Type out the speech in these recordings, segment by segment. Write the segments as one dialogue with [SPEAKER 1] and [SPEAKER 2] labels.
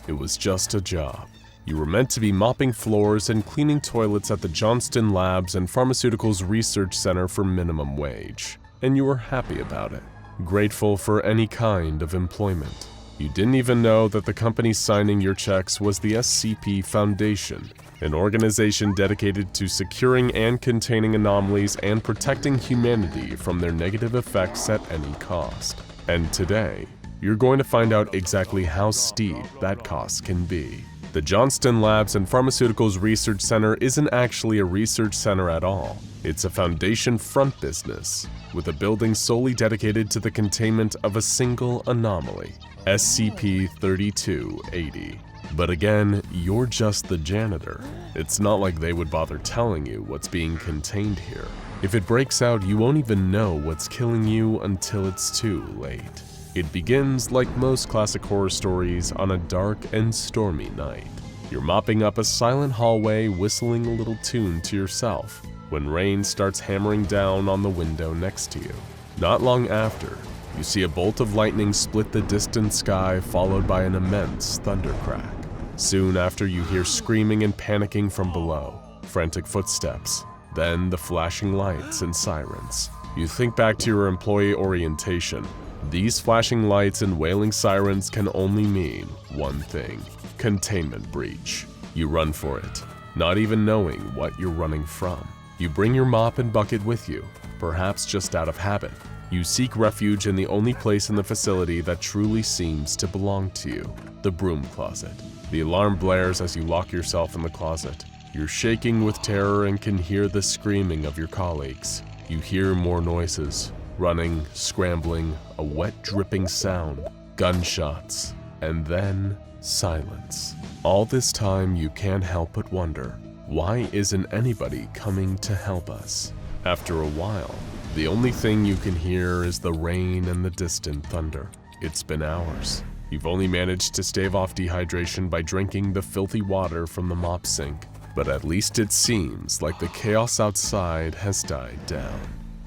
[SPEAKER 1] It was just a job. You were meant to be mopping floors and cleaning toilets at the Johnston Labs and Pharmaceuticals Research Center for minimum wage, and you were happy about it, grateful for any kind of employment. You didn't even know that the company signing your checks was the SCP Foundation, an organization dedicated to securing and containing anomalies and protecting humanity from their negative effects at any cost. And today, you're going to find out exactly how steep that cost can be. The Johnston Labs and Pharmaceuticals Research Center isn't actually a research center at all. It's a Foundation front business, with a building solely dedicated to the containment of a single anomaly, SCP-3700. But again, you're just the janitor. It's not like they would bother telling you what's being contained here. If it breaks out, you won't even know what's killing you until it's too late. It begins like most classic horror stories on a dark and stormy night. You're mopping up a silent hallway, whistling a little tune to yourself, when rain starts hammering down on the window next to you. Not long after, you see a bolt of lightning split the distant sky, followed by an immense thundercrack. Soon after, you hear screaming and panicking from below, frantic footsteps, then the flashing lights and sirens. You think back to your employee orientation. These flashing lights and wailing sirens can only mean one thing: containment breach. You run for it, not even knowing what you're running from. You bring your mop and bucket with you, perhaps just out of habit. You seek refuge in the only place in the facility that truly seems to belong to you, the broom closet. The alarm blares as you lock yourself in the closet. You're shaking with terror and can hear the screaming of your colleagues. You hear more noises. Running, scrambling, a wet dripping sound, gunshots, and then silence. All this time you can't help but wonder, why isn't anybody coming to help us? After a while, the only thing you can hear is the rain and the distant thunder. It's been hours. You've only managed to stave off dehydration by drinking the filthy water from the mop sink, but at least it seems like the chaos outside has died down.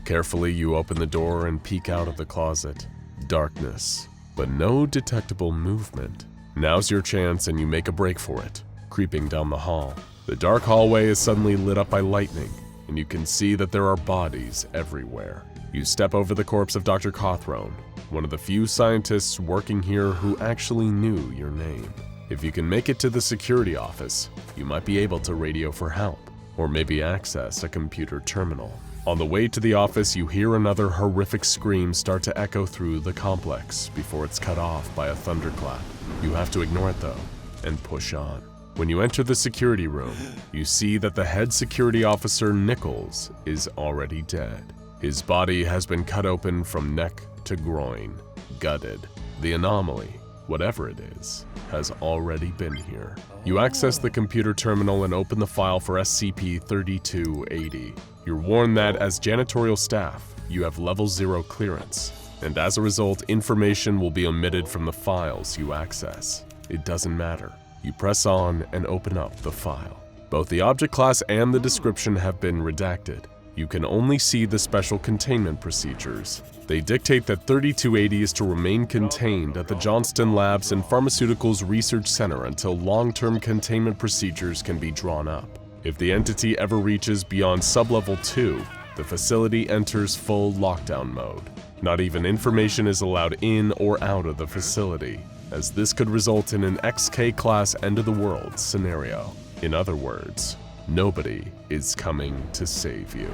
[SPEAKER 1] Carefully, you open the door and peek out of the closet. Darkness, but no detectable movement. Now's your chance and you make a break for it, creeping down the hall. The dark hallway is suddenly lit up by lightning, and you can see that there are bodies everywhere. You step over the corpse of Dr. Cawthron, one of the few scientists working here who actually knew your name. If you can make it to the security office, you might be able to radio for help, or maybe access a computer terminal. On the way to the office, you hear another horrific scream start to echo through the complex before it's cut off by a thunderclap. You have to ignore it though, and push on. When you enter the security room, you see that the head security officer, Nichols, is already dead. His body has been cut open from neck to groin, gutted. The anomaly, whatever it is, has already been here. You access the computer terminal and open the file for SCP-3700. You're warned that as janitorial staff, you have level 0 clearance, and as a result, information will be omitted from the files you access. It doesn't matter. You press on and open up the file. Both the object class and the description have been redacted. You can only see the special containment procedures. They dictate that 3280 is to remain contained at the Johnston Labs and Pharmaceuticals Research Center until long-term containment procedures can be drawn up. If the entity ever reaches beyond sublevel 2, the facility enters full lockdown mode. Not even information is allowed in or out of the facility, as this could result in an XK-class end-of-the-world scenario. In other words, nobody is coming to save you.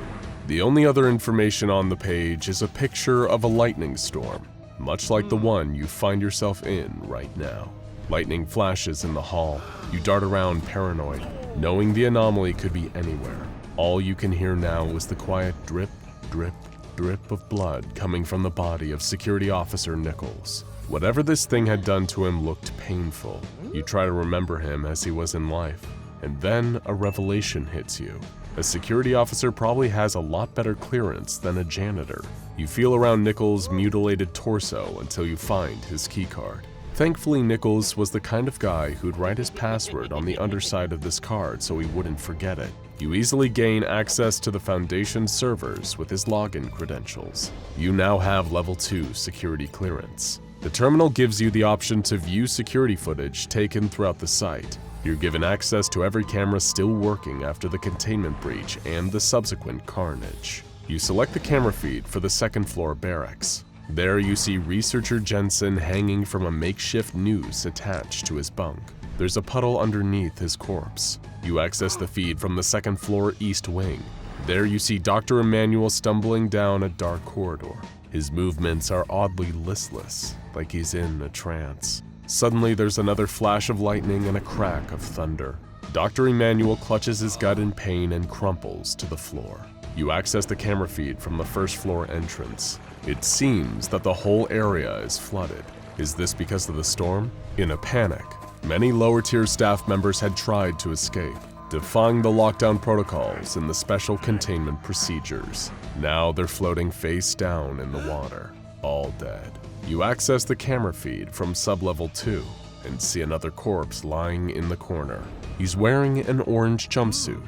[SPEAKER 1] The only other information on the page is a picture of a lightning storm, much like the one you find yourself in right now. Lightning flashes in the hall. You dart around paranoid, knowing the anomaly could be anywhere. All you can hear now is the quiet drip, drip, drip of blood coming from the body of Security Officer Nichols. Whatever this thing had done to him looked painful. You try to remember him as he was in life, and then a revelation hits you. A security officer probably has a lot better clearance than a janitor. You feel around Nichols' mutilated torso until you find his keycard. Thankfully, Nichols was the kind of guy who'd write his password on the underside of this card so he wouldn't forget it. You easily gain access to the Foundation servers with his login credentials. You now have level 2 security clearance. The terminal gives you the option to view security footage taken throughout the site. You're given access to every camera still working after the containment breach and the subsequent carnage. You select the camera feed for the second floor barracks. There you see researcher Jensen hanging from a makeshift noose attached to his bunk. There's a puddle underneath his corpse. You access the feed from the second floor east wing. There you see Dr. Emmanuel stumbling down a dark corridor. His movements are oddly listless, like he's in a trance. Suddenly there's another flash of lightning and a crack of thunder. Dr. Emmanuel clutches his gut in pain and crumples to the floor. You access the camera feed from the first floor entrance. It seems that the whole area is flooded. Is this because of the storm? In a panic, many lower-tier staff members had tried to escape, defying the lockdown protocols and the special containment procedures. Now they're floating face down in the water, all dead. You access the camera feed from sub-level 2 and see another corpse lying in the corner. He's wearing an orange jumpsuit,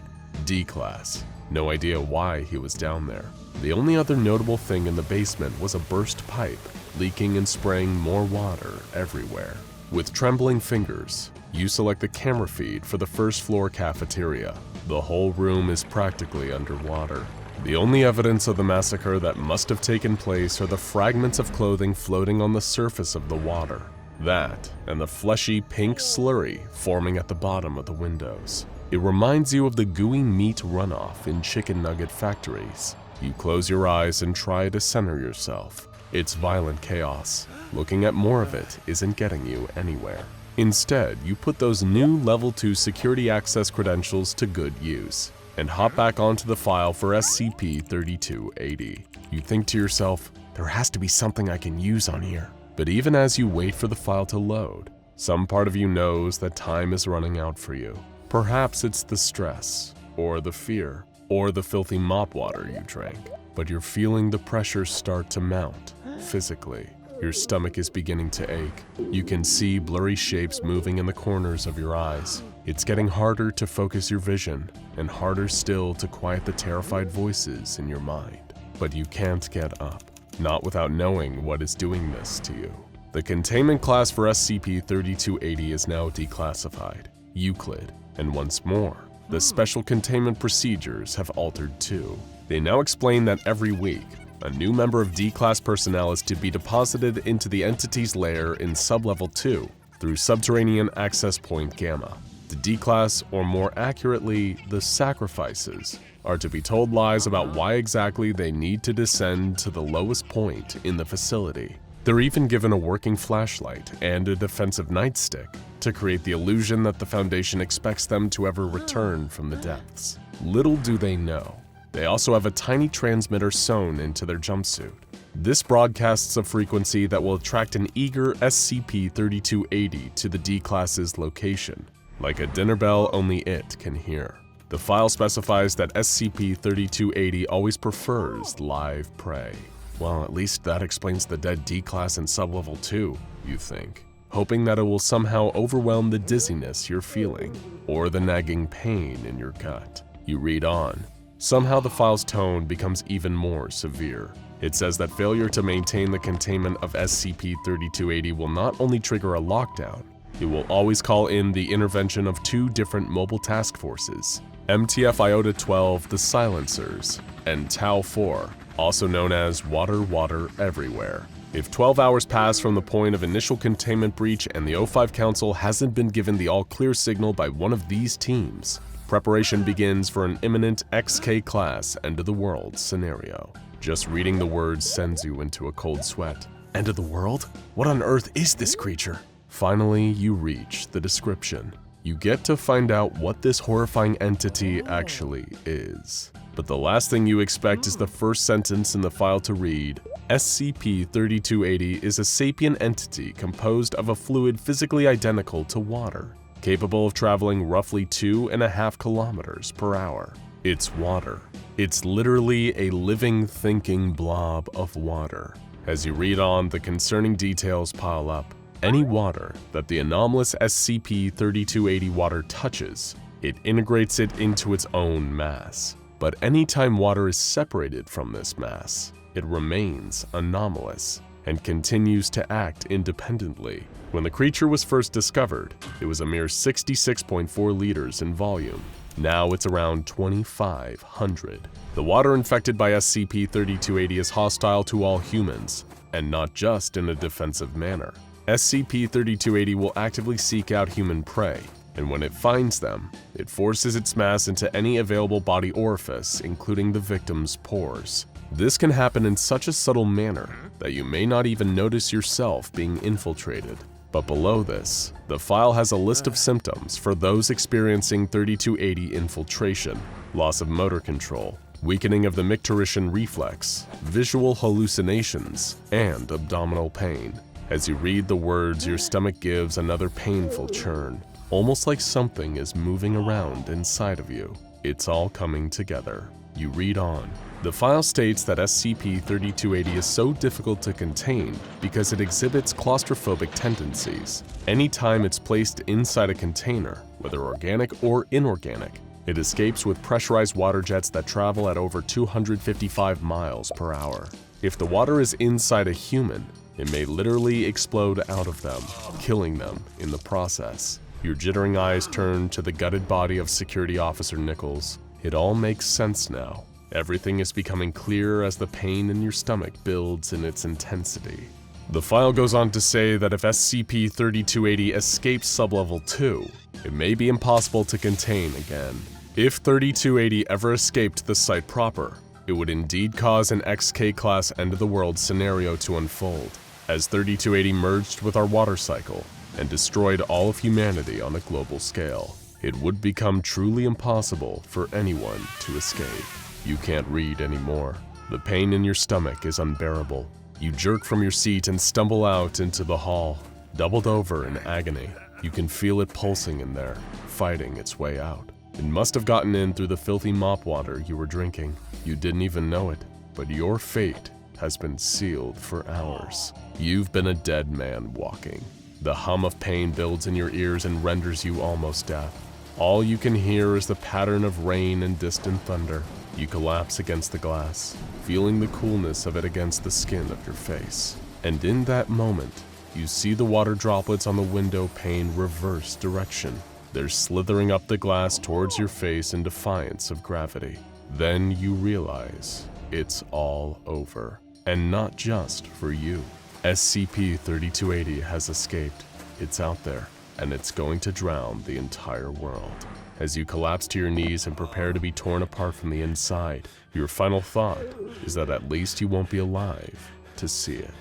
[SPEAKER 1] D-Class. No idea why he was down there. The only other notable thing in the basement was a burst pipe, leaking and spraying more water everywhere. With trembling fingers, you select the camera feed for the first floor cafeteria. The whole room is practically underwater. The only evidence of the massacre that must have taken place are the fragments of clothing floating on the surface of the water. That, and the fleshy pink slurry forming at the bottom of the windows. It reminds you of the gooey meat runoff in chicken nugget factories. You close your eyes and try to center yourself. It's violent chaos. Looking at more of it isn't getting you anywhere. Instead, you put those new level 2 security access credentials to good use and hop back onto the file for SCP-3700. You think to yourself, there has to be something I can use on here. But even as you wait for the file to load, some part of you knows that time is running out for you. Perhaps it's the stress, or the fear, or the filthy mop water you drank. But you're feeling the pressure start to mount, physically. Your stomach is beginning to ache. You can see blurry shapes moving in the corners of your eyes. It's getting harder to focus your vision, and harder still to quiet the terrified voices in your mind. But you can't get up, not without knowing what is doing this to you. The containment class for SCP-3700 is now declassified, Euclid, and once more, the special containment procedures have altered too. They now explain that every week, a new member of D-Class personnel is to be deposited into the entity's lair in sub-level 2 through Subterranean Access Point Gamma. The D-Class, or more accurately, the sacrifices, are to be told lies about why exactly they need to descend to the lowest point in the facility. They're even given a working flashlight and a defensive nightstick to create the illusion that the Foundation expects them to ever return from the depths. Little do they know, they also have a tiny transmitter sewn into their jumpsuit. This broadcasts a frequency that will attract an eager SCP-3700 to the D-Class's location, like a dinner bell only it can hear. The file specifies that SCP-3700 always prefers live prey. Well, at least that explains the dead D-Class in sub-level 2, you think, hoping that it will somehow overwhelm the dizziness you're feeling, or the nagging pain in your gut. You read on. Somehow the file's tone becomes even more severe. It says that failure to maintain the containment of SCP-3700 will not only trigger a lockdown, it will always call in the intervention of 2 different mobile task forces, MTF Iota-12 the Silencers, and Tau-4, also known as Water Everywhere. If 12 hours pass from the point of initial containment breach and the O5 Council hasn't been given the all-clear signal by one of these teams, preparation begins for an imminent XK-class end-of-the-world scenario. Just reading the words sends you into a cold sweat. End of the world? What on earth is this creature? Finally, you reach the description. You get to find out what this horrifying entity actually is. But the last thing you expect is the first sentence in the file to read, SCP-3700 is a sapient entity composed of a fluid physically identical to water, capable of traveling roughly 2.5 kilometers per hour. It's water. It's literally a living, thinking blob of water. As you read on, the concerning details pile up. Any water that the anomalous SCP-3700 water touches It integrates it into its own mass. But anytime water is separated from this mass, it remains anomalous and continues to act independently. When the creature was first discovered, it was a mere 66.4 liters in volume. Now it's around 2,500. The water infected by SCP-3280 is hostile to all humans, and not just in a defensive manner. SCP-3280 will actively seek out human prey, and when it finds them, it forces its mass into any available body orifice, including the victim's pores. This can happen in such a subtle manner that you may not even notice yourself being infiltrated. But below this, the file has a list of symptoms for those experiencing 3280 infiltration: loss of motor control, weakening of the micturition reflex, visual hallucinations, and abdominal pain. As you read the words, your stomach gives another painful churn, almost like something is moving around inside of you. It's all coming together. You read on. The file states that SCP-3280 is so difficult to contain because it exhibits claustrophobic tendencies. Anytime it's placed inside a container, whether organic or inorganic, it escapes with pressurized water jets that travel at over 255 miles per hour. If the water is inside a human, it may literally explode out of them, killing them in the process. Your jittering eyes turn to the gutted body of Security Officer Nichols. It all makes sense now. Everything is becoming clearer as the pain in your stomach builds in its intensity. The file goes on to say that if SCP-3280 escapes Sublevel 2, it may be impossible to contain again. If 3280 ever escaped the site proper, it would indeed cause an XK-class end-of-the-world scenario to unfold, as 3280 merged with our water cycle and destroyed all of humanity on a global scale. It would become truly impossible for anyone to escape. You can't read anymore. The pain in your stomach is unbearable. You jerk from your seat and stumble out into the hall, doubled over in agony. You can feel it pulsing in there, fighting its way out. It must have gotten in through the filthy mop water you were drinking. You didn't even know it, but your fate has been sealed for hours. You've been a dead man walking. The hum of pain builds in your ears and renders you almost deaf. All you can hear is the pattern of rain and distant thunder. You collapse against the glass, feeling the coolness of it against the skin of your face. And in that moment, you see the water droplets on the window pane reverse direction. They're slithering up the glass towards your face in defiance of gravity. Then you realize it's all over. And not just for you. SCP-3280 has escaped. It's out there, and it's going to drown the entire world. As you collapse to your knees and prepare to be torn apart from the inside, your final thought is that at least you won't be alive to see it.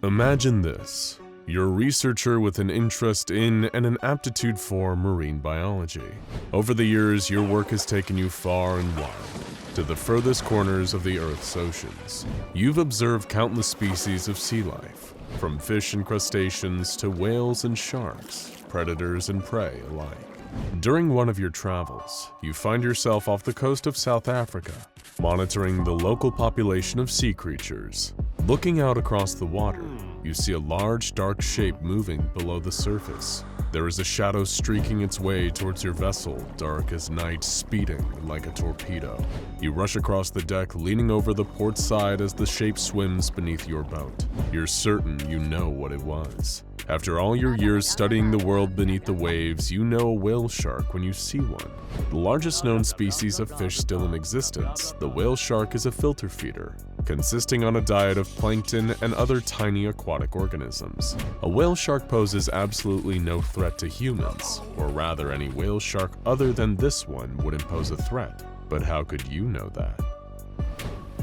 [SPEAKER 1] Imagine this. You're a researcher with an interest in and an aptitude for marine biology. Over the years, your work has taken you far and wide, to the furthest corners of the Earth's oceans. You've observed countless species of sea life, from fish and crustaceans to whales and sharks, predators and prey alike. During one of your travels, you find yourself off the coast of South Africa, monitoring the local population of sea creatures. Looking out across the water, you see a large dark shape moving below the surface. There is a shadow streaking its way towards your vessel, dark as night, speeding like a torpedo. You rush across the deck, leaning over the port side as the shape swims beneath your boat. You're certain you know what it was. After all your years studying the world beneath the waves, you know a whale shark when you see one. The largest known species of fish still in existence, the whale shark is a filter feeder, consisting on a diet of plankton and other tiny aquatic organisms. A whale shark poses absolutely no threat to humans, or rather any whale shark other than this one wouldn't pose a threat. But how could you know that?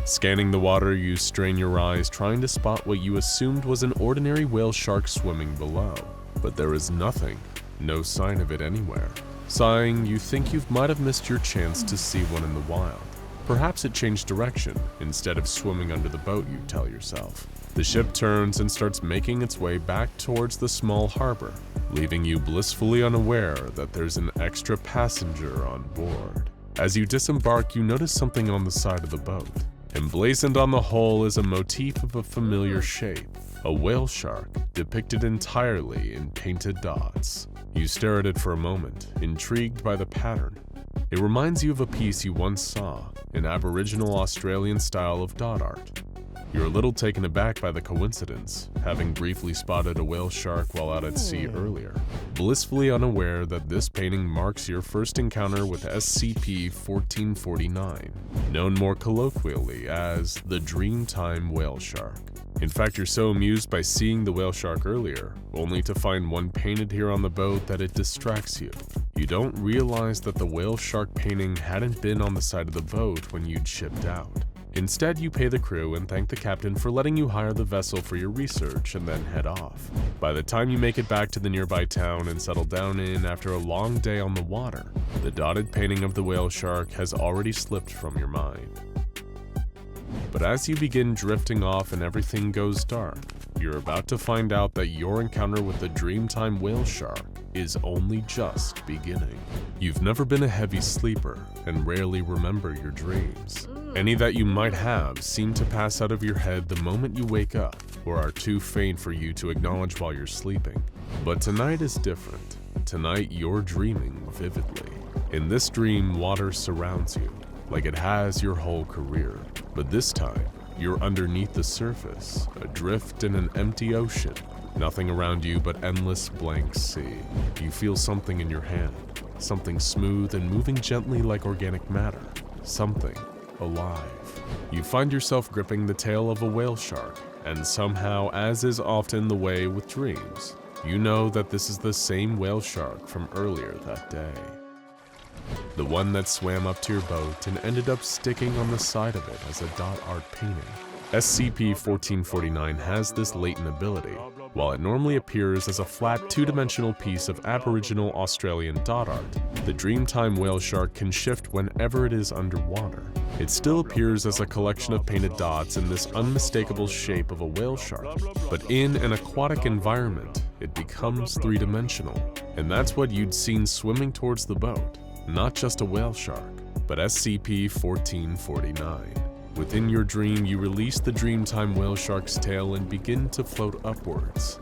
[SPEAKER 1] Scanning the water, you strain your eyes, trying to spot what you assumed was an ordinary whale shark swimming below. But there is nothing, no sign of it anywhere. Sighing, you think you might have missed your chance to see one in the wild. Perhaps it changed direction, instead of swimming under the boat, you tell yourself. The ship turns and starts making its way back towards the small harbor, leaving you blissfully unaware that there's an extra passenger on board. As you disembark, you notice something on the side of the boat. Emblazoned on the hull is a motif of a familiar shape, a whale shark depicted entirely in painted dots. You stare at it for a moment, intrigued by the pattern. It reminds you of a piece you once saw, an Aboriginal Australian style of dot art. You're a little taken aback by the coincidence, having briefly spotted a whale shark while out at sea earlier, blissfully unaware that this painting marks your first encounter with SCP-1449, known more colloquially as the Dreamtime whale shark. In fact, you're so amused by seeing the whale shark earlier, only to find one painted here on the boat, that it distracts you. You don't realize that the whale shark painting hadn't been on the side of the boat when you'd shipped out. Instead, you pay the crew and thank the captain for letting you hire the vessel for your research and then head off. By the time you make it back to the nearby town and settle down in after a long day on the water, the dotted painting of the whale shark has already slipped from your mind. But as you begin drifting off and everything goes dark, you're about to find out that your encounter with the Dreamtime whale shark is only just beginning. You've never been a heavy sleeper and rarely remember your dreams. Any that you might have seem to pass out of your head the moment you wake up or are too faint for you to acknowledge while you're sleeping. But tonight is different. Tonight you're dreaming vividly. In this dream, water surrounds you, like it has your whole career. But this time, you're underneath the surface, adrift in an empty ocean. Nothing around you but endless blank sea. You feel something in your hand, something smooth and moving gently like organic matter, something alive. You find yourself gripping the tail of a whale shark, and somehow, as is often the way with dreams, you know that this is the same whale shark from earlier that day. The one that swam up to your boat and ended up sticking on the side of it as a dot art painting. SCP-1449 has this latent ability. While it normally appears as a flat two-dimensional piece of Aboriginal Australian dot art, the Dreamtime whale shark can shift whenever it is underwater. It still appears as a collection of painted dots in this unmistakable shape of a whale shark, but in an aquatic environment, it becomes three-dimensional. And that's what you'd seen swimming towards the boat. Not just a whale shark, but SCP-1449. Within your dream, you release the Dreamtime whale shark's tail and begin to float upwards.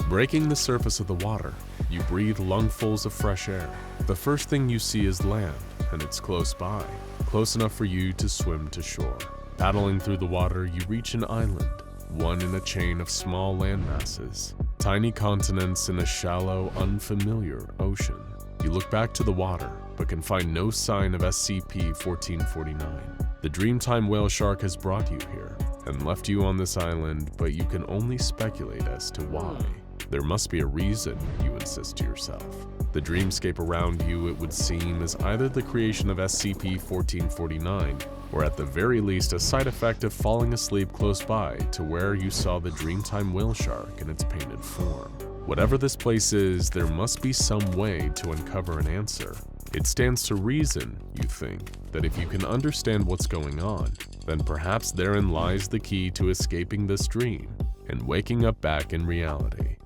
[SPEAKER 1] Breaking the surface of the water, you breathe lungfuls of fresh air. The first thing you see is land, and it's close by, close enough for you to swim to shore. Paddling through the water, you reach an island, one in a chain of small landmasses, tiny continents in a shallow, unfamiliar ocean. You look back to the water, but can find no sign of SCP-1449. The Dreamtime whale shark has brought you here, and left you on this island, but you can only speculate as to why. There must be a reason, you insist to yourself. The dreamscape around you, it would seem, is either the creation of SCP-1449, or at the very least a side effect of falling asleep close by to where you saw the Dreamtime whale shark in its painted form. Whatever this place is, there must be some way to uncover an answer. It stands to reason, you think, that if you can understand what's going on, then perhaps therein lies the key to escaping this dream and waking up back in reality.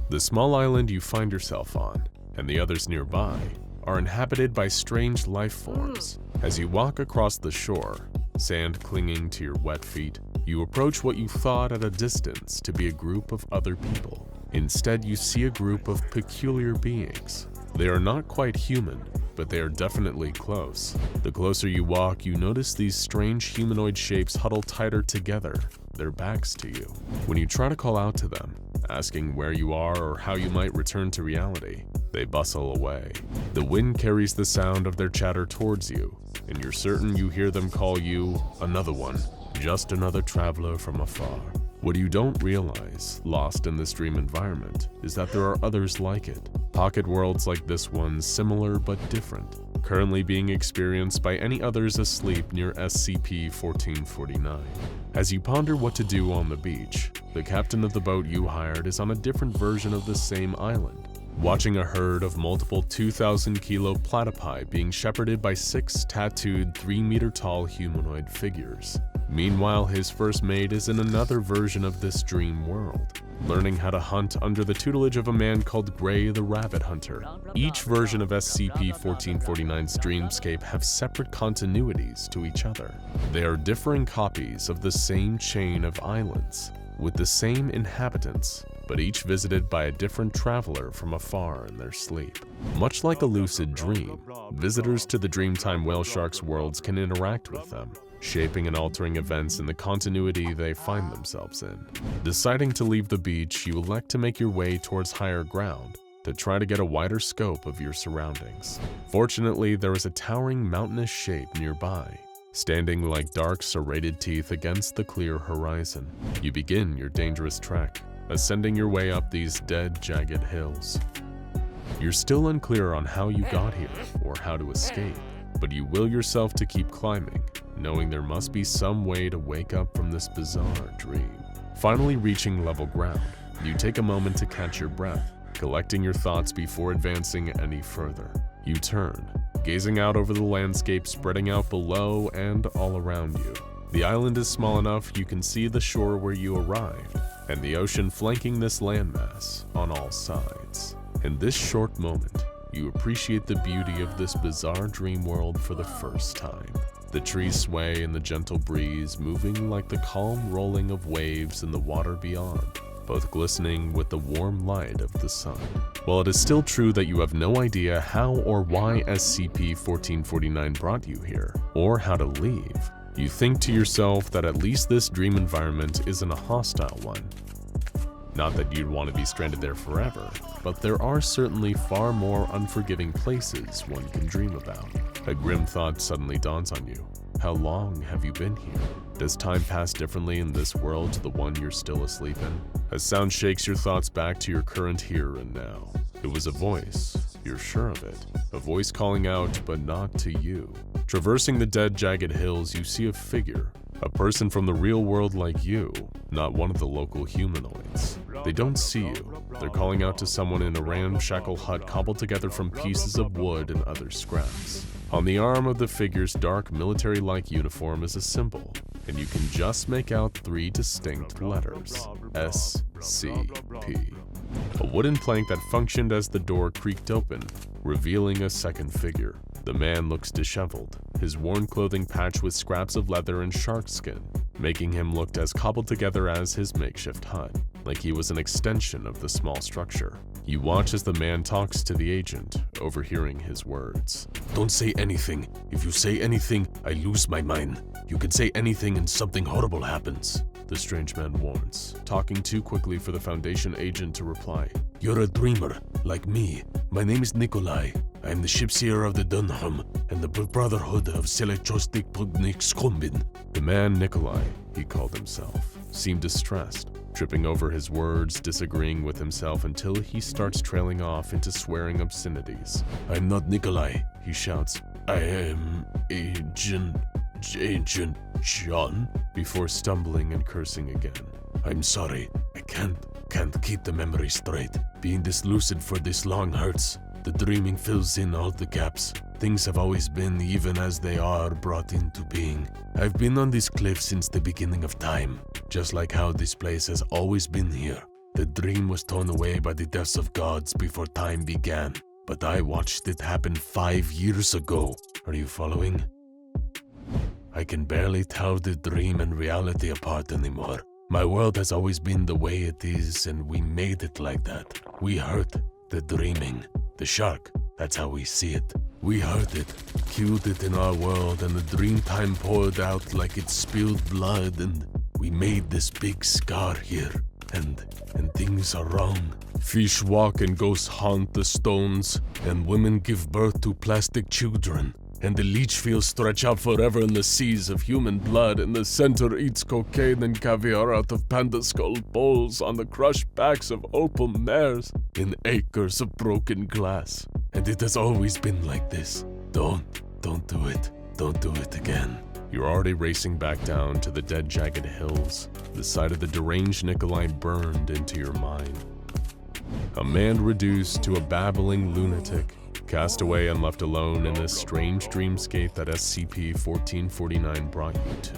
[SPEAKER 1] The small island you find yourself on, and the others nearby, are inhabited by strange life forms. As you walk across the shore, sand clinging to your wet feet, you approach what you thought at a distance to be a group of other people. Instead, you see a group of peculiar beings. They are not quite human, but they are definitely close. The closer you walk, you notice these strange humanoid shapes huddle tighter together, their backs to you. When you try to call out to them, asking where you are or how you might return to reality, they bustle away. The wind carries the sound of their chatter towards you, and you're certain you hear them call you another one, just another traveler from afar. What you don't realize, lost in this dream environment, is that there are others like it. Pocket worlds like this one, similar but different, currently being experienced by any others asleep near SCP-1449. As you ponder what to do on the beach, the captain of the boat you hired is on a different version of the same island, watching a herd of multiple 2,000-kilo platypi being shepherded by 6 tattooed 3-meter-tall humanoid figures. Meanwhile, his first mate is in another version of this dream world, learning how to hunt under the tutelage of a man called Gray the Rabbit Hunter. Each version of SCP-1449's dreamscape have separate continuities to each other. They are differing copies of the same chain of islands, with the same inhabitants, but each visited by a different traveler from afar in their sleep. Much like a lucid dream, visitors to the Dreamtime whale sharks' worlds can interact with them, shaping and altering events in the continuity they find themselves in. Deciding to leave the beach, you elect to make your way towards higher ground to try to get a wider scope of your surroundings. Fortunately, there is a towering mountainous shape nearby, standing like dark serrated teeth against the clear horizon. You begin your dangerous trek, ascending your way up these dead, jagged hills. You're still unclear on how you got here or how to escape, but you will yourself to keep climbing, knowing there must be some way to wake up from this bizarre dream. Finally reaching level ground, you take a moment to catch your breath, collecting your thoughts before advancing any further. You turn, gazing out over the landscape spreading out below and all around you. The island is small enough you can see the shore where you arrived, and the ocean flanking this landmass on all sides. In this short moment, you appreciate the beauty of this bizarre dream world for the first time. The trees sway in the gentle breeze, moving like the calm rolling of waves in the water beyond, both glistening with the warm light of the sun. While it is still true that you have no idea how or why SCP-1449 brought you here, or how to leave, you think to yourself that at least this dream environment isn't a hostile one. Not that you'd want to be stranded there forever, but there are certainly far more unforgiving places one can dream about. A grim thought suddenly dawns on you. How long have you been here? Does time pass differently in this world to the one you're still asleep in? A sound shakes your thoughts back to your current here and now. It was a voice, you're sure of it. A voice calling out, but not to you. Traversing the dead, jagged hills, you see a figure. A person from the real world like you, not one of the local humanoids. They don't see you. They're calling out to someone in a ramshackle hut cobbled together from pieces of wood and other scraps. On the arm of the figure's dark military-like uniform is a symbol, and you can just make out 3 distinct letters: SCP. A wooden plank that functioned as the door creaked open, revealing a second figure. The man looks disheveled, his worn clothing patched with scraps of leather and shark skin, making him look as cobbled together as his makeshift hut, like he was an extension of the small structure. You watch as the man talks to the agent, overhearing his words. "Don't say anything. If you say anything, I lose my mind. You can say anything and something horrible happens," the strange man warns, talking too quickly for the Foundation agent to reply. "You're a dreamer, like me. My name is Nikolai. I am the shipseer of the Dunham and the Brotherhood of Selechostic Pugnikskombin." The man Nikolai, he called himself, seemed distressed, tripping over his words, disagreeing with himself until he starts trailing off into swearing obscenities. "I'm not Nikolai," he shouts. "I am Agent John," before stumbling and cursing again. "I'm sorry. I can't keep the memory straight. Being this lucid for this long hurts. The dreaming fills in all the gaps. Things have always been even as they are brought into being. I've been on this cliff since the beginning of time, just like how this place has always been here. The dream was torn away by the deaths of gods before time began, but I watched it happen 5 years ago. Are you following? I can barely tell the dream and reality apart anymore. My world has always been the way it is, and we made it like that. We hurt the dreaming. The shark, that's how we see it. We hurt it, killed it in our world, and the Dreamtime poured out like it spilled blood, and we made this big scar here, and things are wrong. Fish walk and ghosts haunt the stones, and women give birth to plastic children, and the leech fields stretch out forever in the seas of human blood, and the center eats cocaine and caviar out of panda skull bowls on the crushed backs of opal mares in acres of broken glass. And it has always been like this. Don't do it. Don't do it again." You're already racing back down to the dead, jagged hills. The sight of the deranged Nikolai burned into your mind. A man reduced to a babbling lunatic, cast away and left alone in this strange dreamscape that SCP-1449 brought you to.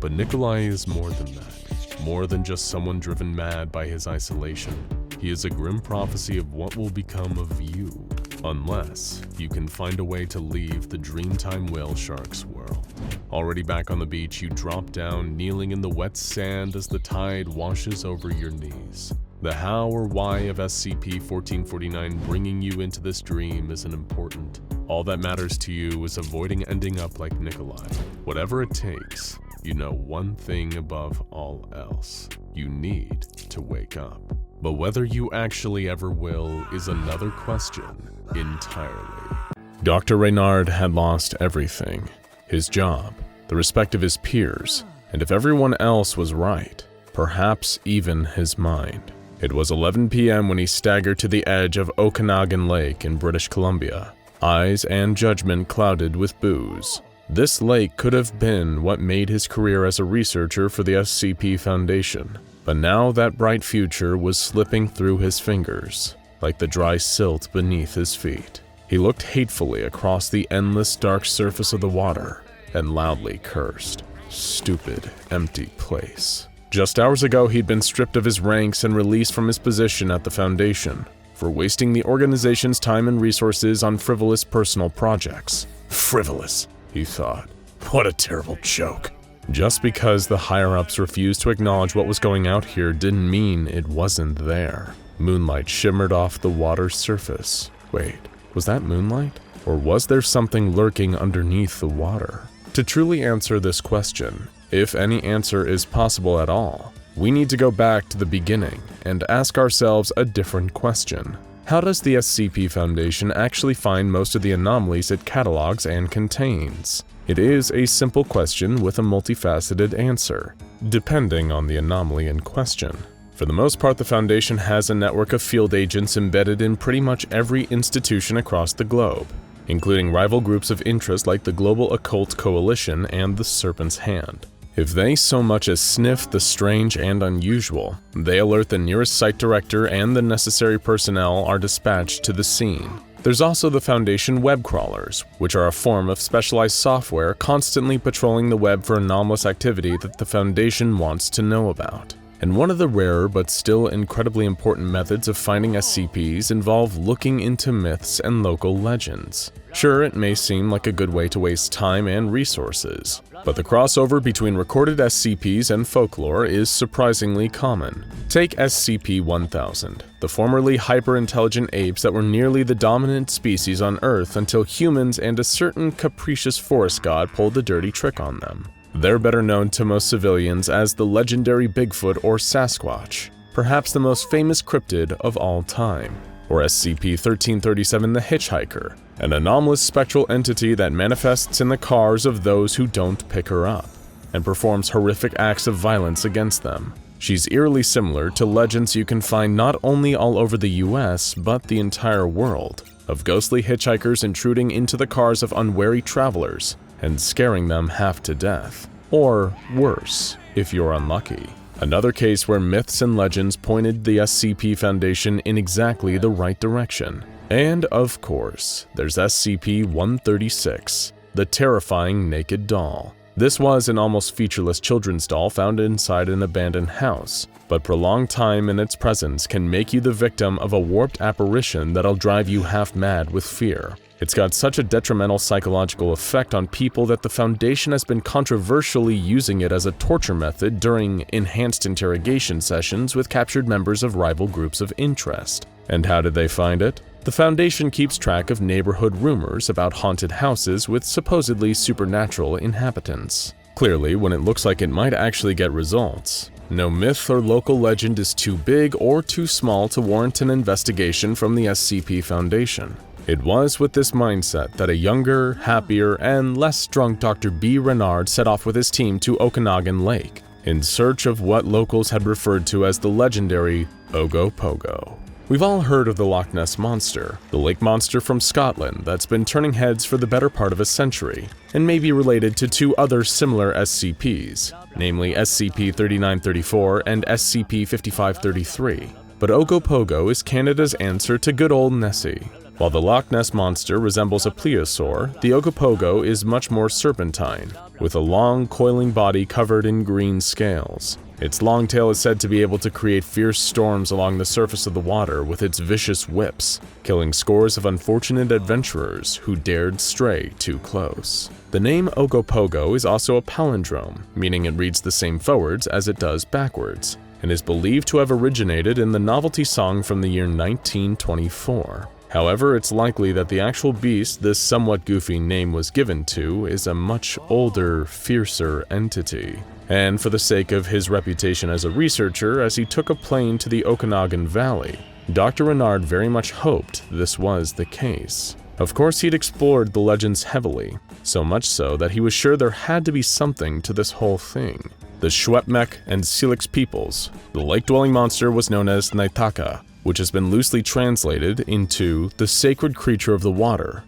[SPEAKER 1] But Nikolai is more than that. More than just someone driven mad by his isolation. He is a grim prophecy of what will become of you Unless you can find a way to leave the Dreamtime whale shark's world. Already back on the beach, you drop down, kneeling in the wet sand as the tide washes over your knees. The how or why of SCP-1449 bringing you into this dream isn't important. All that matters to you is avoiding ending up like Nikolai. Whatever it takes, you know one thing above all else. You need to wake up. But whether you actually ever will is another question entirely. Dr. Reynard had lost everything. His job, the respect of his peers, and if everyone else was right, perhaps even his mind. It was 11 p.m. when he staggered to the edge of Okanagan Lake in British Columbia, eyes and judgment clouded with booze. This lake could have been what made his career as a researcher for the SCP Foundation, but now that bright future was slipping through his fingers, like the dry silt beneath his feet. He looked hatefully across the endless dark surface of the water and loudly cursed. Stupid, empty place. Just hours ago, he'd been stripped of his ranks and released from his position at the Foundation for wasting the organization's time and resources on frivolous personal projects. Frivolous, he thought. What a terrible joke. Just because the higher-ups refused to acknowledge what was going out here didn't mean it wasn't there. Moonlight shimmered off the water's surface. Wait, was that moonlight? Or was there something lurking underneath the water? To truly answer this question, if any answer is possible at all, we need to go back to the beginning and ask ourselves a different question. How does the SCP Foundation actually find most of the anomalies it catalogs and contains? It is a simple question with a multifaceted answer, depending on the anomaly in question. For the most part, the Foundation has a network of field agents embedded in pretty much every institution across the globe, including rival groups of interest like the Global Occult Coalition and the Serpent's Hand. If they so much as sniff the strange and unusual, they alert the nearest site director and the necessary personnel are dispatched to the scene. There's also the Foundation web crawlers, which are a form of specialized software constantly patrolling the web for anomalous activity that the Foundation wants to know about. And one of the rarer but still incredibly important methods of finding SCPs involve looking into myths and local legends. Sure, it may seem like a good way to waste time and resources, but the crossover between recorded SCPs and folklore is surprisingly common. Take SCP-1000, the formerly hyper-intelligent apes that were nearly the dominant species on Earth until humans and a certain capricious forest god pulled the dirty trick on them. They're better known to most civilians as the legendary Bigfoot or Sasquatch, perhaps the most famous cryptid of all time, or SCP-1337 the Hitchhiker, an anomalous spectral entity that manifests in the cars of those who don't pick her up, and performs horrific acts of violence against them. She's eerily similar to legends you can find not only all over the US, but the entire world, of ghostly hitchhikers intruding into the cars of unwary travelers and scaring them half to death. Or worse, if you're unlucky. Another case where myths and legends pointed the SCP Foundation in exactly the right direction. And of course, there's SCP-136, the terrifying naked doll. This was an almost featureless children's doll found inside an abandoned house, but prolonged time in its presence can make you the victim of a warped apparition that'll drive you half mad with fear. It's got such a detrimental psychological effect on people that the Foundation has been controversially using it as a torture method during enhanced interrogation sessions with captured members of rival groups of interest. And how did they find it? The Foundation keeps track of neighborhood rumors about haunted houses with supposedly supernatural inhabitants. Clearly, when it looks like it might actually get results, no myth or local legend is too big or too small to warrant an investigation from the SCP Foundation. It was with this mindset that a younger, happier, and less drunk Dr. B. Renard set off with his team to Okanagan Lake, in search of what locals had referred to as the legendary Ogopogo. We've all heard of the Loch Ness Monster, the lake monster from Scotland that's been turning heads for the better part of a century, and may be related to two other similar SCPs, namely SCP-3934 and SCP-5533. But Ogopogo is Canada's answer to good old Nessie. While the Loch Ness Monster resembles a plesiosaur, the Ogopogo is much more serpentine, with a long, coiling body covered in green scales. Its long tail is said to be able to create fierce storms along the surface of the water with its vicious whips, killing scores of unfortunate adventurers who dared stray too close. The name Ogopogo is also a palindrome, meaning it reads the same forwards as it does backwards, and is believed to have originated in the novelty song from the year 1924. However, it's likely that the actual beast this somewhat goofy name was given to is a much older, fiercer entity. And for the sake of his reputation as a researcher, as he took a plane to the Okanagan Valley, Dr. Renard very much hoped this was the case. Of course, he'd explored the legends heavily, so much so that he was sure there had to be something to this whole thing. The Shwepmek and Silix peoples, the lake-dwelling monster was known as Naitaka, which has been loosely translated into the sacred creature of the water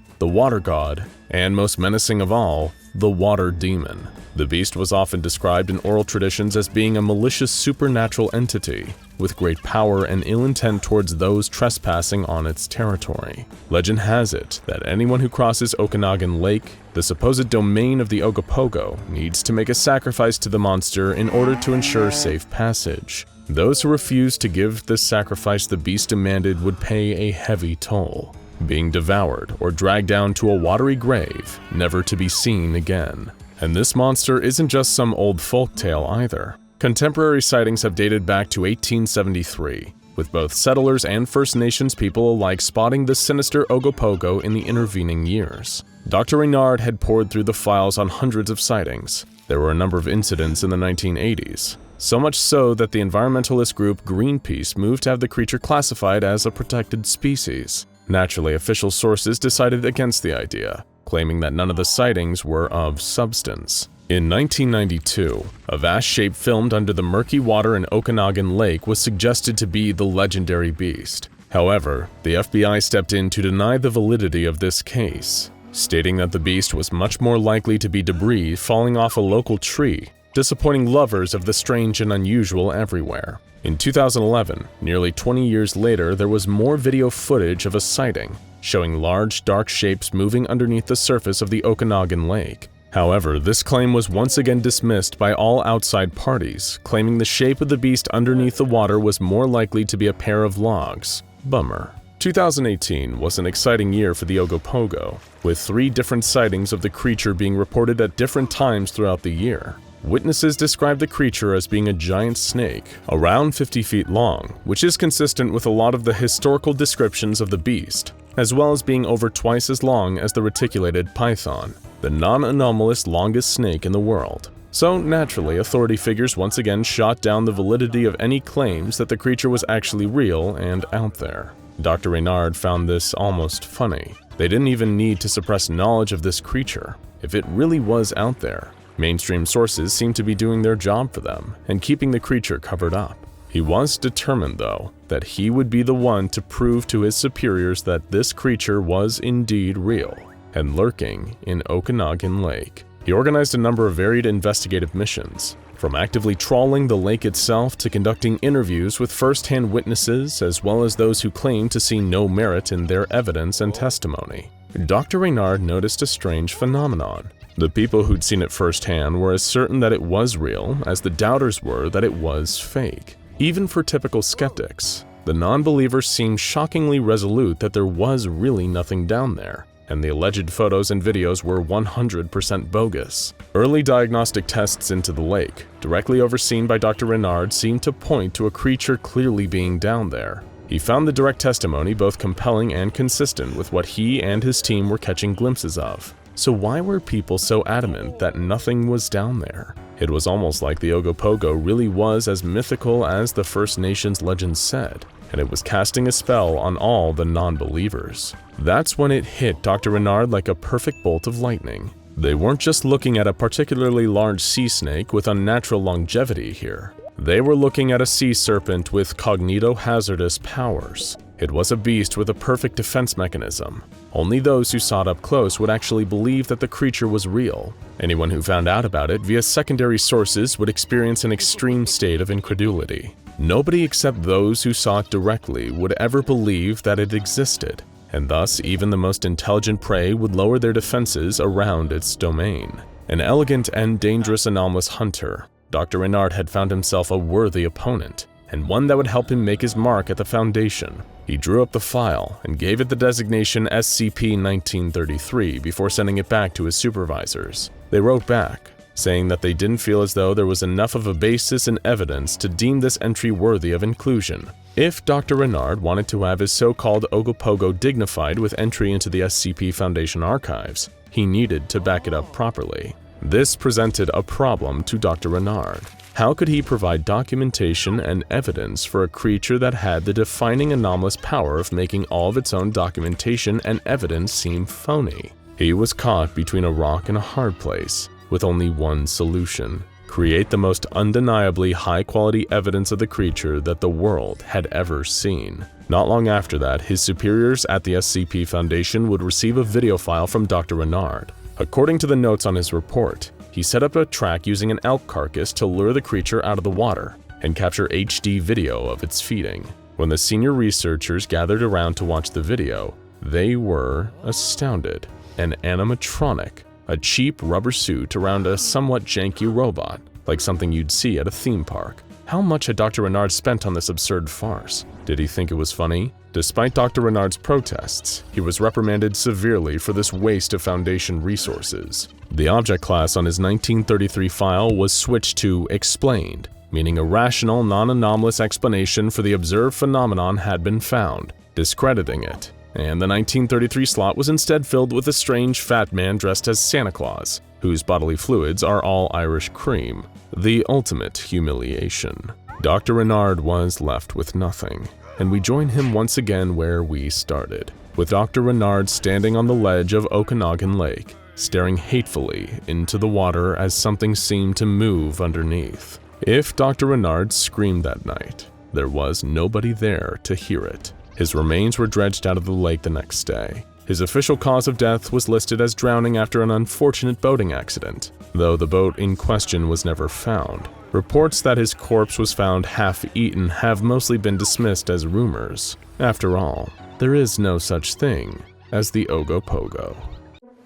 [SPEAKER 1] god, and most menacing of all, the water demon. The beast was often described in oral traditions as being a malicious supernatural entity, with great power and ill intent towards those trespassing on its territory. Legend has it that anyone who crosses Okanagan Lake, the supposed domain of the Ogopogo, needs to make a sacrifice to the monster in order to ensure safe passage. Those who refused to give this sacrifice the beast demanded would pay a heavy toll, being devoured or dragged down to a watery grave, never to be seen again. And this monster isn't just some old folktale either. Contemporary sightings have dated back to 1873, with both settlers and First Nations people alike spotting the sinister Ogopogo in the intervening years. Dr. Renard had pored through the files on hundreds of sightings. There were a number of incidents in the 1980s, so much so that the environmentalist group Greenpeace moved to have the creature classified as a protected species. Naturally, official sources decided against the idea, claiming that none of the sightings were of substance. In 1992, a vast shape filmed under the murky water in Okanagan Lake was suggested to be the legendary beast. However, the FBI stepped in to deny the validity of this case, stating that the beast was much more likely to be debris falling off a local tree, disappointing lovers of the strange and unusual everywhere. In 2011, nearly 20 years later, there was more video footage of a sighting, showing large, dark shapes moving underneath the surface of the Okanagan Lake. However, this claim was once again dismissed by all outside parties, claiming the shape of the beast underneath the water was more likely to be a pair of logs. Bummer. 2018 was an exciting year for the Ogopogo, with 3 different sightings of the creature being reported at different times throughout the year. Witnesses described the creature as being a giant snake, around 50 feet long, which is consistent with a lot of the historical descriptions of the beast, as well as being over twice as long as the reticulated python, the non-anomalous longest snake in the world. So naturally, authority figures once again shot down the validity of any claims that the creature was actually real and out there. Dr. Renard found this almost funny. They didn't even need to suppress knowledge of this creature. If it really was out there, mainstream sources seemed to be doing their job for them and keeping the creature covered up. He was determined, though, that he would be the one to prove to his superiors that this creature was indeed real and lurking in Okanagan Lake. He organized a number of varied investigative missions, from actively trawling the lake itself to conducting interviews with first-hand witnesses as well as those who claimed to see no merit in their evidence and testimony. Dr. Renard noticed a strange phenomenon. The people who'd seen it firsthand were as certain that it was real as the doubters were that it was fake. Even for typical skeptics, the non-believers seemed shockingly resolute that there was really nothing down there, and the alleged photos and videos were 100% bogus. Early diagnostic tests into the lake, directly overseen by Dr. Renard, seemed to point to a creature clearly being down there. He found the direct testimony both compelling and consistent with what he and his team were catching glimpses of. So why were people so adamant that nothing was down there? It was almost like the Ogopogo really was as mythical as the First Nations legends said, and it was casting a spell on all the non-believers. That's when it hit Dr. Renard like a perfect bolt of lightning. They weren't just looking at a particularly large sea snake with unnatural longevity here. They were looking at a sea serpent with cognito-hazardous powers. It was a beast with a perfect defense mechanism. Only those who saw it up close would actually believe that the creature was real. Anyone who found out about it via secondary sources would experience an extreme state of incredulity. Nobody except those who saw it directly would ever believe that it existed, and thus even the most intelligent prey would lower their defenses around its domain. An elegant and dangerous anomalous hunter,
[SPEAKER 2] Dr. Renard had found himself a worthy opponent, and one that would help him make his mark at the Foundation. He drew up the file and gave it the designation SCP-1933 before sending it back to his supervisors. They wrote back, saying that they didn't feel as though there was enough of a basis and evidence to deem this entry worthy of inclusion. If Dr. Renard wanted to have his so-called Ogopogo dignified with entry into the SCP Foundation archives, he needed to back it up properly. This presented a problem to Dr. Renard. How could he provide documentation and evidence for a creature that had the defining anomalous power of making all of its own documentation and evidence seem phony? He was caught between a rock and a hard place, with only one solution: create the most undeniably high-quality evidence of the creature that the world had ever seen. Not long after that, his superiors at the SCP Foundation would receive a video file from Dr. Renard. According to the notes on his report, he set up a track using an elk carcass to lure the creature out of the water and capture HD video of its feeding. When the senior researchers gathered around to watch the video, they were astounded. An animatronic, a cheap rubber suit around a somewhat janky robot, like something you'd see at a theme park. How much had Dr. Renard spent on this absurd farce? Did he think it was funny? Despite Dr. Renard's protests, he was reprimanded severely for this waste of Foundation resources. The object class on his 1933 file was switched to Explained, meaning a rational, non-anomalous explanation for the observed phenomenon had been found, discrediting it, and the 1933 slot was instead filled with a strange fat man dressed as Santa Claus, whose bodily fluids are all Irish cream, the ultimate humiliation. Dr. Renard was left with nothing, and we join him once again where we started, with Dr. Renard standing on the ledge of Okanagan Lake, staring hatefully into the water as something seemed to move underneath. If Dr. Renard screamed that night, there was nobody there to hear it. His remains were dredged out of the lake the next day. His official cause of death was listed as drowning after an unfortunate boating accident, though the boat in question was never found. Reports that his corpse was found half-eaten have mostly been dismissed as rumors. After all, there is no such thing as the Ogopogo.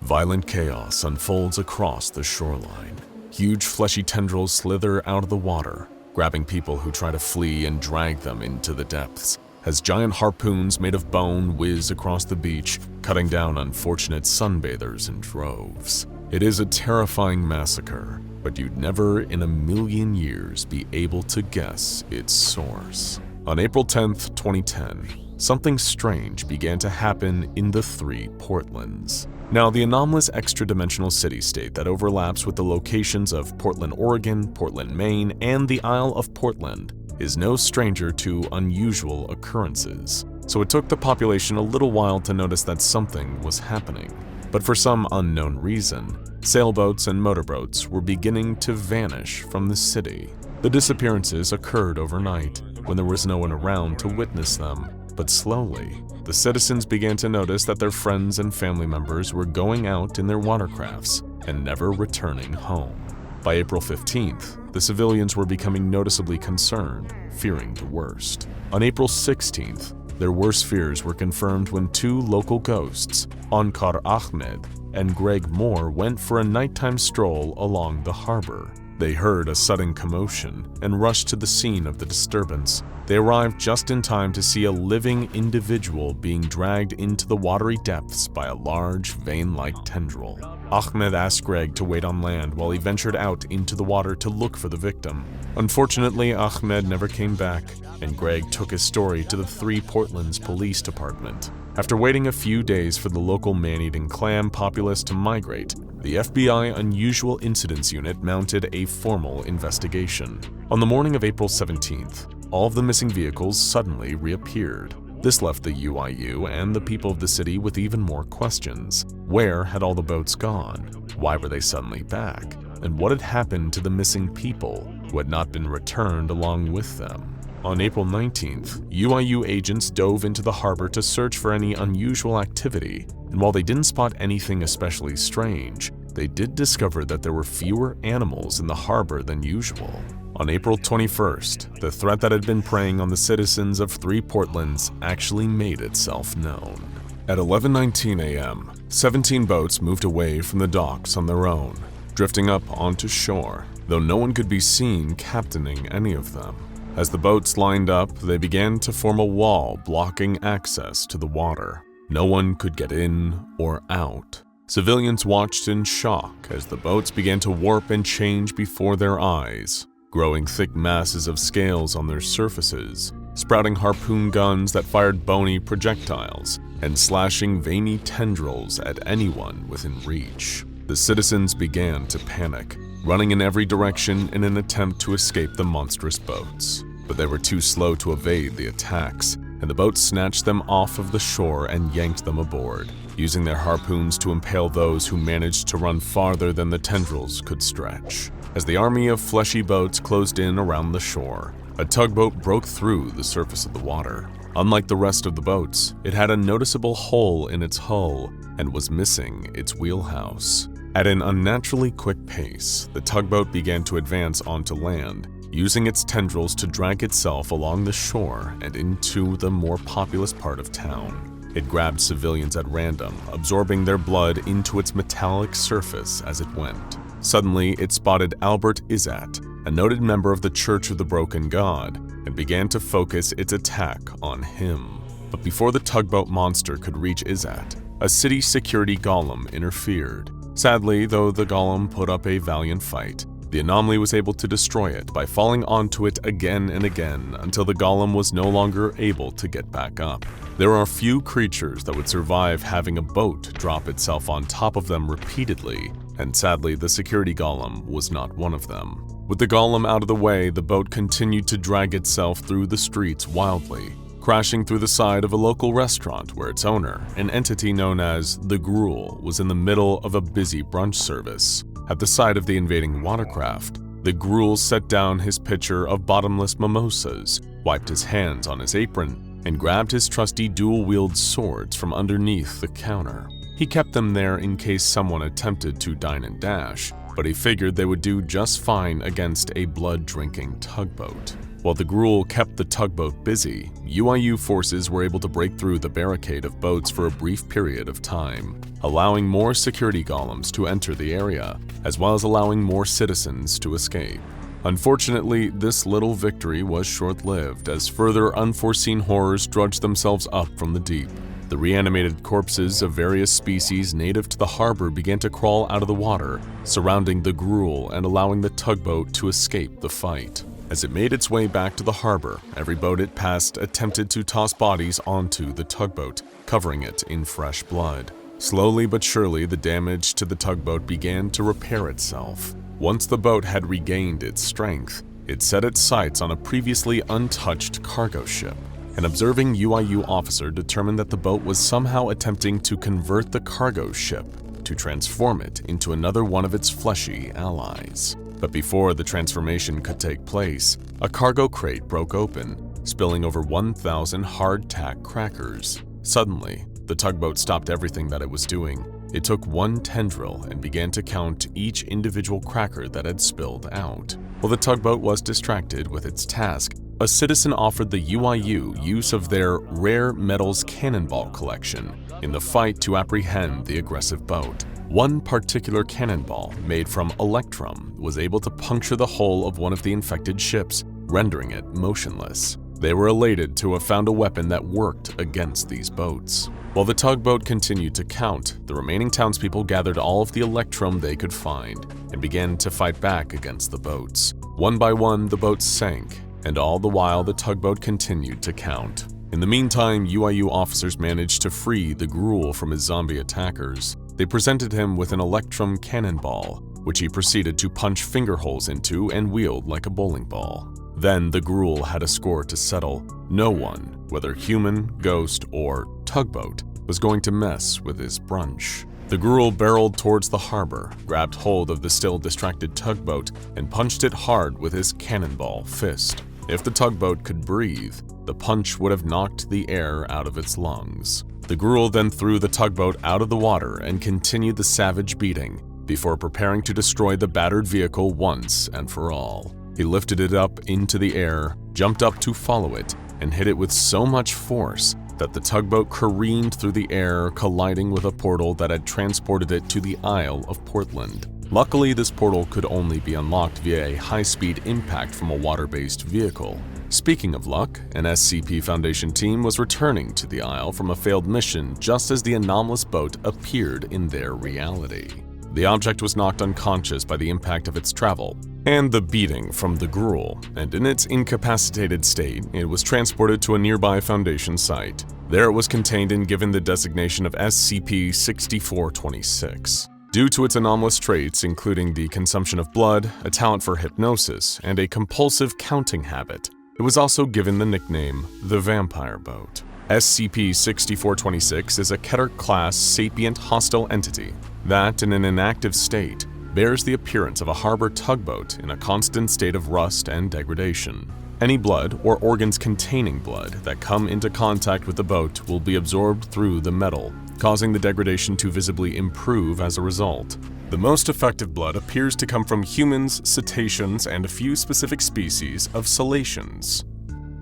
[SPEAKER 1] Violent chaos unfolds across the shoreline. Huge fleshy tendrils slither out of the water, grabbing people who try to flee and drag them into the depths, as giant harpoons made of bone whiz across the beach, cutting down unfortunate sunbathers in droves. It is a terrifying massacre, but you'd never in a million years be able to guess its source. On April 10th, 2010, something strange began to happen in the Three Portlands. Now, the anomalous extra-dimensional city-state that overlaps with the locations of Portland, Oregon, Portland, Maine, and the Isle of Portland is no stranger to unusual occurrences, so it took the population a little while to notice that something was happening. But for some unknown reason, sailboats and motorboats were beginning to vanish from the city. The disappearances occurred overnight, when there was no one around to witness them, but slowly, the citizens began to notice that their friends and family members were going out in their watercrafts and never returning home. By April 15th, the civilians were becoming noticeably concerned, fearing the worst. On April 16th, their worst fears were confirmed when two local ghosts, Ankar Ahmed and Greg Moore, went for a nighttime stroll along the harbor. They heard a sudden commotion and rushed to the scene of the disturbance. They arrived just in time to see a living individual being dragged into the watery depths by a large, vein-like tendril. Ahmed asked Greg to wait on land while he ventured out into the water to look for the victim. Unfortunately, Ahmed never came back, and Greg took his story to the Three Portlands Police Department. After waiting a few days for the local man-eating clam populace to migrate, the FBI Unusual Incidents Unit mounted a formal investigation. On the morning of April 17th, all of the missing vehicles suddenly reappeared. This left the UIU and the people of the city with even more questions. Where had all the boats gone? Why were they suddenly back? And what had happened to the missing people who had not been returned along with them? On April 19th, UIU agents dove into the harbor to search for any unusual activity, and while they didn't spot anything especially strange, they did discover that there were fewer animals in the harbor than usual. On April 21st, the threat that had been preying on the citizens of Three Portlands actually made itself known. At 11:19 a.m., 17 boats moved away from the docks on their own, drifting up onto shore. though no one could be seen captaining any of them. As the boats lined up, they began to form a wall blocking access to the water. No one could get in or out. Civilians watched in shock as the boats began to warp and change before their eyes, growing thick masses of scales on their surfaces, sprouting harpoon guns that fired bony projectiles, and slashing veiny tendrils at anyone within reach. The citizens began to panic, running in every direction in an attempt to escape the monstrous boats. But they were too slow to evade the attacks, and the boats snatched them off of the shore and yanked them aboard, using their harpoons to impale those who managed to run farther than the tendrils could stretch. As the army of fleshy boats closed in around the shore, a tugboat broke through the surface of the water. Unlike the rest of the boats, it had a noticeable hole in its hull and was missing its wheelhouse. At an unnaturally quick pace, the tugboat began to advance onto land, using its tendrils to drag itself along the shore and into the more populous part of town. It grabbed civilians at random, absorbing their blood into its metallic surface as it went. Suddenly, it spotted Albert Izzat, a noted member of the Church of the Broken God, and began to focus its attack on him. But before the tugboat monster could reach Izzat, a city security golem interfered. Sadly, though the golem put up a valiant fight, the anomaly was able to destroy it by falling onto it again and again until the golem was no longer able to get back up. There are few creatures that would survive having a boat drop itself on top of them repeatedly, and sadly the security golem was not one of them. With the golem out of the way, the boat continued to drag itself through the streets wildly, crashing through the side of a local restaurant where its owner, an entity known as the Gruel, was in the middle of a busy brunch service. At the sight of the invading watercraft, the Gruel set down his pitcher of bottomless mimosas, wiped his hands on his apron, and grabbed his trusty dual-wield swords from underneath the counter. He kept them there in case someone attempted to dine and dash, but he figured they would do just fine against a blood-drinking tugboat. While the Gruel kept the tugboat busy, UIU forces were able to break through the barricade of boats for a brief period of time, allowing more security golems to enter the area, as well as allowing more citizens to escape. Unfortunately, this little victory was short-lived as further unforeseen horrors drudged themselves up from the deep. The reanimated corpses of various species native to the harbor began to crawl out of the water, surrounding the Gruel and allowing the tugboat to escape the fight. As it made its way back to the harbor, every boat it passed attempted to toss bodies onto the tugboat, covering it in fresh blood. Slowly but surely, the damage to the tugboat began to repair itself. Once the boat had regained its strength, it set its sights on a previously untouched cargo ship. An observing UIU officer determined that the boat was somehow attempting to convert the cargo ship to transform it into another one of its fleshy allies. But before the transformation could take place, a cargo crate broke open, spilling over 1,000 hardtack crackers. Suddenly, the tugboat stopped everything that it was doing. It took one tendril and began to count each individual cracker that had spilled out. While the tugboat was distracted with its task, a citizen offered the UIU use of their rare metals cannonball collection in the fight to apprehend the aggressive boat. One particular cannonball, made from electrum, was able to puncture the hull of one of the infected ships, rendering it motionless. They were elated to have found a weapon that worked against these boats. While the tugboat continued to count, the remaining townspeople gathered all of the electrum they could find and began to fight back against the boats. One by one, the boats sank, and all the while the tugboat continued to count. In the meantime, UIU officers managed to free the Gruel from his zombie attackers. They presented him with an electrum cannonball, which he proceeded to punch finger holes into and wield like a bowling ball. Then the Gruel had a score to settle. No one, whether human, ghost, or tugboat, was going to mess with his brunch. The Gruel barreled towards the harbor, grabbed hold of the still distracted tugboat, and punched it hard with his cannonball fist. If the tugboat could breathe, the punch would have knocked the air out of its lungs. The Gruel then threw the tugboat out of the water and continued the savage beating before preparing to destroy the battered vehicle once and for all. He lifted it up into the air, jumped up to follow it, and hit it with so much force that the tugboat careened through the air, colliding with a portal that had transported it to the Isle of Portland.
[SPEAKER 2] Luckily, this portal could only be unlocked via a high-speed impact from a water-based vehicle. Speaking of luck, an SCP Foundation team was returning to the Isle from a failed mission just as the anomalous boat appeared in their reality. The object was knocked unconscious by the impact of its travel and the beating from the gruel, and in its incapacitated state, it was transported to a nearby Foundation site. There it was contained and given the designation of SCP-3426. Due to its anomalous traits, including the consumption of blood, a talent for hypnosis, and a compulsive counting habit, it was also given the nickname the Vampire Boat. SCP-6426 is a Keter-class sapient hostile entity that, in an inactive state, bears the appearance of a harbor tugboat in a constant state of rust and degradation. Any blood or organs containing blood that come into contact with the boat will be absorbed through the metal, causing the degradation to visibly improve as a result. The most effective blood appears to come from humans, cetaceans, and a few specific species of cetaceans.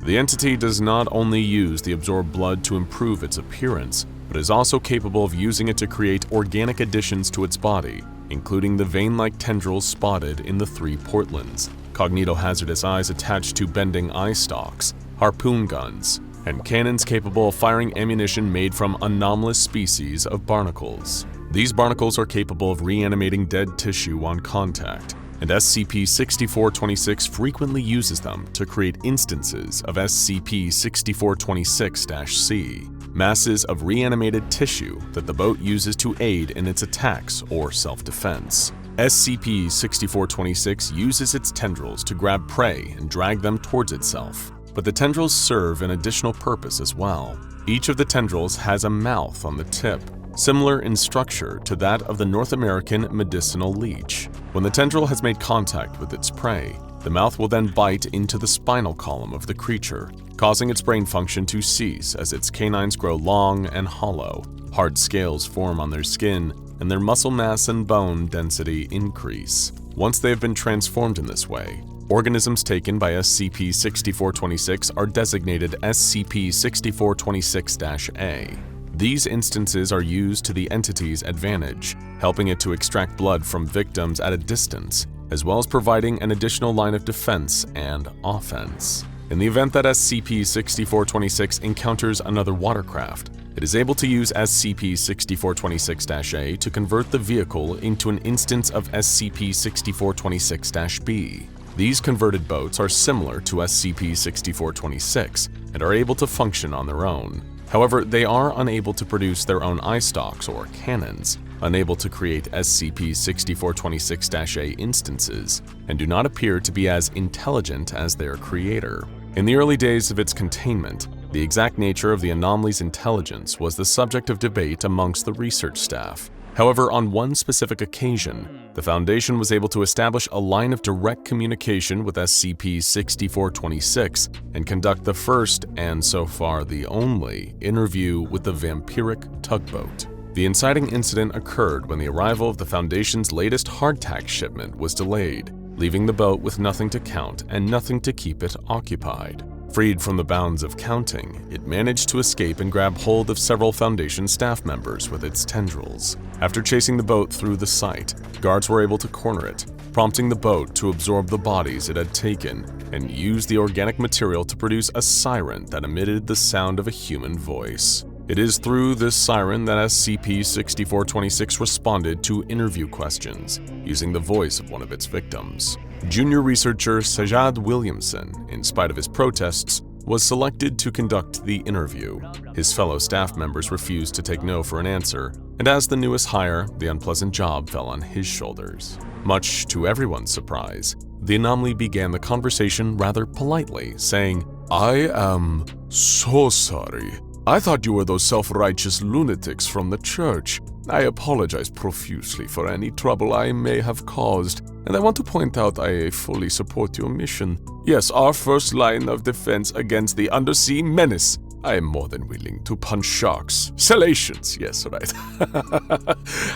[SPEAKER 2] The entity does not only use the absorbed blood to improve its appearance, but is also capable of using it to create organic additions to its body, including the vein-like tendrils spotted in the 3 portlands, cognitohazardous eyes attached to bending eye stalks, harpoon guns, and cannons capable of firing ammunition made from anomalous species of barnacles. These barnacles are capable of reanimating dead tissue on contact, and SCP-6426 frequently uses them to create instances of SCP-6426-C, masses of reanimated tissue that the boat uses to aid in its attacks or self-defense. SCP-6426 uses its tendrils to grab prey and drag them towards itself, but the tendrils serve an additional purpose as well. Each of the tendrils has a mouth on the tip, similar in structure to that of the North American medicinal leech. When the tendril has made contact with its prey, the mouth will then bite into the spinal column of the creature, causing its brain function to cease as its canines grow long and hollow. Hard scales form on their skin, and their muscle mass and bone density increase. Once they have been transformed in this way, organisms taken by SCP-6426 are designated SCP-6426-A. These instances are used to the entity's advantage, helping it to extract blood from victims at a distance, as well as providing an additional line of defense and offense. In the event that SCP-6426 encounters another watercraft, it is able to use SCP-6426-A to convert the vehicle into an instance of SCP-6426-B. These converted boats are similar to SCP-6426 and are able to function on their own. However, they are unable to produce their own eye stalks or cannons, unable to create SCP-6426-A instances, and do not appear to be as intelligent as their creator. In the early days of its containment, the exact nature of the anomaly's intelligence was the subject of debate amongst the research staff. However, on one specific occasion, the Foundation was able to establish a line of direct communication with SCP-6426 and conduct the first, and so far the only, interview with the vampiric tugboat. The inciting incident occurred when the arrival of the Foundation's latest hardtack shipment was delayed, leaving the boat with nothing to count and nothing to keep it occupied. Freed from the bounds of counting, it managed to escape and grab hold of several Foundation staff members with its tendrils. After chasing the boat through the site, guards were able to corner it, prompting the boat to absorb the bodies it had taken and use the organic material to produce a siren that emitted the sound of a human voice. It is through this siren that SCP-6426 responded to interview questions, using the voice of one of its victims. Junior researcher Sajad Williamson, in spite of his protests, was selected to conduct the interview. His fellow staff members refused to take no for an answer, and as the newest hire, the unpleasant job fell on his shoulders. Much to everyone's surprise, the anomaly began the conversation rather politely, saying, "I am so sorry. I thought you were those self-righteous lunatics from the church. I apologize profusely for any trouble I may have caused, and I want to point out I fully support your mission. Yes, our first line of defense against the undersea menace. I am more than willing to punch sharks. Salacians, yes, right.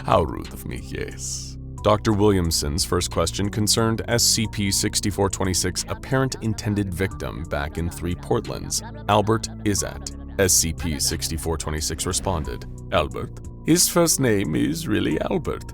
[SPEAKER 2] How rude of me, yes." Dr. Williamson's first question concerned SCP-6426's apparent intended victim back in 3 Portlands, Albert Izzat. SCP-6426 responded, "Albert? His first name is really Albert."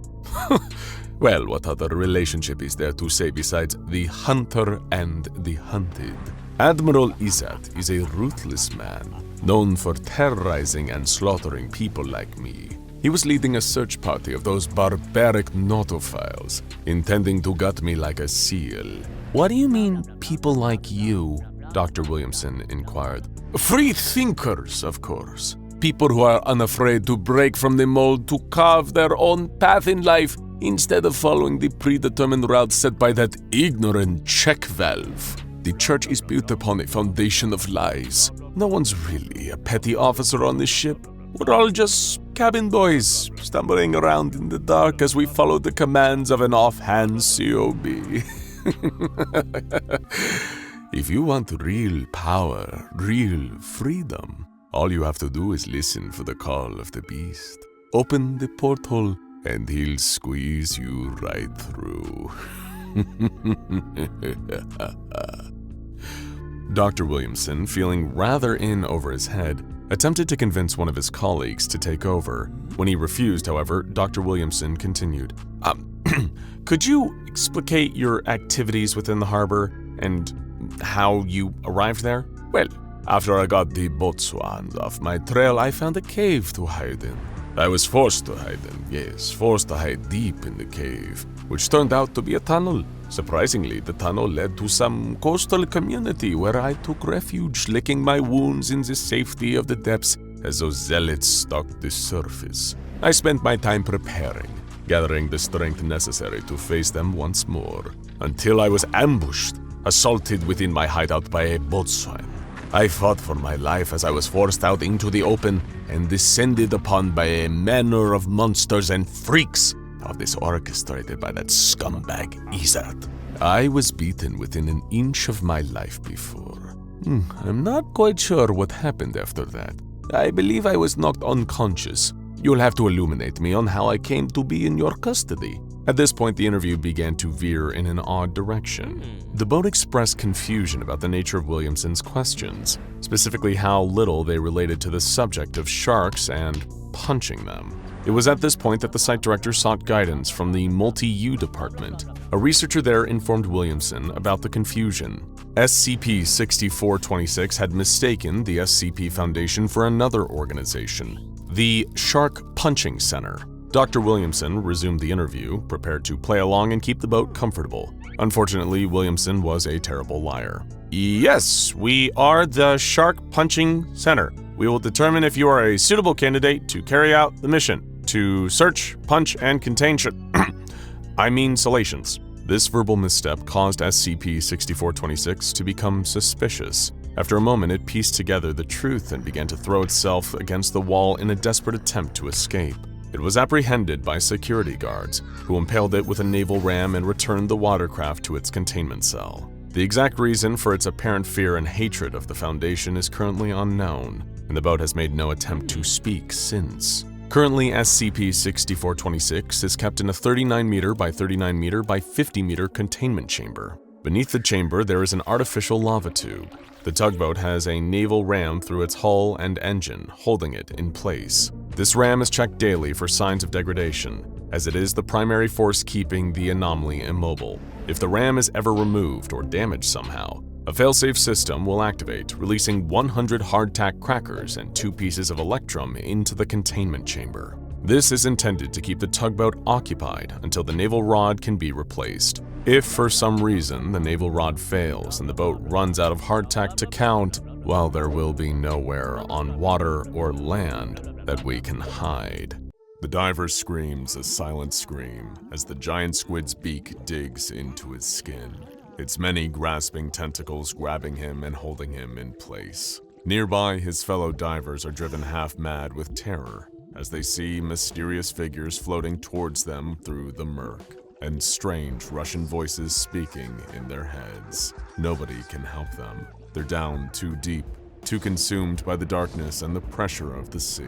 [SPEAKER 3] Well, what other relationship is there to say besides the hunter and the hunted? Admiral Izzat is a ruthless man, known for terrorizing and slaughtering people like me. He was leading a search party of those barbaric Notophiles, intending to gut me like a seal.
[SPEAKER 2] What do you mean, people like you? Dr. Williamson inquired.
[SPEAKER 3] Free thinkers, of course. People who are unafraid to break from the mold to carve their own path in life instead of following the predetermined route set by that ignorant check valve. The church is built upon a foundation of lies. No one's really a petty officer on this ship. We're all just cabin boys, stumbling around in the dark as we follow the commands of an offhand COB. If you want real power, real freedom, all you have to do is listen for the call of the beast. Open the porthole, and he'll squeeze you right through.
[SPEAKER 2] Dr. Williamson, feeling rather in over his head, attempted to convince one of his colleagues to take over. When he refused, however, Dr. Williamson continued. Could you explicate your activities within the harbor and how you arrived there?
[SPEAKER 3] Well, after I got the boatswains off my trail, I found a cave to hide in. I was forced to hide in, yes, forced to hide deep in the cave, which turned out to be a tunnel. Surprisingly, the tunnel led to some coastal community where I took refuge, licking my wounds in the safety of the depths as those zealots stalked the surface. I spent my time preparing, gathering the strength necessary to face them once more, until I was ambushed, assaulted within my hideout by a boatswain. I fought for my life as I was forced out into the open and descended upon by a manner of monsters and freaks, all this orchestrated by that scumbag Izzat. I was beaten within an inch of my life before. I'm not quite sure what happened after that. I believe I was knocked unconscious. You'll have to illuminate me on how I came to be in your custody.
[SPEAKER 2] At this point, the interview began to veer in an odd direction. The boat expressed confusion about the nature of Williamson's questions, specifically how little they related to the subject of sharks and punching them. It was at this point that the site director sought guidance from the Multi-U department. A researcher there informed Williamson about the confusion. SCP-3426 had mistaken the SCP Foundation for another organization, the Shark Punching Center. Dr. Williamson resumed the interview, prepared to play along and keep the boat comfortable. Unfortunately, Williamson was a terrible liar.
[SPEAKER 4] Yes, we are the Shark Punching Center. We will determine if you are a suitable candidate to carry out the mission to search, punch, and contain salations.
[SPEAKER 2] This verbal misstep caused SCP-6426 to become suspicious. After a moment, it pieced together the truth and began to throw itself against the wall in a desperate attempt to escape. It was apprehended by security guards, who impaled it with a naval ram and returned the watercraft to its containment cell. The exact reason for its apparent fear and hatred of the Foundation is currently unknown, and the boat has made no attempt to speak since. Currently, SCP-6426 is kept in a 39-meter by 39-meter by 50-meter containment chamber. Beneath the chamber, there is an artificial lava tube. The tugboat has a naval ram through its hull and engine, holding it in place. This ram is checked daily for signs of degradation, as it is the primary force keeping the anomaly immobile. If the ram is ever removed or damaged somehow, a failsafe system will activate, releasing 100 hardtack crackers and 2 pieces of electrum into the containment chamber. This is intended to keep the tugboat occupied until the naval rod can be replaced. If for some reason the naval rod fails and the boat runs out of hardtack to count, well, there will be nowhere on water or land that we can hide. The diver screams a silent scream as the giant squid's beak digs into his skin, its many grasping tentacles grabbing him and holding him in place. Nearby, his fellow divers are driven half-mad with terror as they see mysterious figures floating towards them through the murk, and strange Russian voices speaking in their heads. Nobody can help them. They're down too deep, too consumed by the darkness and the pressure of the sea.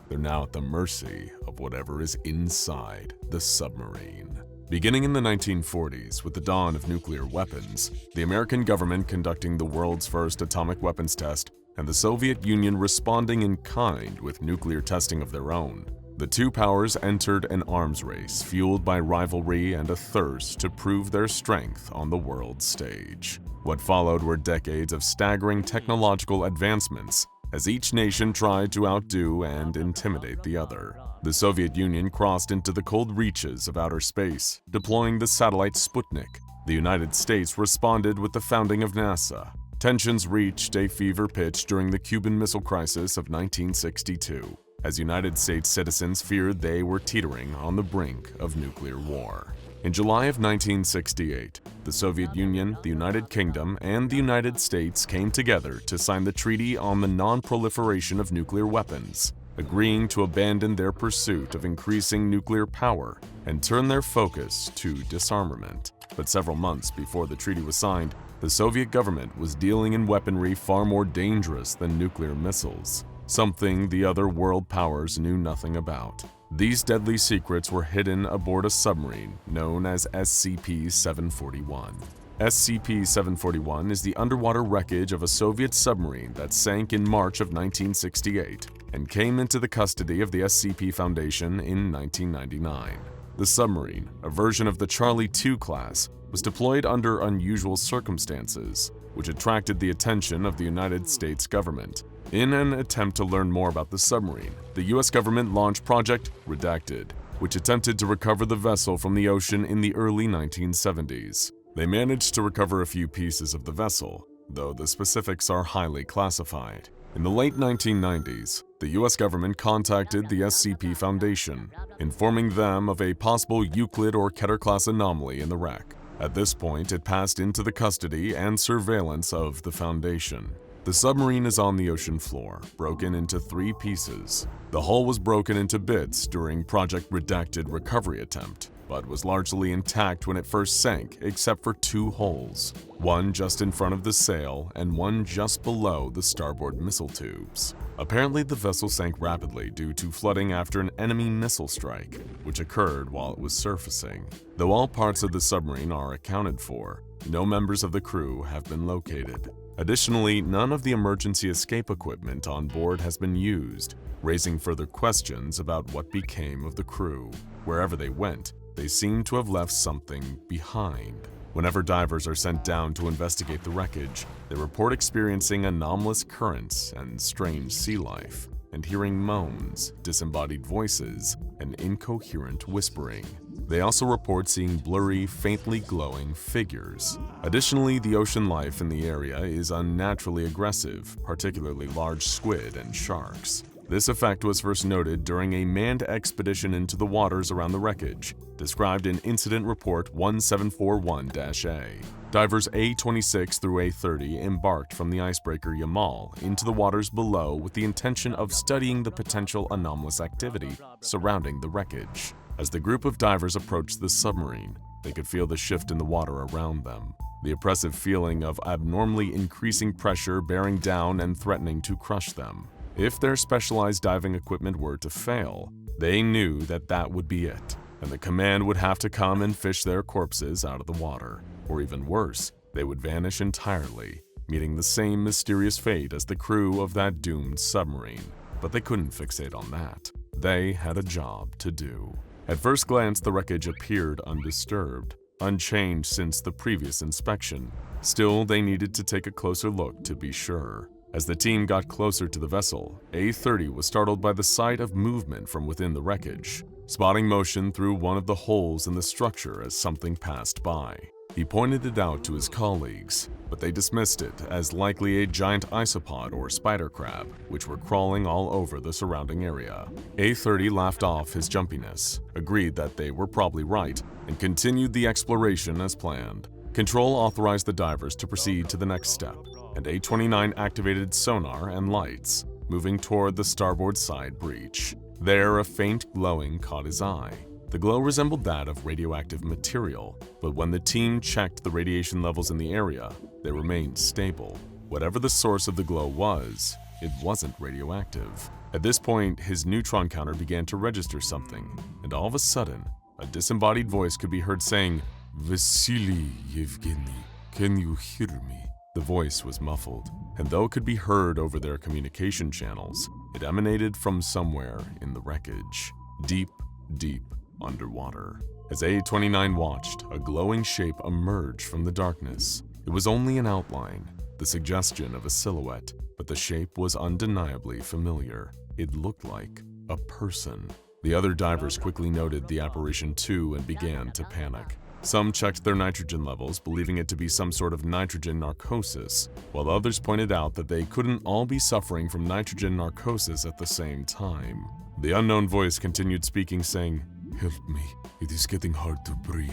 [SPEAKER 2] They're now at the mercy of whatever is inside the submarine. Beginning in the 1940s, with the dawn of nuclear weapons, the American government conducting the world's first atomic weapons test, and the Soviet Union responding in kind with nuclear testing of their own,
[SPEAKER 1] The two powers entered an arms race fueled by rivalry and a thirst to prove their strength on the world stage. What followed were decades of staggering technological advancements as each nation tried to outdo and intimidate the other. The Soviet Union crossed into the cold reaches of outer space, deploying the satellite Sputnik. The United States responded with the founding of NASA. Tensions reached a fever pitch during the Cuban Missile Crisis of 1962, as United States citizens feared they were teetering on the brink of nuclear war. In July of 1968, the Soviet Union, the United Kingdom, and the United States came together to sign the Treaty on the Non-Proliferation of Nuclear Weapons, agreeing to abandon their pursuit of increasing nuclear power and turn their focus to disarmament. But several months before the treaty was signed, the Soviet government was dealing in weaponry far more dangerous than nuclear missiles, something the other world powers knew nothing about. These deadly secrets were hidden aboard a submarine known as SCP-741. SCP-741 is the underwater wreckage of a Soviet submarine that sank in March of 1968 and came into the custody of the SCP Foundation in 1999. The submarine, a version of the Charlie II class, was deployed under unusual circumstances, which attracted the attention of the United States government. In an attempt to learn more about the submarine, the US government launched Project Redacted, which attempted to recover the vessel from the ocean in the early 1970s. They managed to recover a few pieces of the vessel, though the specifics are highly classified. In the late 1990s, the US government contacted the SCP Foundation, informing them of a possible Euclid or Keter-class anomaly in the wreck. At this point, it passed into the custody and surveillance of the Foundation. The submarine is on the ocean floor, broken into 3 pieces. The hull was broken into bits during Project Redacted recovery attempt, but was largely intact when it first sank except for 2 holes, one just in front of the sail and one just below the starboard missile tubes. Apparently, the vessel sank rapidly due to flooding after an enemy missile strike, which occurred while it was surfacing. Though all parts of the submarine are accounted for, no members of the crew have been located. Additionally, none of the emergency escape equipment on board has been used, raising further questions about what became of the crew. Wherever they went, they seem to have left something behind. Whenever divers are sent down to investigate the wreckage, they report experiencing anomalous currents and strange sea life, and hearing moans, disembodied voices, and incoherent whispering. They also report seeing blurry, faintly glowing figures. Additionally, the ocean life in the area is unnaturally aggressive, particularly large squid and sharks. This effect was first noted during a manned expedition into the waters around the wreckage, described in Incident Report 1741-A. Divers A-26 through A-30 embarked from the icebreaker Yamal into the waters below with the intention of studying the potential anomalous activity surrounding the wreckage. As the group of divers approached the submarine, they could feel the shift in the water around them, the oppressive feeling of abnormally increasing pressure bearing down and threatening to crush them. If their specialized diving equipment were to fail, they knew that that would be it, and the command would have to come and fish their corpses out of the water. Or even worse, they would vanish entirely, meeting the same mysterious fate as the crew of that doomed submarine. But they couldn't fixate on that. They had a job to do. At first glance, the wreckage appeared undisturbed, unchanged since the previous inspection. Still, they needed to take a closer look to be sure. As the team got closer to the vessel, A-30 was startled by the sight of movement from within the wreckage, spotting motion through one of the holes in the structure as something passed by. He pointed it out to his colleagues, but they dismissed it as likely a giant isopod or spider crab, which were crawling all over the surrounding area. A-30 laughed off his jumpiness, agreed that they were probably right, and continued the exploration as planned. Control authorized the divers to proceed to the next step, and A-29 activated sonar and lights, moving toward the starboard side breach. There, a faint glowing caught his eye. The glow resembled that of radioactive material, but when the team checked the radiation levels in the area, they remained stable. Whatever the source of the glow was, it wasn't radioactive. At this point, his neutron counter began to register something, and all of a sudden, a disembodied voice could be heard saying, "Vasily Yevgeny, can you hear me?" The voice was muffled, and though it could be heard over their communication channels, it emanated from somewhere in the wreckage. deep, deep underwater. As A-29 watched, a glowing shape emerge from the darkness. It was only an outline, the suggestion of a silhouette, but the shape was undeniably familiar. It looked like a person. The other divers quickly noted the apparition too and began to panic. Some checked their nitrogen levels, believing it to be some sort of nitrogen narcosis, while others pointed out that they couldn't all be suffering from nitrogen narcosis at the same time. The unknown voice continued speaking, saying, "Help me, it is getting hard to breathe."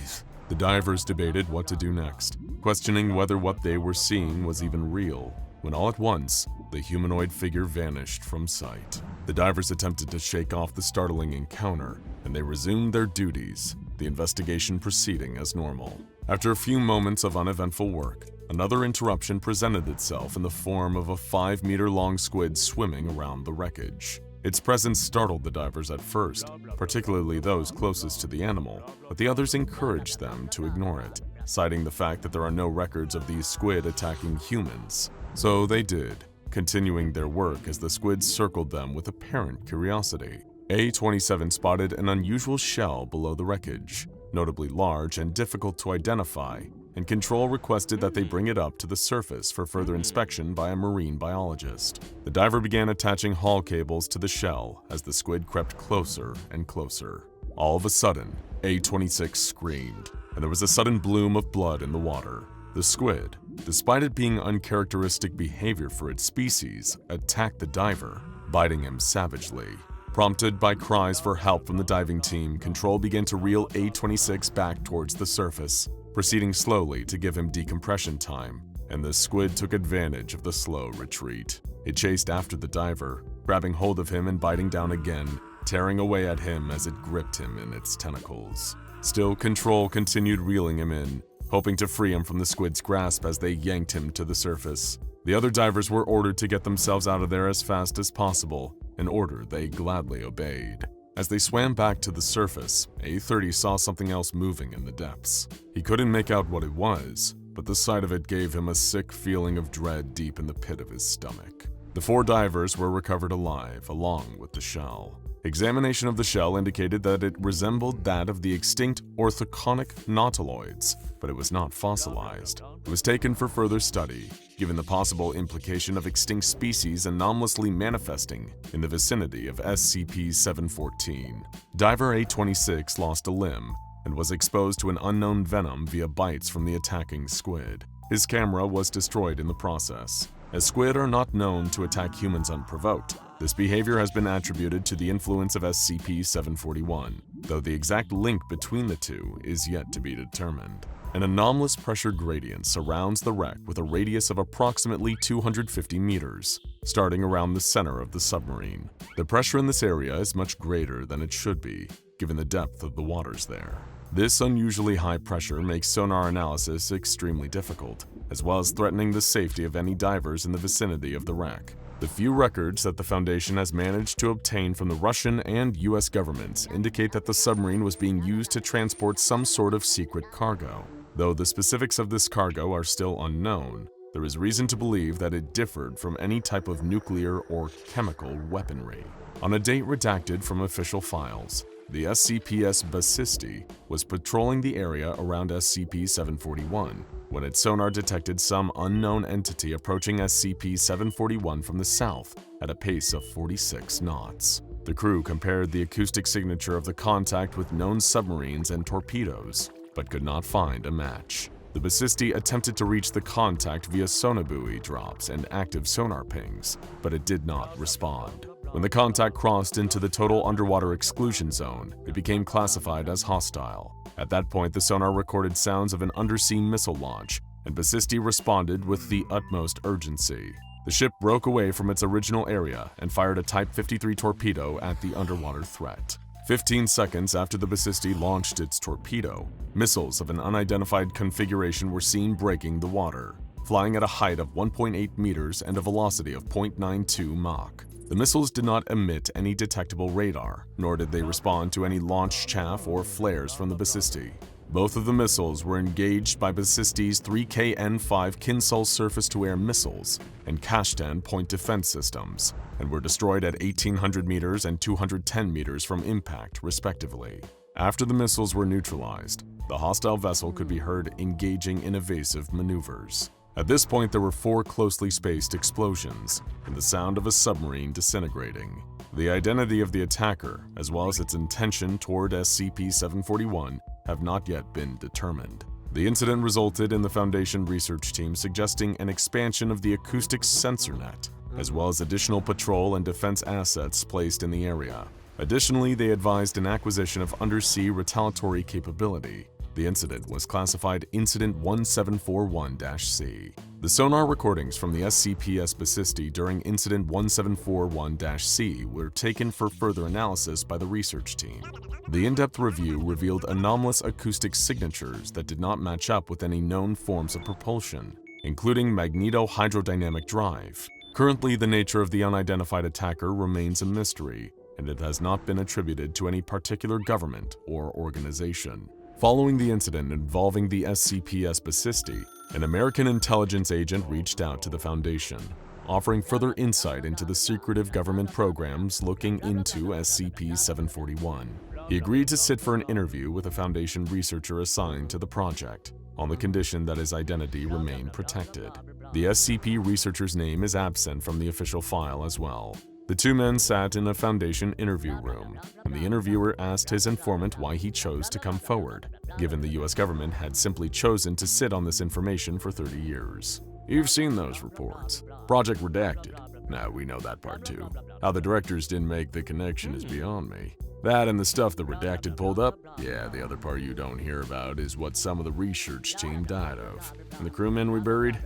[SPEAKER 1] The divers debated what to do next, questioning whether what they were seeing was even real, when all at once, the humanoid figure vanished from sight. The divers attempted to shake off the startling encounter, and they resumed their duties, the investigation proceeding as normal. After a few moments of uneventful work, another interruption presented itself in the form of a 5-meter-long squid swimming around the wreckage. Its presence startled the divers at first, particularly those closest to the animal, but the others encouraged them to ignore it, citing the fact that there are no records of these squid attacking humans. So they did, continuing their work as the squid circled them with apparent curiosity. A-27 spotted an unusual shell below the wreckage, notably large and difficult to identify, and Control requested that they bring it up to the surface for further inspection by a marine biologist. The diver began attaching haul cables to the shell as the squid crept closer and closer. All of a sudden, A-26 screamed, and there was a sudden bloom of blood in the water. The squid, despite it being uncharacteristic behavior for its species, attacked the diver, biting him savagely. Prompted by cries for help from the diving team, Control began to reel A-26 back towards the surface, proceeding slowly to give him decompression time, and the squid took advantage of the slow retreat. It chased after the diver, grabbing hold of him and biting down again, tearing away at him as it gripped him in its tentacles. Still, Control continued reeling him in, hoping to free him from the squid's grasp as they yanked him to the surface. The other divers were ordered to get themselves out of there as fast as possible, an order they gladly obeyed. As they swam back to the surface, A-30 saw something else moving in the depths. He couldn't make out what it was, but the sight of it gave him a sick feeling of dread deep in the pit of his stomach. The 4 divers were recovered alive, along with the shell. Examination of the shell indicated that it resembled that of the extinct orthoconic nautiloids, but it was not fossilized. It was taken for further study, given the possible implication of extinct species anomalously manifesting in the vicinity of SCP-714. Diver A-26 lost a limb and was exposed to an unknown venom via bites from the attacking squid. His camera was destroyed in the process. As squid are not known to attack humans unprovoked, this behavior has been attributed to the influence of SCP-741, though the exact link between the two is yet to be determined. An anomalous pressure gradient surrounds the wreck with a radius of approximately 250 meters, starting around the center of the submarine. The pressure in this area is much greater than it should be, given the depth of the waters there. This unusually high pressure makes sonar analysis extremely difficult, as well as threatening the safety of any divers in the vicinity of the wreck. The few records that the Foundation has managed to obtain from the Russian and US governments indicate that the submarine was being used to transport some sort of secret cargo. Though the specifics of this cargo are still unknown, there is reason to believe that it differed from any type of nuclear or chemical weaponry. On a date redacted from official files, the SCPs Basisti was patrolling the area around SCP-741 when its sonar detected some unknown entity approaching SCP-741 from the south at a pace of 46 knots. The crew compared the acoustic signature of the contact with known submarines and torpedoes, but could not find a match. The Basisti attempted to reach the contact via sonobuoy drops and active sonar pings, but it did not respond. When the contact crossed into the total underwater exclusion zone, it became classified as hostile. At that point, the sonar recorded sounds of an undersea missile launch, and Basisti responded with the utmost urgency. The ship broke away from its original area and fired a Type 53 torpedo at the underwater threat. 15 seconds after the Basisti launched its torpedo, missiles of an unidentified configuration were seen breaking the water, flying at a height of 1.8 meters and a velocity of 0.92 Mach. The missiles did not emit any detectable radar, nor did they respond to any launch chaff or flares from the Basisti. Both of the missiles were engaged by Basisti's 3KN-5 Kinsul surface-to-air missiles and Kashtan point defense systems, and were destroyed at 1,800 meters and 210 meters from impact, respectively. After the missiles were neutralized, the hostile vessel could be heard engaging in evasive maneuvers. At this point, there were 4 closely spaced explosions and the sound of a submarine disintegrating. The identity of the attacker, as well as its intention toward SCP-741, have not yet been determined. The incident resulted in the Foundation research team suggesting an expansion of the acoustic sensor net, as well as additional patrol and defense assets placed in the area. Additionally, they advised an acquisition of undersea retaliatory capability. The incident was classified Incident 1741-C. The sonar recordings from the SCPs Basisti during Incident 1741-C were taken for further analysis by the research team. The in-depth review revealed anomalous acoustic signatures that did not match up with any known forms of propulsion, including magneto-hydrodynamic drive. Currently, the nature of the unidentified attacker remains a mystery, and it has not been attributed to any particular government or organization. Following the incident involving the SCPs Basisti, an American intelligence agent reached out to the Foundation, offering further insight into the secretive government programs looking into SCP-741. He agreed to sit for an interview with a Foundation researcher assigned to the project, on the condition that his identity remain protected. The SCP researcher's name is absent from the official file as well. The two men sat in a Foundation interview room, and the interviewer asked his informant why he chose to come forward, given the US government had simply chosen to sit on this information for 30 years. You've seen those reports. Project Redacted. Now we know that part too. How the directors didn't make the connection is beyond me. That and the stuff the Redacted pulled up, yeah, the other part you don't hear about is what some of the research team died of. And the crewmen we buried?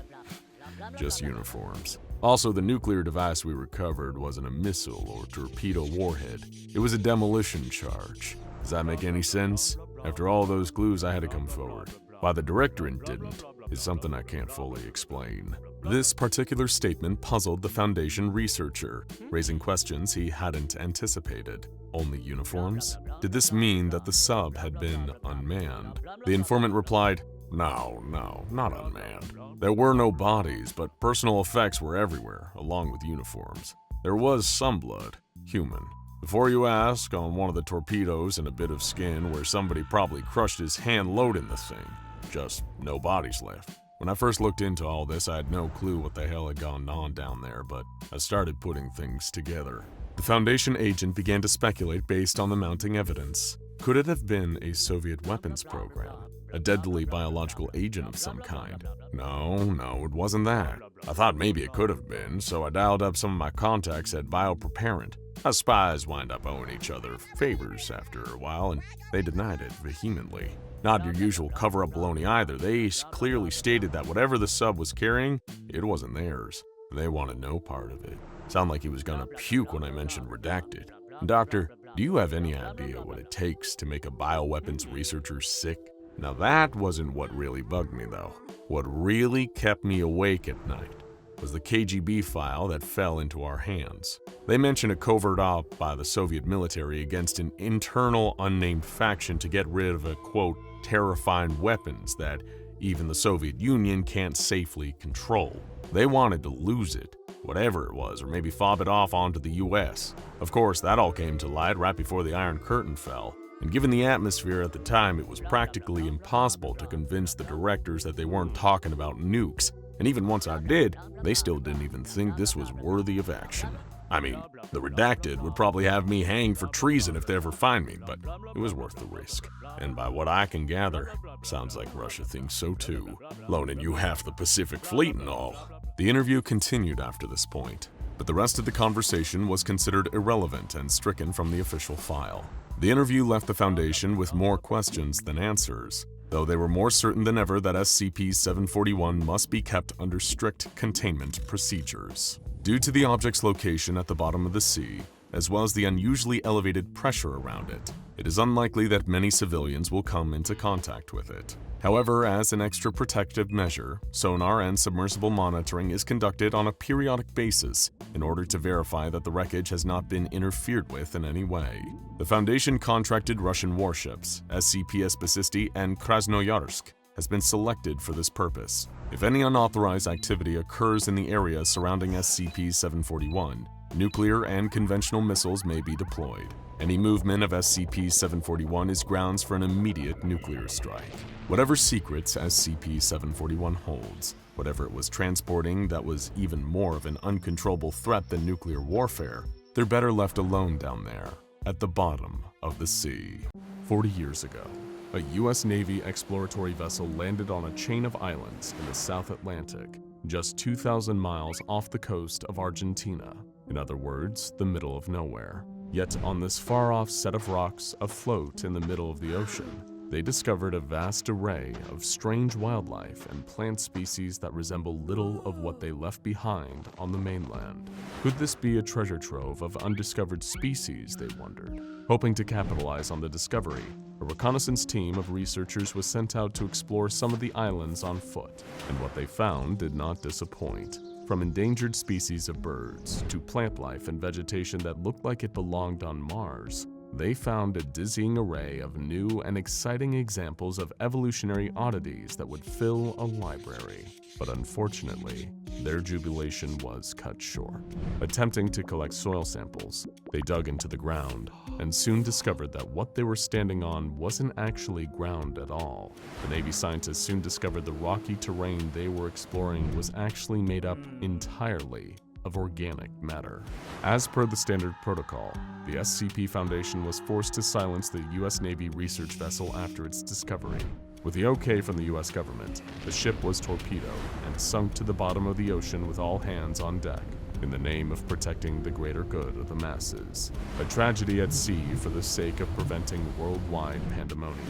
[SPEAKER 1] Just uniforms. Also, the nuclear device we recovered wasn't a missile or torpedo warhead. It was a demolition charge. Does that make any sense? After all those clues, I had to come forward. Why the directorate didn't is something I can't fully explain. This particular statement puzzled the Foundation researcher, raising questions he hadn't anticipated. Only uniforms? Did this mean that the sub had been unmanned? The informant replied, No, not unmanned. There were no bodies, but personal effects were everywhere, along with uniforms. There was some blood, human. Before you ask, on one of the torpedoes and a bit of skin where somebody probably crushed his hand loading the thing. Just no bodies left. When I first looked into all this, I had no clue what the hell had gone on down there, but I started putting things together. The Foundation agent began to speculate based on the mounting evidence. Could it have been a Soviet weapons program? A deadly biological agent of some kind? No, it wasn't that. I thought maybe it could have been, so I dialed up some of my contacts at Biopreparant. Us spies wind up owing each other favors after a while, and they denied it vehemently. Not your usual cover-up baloney either. They clearly stated that whatever the sub was carrying, it wasn't theirs. They wanted no part of it. Sounded like he was gonna puke when I mentioned redacted. Doctor, do you have any idea what it takes to make a bioweapons researcher sick? Now that wasn't what really bugged me though. What really kept me awake at night was the KGB file that fell into our hands. They mentioned a covert op by the Soviet military against an internal unnamed faction to get rid of a, quote, terrifying weapons that even the Soviet Union can't safely control. They wanted to lose it, whatever it was, or maybe fob it off onto the US. Of course, that all came to light right before the Iron Curtain fell, and given the atmosphere at the time, it was practically impossible to convince the directors that they weren't talking about nukes. And even once I did, they still didn't even think this was worthy of action. I mean, the redacted would probably have me hanged for treason if they ever find me, but it was worth the risk. And by what I can gather, sounds like Russia thinks so too, loaning you half the Pacific Fleet and all. The interview continued after this point, but the rest of the conversation was considered irrelevant and stricken from the official file. The interview left the Foundation with more questions than answers, though they were more certain than ever that SCP-741 must be kept under strict containment procedures. Due to the object's location at the bottom of the sea, as well as the unusually elevated pressure around it, It is unlikely that many civilians will come into contact with it. However, as an extra protective measure, sonar and submersible monitoring is conducted on a periodic basis in order to verify that the wreckage has not been interfered with in any way. The Foundation contracted Russian warships, SCPs Basisty and Krasnoyarsk, has been selected for this purpose. If any unauthorized activity occurs in the area surrounding SCP-741, nuclear and conventional missiles may be deployed. Any movement of SCP-741 is grounds for an immediate nuclear strike. Whatever secrets SCP-741 holds, whatever it was transporting that was even more of an uncontrollable threat than nuclear warfare, they're better left alone down there, at the bottom of the sea. 40 years ago, a U.S. Navy exploratory vessel landed on a chain of islands in the South Atlantic, just 2,000 miles off the coast of Argentina. In other words, the middle of nowhere. Yet on this far-off set of rocks afloat in the middle of the ocean, they discovered a vast array of strange wildlife and plant species that resemble little of what they left behind on the mainland. Could this be a treasure trove of undiscovered species, they wondered. Hoping to capitalize on the discovery, a reconnaissance team of researchers was sent out to explore some of the islands on foot, and what they found did not disappoint. From endangered species of birds to plant life and vegetation that looked like it belonged on Mars, they found a dizzying array of new and exciting examples of evolutionary oddities that would fill a library. But unfortunately, their jubilation was cut short. Attempting to collect soil samples, they dug into the ground and soon discovered that what they were standing on wasn't actually ground at all. The Navy scientists soon discovered the rocky terrain they were exploring was actually made up entirely of organic matter. As per the standard protocol, the SCP Foundation was forced to silence the U.S. Navy research vessel after its discovery. With the OK from the U.S. government, the ship was torpedoed and sunk to the bottom of the ocean with all hands on deck, in the name of protecting the greater good of the masses. A tragedy at sea for the sake of preventing worldwide pandemonium.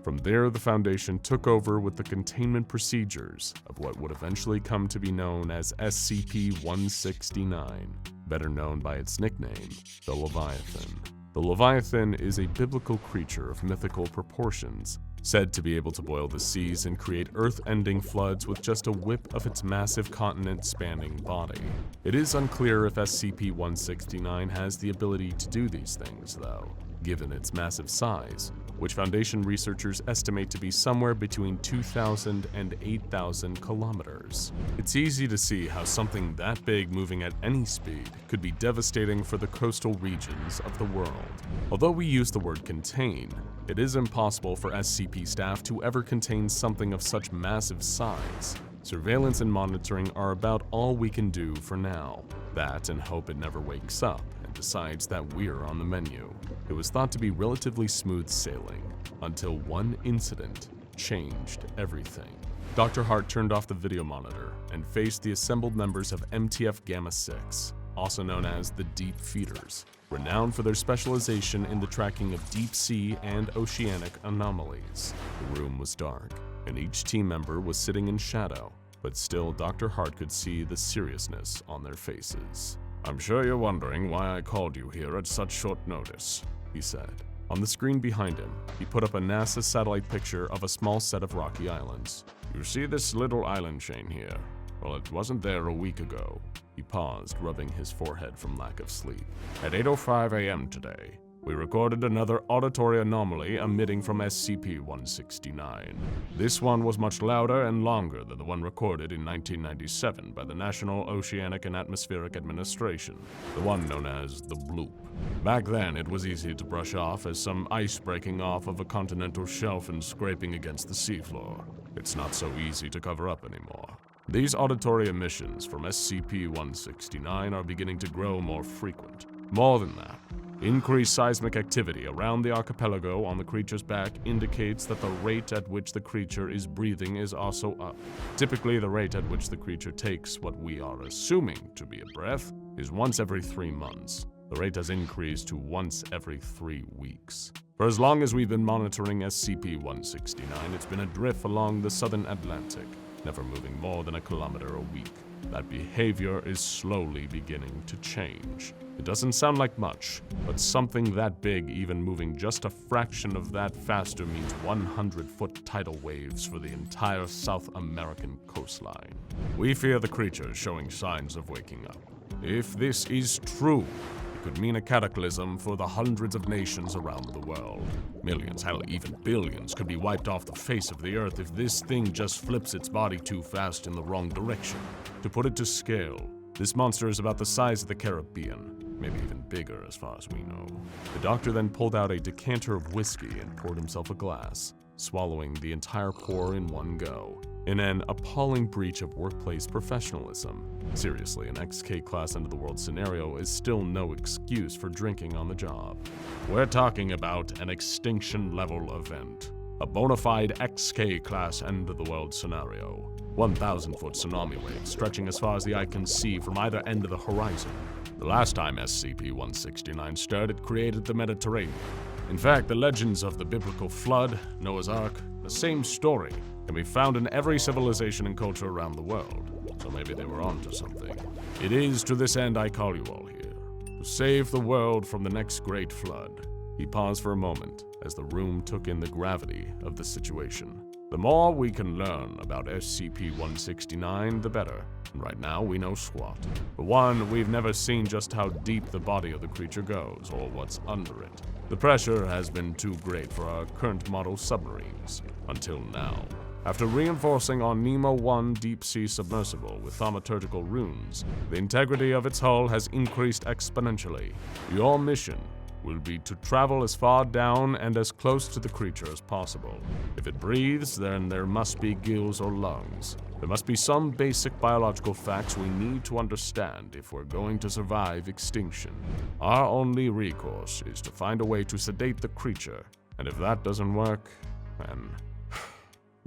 [SPEAKER 1] From there, the Foundation took over with the containment procedures of what would eventually come to be known as SCP-169, better known by its nickname, the Leviathan. The Leviathan is a biblical creature of mythical proportions, said to be able to boil the seas and create earth-ending floods with just a whip of its massive continent-spanning body. It is unclear if SCP-169 has the ability to do these things, though, given its massive size, which Foundation researchers estimate to be somewhere between 2,000 and 8,000 kilometers. It's easy to see how something that big moving at any speed could be devastating for the coastal regions of the world. Although we use the word contain, it is impossible for SCP staff to ever contain something of such massive size. Surveillance and monitoring are about all we can do for now. That and hope it never wakes up and decides that we're on the menu. It was thought to be relatively smooth sailing, until one incident changed everything. Dr. Hart turned off the video monitor and faced the assembled members of MTF Gamma-6, also known as the Deep Feeders, renowned for their specialization in the tracking of deep-sea and oceanic anomalies. The room was dark, and each team member was sitting in shadow, but still Dr. Hart could see the seriousness on their faces.
[SPEAKER 3] "I'm sure you're wondering why I called you here at such short notice,"
[SPEAKER 1] he said. On the screen behind him, he put up a NASA satellite picture of a small set of rocky islands.
[SPEAKER 3] "You see this little island chain here? Well, it wasn't there a week ago."
[SPEAKER 1] He paused, rubbing his forehead from lack of sleep.
[SPEAKER 3] "At 8:05 a.m. today, we recorded another auditory anomaly emitting from SCP-169. This one was much louder and longer than the one recorded in 1997 by the National Oceanic and Atmospheric Administration, the one known as the Bloop. Back then, it was easy to brush off as some ice breaking off of a continental shelf and scraping against the seafloor. It's not so easy to cover up anymore. These auditory emissions from SCP-169 are beginning to grow more frequent. More than that, increased seismic activity around the archipelago on the creature's back indicates that the rate at which the creature is breathing is also up. Typically, the rate at which the creature takes what we are assuming to be a breath is once every 3 months. The rate has increased to once every 3 weeks. For as long as we've been monitoring SCP-169, it's been adrift along the southern Atlantic, never moving more than a kilometer a week.
[SPEAKER 1] that behavior is slowly beginning to change. It doesn't sound like much, but something that big even moving just a fraction of that faster means 100-foot tidal waves for the entire South American coastline. We fear the creature showing signs of waking up. If this is true, it could mean a cataclysm for the hundreds of nations around the world. Millions, hell, even billions could be wiped off the face of the earth if this thing just flips its body too fast in the wrong direction. To put it to scale, this monster is about the size of the Caribbean, maybe even bigger as far as we know. The doctor then pulled out a decanter of whiskey and poured himself a glass, swallowing the entire pour in one go, in an appalling breach of workplace professionalism. Seriously, an XK class end of the world scenario is still no excuse for drinking on the job. We're talking about an extinction level event. A bona fide XK class end of the world scenario. 1,000-foot tsunami wave stretching as far as the eye can see from either end of the horizon. The last time SCP-169 stirred, it created the Mediterranean. In fact, the legends of the biblical flood, Noah's Ark, the same story can be found in every civilization and culture around the world. So maybe they were onto something. It is to this end I call you all here, to save the world from the next great flood. He paused for a moment as the room took in the gravity of the situation. The more we can learn about SCP-169, the better. And right now, we know squat. For one, we've never seen just how deep the body of the creature goes, or what's under it. The pressure has been too great for our current model submarines, until now. After reinforcing our Nemo-1 deep-sea submersible with thaumaturgical runes, the integrity of its hull has increased exponentially. Your mission will be to travel as far down and as close to the creature as possible. If it breathes, then there must be gills or lungs. There must be some basic biological facts we need to understand if we're going to survive extinction. Our only recourse is to find a way to sedate the creature, and if that doesn't work, then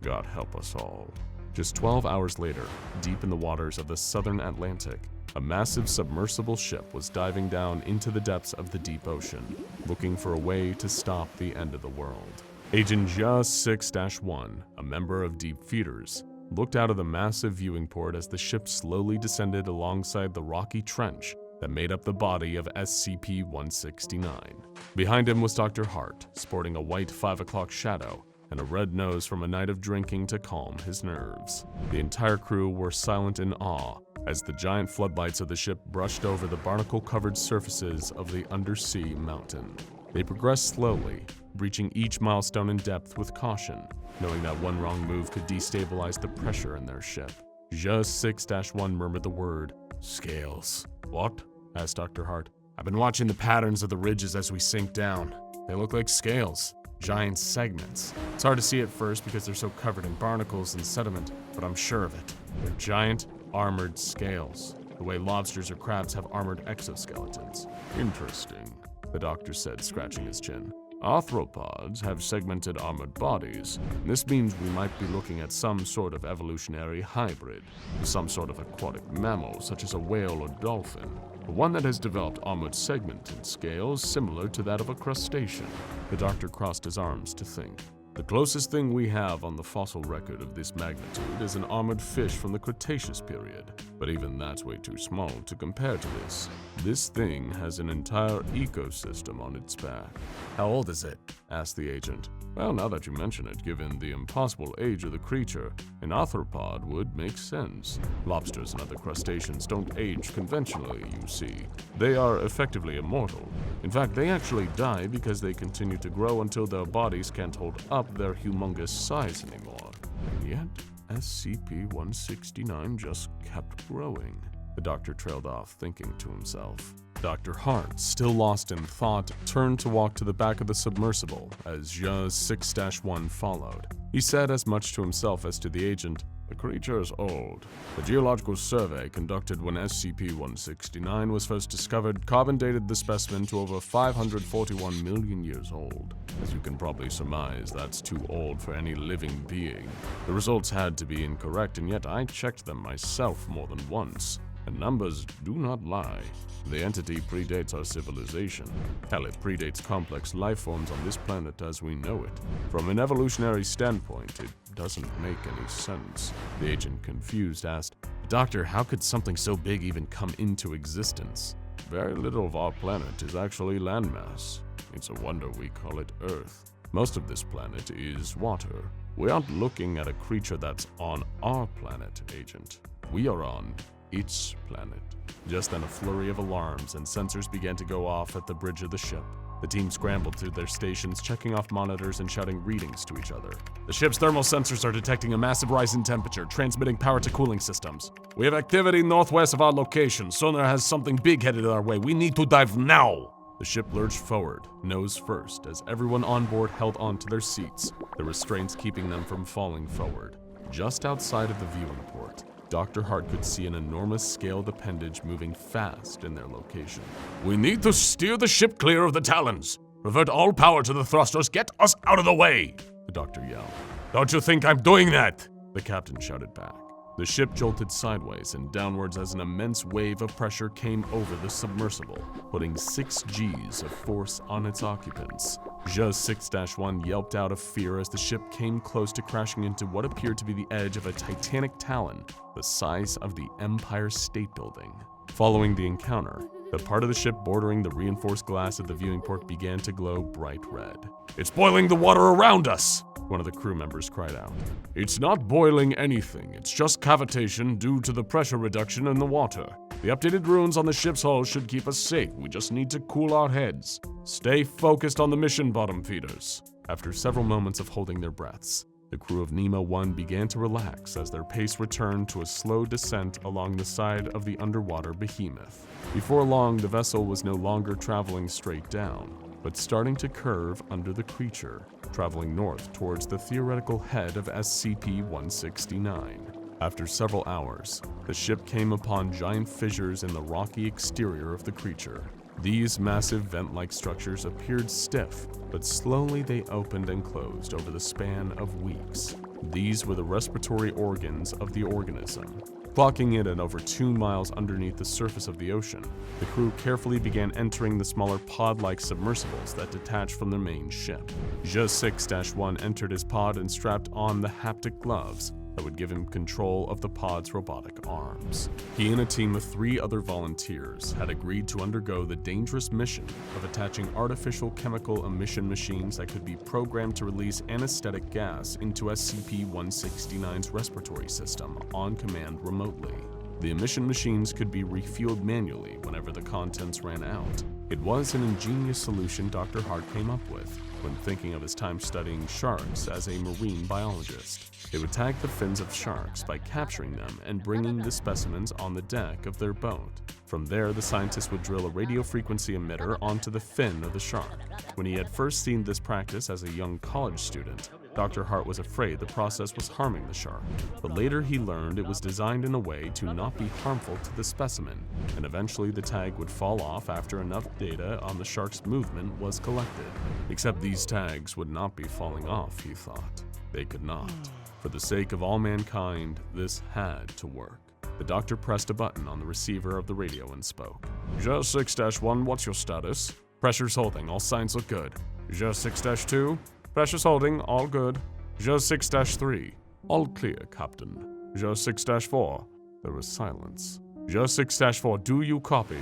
[SPEAKER 1] God help us all. Just 12 hours later, deep in the waters of the southern Atlantic, a massive submersible ship was diving down into the depths of the deep ocean, looking for a way to stop the end of the world. Agent Just 6-1, a member of Deep Feeders, looked out of the massive viewing port as the ship slowly descended alongside the rocky trench that made up the body of SCP-169. Behind him was Dr. Hart, sporting a white 5 o'clock shadow and a red nose from a night of drinking to calm his nerves. The entire crew were silent in awe as the giant floodlights of the ship brushed over the barnacle-covered surfaces of the undersea mountain. They progressed slowly, reaching each milestone in depth with caution, knowing that one wrong move could destabilize the pressure in their ship. Just 6-1 murmured the word, "Scales." "What?" asked Dr. Hart. "I've been watching the patterns of the ridges as we sink down. They look like scales. Giant segments. It's hard to see at first because they're so covered in barnacles and sediment, but I'm sure of it. They're giant, armored scales, the way lobsters or crabs have armored exoskeletons." "Interesting," the doctor said, scratching his chin. "Arthropods have segmented armored bodies. This means we might be looking at some sort of evolutionary hybrid, some sort of aquatic mammal such as a whale or dolphin, but one that has developed armored segmented scales similar to that of a crustacean." The doctor crossed his arms to think. "The closest thing we have on the fossil record of this magnitude is an armored fish from the Cretaceous period, but even that's way too small to compare to this. This thing has an entire ecosystem on its back." "How old is it?" asked the agent. "Well, now that you mention it, given the impossible age of the creature, an arthropod would make sense. Lobsters and other crustaceans don't age conventionally, you see. They are effectively immortal. In fact, they actually die because they continue to grow until their bodies can't hold up their humongous size anymore. And yet, SCP-169 just kept growing." The doctor trailed off, thinking to himself. Dr. Hart, still lost in thought, turned to walk to the back of the submersible as Just 6-1 followed. He said as much to himself as to the agent, "The creature is old. The geological survey conducted when SCP-169 was first discovered carbon-dated the specimen to over 541 million years old. As you can probably surmise, that's too old for any living being. The results had to be incorrect, and yet I checked them myself more than once. And numbers do not lie. The entity predates our civilization. Hell, it predates complex life forms on this planet as we know it. From an evolutionary standpoint, it doesn't make any sense." The agent, confused, asked, Doctor, how could something so big even come into existence?
[SPEAKER 3] Very little of our planet is actually landmass. It's a wonder we call it Earth. Most of this planet is water. We aren't looking at a creature that's on our planet, Agent. We are on its planet.
[SPEAKER 1] Just then a flurry of alarms and sensors began to go off at the bridge of the ship. The team scrambled to their stations, checking off monitors and shouting readings to each other. The ship's thermal sensors are detecting a massive rise in temperature, transmitting power to cooling systems.
[SPEAKER 3] We have activity northwest of our location. Sonar has something big headed our way. We need to dive now!
[SPEAKER 1] The ship lurched forward, nose first, as everyone on board held onto their seats, the restraints keeping them from falling forward. Just outside of the viewing port, Dr. Hart could see an enormous scaled appendage moving fast in their location.
[SPEAKER 3] We need to steer the ship clear of the Talons. Revert all power to the thrusters. Get us out of the way,
[SPEAKER 1] the doctor yelled.
[SPEAKER 3] Don't you think I'm doing that?
[SPEAKER 1] The captain shouted back. The ship jolted sideways and downwards as an immense wave of pressure came over the submersible, putting 6 Gs of force on its occupants. Juz 6-1 yelped out of fear as the ship came close to crashing into what appeared to be the edge of a titanic talon, the size of the Empire State Building. Following the encounter, the part of the ship bordering the reinforced glass of the viewing port began to glow bright red.
[SPEAKER 3] It's boiling the water around us,
[SPEAKER 1] one of the crew members cried out.
[SPEAKER 3] It's not boiling anything. It's just cavitation due to the pressure reduction in the water. The updated runes on the ship's hull should keep us safe. We just need to cool our heads. Stay focused on the mission, bottom feeders.
[SPEAKER 1] After several moments of holding their breaths, the crew of Nemo 1 began to relax as their pace returned to a slow descent along the side of the underwater behemoth. Before long, the vessel was no longer traveling straight down, but starting to curve under the creature, traveling north towards the theoretical head of SCP-169. After several hours, the ship came upon giant fissures in the rocky exterior of the creature. These massive vent-like structures appeared stiff, but slowly they opened and closed over the span of weeks. These were the respiratory organs of the organism. Clocking it at over 2 miles underneath the surface of the ocean, the crew carefully began entering the smaller pod-like submersibles that detached from their main ship. Juz 6-1 entered his pod and strapped on the haptic gloves that would give him control of the pod's robotic arms. He and a team of 3 other volunteers had agreed to undergo the dangerous mission of attaching artificial chemical emission machines that could be programmed to release anesthetic gas into SCP-169's respiratory system on command remotely. The emission machines could be refueled manually whenever the contents ran out. It was an ingenious solution Dr. Hart came up with when thinking of his time studying sharks as a marine biologist. They would tag the fins of sharks by capturing them and bringing the specimens on the deck of their boat. From there, the scientist would drill a radio frequency emitter onto the fin of the shark. When he had first seen this practice as a young college student, Dr. Hart was afraid the process was harming the shark, but later he learned it was designed in a way to not be harmful to the specimen, and eventually the tag would fall off after enough data on the shark's movement was collected. Except these tags would not be falling off, he thought. They could not. For the sake of all mankind, this had to work. The doctor pressed a button on the receiver of the radio and spoke.
[SPEAKER 3] Juz 6-1, what's your status?
[SPEAKER 1] Pressure's holding, all signs look good.
[SPEAKER 3] Juz 6-2, pressure's holding, all good. Juz 6-3, all clear, Captain. Juz 6-4, there was silence. Juz 6-4, do you copy?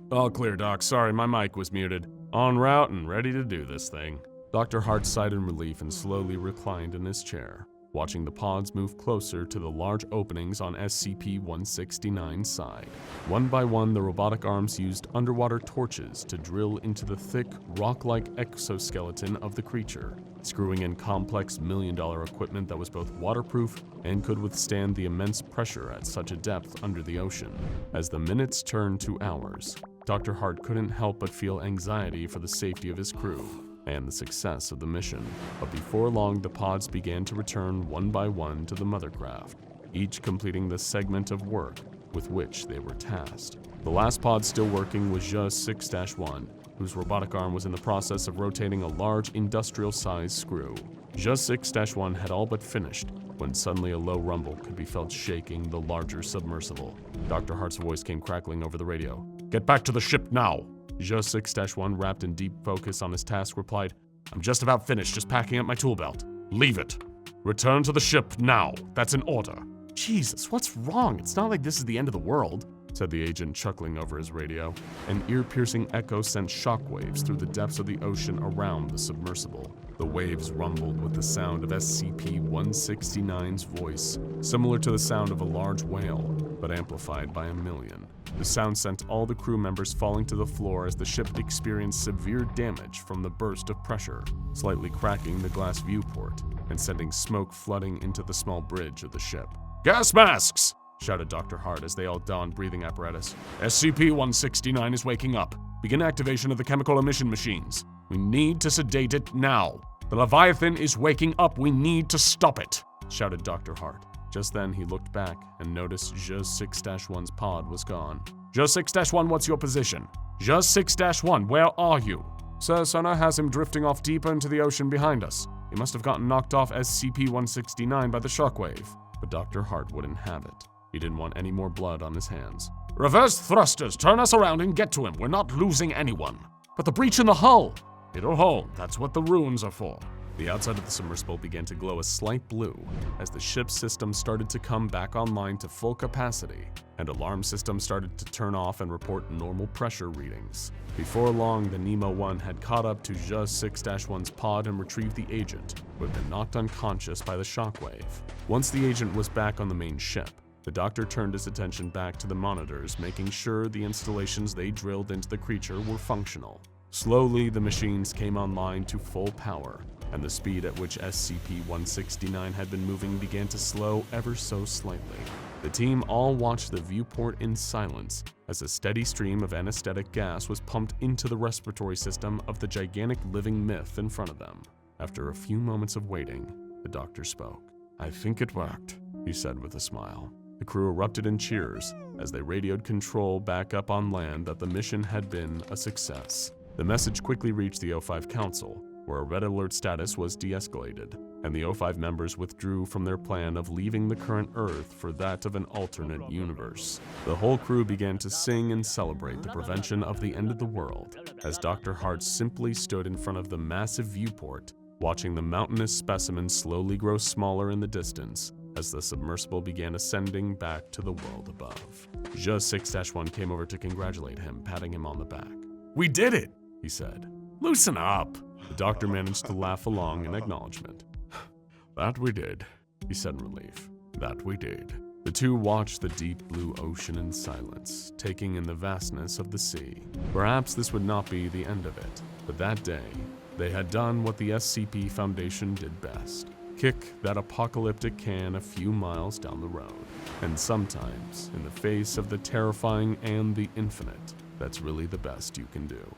[SPEAKER 1] All clear, Doc. Sorry, my mic was muted. En route and ready to do this thing. Dr. Hart sighed in relief and slowly reclined in his chair, watching the pods move closer to the large openings on SCP-169's side. One by one, the robotic arms used underwater torches to drill into the thick, rock-like exoskeleton of the creature, screwing in complex million-dollar equipment that was both waterproof and could withstand the immense pressure at such a depth under the ocean. As the minutes turned to hours, Dr. Hart couldn't help but feel anxiety for the safety of his crew and the success of the mission. But before long, the pods began to return one by one to the mothercraft, each completing the segment of work with which they were tasked. The last pod still working was Juz 6-1, whose robotic arm was in the process of rotating a large industrial-sized screw. Juz 6-1 had all but finished when suddenly a low rumble could be felt shaking the larger submersible. Dr. Hart's voice came crackling over the radio.
[SPEAKER 3] Get back to the ship now!
[SPEAKER 1] Juz 6-1, wrapped in deep focus on his task, replied, I'm just about finished, just packing up my tool belt.
[SPEAKER 3] Leave it. Return to the ship now. That's an order.
[SPEAKER 1] Jesus, what's wrong? It's not like this is the end of the world, said the agent, chuckling over his radio. An ear-piercing echo sent shockwaves through the depths of the ocean around the submersible. The waves rumbled with the sound of SCP-169's voice, similar to the sound of a large whale, but amplified by a million. The sound sent all the crew members falling to the floor as the ship experienced severe damage from the burst of pressure, slightly cracking the glass viewport and sending smoke flooding into the small bridge of the ship. "Gas masks!" shouted Dr. Hart as they all donned breathing apparatus. "SCP-169 is waking up. Begin activation of the chemical emission machines. We need to sedate it now. The Leviathan is waking up. We need to stop it," shouted Dr. Hart. Just then, he looked back and noticed Zhe 6-1's pod was gone. "Zhe 6-1, what's your position? Zhe 6-1, where are you?" "Sir, sonar has him drifting off deeper into the ocean behind us. He must have gotten knocked off SCP-169 by the shockwave." But Dr. Hart wouldn't have it. He didn't want any more blood on his hands. "Reverse thrusters, turn us around and get to him. We're not losing anyone." "But the breach in the hull!" "It'll hold. That's what the runes are for." The outside of the submersible began to glow a slight blue as the ship's system started to come back online to full capacity, and alarm systems started to turn off and report normal pressure readings. Before long, the Nemo 1 had caught up to Zhe 6-1's pod and retrieved the agent, who had been knocked unconscious by the shockwave. Once the agent was back on the main ship, the doctor turned his attention back to the monitors, making sure the installations they drilled into the creature were functional. Slowly, the machines came online to full power, and the speed at which SCP-169 had been moving began to slow ever so slightly. The team all watched the viewport in silence as a steady stream of anesthetic gas was pumped into the respiratory system of the gigantic living myth in front of them. After a few moments of waiting, the doctor spoke. "I think it worked," he said with a smile. The crew erupted in cheers as they radioed control back up on land that the mission had been a success. The message quickly reached the O5 Council, where a red alert status was de-escalated, and the O5 members withdrew from their plan of leaving the current Earth for that of an alternate universe. The whole crew began to sing and celebrate the prevention of the end of the world, as Dr. Hart simply stood in front of the massive viewport, watching the mountainous specimen slowly grow smaller in the distance as the submersible began ascending back to the world above. Zhe 6-1 came over to congratulate him, patting him on the back. "We did it," he said. "Loosen up." The doctor managed to laugh along in acknowledgement. "That we did," he said in relief. "That we did." The two watched the deep blue ocean in silence, taking in the vastness of the sea. Perhaps this would not be the end of it, but that day, they had done what the SCP Foundation did best: kick that apocalyptic can a few miles down the road. And sometimes, in the face of the terrifying and the infinite, that's really the best you can do.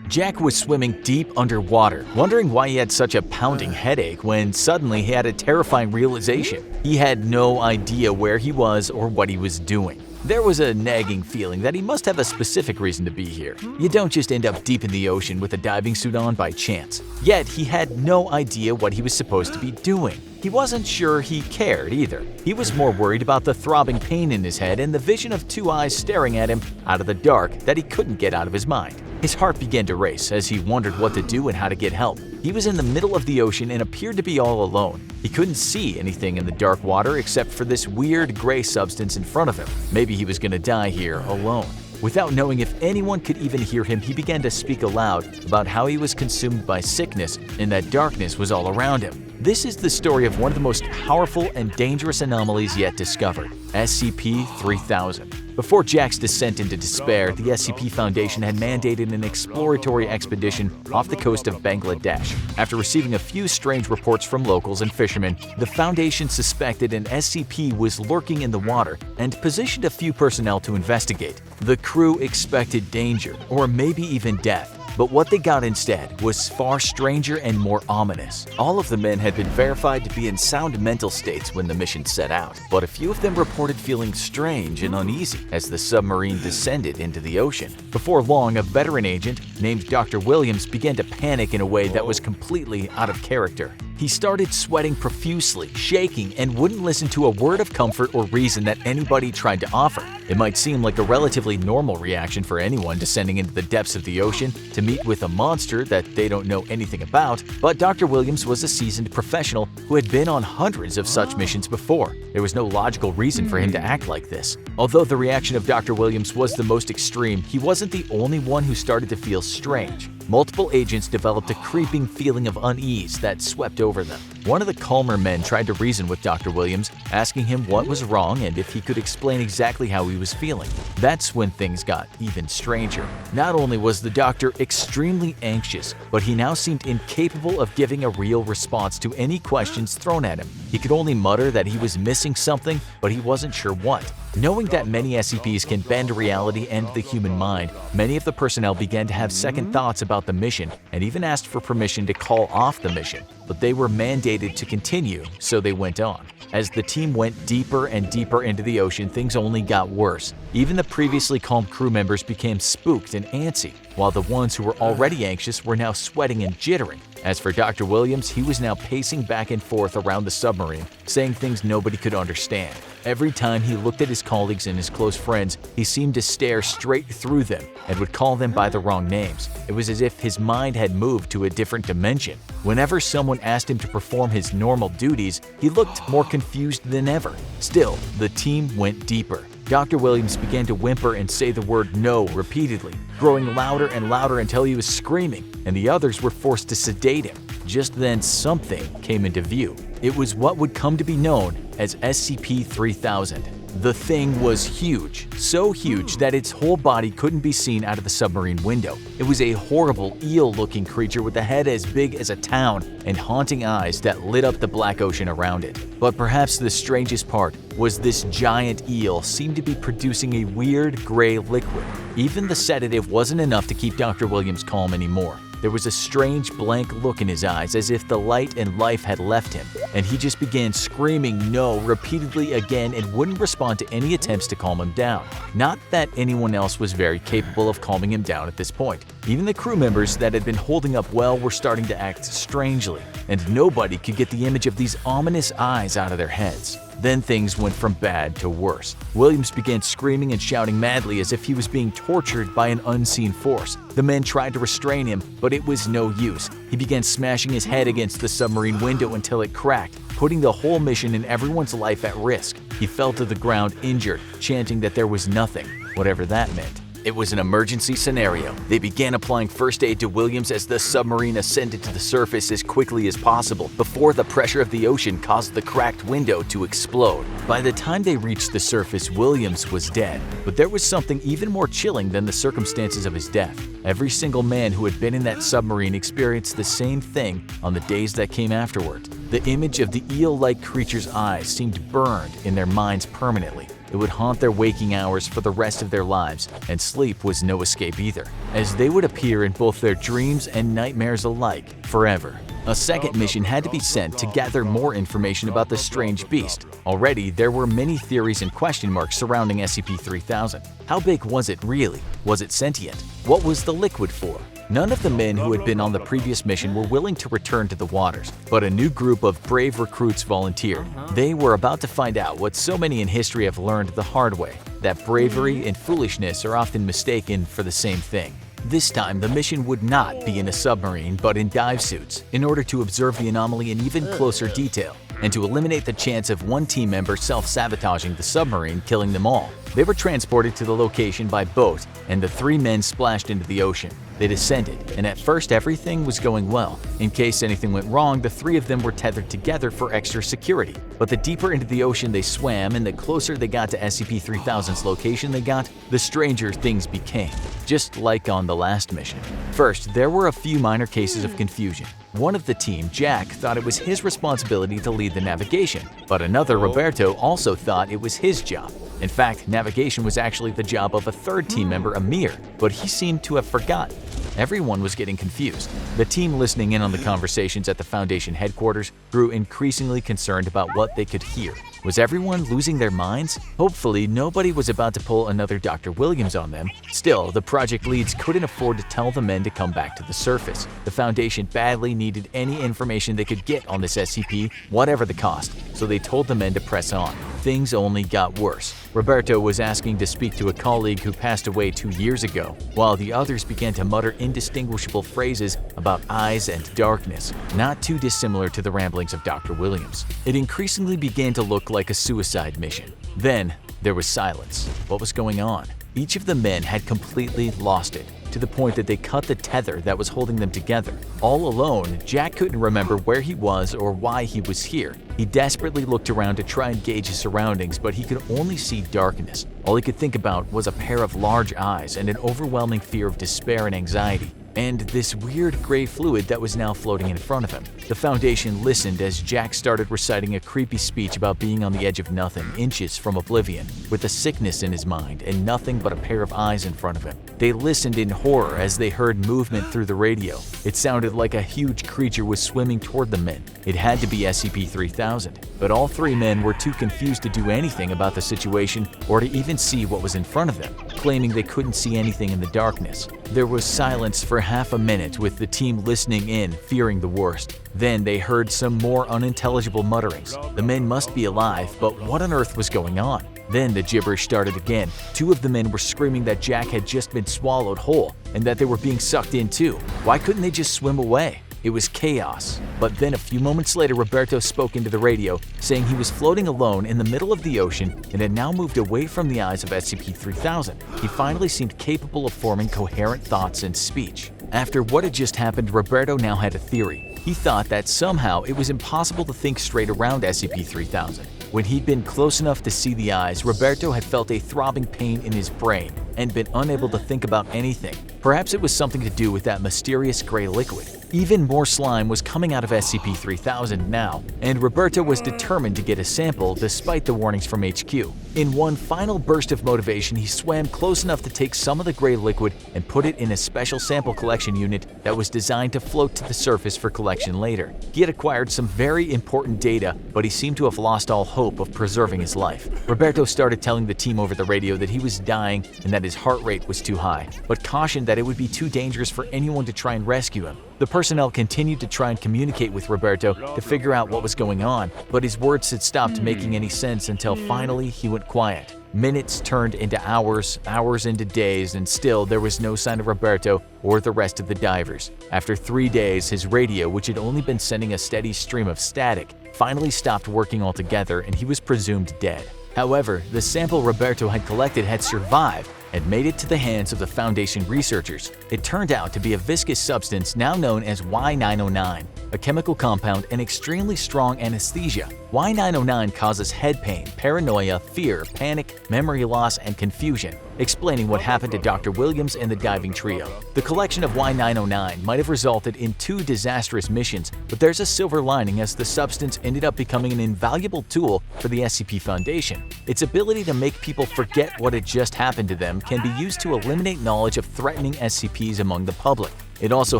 [SPEAKER 5] Jack was swimming deep underwater, wondering why he had such a pounding headache when suddenly he had a terrifying realization. He had no idea where he was or what he was doing. There was a nagging feeling that he must have a specific reason to be here. You don't just end up deep in the ocean with a diving suit on by chance. Yet he had no idea what he was supposed to be doing. He wasn't sure he cared either. He was more worried about the throbbing pain in his head and the vision of two eyes staring at him out of the dark that he couldn't get out of his mind. His heart began to race as he wondered what to do and how to get help. He was in the middle of the ocean and appeared to be all alone. He couldn't see anything in the dark water except for this weird gray substance in front of him. Maybe he was going to die here alone. Without knowing if anyone could even hear him, he began to speak aloud about how he was consumed by sickness and that darkness was all around him. This is the story of one of the most powerful and dangerous anomalies yet discovered, SCP-3000. Before Jack's descent into despair, the SCP Foundation had mandated an exploratory expedition off the coast of Bangladesh. After receiving a few strange reports from locals and fishermen, the Foundation suspected an SCP was lurking in the water and positioned a few personnel to investigate. The crew expected danger, or maybe even death. But what they got instead was far stranger and more ominous. All of the men had been verified to be in sound mental states when the mission set out, but a few of them reported feeling strange and uneasy as the submarine descended into the ocean. Before long, a veteran agent named Dr. Williams began to panic in a way that was completely out of character. He He started sweating profusely, shaking, and wouldn't listen to a word of comfort or reason that anybody tried to offer. It might seem like a relatively normal reaction for anyone descending into the depths of the ocean to meet with a monster that they don't know anything about, but Dr. Williams was a seasoned professional who had been on hundreds of such missions before. There was no logical reason for him to act like this. Although the reaction of Dr. Williams was the most extreme, he wasn't the only one who started to feel strange. Multiple agents developed a creeping feeling of unease that swept over them. One of the calmer men tried to reason with Dr. Williams, asking him what was wrong and if he could explain exactly how he was feeling. That's when things got even stranger. Not only was the doctor extremely anxious, but he now seemed incapable of giving a real response to any questions thrown at him. He could only mutter that he was missing something, but he wasn't sure what. Knowing that many SCPs can bend reality and the human mind, many of the personnel began to have second thoughts about the mission and even asked for permission to call off the mission, but they were mandated to continue, so they went on. As the team went deeper and deeper into the ocean, things only got worse. Even the previously calm crew members became spooked and antsy, while the ones who were already anxious were now sweating and jittering. As for Dr. Williams, he was now pacing back and forth around the submarine, saying things nobody could understand. Every time he looked at his colleagues and his close friends, he seemed to stare straight through them and would call them by the wrong names. It was as if his mind had moved to a different dimension. Whenever someone asked him to perform his normal duties, he looked more confused than ever. Still, the team went deeper. Dr. Williams began to whimper and say the word "no" repeatedly, growing louder and louder until he was screaming, and the others were forced to sedate him. Just then, something came into view. It was what would come to be known as SCP-3000. The thing was huge, so huge that its whole body couldn't be seen out of the submarine window. It was a horrible eel-looking creature with a head as big as a town and haunting eyes that lit up the black ocean around it. But perhaps the strangest part was this giant eel seemed to be producing a weird gray liquid. Even the sedative wasn't enough to keep Dr. Williams calm anymore. There was a strange blank look in his eyes as if the light and life had left him, and he just began screaming "no" repeatedly again and wouldn't respond to any attempts to calm him down. Not that anyone else was very capable of calming him down at this point. Even the crew members that had been holding up well were starting to act strangely, and nobody could get the image of these ominous eyes out of their heads. Then things went from bad to worse. Williams began screaming and shouting madly as if he was being tortured by an unseen force. The men tried to restrain him, but it was no use. He began smashing his head against the submarine window until it cracked, putting the whole mission and everyone's life at risk. He fell to the ground injured, chanting that there was nothing, whatever that meant. It was an emergency scenario. They began applying first aid to Williams as the submarine ascended to the surface as quickly as possible before the pressure of the ocean caused the cracked window to explode. By the time they reached the surface, Williams was dead. But there was something even more chilling than the circumstances of his death. Every single man who had been in that submarine experienced the same thing on the days that came afterward. The image of the eel-like creature's eyes seemed burned in their minds permanently. It would haunt their waking hours for the rest of their lives, and sleep was no escape either, as they would appear in both their dreams and nightmares alike forever. A second mission had to be sent to gather more information about the strange beast. Already, there were many theories and question marks surrounding SCP-3000. How big was it really? Was it sentient? What was the liquid for? None of the men who had been on the previous mission were willing to return to the waters, but a new group of brave recruits volunteered. They were about to find out what so many in history have learned the hard way, that bravery and foolishness are often mistaken for the same thing. This time, the mission would not be in a submarine, but in dive suits, in order to observe the anomaly in even closer detail, and to eliminate the chance of one team member self-sabotaging the submarine, killing them all. They were transported to the location by boat, and the three men splashed into the ocean. They descended, and at first everything was going well. In case anything went wrong, the three of them were tethered together for extra security. But the deeper into the ocean they swam, and the closer they got to SCP-3000's location they got, the stranger things became, just like on the last mission. First, there were a few minor cases of confusion. One of the team, Jack, thought it was his responsibility to lead the navigation, but another, Roberto, also thought it was his job. In fact, navigation was actually the job of a third team member, Amir, but he seemed to have forgotten. Everyone was getting confused. The team listening in on the conversations at the Foundation headquarters grew increasingly concerned about what they could hear. Was everyone losing their minds? Hopefully, nobody was about to pull another Dr. Williams on them. Still, the project leads couldn't afford to tell the men to come back to the surface. The Foundation badly needed any information they could get on this SCP, whatever the cost, so they told the men to press on. Things only got worse. Roberto was asking to speak to a colleague who passed away 2 years ago, while the others began to mutter indistinguishable phrases about eyes and darkness, not too dissimilar to the ramblings of Dr. Williams. It increasingly began to look like a suicide mission. Then, there was silence. What was going on? Each of the men had completely lost it, to the point that they cut the tether that was holding them together. All alone, Jack couldn't remember where he was or why he was here. He desperately looked around to try and gauge his surroundings, but he could only see darkness. All he could think about was a pair of large eyes and an overwhelming fear of despair and anxiety, and this weird gray fluid that was now floating in front of him. The Foundation listened as Jack started reciting a creepy speech about being on the edge of nothing, inches from oblivion, with a sickness in his mind and nothing but a pair of eyes in front of him. They listened in horror as they heard movement through the radio. It sounded like a huge creature was swimming toward the men. It had to be SCP-3000, but all three men were too confused to do anything about the situation or to even see what was in front of them, claiming they couldn't see anything in the darkness. There was silence for half a minute, with the team listening in, fearing the worst. Then they heard some more unintelligible mutterings. The men must be alive, but what on earth was going on? Then the gibberish started again. Two of the men were screaming that Jack had just been swallowed whole and that they were being sucked in too. Why couldn't they just swim away? It was chaos. But then a few moments later, Roberto spoke into the radio, saying he was floating alone in the middle of the ocean and had now moved away from the eyes of SCP-3000. He finally seemed capable of forming coherent thoughts and speech. After what had just happened, Roberto now had a theory. He thought that somehow it was impossible to think straight around SCP-3000. When he'd been close enough to see the eyes, Roberto had felt a throbbing pain in his brain and been unable to think about anything. Perhaps it was something to do with that mysterious gray liquid. Even more slime was coming out of SCP-3000 now, and Roberto was determined to get a sample despite the warnings from HQ. In one final burst of motivation, he swam close enough to take some of the gray liquid and put it in a special sample collection unit that was designed to float to the surface for collection later. He had acquired some very important data, but he seemed to have lost all hope of preserving his life. Roberto started telling the team over the radio that he was dying and that his heart rate was too high, but cautioned that it would be too dangerous for anyone to try and rescue him. The personnel continued to try and communicate with Roberto to figure out what was going on, but his words had stopped making any sense until finally he went quiet. Minutes turned into hours, hours into days, and still there was no sign of Roberto or the rest of the divers. After 3 days, his radio, which had only been sending a steady stream of static, finally stopped working altogether and he was presumed dead. However, the sample Roberto had collected had survived and made it to the hands of the Foundation researchers. It turned out to be a viscous substance now known as Y909, a chemical compound and extremely strong anesthesia. Y909 causes head pain, paranoia, fear, panic, memory loss, and confusion, explaining what happened to Dr. Williams and the diving trio. The collection of Y909 might have resulted in 2 disastrous missions, but there's a silver lining as the substance ended up becoming an invaluable tool for the SCP Foundation. Its ability to make people forget what had just happened to them can be used to eliminate knowledge of threatening SCPs among the public. It also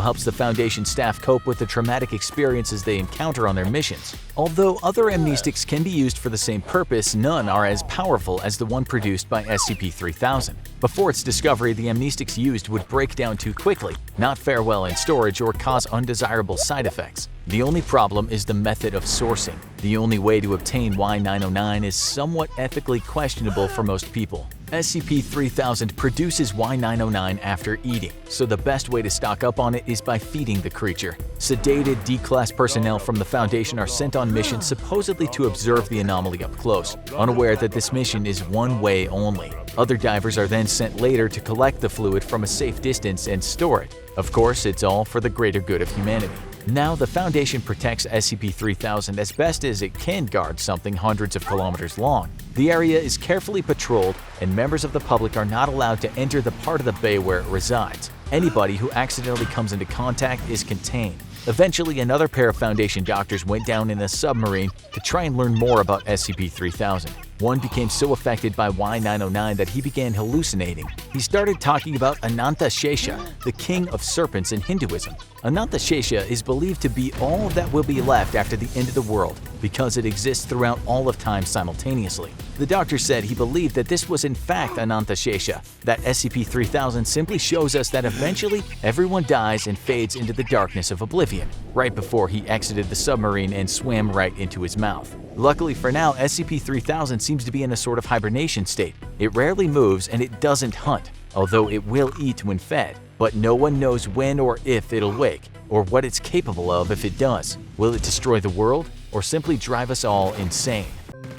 [SPEAKER 5] helps the Foundation staff cope with the traumatic experiences they encounter on their missions. Although other amnestics can be used for the same purpose, none are as powerful as the one produced by SCP-3000. Before its discovery, the amnestics used would break down too quickly, not fare well in storage, or cause undesirable side effects. The only problem is the method of sourcing. The only way to obtain Y909 is somewhat ethically questionable for most people. SCP-3000 produces Y909 after eating, so the best way to stock up on it is by feeding the creature. Sedated, D-Class personnel from the Foundation are sent on missions supposedly to observe the anomaly up close, unaware that this mission is one way only. Other divers are then sent later to collect the fluid from a safe distance and store it. Of course, it's all for the greater good of humanity. Now, the Foundation protects SCP-3000 as best as it can guard something hundreds of kilometers long. The area is carefully patrolled, and members of the public are not allowed to enter the part of the bay where it resides. Anybody who accidentally comes into contact is contained. Eventually, another pair of Foundation doctors went down in a submarine to try and learn more about SCP-3000. One became so affected by Y909 that he began hallucinating. He started talking about Anantashesha, the king of serpents in Hinduism. Anantashesha is believed to be all that will be left after the end of the world because it exists throughout all of time simultaneously. The doctor said he believed that this was in fact Anantashesha, that SCP-3000 simply shows us that eventually everyone dies and fades into the darkness of oblivion, right before he exited the submarine and swam right into his mouth. Luckily for now, SCP-3000 seems to be in a sort of hibernation state. It rarely moves and it doesn't hunt, although it will eat when fed. But no one knows when or if it'll wake, or what it's capable of if it does. Will it destroy the world, or simply drive us all insane?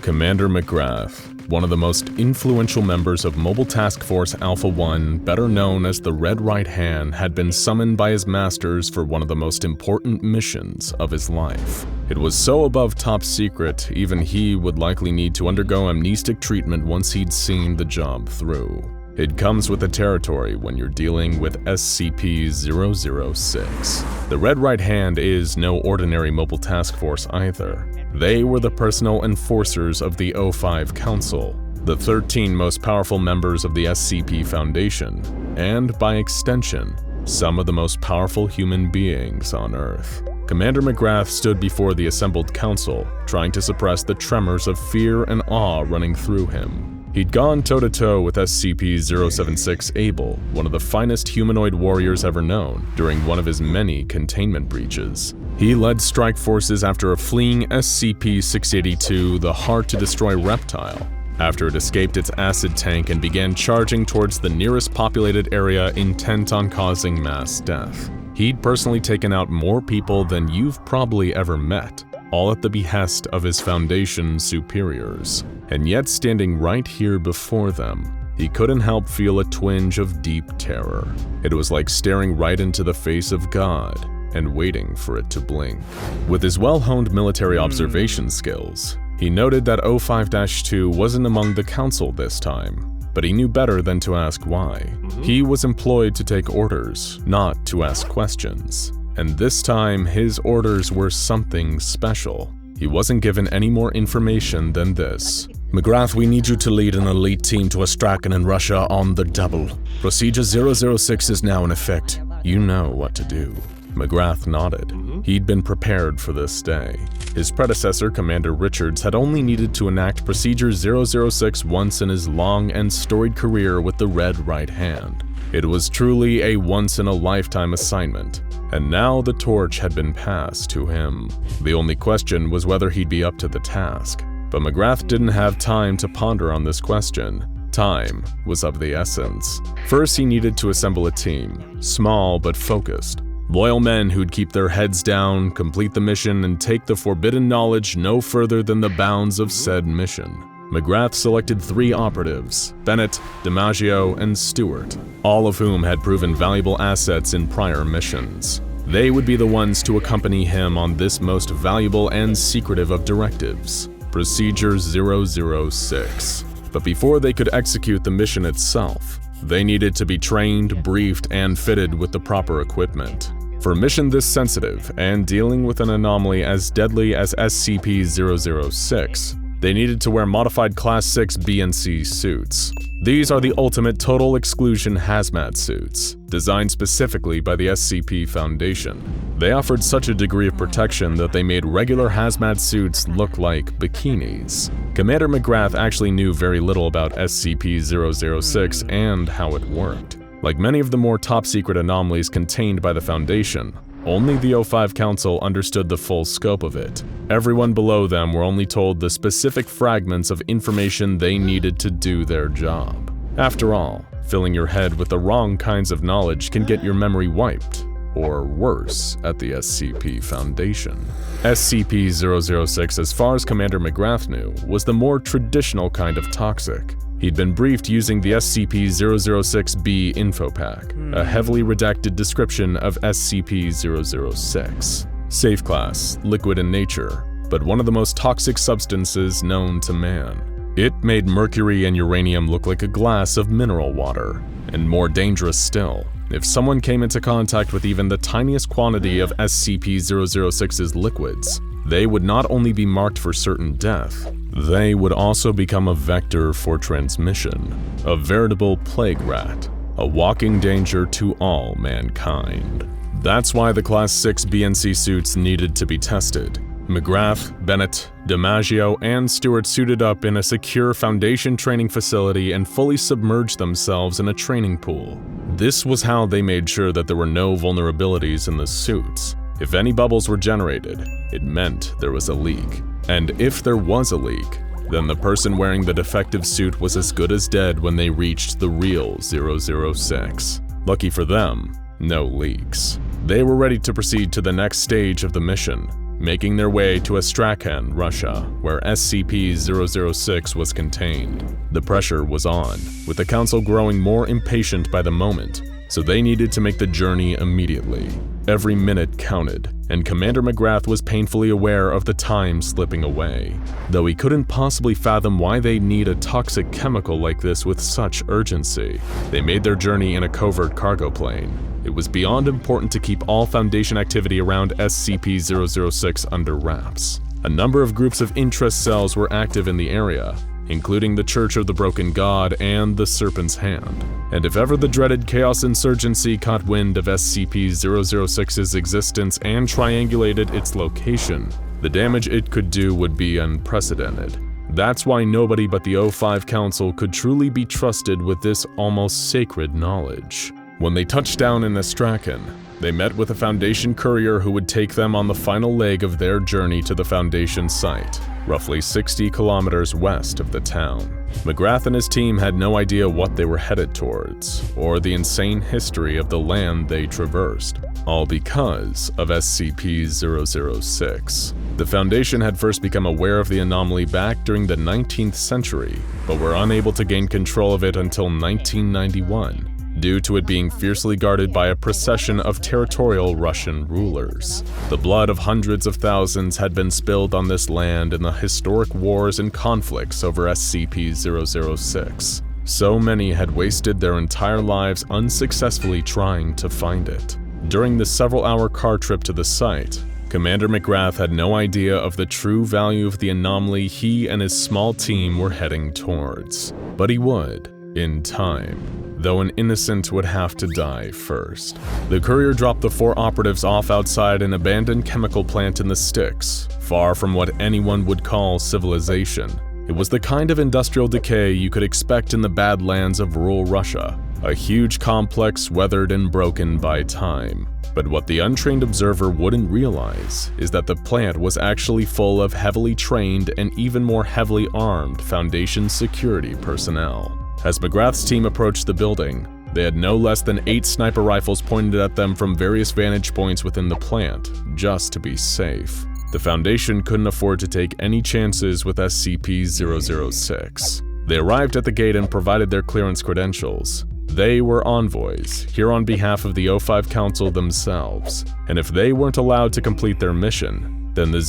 [SPEAKER 2] Commander McGrath, one of the most influential members of Mobile Task Force Alpha-1, better known as the Red Right Hand, had been summoned by his masters for one of the most important missions of his life. It was so above top secret, even he would likely need to undergo amnestic treatment once he'd seen the job through. It comes with the territory when you're dealing with SCP-006. The Red Right Hand is no ordinary mobile task force either. They were the personal enforcers of the O5 Council, the 13 most powerful members of the SCP Foundation, and by extension, some of the most powerful human beings on Earth. Commander McGrath stood before the assembled council, trying to suppress the tremors of fear and awe running through him. He'd gone toe-to-toe with SCP-076 Abel, one of the finest humanoid warriors ever known, during one of his many containment breaches. He led strike forces after a fleeing SCP-682, the hard-to-destroy reptile, after it escaped its acid tank and began charging towards the nearest populated area intent on causing mass death. He'd personally taken out more people than you've probably ever met, all at the behest of his Foundation superiors. And yet, standing right here before them, he couldn't help feel a twinge of deep terror. It was like staring right into the face of God and waiting for it to blink. With his well-honed military observation skills, he noted that O5-2 wasn't among the council this time, but he knew better than to ask why. He was employed to take orders, not to ask questions. And this time, his orders were something special. He wasn't given any more information than this.
[SPEAKER 6] McGrath, we need you to lead an elite team to Astrakhan in Russia on the double. Procedure 006 is now in effect.
[SPEAKER 2] You know what to do. McGrath nodded. He'd been prepared for this day. His predecessor, Commander Richards, had only needed to enact Procedure 006 once in his long and storied career with the Red Right Hand. It was truly a once-in-a-lifetime assignment, and now the torch had been passed to him. The only question was whether he'd be up to the task. But McGrath didn't have time to ponder on this question. Time was of the essence. First, he needed to assemble a team, small but focused. Loyal men who'd keep their heads down, complete the mission, and take the forbidden knowledge no further than the bounds of said mission. McGrath selected 3 operatives, Bennett, DiMaggio, and Stewart, all of whom had proven valuable assets in prior missions. They would be the ones to accompany him on this most valuable and secretive of directives, Procedure 006. But before they could execute the mission itself, they needed to be trained, briefed, and fitted with the proper equipment. For a mission this sensitive and dealing with an anomaly as deadly as SCP-006, they needed to wear modified Class 6 B and C suits. These are the ultimate total exclusion hazmat suits, designed specifically by the SCP Foundation. They offered such a degree of protection that they made regular hazmat suits look like bikinis. Commander McGrath actually knew very little about SCP-006 and how it worked. Like many of the more top-secret anomalies contained by the Foundation, only the O5 Council understood the full scope of it. Everyone below them were only told the specific fragments of information they needed to do their job. After all, filling your head with the wrong kinds of knowledge can get your memory wiped, or worse, at the SCP Foundation. SCP-006, as far as Commander McGrath knew, was the more traditional kind of toxic. He'd been briefed using the SCP-006-B info pack, a heavily redacted description of SCP-006. Safe class, liquid in nature, but one of the most toxic substances known to man. It made mercury and uranium look like a glass of mineral water, and more dangerous still, if someone came into contact with even the tiniest quantity of SCP-006's liquids, they would not only be marked for certain death, They would also become a vector for transmission, a veritable plague rat, a walking danger to all mankind. That's why the Class 6 BNC suits needed to be tested. McGrath, Bennett, DiMaggio, and Stewart suited up in a secure Foundation training facility and fully submerged themselves in a training pool. This was how they made sure that there were no vulnerabilities in the suits. If any bubbles were generated, it meant there was a leak. And if there was a leak, then the person wearing the defective suit was as good as dead when they reached the real 006. Lucky for them, no leaks. They were ready to proceed to the next stage of the mission, making their way to Astrakhan, Russia, where SCP-006 was contained. The pressure was on, with the Council growing more impatient by the moment, so they needed to make the journey immediately. Every minute counted, and Commander McGrath was painfully aware of the time slipping away, though he couldn't possibly fathom why they'd need a toxic chemical like this with such urgency. They made their journey in a covert cargo plane. It was beyond important to keep all Foundation activity around SCP-006 under wraps. A number of groups of interest cells were active in the area, including the Church of the Broken God and the Serpent's Hand. And if ever the dreaded Chaos Insurgency caught wind of SCP-006's existence and triangulated its location, the damage it could do would be unprecedented. That's why nobody but the O5 Council could truly be trusted with this almost sacred knowledge. When they touched down in Astrakhan, they met with a Foundation courier who would take them on the final leg of their journey to the Foundation site, roughly 60 kilometers west of the town. McGrath and his team had no idea what they were headed towards, or the insane history of the land they traversed, all because of SCP-006. The Foundation had first become aware of the anomaly back during the 19th century, but were unable to gain control of it until 1991. Due to it being fiercely guarded by a procession of territorial Russian rulers. The blood of hundreds of thousands had been spilled on this land in the historic wars and conflicts over SCP-006. So many had wasted their entire lives unsuccessfully trying to find it. During the several-hour car trip to the site, Commander McGrath had no idea of the true value of the anomaly he and his small team were heading towards. But he would, in time, though an innocent would have to die first. The courier dropped the 4 operatives off outside an abandoned chemical plant in the sticks, far from what anyone would call civilization. It was the kind of industrial decay you could expect in the badlands of rural Russia, a huge complex weathered and broken by time. But what the untrained observer wouldn't realize is that the plant was actually full of heavily trained and even more heavily armed Foundation security personnel. As McGrath's team approached the building, they had no less than 8 sniper rifles pointed at them from various vantage points within the plant, just to be safe. The Foundation couldn't afford to take any chances with SCP-006. They arrived at the gate and provided their clearance credentials. They were envoys, here on behalf of the O5 Council themselves, and if they weren't allowed to complete their mission, then the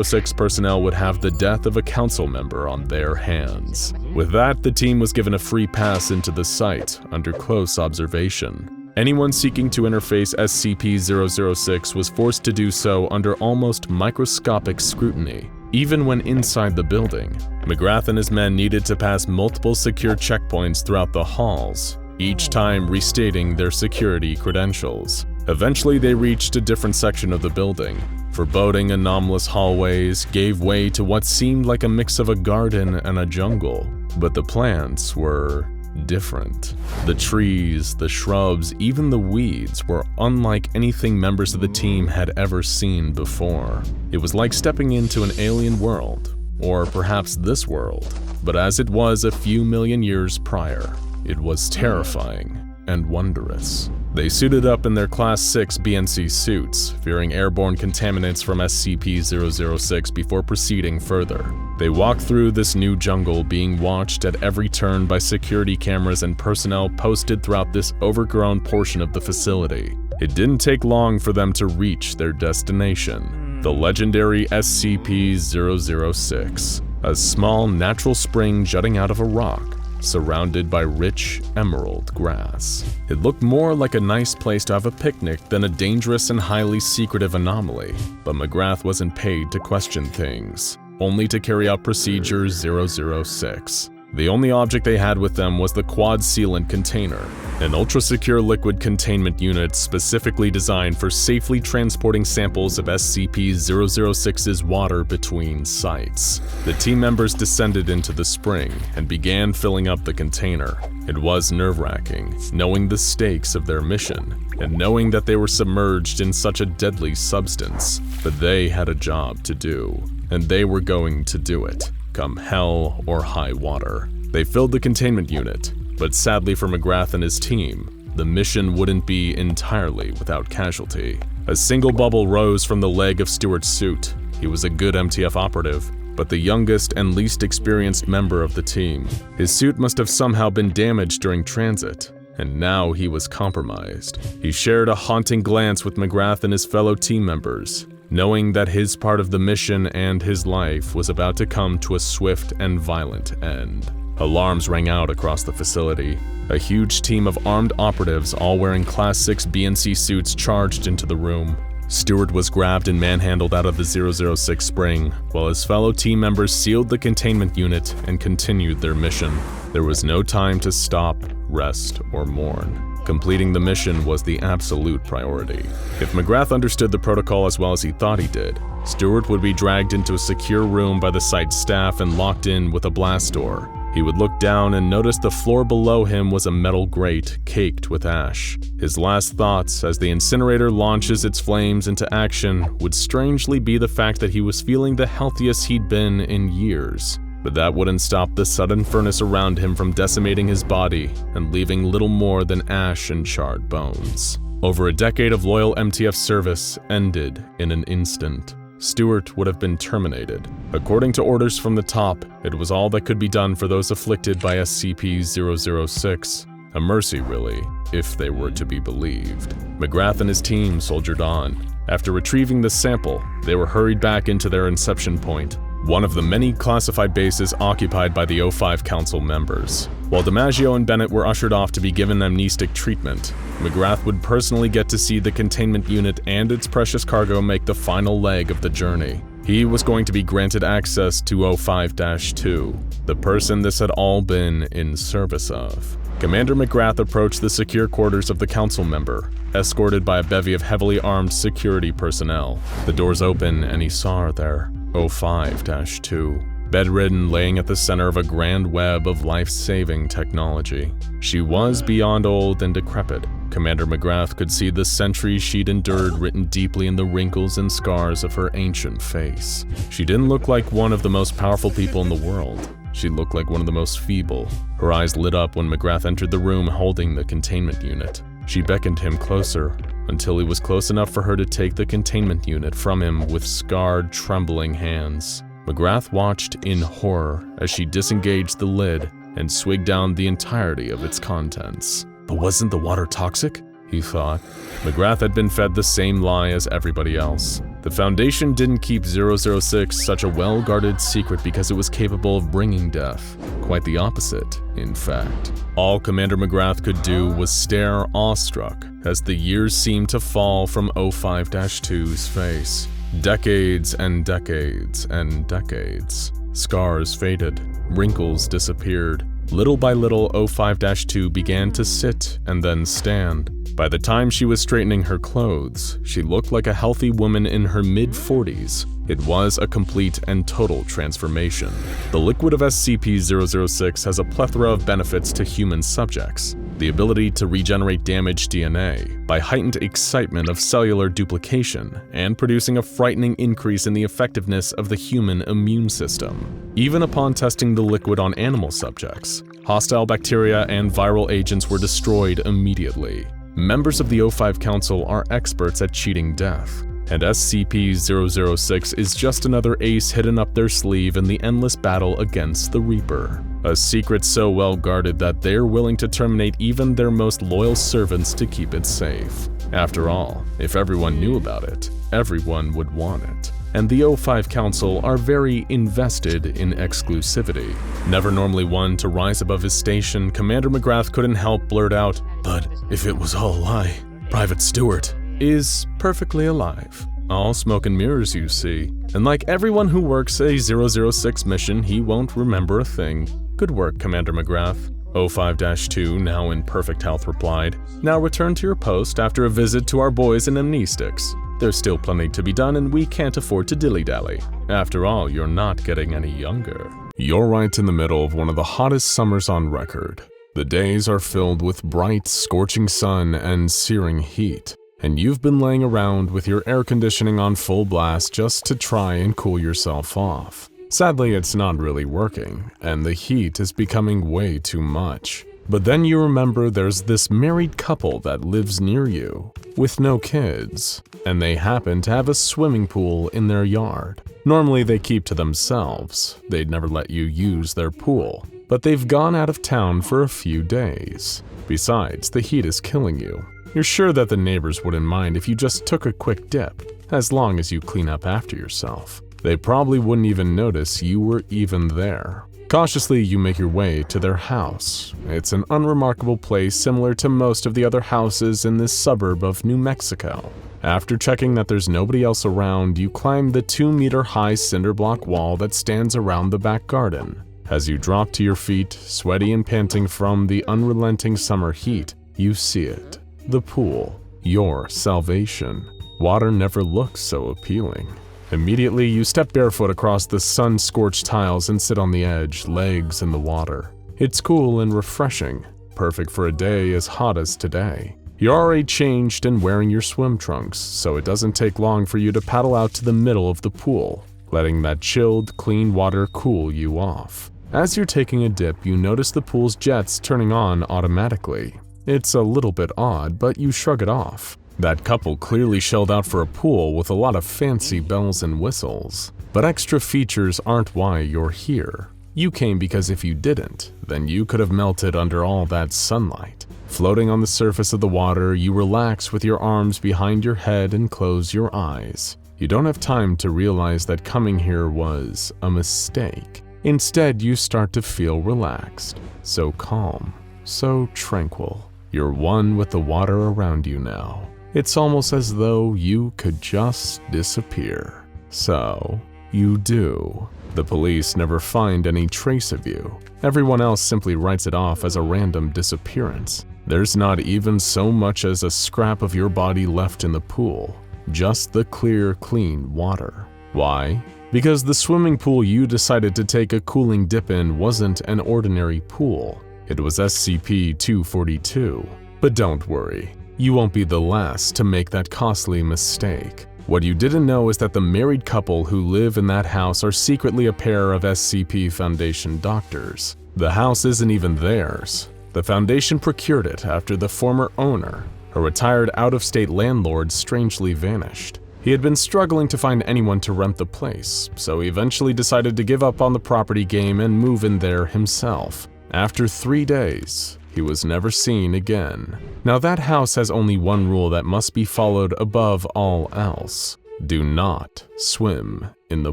[SPEAKER 2] 006 personnel would have the death of a council member on their hands. With that, the team was given a free pass into the site under close observation. Anyone seeking to interface SCP-006 was forced to do so under almost microscopic scrutiny. Even when inside the building, McGrath and his men needed to pass multiple secure checkpoints throughout the halls, each time restating their security credentials. Eventually, they reached a different section of the building. Foreboding anomalous hallways gave way to what seemed like a mix of a garden and a jungle, but the plants were different. The trees, the shrubs, even the weeds were unlike anything members of the team had ever seen before. It was like stepping into an alien world, or perhaps this world, but as it was a few million years prior, it was terrifying and wondrous. They suited up in their Class 6 BNC suits, fearing airborne contaminants from SCP-006 before proceeding further. They walked through this new jungle, being watched at every turn by security cameras and personnel posted throughout this overgrown portion of the facility. It didn't take long for them to reach their destination, the legendary SCP-006, a small natural spring jutting out of a rock, surrounded by rich emerald grass. It looked more like a nice place to have a picnic than a dangerous and highly secretive anomaly, but McGrath wasn't paid to question things. only to carry out Procedure 006. The only object they had with them was the quad sealant container, an ultra-secure liquid containment unit specifically designed for safely transporting samples of SCP-006's water between sites. The team members descended into the spring and began filling up the container. It was nerve-wracking, knowing the stakes of their mission, and knowing that they were submerged in such a deadly substance, but they had a job to do, and they were going to do it, come hell or high water. They filled the containment unit, but sadly for McGrath and his team, the mission wouldn't be entirely without casualty. A single bubble rose from the leg of Stewart's suit. He was a good MTF operative, but the youngest and least experienced member of the team. His suit must have somehow been damaged during transit, and now he was compromised. He shared a haunting glance with McGrath and his fellow team members, knowing that his part of the mission and his life was about to come to a swift and violent end. Alarms rang out across the facility. A huge team of armed operatives, all wearing Class 6 BNC suits, charged into the room. Stewart was grabbed and manhandled out of the 006 spring, while his fellow team members sealed the containment unit and continued their mission. There was no time to stop, rest, or mourn. Completing the mission was the absolute priority. If McGrath understood the protocol as well as he thought he did, Stewart would be dragged into a secure room by the site staff and locked in with a blast door. He would look down and notice the floor below him was a metal grate caked with ash. His last thoughts as the incinerator launches its flames into action would strangely be the fact that he was feeling the healthiest he'd been in years. But that wouldn't stop the sudden furnace around him from decimating his body and leaving little more than ash and charred bones. Over a decade of loyal MTF service ended in an instant. Stewart would have been terminated. According to orders from the top, it was all that could be done for those afflicted by SCP-006. A mercy, really, if they were to be believed. McGrath and his team soldiered on. After retrieving the sample, they were hurried back into their inception point, one of the many classified bases occupied by the O5 Council members. While DiMaggio and Bennett were ushered off to be given amnestic treatment, McGrath would personally get to see the containment unit and its precious cargo make the final leg of the journey. He was going to be granted access to O5-2, the person this had all been in service of. Commander McGrath approached the secure quarters of the council member, escorted by a bevy of heavily armed security personnel. The doors open and he saw her there, O5-2, bedridden, laying at the center of a grand web of life-saving technology. She was beyond old and decrepit. Commander McGrath could see the centuries she'd endured written deeply in the wrinkles and scars of her ancient face. She didn't look like one of the most powerful people in the world. She looked like one of the most feeble. Her eyes lit up when McGrath entered the room holding the containment unit. She beckoned him closer, until he was close enough for her to take the containment unit from him with scarred, trembling hands. McGrath watched in horror as she disengaged the lid and swigged down the entirety of its contents. But wasn't the water toxic? He thought. McGrath had been fed the same lie as everybody else. The Foundation didn't keep 006 such a well-guarded secret because it was capable of bringing death. Quite the opposite, in fact. All Commander McGrath could do was stare awestruck as the years seemed to fall from O5-2's face. Decades and decades and decades. Scars faded, wrinkles disappeared. Little by little, O5-2 began to sit and then stand. By the time she was straightening her clothes, she looked like a healthy woman in her mid-40s. It was a complete and total transformation. The liquid of SCP-006 has a plethora of benefits to human subjects. The ability to regenerate damaged DNA by heightened excitement of cellular duplication and producing a frightening increase in the effectiveness of the human immune system. Even upon testing the liquid on animal subjects, hostile bacteria and viral agents were destroyed immediately. Members of the O5 Council are experts at cheating death, and SCP-006 is just another ace hidden up their sleeve in the endless battle against the Reaper. A secret so well guarded that they're willing to terminate even their most loyal servants to keep it safe. After all, if everyone knew about it, everyone would want it. And the O5 Council are very invested in exclusivity. Never normally one to rise above his station, Commander McGrath couldn't help blurt out, "But if it was all a lie, Private Stewart is perfectly alive. All smoke and mirrors, you see. And like everyone who works a 006 mission, he won't remember a thing. Good work, Commander McGrath. 05-2, now in perfect health, replied. Now return to your post after a visit to our boys in amnestics. There's still plenty to be done and we can't afford to dilly-dally. After all, you're not getting any younger.
[SPEAKER 1] You're right in the middle of one of the hottest summers on record. The days are filled with bright, scorching sun and searing heat, and you've been laying around with your air conditioning on full blast just to try and cool yourself off. Sadly, it's not really working, and the heat is becoming way too much. But then you remember there's this married couple that lives near you, with no kids, and they happen to have a swimming pool in their yard. Normally they keep to themselves, they'd never let you use their pool, but they've gone out of town for a few days. Besides, the heat is killing you. You're sure that the neighbors wouldn't mind if you just took a quick dip, as long as you clean up after yourself. They probably wouldn't even notice you were even there. Cautiously, you make your way to their house. It's an unremarkable place similar to most of the other houses in this suburb of New Mexico. After checking that there's nobody else around, you climb the 2-meter-high cinder block wall that stands around the back garden. As you drop to your feet, sweaty and panting from the unrelenting summer heat, you see it. The pool. Your salvation. Water never looks so appealing. Immediately, you step barefoot across the sun-scorched tiles and sit on the edge, legs in the water. It's cool and refreshing, perfect for a day as hot as today. You're already changed and wearing your swim trunks, so it doesn't take long for you to paddle out to the middle of the pool, letting that chilled, clean water cool you off. As you're taking a dip, you notice the pool's jets turning on automatically. It's a little bit odd, but you shrug it off. That couple clearly shelled out for a pool with a lot of fancy bells and whistles. But extra features aren't why you're here. You came because if you didn't, then you could have melted under all that sunlight. Floating on the surface of the water, you relax with your arms behind your head and close your eyes. You don't have time to realize that coming here was a mistake. Instead, you start to feel relaxed, so calm, so tranquil. You're one with the water around you now. It's almost as though you could just disappear. So, you do. The police never find any trace of you. Everyone else simply writes it off as a random disappearance. There's not even so much as a scrap of your body left in the pool, just the clear, clean water. Why? Because the swimming pool you decided to take a cooling dip in wasn't an ordinary pool. It was SCP-242. But don't worry. You won't be the last to make that costly mistake. What you didn't know is that the married couple who live in that house are secretly a pair of SCP Foundation doctors. The house isn't even theirs. The Foundation procured it after the former owner, a retired out-of-state landlord, strangely vanished. He had been struggling to find anyone to rent the place, so he eventually decided to give up on the property game and move in there himself. After 3 days, he was never seen again. Now that house has only one rule that must be followed above all else. Do not swim in the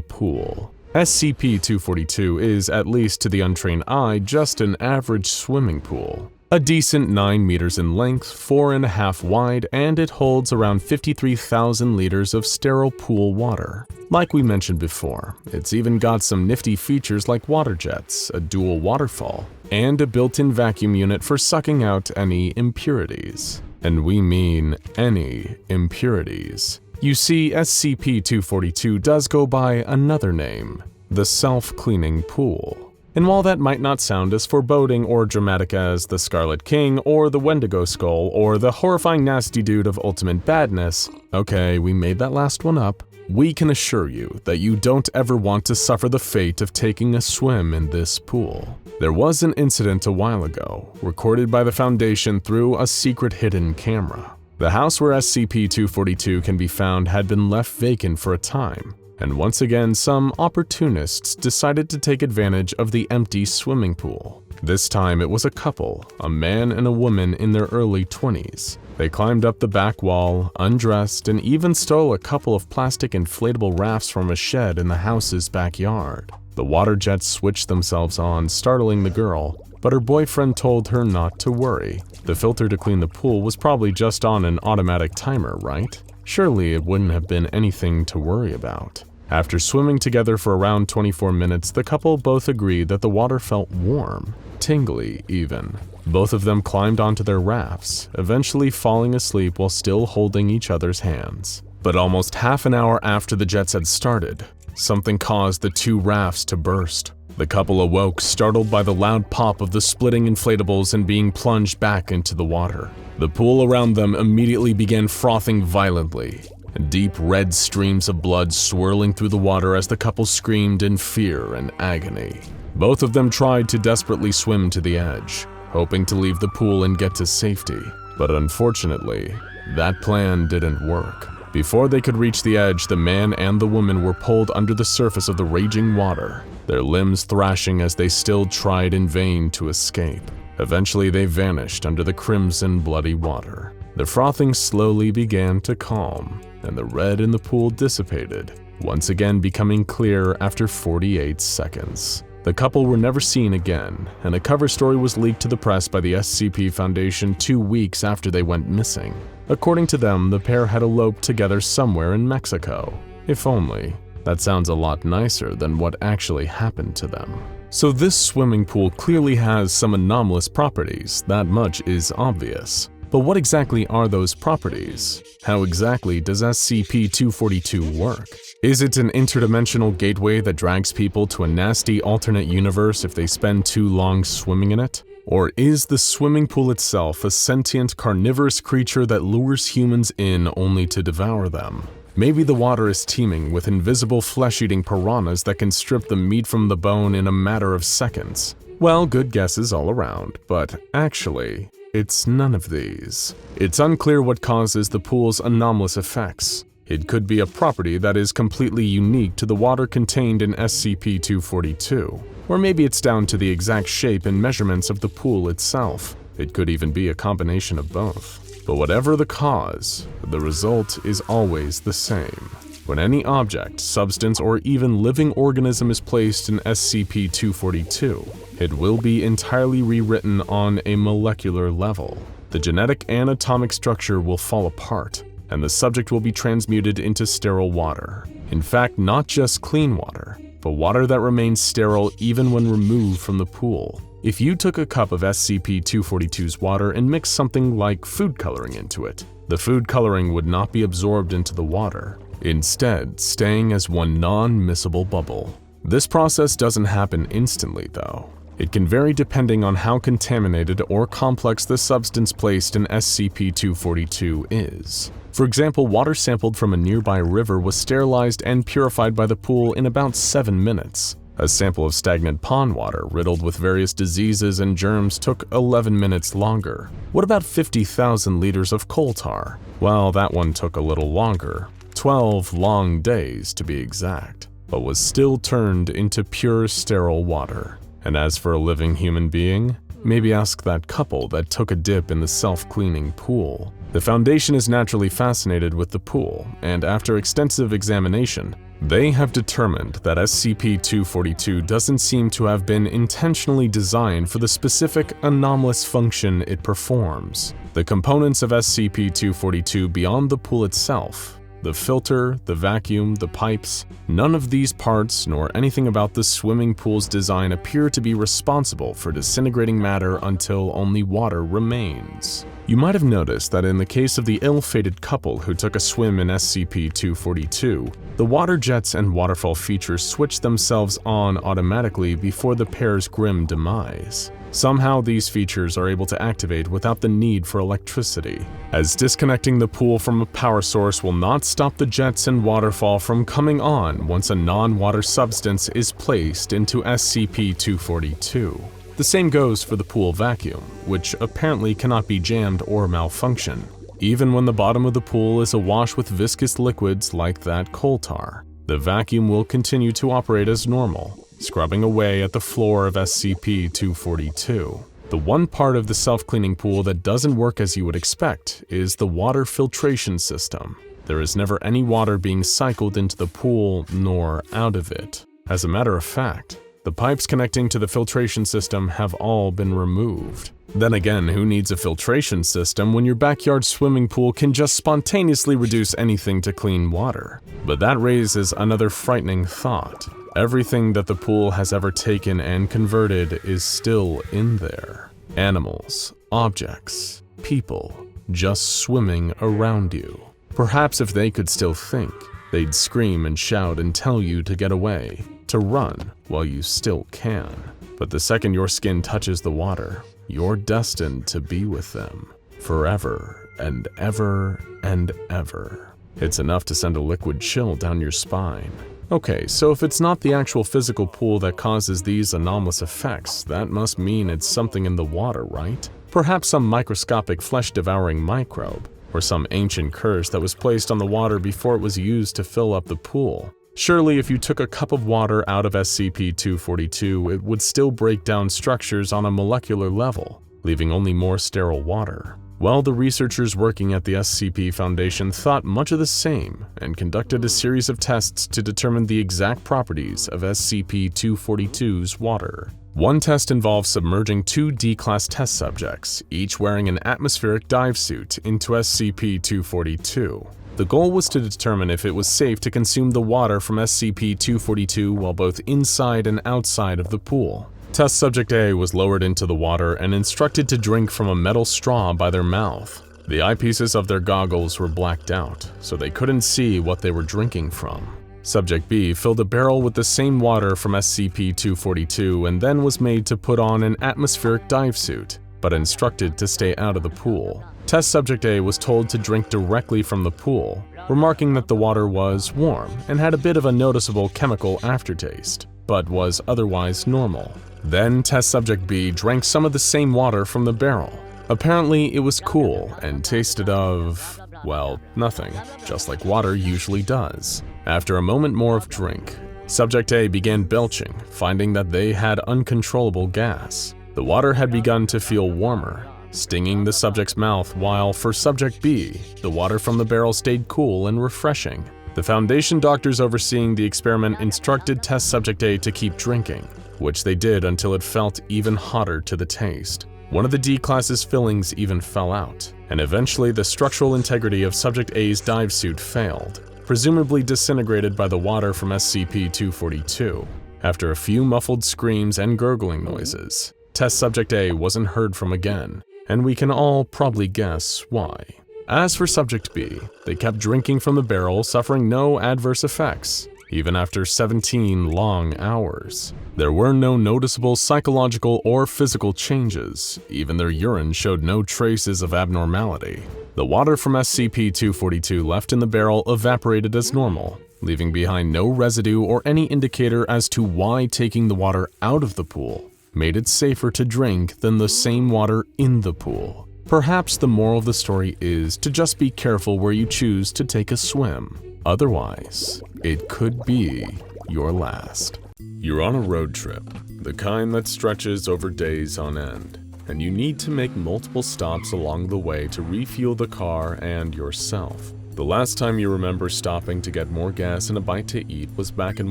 [SPEAKER 1] pool. SCP-242 is, at least to the untrained eye, just an average swimming pool. A decent 9 meters in length, 4.5 wide, and it holds around 53,000 liters of sterile pool water. Like we mentioned before, it's even got some nifty features like water jets, a dual waterfall, and a built-in vacuum unit for sucking out any impurities. And we mean any impurities. You see, SCP-242 does go by another name, the self-cleaning pool. And while that might not sound as foreboding or dramatic as the Scarlet King or the Wendigo Skull or the horrifying nasty dude of ultimate badness, okay, we made that last one up, we can assure you that you don't ever want to suffer the fate of taking a swim in this pool. There was an incident a while ago, recorded by the Foundation through a secret hidden camera. The house where SCP-242 can be found had been left vacant for a time, and once again some opportunists decided to take advantage of the empty swimming pool. This time it was a couple, a man and a woman in their early 20s. They climbed up the back wall, undressed, and even stole a couple of plastic inflatable rafts from a shed in the house's backyard. The water jets switched themselves on, startling the girl, but her boyfriend told her not to worry. The filter to clean the pool was probably just on an automatic timer, right? Surely it wouldn't have been anything to worry about.
[SPEAKER 2] After swimming together for around 24 minutes, the couple both agreed that the water felt warm, tingly even. Both of them climbed onto their rafts, eventually falling asleep while still holding each other's hands. But almost half an hour after the jets had started, something caused the two rafts to burst. The couple awoke, startled by the loud pop of the splitting inflatables and being plunged back into the water. The pool around them immediately began frothing violently, deep red streams of blood swirling through the water as the couple screamed in fear and agony. Both of them tried to desperately swim to the edge, hoping to leave the pool and get to safety. But unfortunately, that plan didn't work. Before they could reach the edge, the man and the woman were pulled under the surface of the raging water, their limbs thrashing as they still tried in vain to escape. Eventually, they vanished under the crimson, bloody water. The frothing slowly began to calm, and the red in the pool dissipated, once again becoming clear after 48 seconds. The couple were never seen again, and a cover story was leaked to the press by the SCP Foundation 2 weeks after they went missing. According to them, the pair had eloped together somewhere in Mexico. If only. That sounds a lot nicer than what actually happened to them. So this swimming pool clearly has some anomalous properties, that much is obvious. But what exactly are those properties? How exactly does SCP-242 work? Is it an interdimensional gateway that drags people to a nasty alternate universe if they spend too long swimming in it? Or is the swimming pool itself a sentient carnivorous creature that lures humans in only to devour them? Maybe the water is teeming with invisible flesh-eating piranhas that can strip the meat from the bone in a matter of seconds. Well, good guesses all around, but actually, it's none of these. It's unclear what causes the pool's anomalous effects. It could be a property that is completely unique to the water contained in SCP-242, or maybe it's down to the exact shape and measurements of the pool itself. It could even be a combination of both. But whatever the cause, the result is always the same. When any object, substance, or even living organism is placed in SCP-242, it will be entirely rewritten on a molecular level. The genetic and atomic structure will fall apart, and the subject will be transmuted into sterile water. In fact, not just clean water, but water that remains sterile even when removed from the pool. If you took a cup of SCP-242's water and mixed something like food coloring into it, the food coloring would not be absorbed into the water, instead staying as one non-miscible bubble. This process doesn't happen instantly, though. It can vary depending on how contaminated or complex the substance placed in SCP-242 is. For example, water sampled from a nearby river was sterilized and purified by the pool in about 7 minutes. A sample of stagnant pond water riddled with various diseases and germs took 11 minutes longer. What about 50,000 liters of coal tar? Well, that one took a little longer, 12 long days to be exact, but was still turned into pure sterile water. And as for a living human being, maybe ask that couple that took a dip in the self-cleaning pool. The Foundation is naturally fascinated with the pool, and after extensive examination, they have determined that SCP-242 doesn't seem to have been intentionally designed for the specific anomalous function it performs. The components of SCP-242 beyond the pool itself, the filter, the vacuum, the pipes, none of these parts nor anything about the swimming pool's design appear to be responsible for disintegrating matter until only water remains. You might have noticed that in the case of the ill-fated couple who took a swim in SCP-242, the water jets and waterfall features switched themselves on automatically before the pair's grim demise. Somehow these features are able to activate without the need for electricity, as disconnecting the pool from a power source will not stop the jets and waterfall from coming on once a non-water substance is placed into SCP-242. The same goes for the pool vacuum, which apparently cannot be jammed or malfunction, even when the bottom of the pool is awash with viscous liquids like that coal tar. The vacuum will continue to operate as normal, scrubbing away at the floor of SCP-242. The one part of the self-cleaning pool that doesn't work as you would expect is the water filtration system. There is never any water being cycled into the pool nor out of it. As a matter of fact, The pipes connecting to the filtration system have all been removed. Then again, who needs a filtration system when your backyard swimming pool can just spontaneously reduce anything to clean water? But that raises another frightening thought. Everything that the pool has ever taken and converted is still in there. Animals, objects, people, just swimming around you. Perhaps if they could still think, they'd scream and shout and tell you to get away, to run while you still can. But the second your skin touches the water, you're destined to be with them forever and ever and ever. It's enough to send a liquid chill down your spine. Okay, so if it's not the actual physical pool that causes these anomalous effects, that must mean it's something in the water, right? Perhaps some microscopic flesh-devouring microbe, or some ancient curse that was placed on the water before it was used to fill up the pool. Surely if you took a cup of water out of SCP-242, it would still break down structures on a molecular level, leaving only more sterile water. Well, the researchers working at the SCP Foundation thought much of the same and conducted a series of tests to determine the exact properties of SCP-242's water. One test involved submerging 2 D-Class test subjects, each wearing an atmospheric dive suit, into SCP-242. The goal was to determine if it was safe to consume the water from SCP-242 while both inside and outside of the pool. Test Subject A was lowered into the water and instructed to drink from a metal straw by their mouth. The eyepieces of their goggles were blacked out, so they couldn't see what they were drinking from. Subject B filled a barrel with the same water from SCP-242 and then was made to put on an atmospheric dive suit, but instructed to stay out of the pool. Test Subject A was told to drink directly from the pool, remarking that the water was warm and had a bit of a noticeable chemical aftertaste, but was otherwise normal. Then Test Subject B drank some of the same water from the barrel. Apparently it was cool and tasted of, well, nothing, just like water usually does. After a moment more of drink, Subject A began belching, finding that they had uncontrollable gas. The water had begun to feel warmer, stinging the subject's mouth, while for Subject B, the water from the barrel stayed cool and refreshing. The Foundation doctors overseeing the experiment instructed Test Subject A to keep drinking, which they did until it felt even hotter to the taste. One of the D-Class's fillings even fell out, and eventually the structural integrity of Subject A's dive suit failed, presumably disintegrated by the water from SCP-242. After a few muffled screams and gurgling noises, Test Subject A wasn't heard from again, and we can all probably guess why. As for Subject B, they kept drinking from the barrel, suffering no adverse effects, even after 17 long hours. There were no noticeable psychological or physical changes. Even their urine showed no traces of abnormality. The water from SCP-242 left in the barrel evaporated as normal, leaving behind no residue or any indicator as to why taking the water out of the pool made it safer to drink than the same water in the pool. Perhaps the moral of the story is to just be careful where you choose to take a swim. Otherwise, it could be your last. You're on a road trip, the kind that stretches over days on end, and you need to make multiple stops along the way to refuel the car and yourself. The last time you remember stopping to get more gas and a bite to eat was back in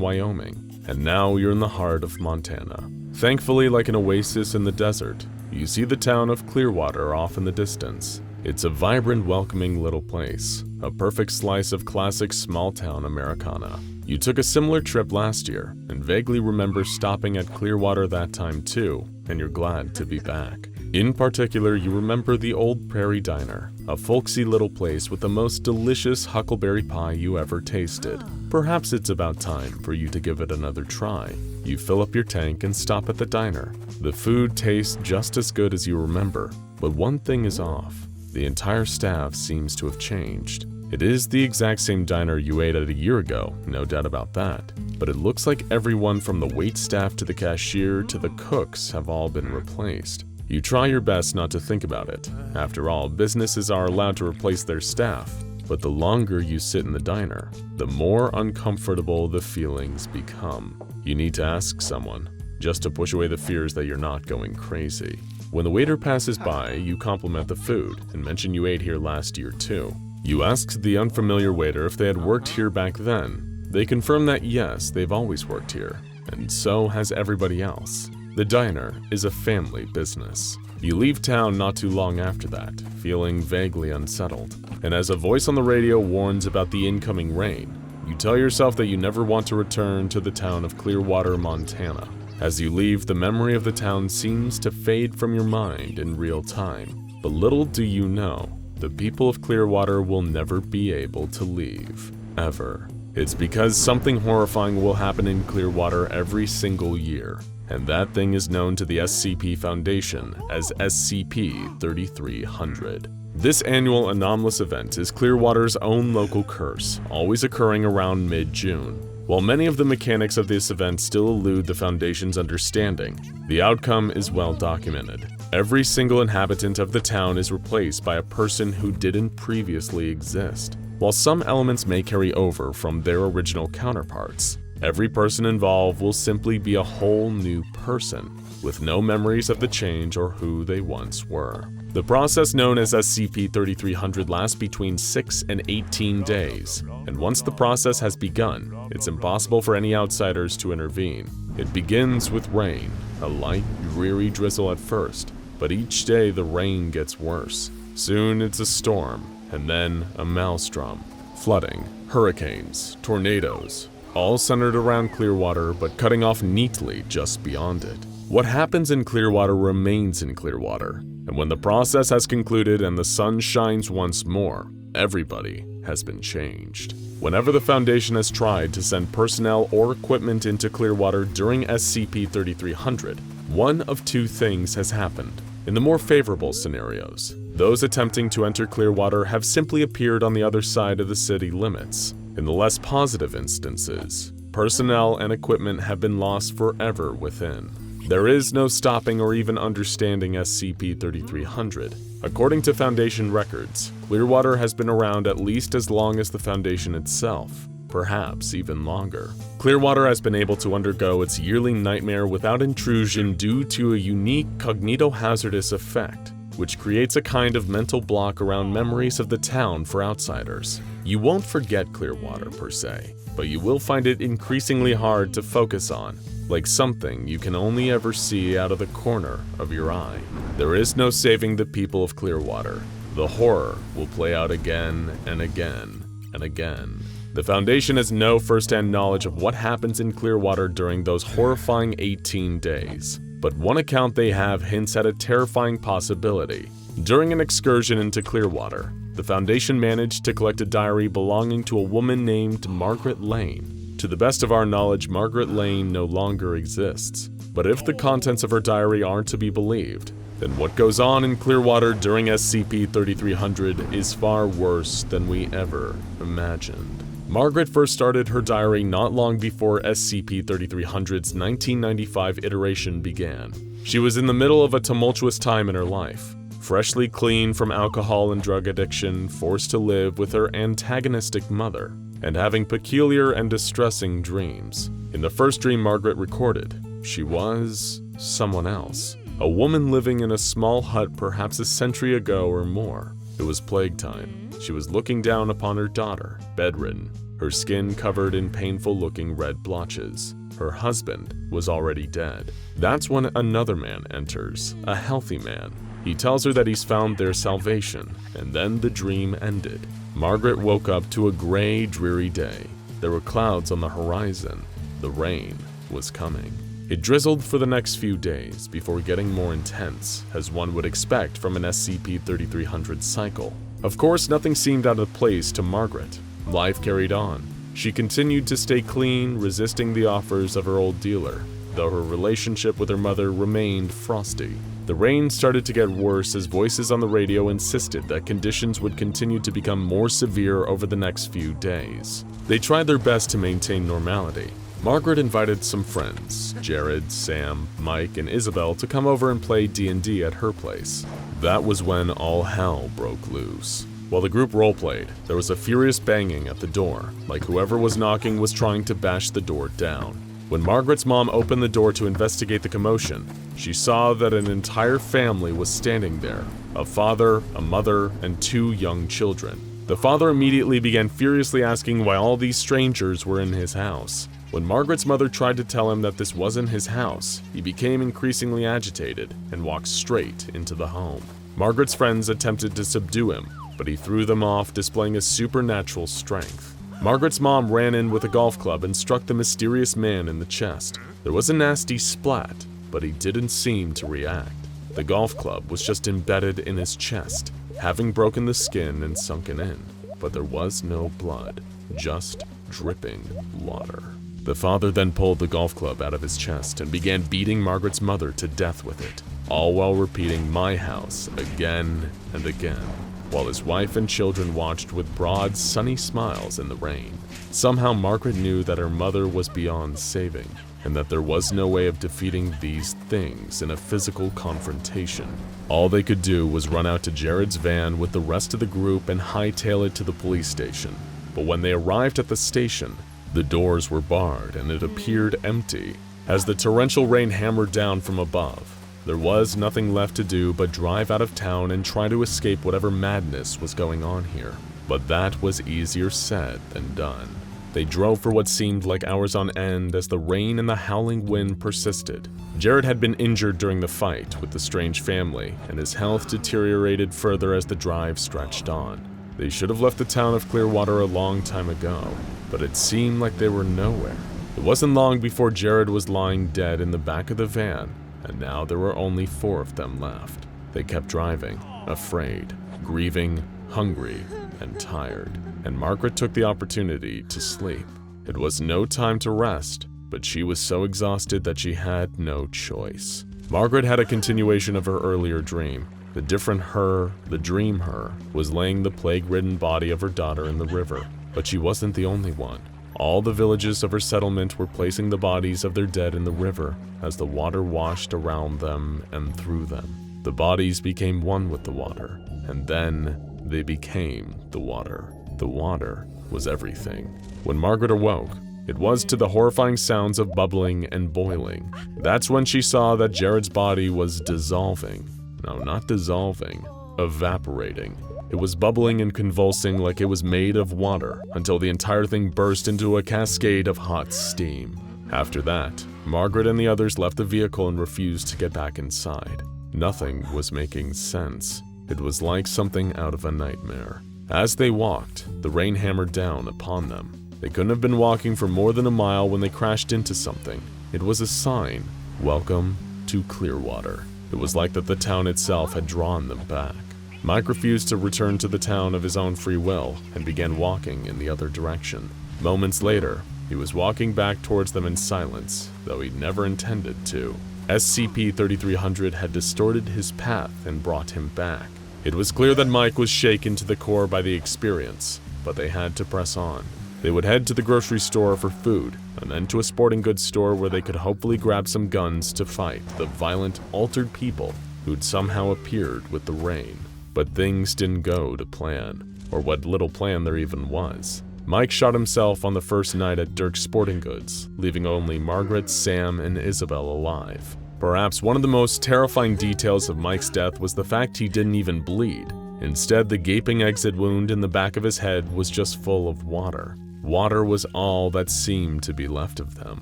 [SPEAKER 2] Wyoming, and now you're in the heart of Montana. Thankfully, like an oasis in the desert, you see the town of Clearwater off in the distance. It's a vibrant, welcoming little place, a perfect slice of classic small-town Americana. You took a similar trip last year, and vaguely remember stopping at Clearwater that time too, and you're glad to be back. In particular, you remember the Old Prairie Diner, a folksy little place with the most delicious huckleberry pie you ever tasted. Perhaps it's about time for you to give it another try. You fill up your tank and stop at the diner. The food tastes just as good as you remember, but one thing is off. The entire staff seems to have changed. It is the exact same diner you ate at a year ago, no doubt about that, but it looks like everyone from the waitstaff to the cashier to the cooks have all been replaced. You try your best not to think about it. After all, businesses are allowed to replace their staff, but the longer you sit in the diner, the more uncomfortable the feelings become. You need to ask someone, just to push away the fears that you're not going crazy. When the waiter passes by, you compliment the food and mention you ate here last year too. You ask the unfamiliar waiter if they had worked here back then. They confirm that yes, they've always worked here. and so has everybody else. The diner is a family business. You leave town not too long after that, feeling vaguely unsettled, and as a voice on the radio warns about the incoming rain, you tell yourself that you never want to return to the town of Clearwater, Montana. As you leave, the memory of the town seems to fade from your mind in real time. But little do you know, the people of Clearwater will never be able to leave, ever. It's because something horrifying will happen in Clearwater every single year, and that thing is known to the SCP Foundation as SCP-3700. This annual anomalous event is Clearwater's own local curse, always occurring around mid-June. While many of the mechanics of this event still elude the Foundation's understanding, the outcome is well documented. Every single inhabitant of the town is replaced by a person who didn't previously exist. While some elements may carry over from their original counterparts, every person involved will simply be a whole new person, with no memories of the change or who they once were. The process known as SCP-3700 lasts between 6 and 18 days, and once the process has begun, it's impossible for any outsiders to intervene. It begins with rain, a light, dreary drizzle at first, but each day the rain gets worse. Soon it's a storm, and then a maelstrom. Flooding, hurricanes, tornadoes, all centered around Clearwater but cutting off neatly just beyond it. What happens in Clearwater remains in Clearwater, and when the process has concluded and the sun shines once more, everybody has been changed. Whenever the Foundation has tried to send personnel or equipment into Clearwater during SCP-3700, one of two things has happened. In the more favorable scenarios, those attempting to enter Clearwater have simply appeared on the other side of the city limits. In the less positive instances, personnel and equipment have been lost forever within. There is no stopping or even understanding SCP-3700. According to Foundation records, Clearwater has been around at least as long as the Foundation itself, perhaps even longer. Clearwater has been able to undergo its yearly nightmare without intrusion due to a unique cognitohazardous effect, which creates a kind of mental block around memories of the town for outsiders. You won't forget Clearwater per se, but you will find it increasingly hard to focus on, like something you can only ever see out of the corner of your eye. There is no saving the people of Clearwater. The horror will play out again and again and again. The Foundation has no first-hand knowledge of what happens in Clearwater during those horrifying 18 days, but one account they have hints at a terrifying possibility. During an excursion into Clearwater, the Foundation managed to collect a diary belonging to a woman named Margaret Lane. To the best of our knowledge, Margaret Lane no longer exists. But if the contents of her diary aren't to be believed, then what goes on in Clearwater during SCP-3700 is far worse than we ever imagined. Margaret first started her diary not long before SCP-3700's 1995 iteration began. She was in the middle of a tumultuous time in her life. Freshly clean from alcohol and drug addiction, forced to live with her antagonistic mother, and having peculiar and distressing dreams. In the first dream Margaret recorded, she was someone else. A woman living in a small hut perhaps a century ago or more. It was plague time. She was looking down upon her daughter, bedridden, her skin covered in painful-looking red blotches. Her husband was already dead. That's when another man enters, a healthy man. He tells her that he's found their salvation, and then the dream ended. Margaret woke up to a gray, dreary day. There were clouds on the horizon. The rain was coming. It drizzled for the next few days before getting more intense, as one would expect from an SCP-3700 cycle. Of course, nothing seemed out of place to Margaret. Life carried on. She continued to stay clean, resisting the offers of her old dealer, though her relationship with her mother remained frosty. The rain started to get worse as voices on the radio insisted that conditions would continue to become more severe over the next few days. They tried their best to maintain normality. Margaret invited some friends, Jared, Sam, Mike, and Isabel, to come over and play D&D at her place. That was when all hell broke loose. While the group roleplayed, there was a furious banging at the door, like whoever was knocking was trying to bash the door down. When Margaret's mom opened the door to investigate the commotion, she saw that an entire family was standing there, a father, a mother, and 2 young children. The father immediately began furiously asking why all these strangers were in his house. When Margaret's mother tried to tell him that this wasn't his house, he became increasingly agitated and walked straight into the home. Margaret's friends attempted to subdue him, but he threw them off, displaying a supernatural strength. Margaret's mom ran in with a golf club and struck the mysterious man in the chest. There was a nasty splat, but he didn't seem to react. The golf club was just embedded in his chest, having broken the skin and sunken in, but there was no blood, just dripping water. The father then pulled the golf club out of his chest and began beating Margaret's mother to death with it, all while repeating "my house" again and again, while his wife and children watched with broad, sunny smiles in the rain. Somehow Margaret knew that her mother was beyond saving, and that there was no way of defeating these things in a physical confrontation. All they could do was run out to Jared's van with the rest of the group and hightail it to the police station. But when they arrived at the station, the doors were barred and it appeared empty. As the torrential rain hammered down from above, there was nothing left to do but drive out of town and try to escape whatever madness was going on here. But that was easier said than done. They drove for what seemed like hours on end as the rain and the howling wind persisted. Jared had been injured during the fight with the strange family, and his health deteriorated further as the drive stretched on. They should have left the town of Clearwater a long time ago, but it seemed like they were nowhere. It wasn't long before Jared was lying dead in the back of the van, and now there were only 4 of them left. They kept driving, afraid, grieving, hungry, and tired, and Margaret took the opportunity to sleep. It was no time to rest, but she was so exhausted that she had no choice. Margaret had a continuation of her earlier dream. The different her, the dream her, was laying the plague-ridden body of her daughter in the river, but she wasn't the only one. All the villages of her settlement were placing the bodies of their dead in the river as the water washed around them and through them. The bodies became one with the water, and then they became the water. The water was everything. When Margaret awoke, it was to the horrifying sounds of bubbling and boiling. That's when she saw that Jared's body was dissolving. No, not dissolving, evaporating. It was bubbling and convulsing like it was made of water until the entire thing burst into a cascade of hot steam. After that, Margaret and the others left the vehicle and refused to get back inside. Nothing was making sense. It was like something out of a nightmare. As they walked, the rain hammered down upon them. They couldn't have been walking for more than a mile when they crashed into something. It was a sign, "Welcome to Clearwater." It was like that the town itself had drawn them back. Mike refused to return to the town of his own free will and began walking in the other direction. Moments later, he was walking back towards them in silence, though he never intended to. SCP-3700 had distorted his path and brought him back. It was clear that Mike was shaken to the core by the experience, but they had to press on. They would head to the grocery store for food, and then to a sporting goods store where they could hopefully grab some guns to fight the violent, altered people who'd somehow appeared with the rain. But things didn't go to plan, or what little plan there even was. Mike shot himself on the first night at Dirk's Sporting Goods, leaving only Margaret, Sam, and Isabel alive. Perhaps one of the most terrifying details of Mike's death was the fact he didn't even bleed. Instead, the gaping exit wound in the back of his head was just full of water. Water was all that seemed to be left of them.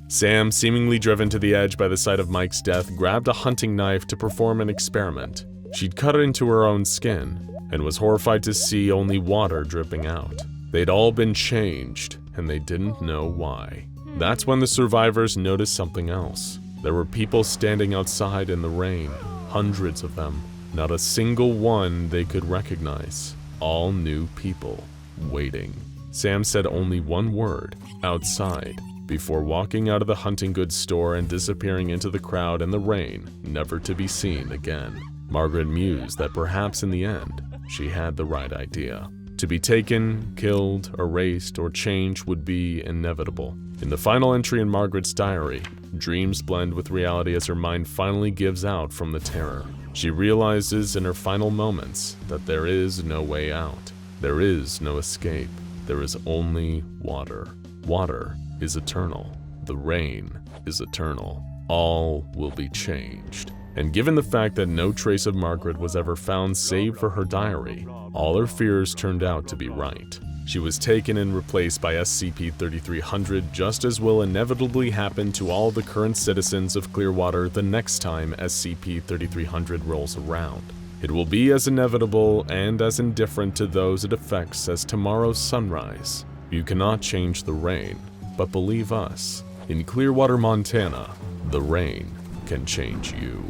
[SPEAKER 2] Sam, seemingly driven to the edge by the sight of Mike's death, grabbed a hunting knife to perform an experiment. She'd cut it into her own skin, and was horrified to see only water dripping out. They'd all been changed, and they didn't know why. That's when the survivors noticed something else. There were people standing outside in the rain, hundreds of them. Not a single one they could recognize. All new people, waiting. Sam said only one word, "outside," before walking out of the hunting goods store and disappearing into the crowd and the rain, never to be seen again. Margaret mused that perhaps in the end, she had the right idea. To be taken, killed, erased, or changed would be inevitable. In the final entry in Margaret's diary, dreams blend with reality as her mind finally gives out from the terror. She realizes in her final moments that there is no way out. There is no escape. There is only water. Water is eternal. The rain is eternal. All will be changed. And given the fact that no trace of Margaret was ever found save for her diary, all her fears turned out to be right. She was taken and replaced by SCP-3700, just as will inevitably happen to all the current citizens of Clearwater the next time SCP-3700 rolls around. It will be as inevitable and as indifferent to those it affects as tomorrow's sunrise. You cannot change the rain, but believe us, in Clearwater, Montana, the rain can change you.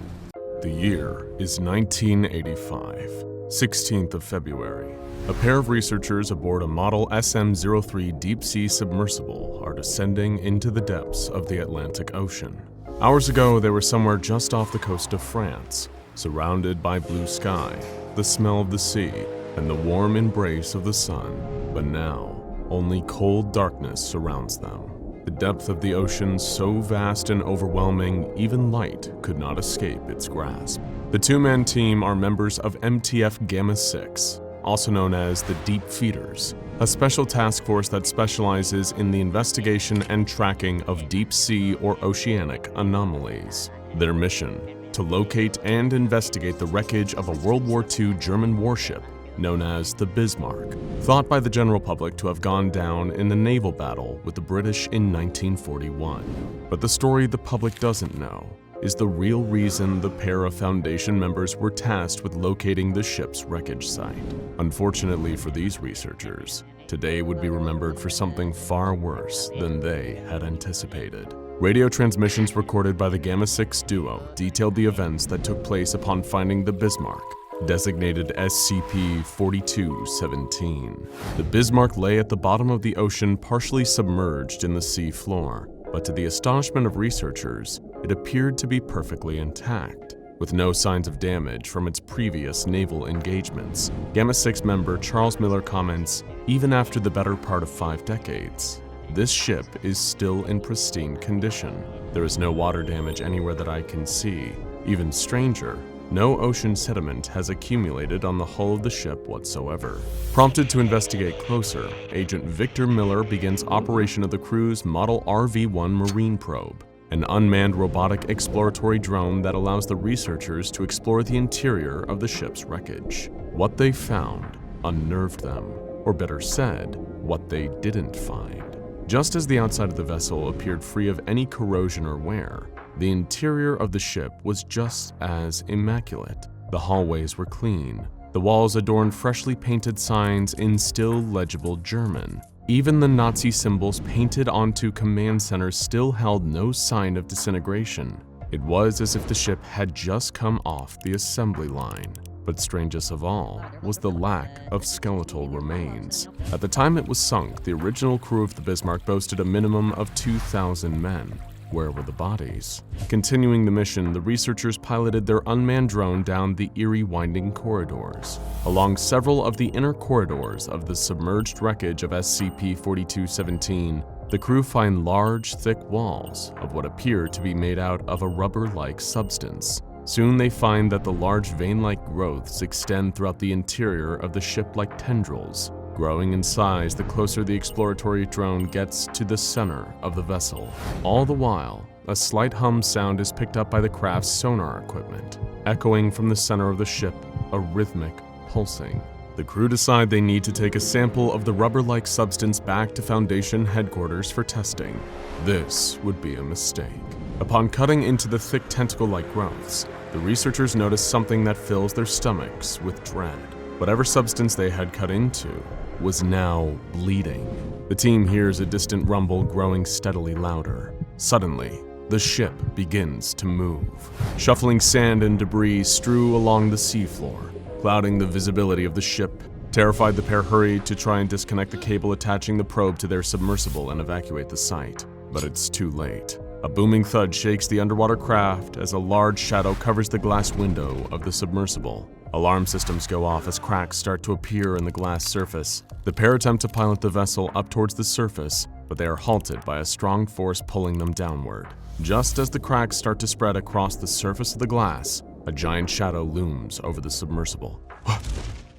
[SPEAKER 1] The year is 1985, 16th of February. A pair of researchers aboard a model SM-03 deep-sea submersible are descending into the depths of the Atlantic Ocean. Hours ago, they were somewhere just off the coast of France, surrounded by blue sky, the smell of the sea, and the warm embrace of the sun. But now, only cold darkness surrounds them. The depth of the ocean so vast and overwhelming, even light could not escape its grasp. The two-man team are members of MTF Gamma-6, also known as the Deep Feeders, a special task force that specializes in the investigation and tracking of deep-sea or oceanic anomalies. Their mission: to locate and investigate the wreckage of a World War II German warship known as the Bismarck, thought by the general public to have gone down in a naval battle with the British in 1941. But the story the public doesn't know is the real reason the pair of Foundation members were tasked with locating the ship's wreckage site. Unfortunately for these researchers, today would be remembered for something far worse than they had anticipated. Radio transmissions recorded by the Gamma-6 duo detailed the events that took place upon finding the Bismarck, designated SCP-4217. The Bismarck lay at the bottom of the ocean, partially submerged in the sea floor, but to the astonishment of researchers, it appeared to be perfectly intact, with no signs of damage from its previous naval engagements. Gamma-6 member Charles Miller comments, "Even after the better part of 5 decades, this ship is still in pristine condition. There is no water damage anywhere that I can see. Even stranger, no ocean sediment has accumulated on the hull of the ship whatsoever." Prompted to investigate closer, Agent Victor Miller begins operation of the crew's Model RV-1 Marine Probe, an unmanned robotic exploratory drone that allows the researchers to explore the interior of the ship's wreckage. What they found unnerved them, or better said, what they didn't find. Just as the outside of the vessel appeared free of any corrosion or wear, the interior of the ship was just as immaculate. The hallways were clean. The walls adorned freshly painted signs in still legible German. Even the Nazi symbols painted onto command centers still held no sign of disintegration. It was as if the ship had just come off the assembly line. But strangest of all was the lack of skeletal remains. At the time it was sunk, the original crew of the Bismarck boasted a minimum of 2,000 men. Where were the bodies? Continuing the mission, the researchers piloted their unmanned drone down the eerie winding corridors. Along several of the inner corridors of the submerged wreckage of SCP-4217, the crew find large, thick walls of what appear to be made out of a rubber-like substance. Soon they find that the large vein-like growths extend throughout the interior of the ship like tendrils, growing in size the closer the exploratory drone gets to the center of the vessel. All the while, a slight hum sound is picked up by the craft's sonar equipment, echoing from the center of the ship, a rhythmic pulsing. The crew decide they need to take a sample of the rubber-like substance back to Foundation headquarters for testing. This would be a mistake. Upon cutting into the thick tentacle-like growths, the researchers notice something that fills their stomachs with dread. Whatever substance they had cut into was now bleeding. The team hears a distant rumble growing steadily louder. Suddenly, the ship begins to move. Shuffling sand and debris strew along the seafloor, clouding the visibility of the ship. Terrified, the pair hurried to try and disconnect the cable attaching the probe to their submersible and evacuate the site. But it's too late. A booming thud shakes the underwater craft as a large shadow covers the glass window of the submersible. Alarm systems go off as cracks start to appear in the glass surface. The pair attempt to pilot the vessel up towards the surface, but they are halted by a strong force pulling them downward. Just as the cracks start to spread across the surface of the glass, a giant shadow looms over the submersible.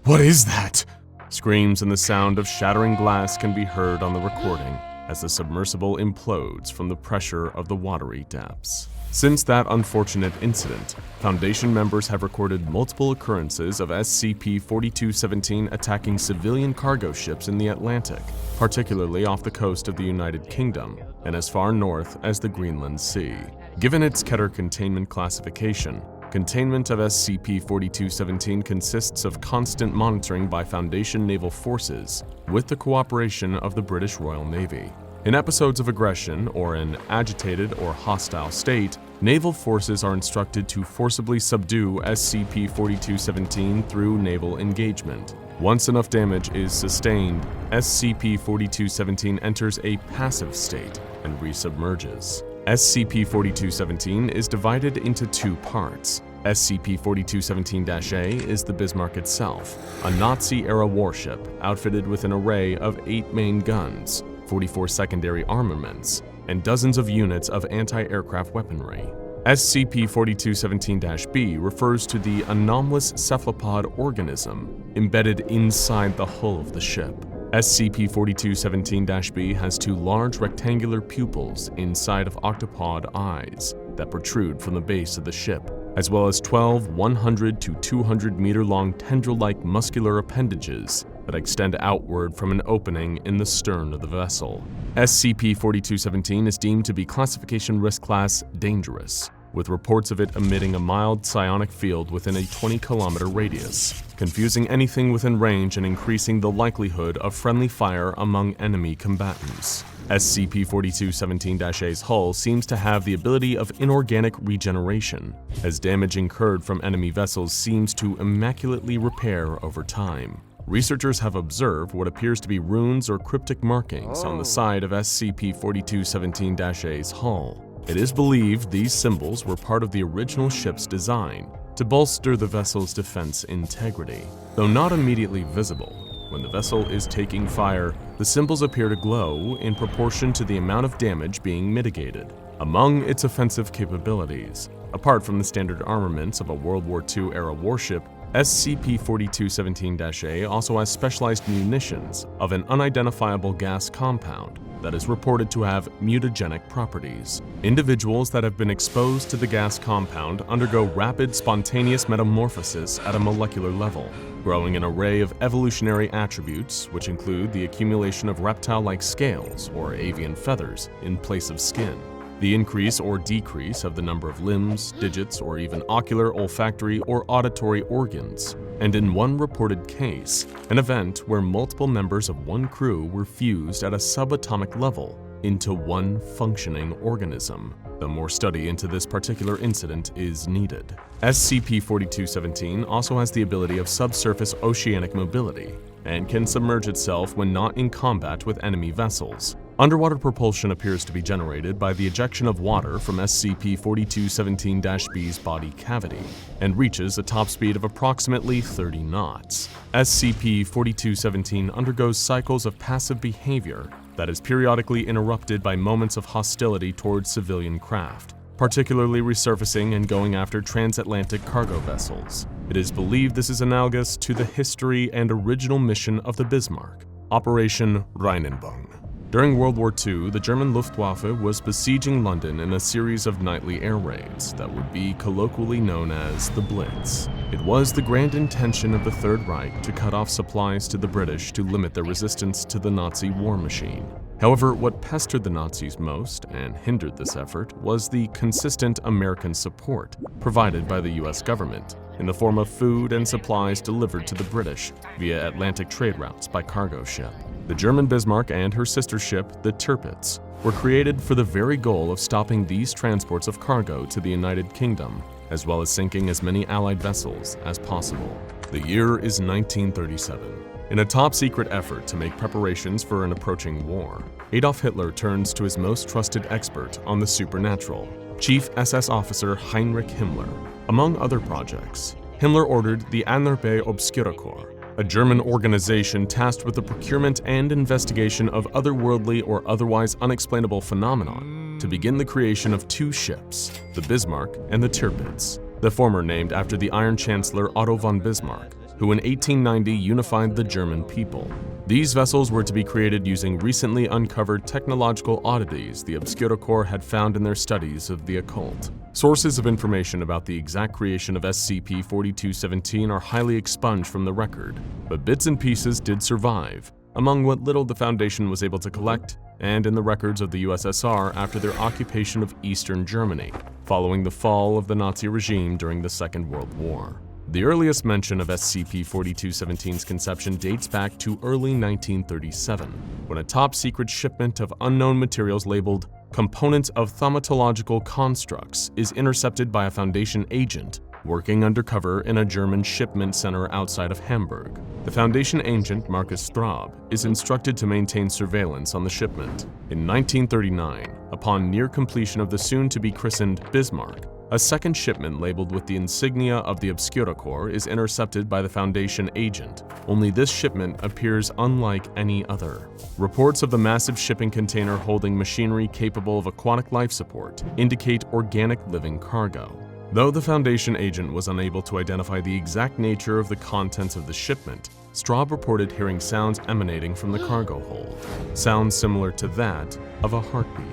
[SPEAKER 1] "What is that?" Screams and the sound of shattering glass can be heard on the recording. as the submersible implodes from the pressure of the watery depths. Since that unfortunate incident, Foundation members have recorded multiple occurrences of SCP-4217 attacking civilian cargo ships in the Atlantic, particularly off the coast of the United Kingdom and as far north as the Greenland Sea. Given its Keter containment classification, containment of SCP-4217 consists of constant monitoring by Foundation naval forces with the cooperation of the British Royal Navy. In episodes of aggression or an agitated or hostile state, naval forces are instructed to forcibly subdue SCP-4217 through naval engagement. Once enough damage is sustained, SCP-4217 enters a passive state and resubmerges. SCP-4217 is divided into two parts. SCP-4217-A is the Bismarck itself, a Nazi-era warship outfitted with an array of 8 main guns, 44 secondary armaments, and dozens of units of anti-aircraft weaponry. SCP-4217-B refers to the anomalous cephalopod organism embedded inside the hull of the ship. SCP-4217-B has 2 large rectangular pupils inside of octopod eyes that protrude from the base of the ship, as well as 12 100 to 200 meter long tendril-like muscular appendages that extend outward from an opening in the stern of the vessel. SCP-4217 is deemed to be classification risk class dangerous, with reports of it emitting a mild psionic field within a 20-kilometer radius, confusing anything within range and increasing the likelihood of friendly fire among enemy combatants. SCP-4217-A's hull seems to have the ability of inorganic regeneration, as damage incurred from enemy vessels seems to immaculately repair over time. Researchers have observed what appears to be runes or cryptic markings on the side of SCP-4217-A's hull. It is believed these symbols were part of the original ship's design to bolster the vessel's defense integrity. Though not immediately visible, when the vessel is taking fire, the symbols appear to glow in proportion to the amount of damage being mitigated. Among its offensive capabilities, apart from the standard armaments of a World War II-era warship, SCP-4217-A also has specialized munitions of an unidentifiable gas compound that is reported to have mutagenic properties. Individuals that have been exposed to the gas compound undergo rapid spontaneous metamorphosis at a molecular level, growing an array of evolutionary attributes which include the accumulation of reptile-like scales or avian feathers in place of skin, the increase or decrease of the number of limbs, digits, or even ocular, olfactory, or auditory organs, and in one reported case, an event where multiple members of one crew were fused at a subatomic level into one functioning organism. Though more study into this particular incident is needed. SCP-4217 also has the ability of subsurface oceanic mobility and can submerge itself when not in combat with enemy vessels. Underwater propulsion appears to be generated by the ejection of water from SCP-4217-B's body cavity and reaches a top speed of approximately 30 knots. SCP-4217 undergoes cycles of passive behavior that is periodically interrupted by moments of hostility towards civilian craft, particularly resurfacing and going after transatlantic cargo vessels. It is believed this is analogous to the history and original mission of the Bismarck, Operation Rheinenbung. During World War II, the German Luftwaffe was besieging London in a series of nightly air raids that would be colloquially known as the Blitz. It was the grand intention of the Third Reich to cut off supplies to the British to limit their resistance to the Nazi war machine. However, what pestered the Nazis most and hindered this effort was the consistent American support provided by the US government in the form of food and supplies delivered to the British via Atlantic trade routes by cargo ship. The German Bismarck and her sister ship, the Tirpitz, were created for the very goal of stopping these transports of cargo to the United Kingdom, as well as sinking as many Allied vessels as possible. The year is 1937. In a top-secret effort to make preparations for an approaching war, Adolf Hitler turns to his most trusted expert on the supernatural, Chief SS Officer Heinrich Himmler. Among other projects, Himmler ordered the Anarbe Obscuracorps, a German organization tasked with the procurement and investigation of otherworldly or otherwise unexplainable phenomenon, to begin the creation of 2 ships, the Bismarck and the Tirpitz, the former named after the Iron Chancellor Otto von Bismarck,
[SPEAKER 2] who in 1890 unified the German people. These vessels were to be created using recently uncovered technological oddities the Obscura Corps had found in their studies of the occult. Sources of information about the exact creation of SCP-4217 are highly expunged from the record, but bits and pieces did survive, among what little the Foundation was able to collect, and in the records of the USSR after their occupation of Eastern Germany, following the fall of the Nazi regime during the Second World War. The earliest mention of SCP-4217's conception dates back to early 1937, when a top-secret shipment of unknown materials labeled "Components of Thaumatological Constructs" is intercepted by a Foundation agent working undercover in a German shipment center outside of Hamburg. The Foundation agent, Marcus Straub, is instructed to maintain surveillance on the shipment. In 1939, upon near completion of the soon-to-be christened Bismarck, a second shipment labeled with the insignia of the Obscura Corps is intercepted by the Foundation agent, only this shipment appears unlike any other. Reports of the massive shipping container holding machinery capable of aquatic life support indicate organic living cargo. Though the Foundation agent was unable to identify the exact nature of the contents of the shipment, Straub reported hearing sounds emanating from the cargo hold, sounds similar to that of a heartbeat.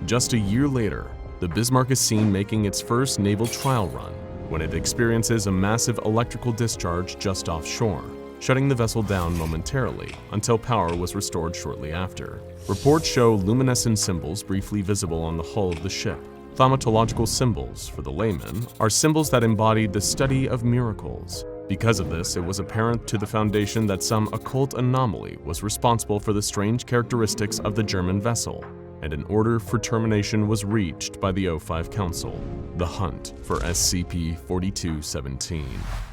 [SPEAKER 2] Just a year later, the Bismarck is seen making its first naval trial run when it experiences a massive electrical discharge just offshore, shutting the vessel down momentarily until power was restored shortly after. Reports show luminescent symbols briefly visible on the hull of the ship. Thaumatological symbols, for the layman, are symbols that embodied the study of miracles. Because of this, it was apparent to the Foundation that some occult anomaly was responsible for the strange characteristics of the German vessel, and an order for termination was reached by the O5 Council. The hunt for SCP-4217.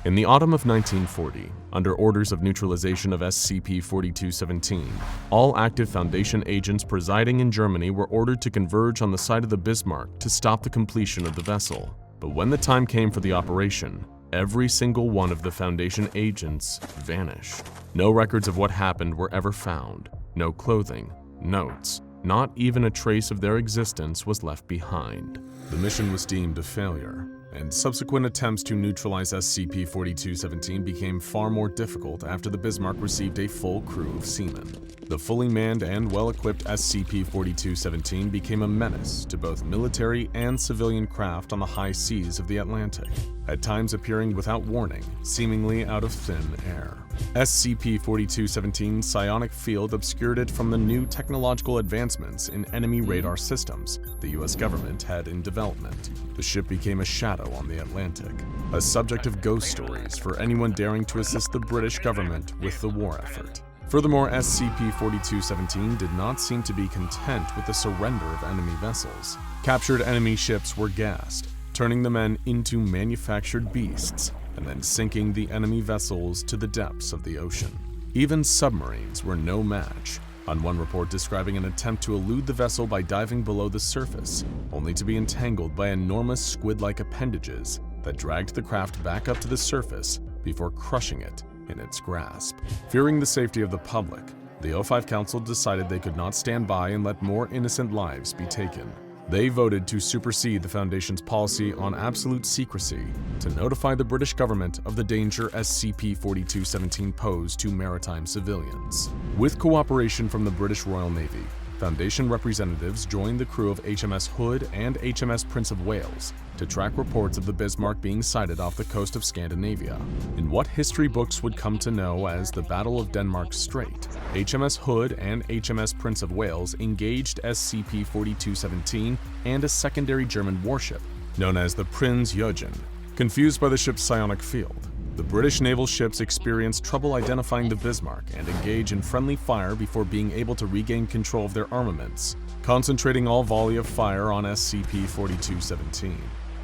[SPEAKER 2] In the autumn of 1940, under orders of neutralization of SCP-4217, all active Foundation agents presiding in Germany were ordered to converge on the side of the Bismarck to stop the completion of the vessel. But when the time came for the operation, every single one of the Foundation agents vanished. No records of what happened were ever found. No clothing, notes, not even a trace of their existence was left behind.
[SPEAKER 1] The mission was deemed a failure, and subsequent attempts to neutralize SCP-4217 became far more difficult after the Bismarck received a full crew of seamen. The fully manned and well-equipped SCP-4217 became a menace to both military and civilian craft on the high seas of the Atlantic, at times appearing without warning, seemingly out of thin air. SCP-4217's psionic field obscured it from the new technological advancements in enemy radar systems the US government had in development. The ship became a shadow on the Atlantic, a subject of ghost stories for anyone daring to assist the British government with the war effort. Furthermore, SCP-4217 did not seem to be content with the surrender of enemy vessels. Captured enemy ships were gassed, turning the men into manufactured beasts, and then sinking the enemy vessels to the depths of the ocean. Even submarines were no match, on one report describing an attempt to elude the vessel by diving below the surface, only to be entangled by enormous squid-like appendages that dragged the craft back up to the surface before crushing it in its grasp. Fearing the safety of the public, the O5 Council decided they could not stand by and let more innocent lives be taken. They voted to supersede the Foundation's policy on absolute secrecy to notify the British government of the danger SCP-4217 posed to maritime civilians. With cooperation from the British Royal Navy, Foundation representatives joined the crew of HMS Hood and HMS Prince of Wales to track reports of the Bismarck being sighted off the coast of Scandinavia. In what history books would come to know as the Battle of Denmark's Strait, HMS Hood and HMS Prince of Wales engaged SCP-4217 and a secondary German warship, known as the Prinz Eugen. Confused by the ship's psionic field, the British naval ships experienced trouble identifying the Bismarck and engage in friendly fire before being able to regain control of their armaments, concentrating all volley of fire on SCP-4217.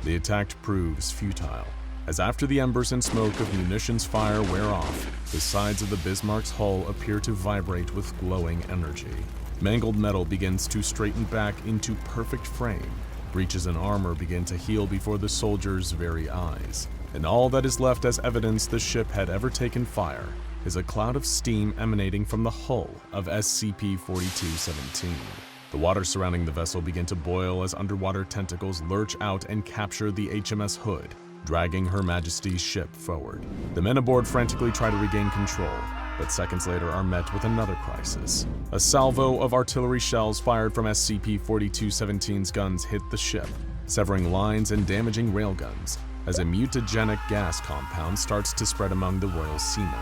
[SPEAKER 1] The attack proves futile, as after the embers and smoke of munitions fire wear off, the sides of the Bismarck's hull appear to vibrate with glowing energy. Mangled metal begins to straighten back into perfect frame. Breaches in armor begin to heal before the soldiers' very eyes. And all that is left as evidence the ship had ever taken fire is a cloud of steam emanating from the hull of SCP-4217. The water surrounding the vessel began to boil as underwater tentacles lurch out and capture the HMS Hood,
[SPEAKER 2] dragging Her Majesty's ship forward. The men aboard frantically try to regain control, but seconds later are met with another crisis. A salvo of artillery shells fired from SCP-4217's guns hit the ship, severing lines and damaging railguns, as a mutagenic gas compound starts to spread among the Royal Seamen.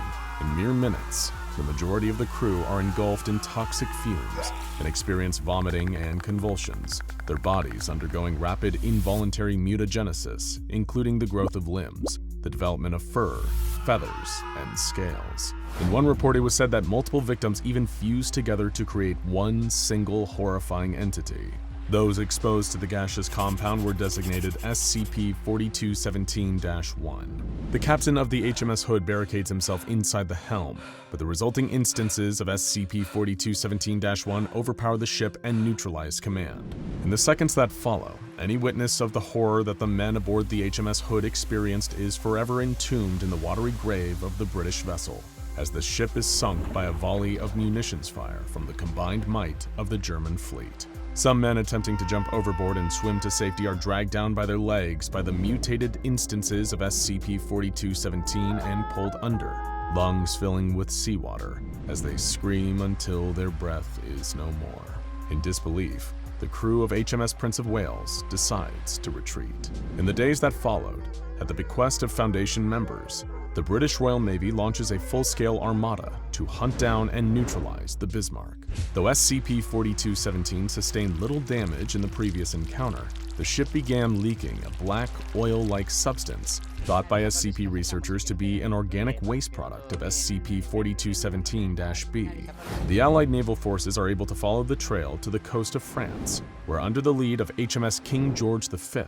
[SPEAKER 2] In mere minutes, the majority of the crew are engulfed in toxic fumes and experience vomiting and convulsions, their bodies undergoing rapid involuntary mutagenesis, including the growth of limbs, the development of fur, feathers, and scales. In one report, it was said that multiple victims even fused together to create one single horrifying entity. Those exposed to the gaseous compound were designated SCP-4217-1. The captain of the HMS Hood barricades himself inside the helm, but the resulting instances of SCP-4217-1 overpower the ship and neutralize command. In the seconds that follow, any witness of the horror that the men aboard the HMS Hood experienced is forever entombed in the watery grave of the British vessel, as the ship is sunk by a volley of munitions fire from the combined might of the German fleet. Some men attempting to jump overboard and swim to safety are dragged down by their legs by the mutated instances of SCP-4217 and pulled under, lungs filling with seawater, as they scream until their breath is no more. In disbelief, the crew of HMS Prince of Wales decides to retreat. In the days that followed, at the bequest of Foundation members, the British Royal Navy launches a full-scale armada to hunt down and neutralize the Bismarck. Though SCP-4217 sustained little damage in the previous encounter, the ship began leaking a black, oil-like substance thought by SCP researchers to be an organic waste product of SCP-4217-B. The Allied naval forces are able to follow the trail to the coast of France, where under the lead of HMS King George V,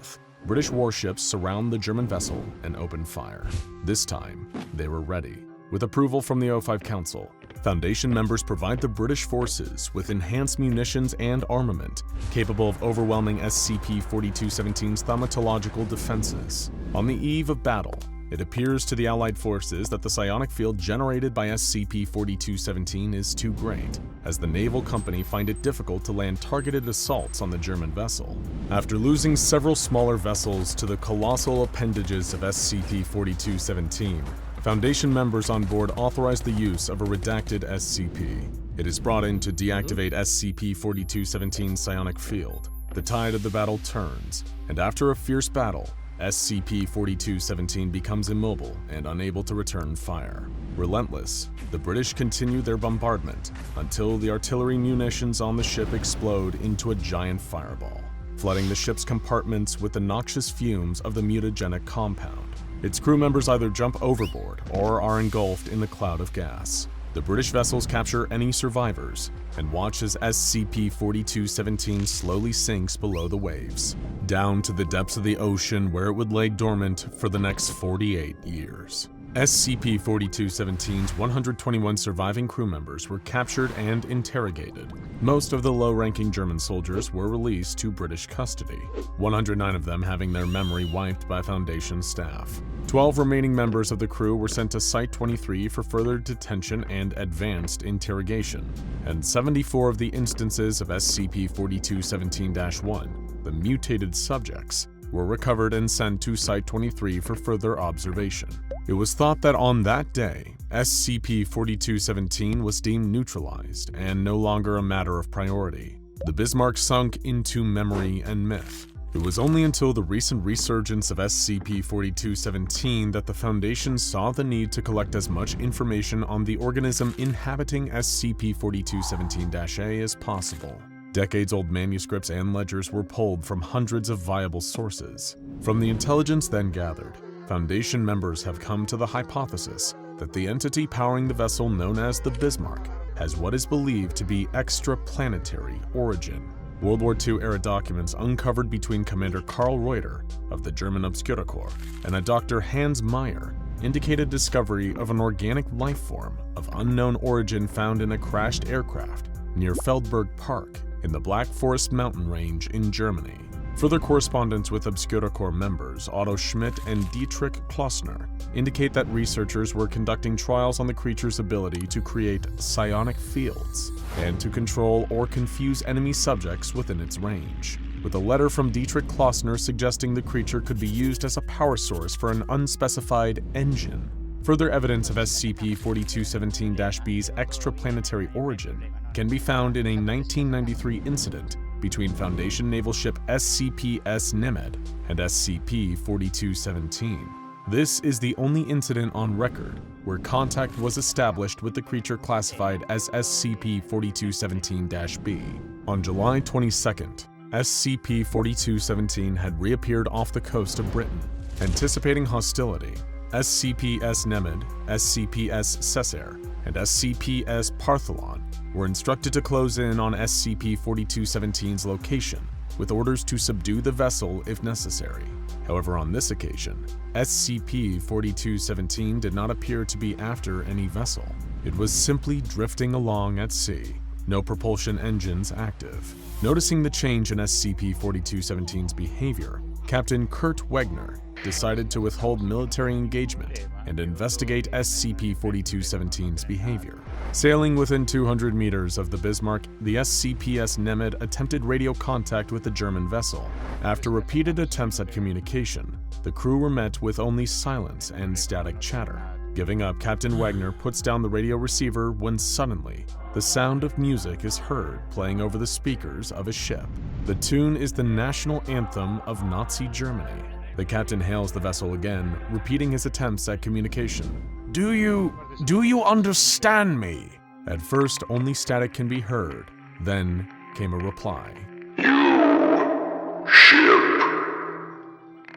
[SPEAKER 2] British warships surround the German vessel and open fire. This time, they were ready. With approval from the O5 Council, Foundation members provide the British forces with enhanced munitions and armament, capable of overwhelming SCP-4217's thaumatological defenses. On the eve of battle, it appears to the Allied forces that the psionic field generated by SCP-4217 is too great, as the naval company find it difficult to land targeted assaults on the German vessel. After losing several smaller vessels to the colossal appendages of SCP-4217, Foundation members on board authorize the use of a redacted SCP. It is brought in to deactivate SCP-4217's psionic field. The tide of the battle turns, and after a fierce battle, SCP-4217 becomes immobile and unable to return fire. Relentless, the British continue their bombardment until the artillery munitions on the ship explode into a giant fireball, flooding the ship's compartments with the noxious fumes of the mutagenic compound. Its crew members either jump overboard or are engulfed in the cloud of gas. The British vessels capture any survivors and watch as SCP-4217 slowly sinks below the waves, down to the depths of the ocean where it would lay dormant for the next 48 years. SCP-4217's 121 surviving crew members were captured and interrogated. Most of the low-ranking German soldiers were released to British custody, 109 of them having their memory wiped by Foundation staff. 12 remaining members of the crew were sent to Site-23 for further detention and advanced interrogation, and 74 of the instances of SCP-4217-1, the mutated subjects, were recovered and sent to Site-23 for further observation. It was thought that on that day, SCP-4217 was deemed neutralized and no longer a matter of priority. The Bismarck sunk into memory and myth. It was only until the recent resurgence of SCP-4217 that the Foundation saw the need to collect as much information on the organism inhabiting SCP-4217-A as possible. Decades-old manuscripts and ledgers were pulled from hundreds of viable sources. From the intelligence then gathered, Foundation members have come to the hypothesis that the entity powering the vessel known as the Bismarck has what is believed to be extraplanetary origin. World War II-era documents uncovered between Commander Karl Reuter of the German Obscura Corps and a Dr. Hans Meyer indicated discovery of an organic life form of unknown origin found in a crashed aircraft near Feldberg Park in the Black Forest mountain range in Germany. Further correspondence with Obscura Corps members Otto Schmidt and Dietrich Klossner indicate that researchers were conducting trials on the creature's ability to create psionic fields and to control or confuse enemy subjects within its range.
[SPEAKER 1] with a letter from Dietrich Klossner suggesting the creature could be used as a power source for an unspecified engine. Further evidence of SCP-4217-B's extraplanetary origin can be found in a 1993 incident between Foundation naval ship SCPs Nymph and SCP-4217. This is the only incident on record where contact was established with the creature classified as SCP-4217-B. On July 22nd, SCP-4217 had reappeared off the coast of Britain. Anticipating hostility, SCPs Nymph, SCPs Cessair, and SCPs Partholon were instructed to close in on SCP-4217's location, with orders to subdue the vessel if necessary. However, on this occasion, SCP-4217 did not appear to be after any vessel. It was simply drifting along at sea, no propulsion engines active. Noticing the change in SCP-4217's behavior, Captain Kurt Wegner decided to withhold military engagement and investigate SCP-4217's behavior. Sailing within 200 meters of the Bismarck, the SCPs Nymph attempted radio contact with the German vessel. After repeated attempts at communication, the crew were met with only silence and static chatter. Giving up, Captain Wagner puts down the radio receiver when suddenly, the sound of music is heard playing over the speakers of his ship. The tune is the national anthem of Nazi Germany. The captain hails the vessel again, repeating his attempts at communication. Do you understand me? At first, only static can be heard. Then came a reply. You ship.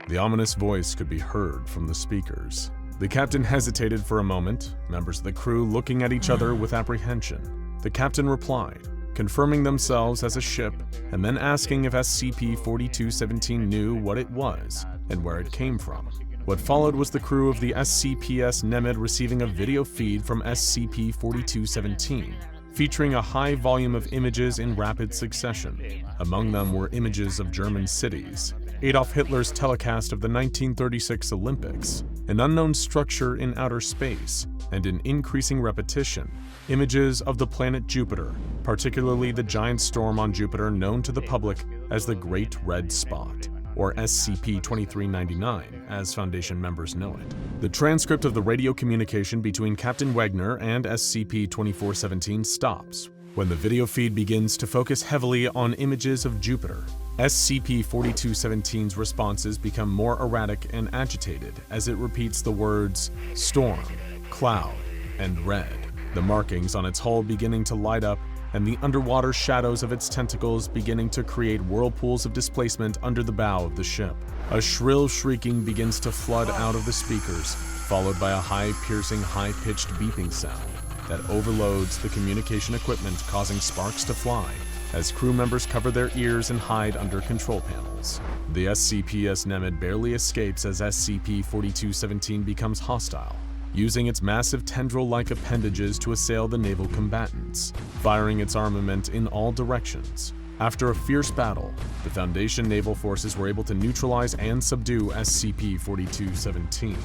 [SPEAKER 1] The ominous voice could be heard from the speakers. The captain hesitated for a moment, members of the crew looking at each other with apprehension. The captain replied, confirming themselves as a ship, and then asking if SCP-4217 knew what it was and where it came from. What followed was the crew of the SCPs Nymph receiving a video feed from SCP-4217, featuring a high volume of images in rapid succession. Among them were images of German cities, Adolf Hitler's telecast of the 1936 Olympics, an unknown structure in outer space, and in increasing repetition, images of the planet Jupiter, particularly the giant storm on Jupiter known to the public as the Great Red Spot, or SCP-2399, as Foundation members know it. The transcript of the radio communication between Captain Wagner and SCP-2417 stops when the video feed begins to focus heavily on images of Jupiter. SCP-4217's responses become more erratic and agitated as it repeats the words storm, cloud, and red, the markings on its hull beginning to light up and the underwater shadows of its tentacles beginning to create whirlpools of displacement under the bow of the ship. A shrill shrieking begins to flood out of the speakers, followed by a high-piercing, high-pitched beeping sound that overloads the communication equipment, causing sparks to fly as crew members cover their ears and hide under control panels. The SCPs Nymph barely escapes as SCP-4217 becomes hostile, using its massive tendril-like appendages to assail the naval combatants, firing its armament in all directions. After a fierce battle, the Foundation naval forces were able to neutralize and subdue SCP-4217.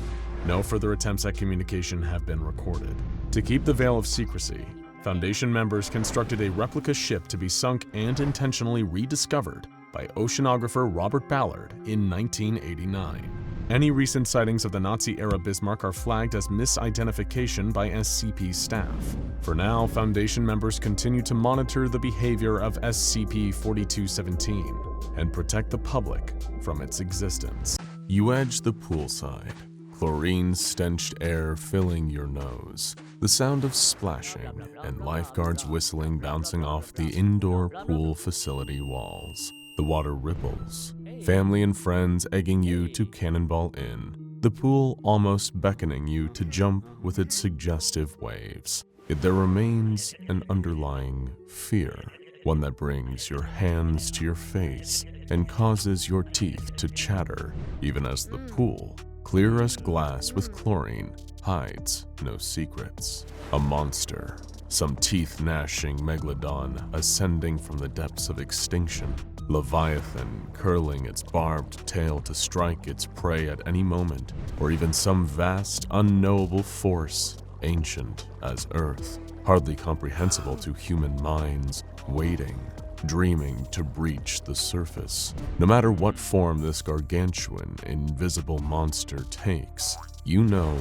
[SPEAKER 1] No further attempts at communication have been recorded. To keep the veil of secrecy, Foundation members constructed a replica ship to be sunk and intentionally rediscovered by oceanographer Robert Ballard in 1989. Any recent sightings of the Nazi-era Bismarck are flagged as misidentification by SCP staff. For now, Foundation members continue to monitor the behavior of SCP-4217 and protect the public from its existence.
[SPEAKER 3] You edge the poolside, chlorine-stenched air filling your nose, the sound of splashing and lifeguards whistling bouncing off the indoor pool facility walls. The water ripples, family and friends egging you to cannonball in, the pool almost beckoning you to jump with its suggestive waves. Yet there remains an underlying fear, one that brings your hands to your face and causes your teeth to chatter, even as the pool, clear as glass with chlorine, hides no secrets. A monster, some teeth-gnashing megalodon ascending from the depths of extinction. Leviathan curling its barbed tail to strike its prey at any moment, or even some vast, unknowable force, ancient as Earth, hardly comprehensible to human minds, waiting
[SPEAKER 1] dreaming to breach the surface. No matter what form this gargantuan, invisible monster takes, you know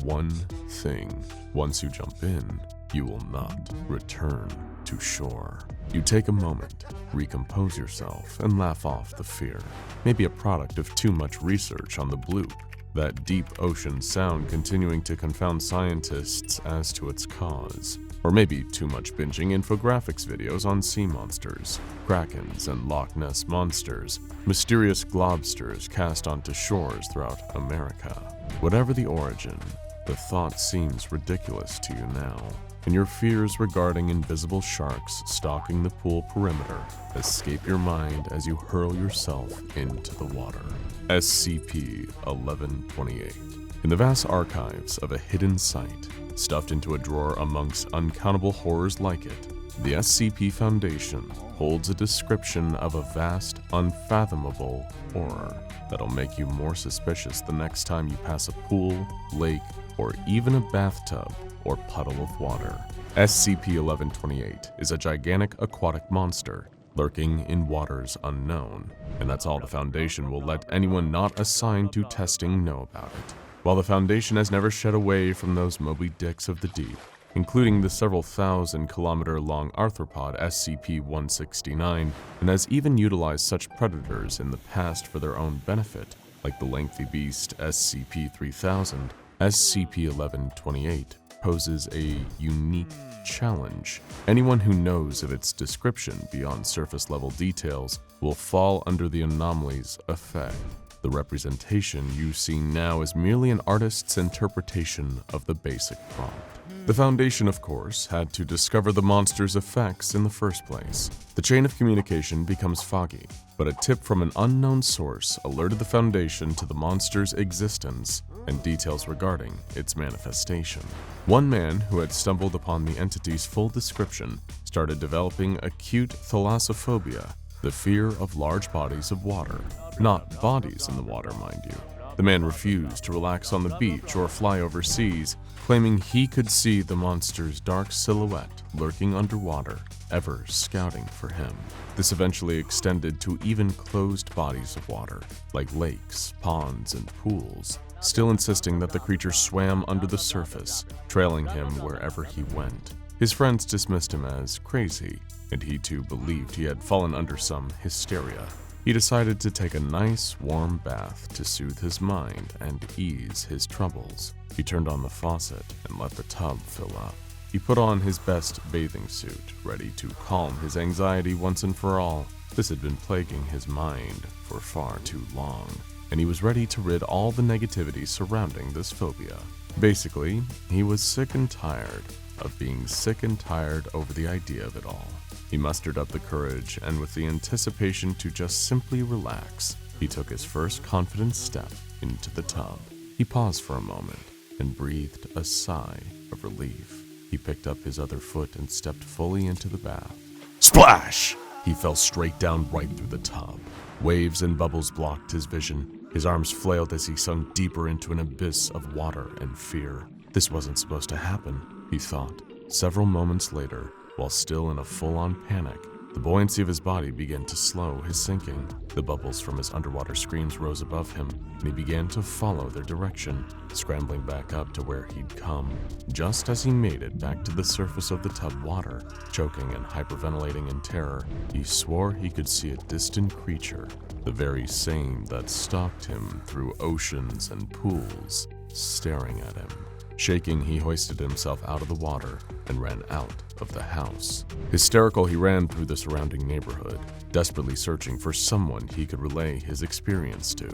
[SPEAKER 1] one thing. Once you jump in, you will not return to shore. You take a moment, recompose yourself, and laugh off the fear. Maybe a product of too much research on the bloop, that deep ocean sound continuing to confound scientists as to its cause. Or maybe too much binging infographics videos on sea monsters, krakens and Loch Ness monsters, mysterious globsters cast onto shores throughout America. Whatever the origin, the thought seems ridiculous to you now, and your fears regarding invisible sharks stalking the pool perimeter escape your mind as you hurl yourself into the water. SCP-1128. In the vast archives of a hidden site, stuffed into a drawer amongst uncountable horrors like it, the SCP Foundation holds a description of a vast, unfathomable horror that'll make you more suspicious the next time you pass a pool, lake, or even a bathtub or puddle of water. SCP-1128 is a gigantic aquatic monster lurking in waters unknown, and that's all the Foundation will let anyone not assigned to testing know about it. While the Foundation has never shed away from those Moby Dicks of the deep, including the several thousand-kilometer-long arthropod SCP-169, and has even utilized such predators in the past for their own benefit, like the lengthy beast SCP-3000, SCP-1128 poses a unique challenge. Anyone who knows of its description beyond surface-level details will fall under the anomaly's effect. The representation you see now is merely an artist's interpretation of the basic prompt. The Foundation, of course, had to discover the monster's effects in the first place. The chain of communication becomes foggy, but a tip from an unknown source alerted the Foundation to the monster's existence and details regarding its manifestation. One man who had stumbled upon the entity's full description started developing acute thalassophobia, the fear of large bodies of water. Not bodies in the water, mind you. The man refused to relax on the beach or fly overseas, claiming he could see the monster's dark silhouette lurking underwater, ever scouting for him. This eventually extended to even closed bodies of water, like lakes, ponds, and pools, still insisting that the creature swam under the surface, trailing him wherever he went. His friends dismissed him as crazy, and he too believed he had fallen under some hysteria. He decided to take a nice, warm bath to soothe his mind and ease his troubles. He turned on the faucet and let the tub fill up. He put on his best bathing suit, ready to calm his anxiety once and for all. This had been plaguing his mind for far too long, and he was ready to rid all the negativity surrounding this phobia. Basically, he was sick and tired of being sick and tired over the idea of it all. He mustered up the courage, and with the anticipation to just simply relax, he took his first confident step into the tub. He paused for a moment and breathed a sigh of relief. He picked up his other foot and stepped fully into the bath. Splash! He fell straight down right through the tub. Waves and bubbles blocked his vision. His arms flailed as he sunk deeper into an abyss of water and fear. This wasn't supposed to happen, he thought. Several moments later, while still in a full-on panic, the buoyancy of his body began to slow his sinking. The bubbles from his underwater screams rose above him, and he began to follow their direction, scrambling back up to where he'd come. Just as he made it back to the surface of the tub water, choking and hyperventilating in terror, he swore he could see a distant creature, the very same that stalked him through oceans and pools, staring at him. Shaking, he hoisted himself out of the water and ran out of the house. Hysterical, he ran through the surrounding neighborhood, desperately searching for someone he could relay his experience to.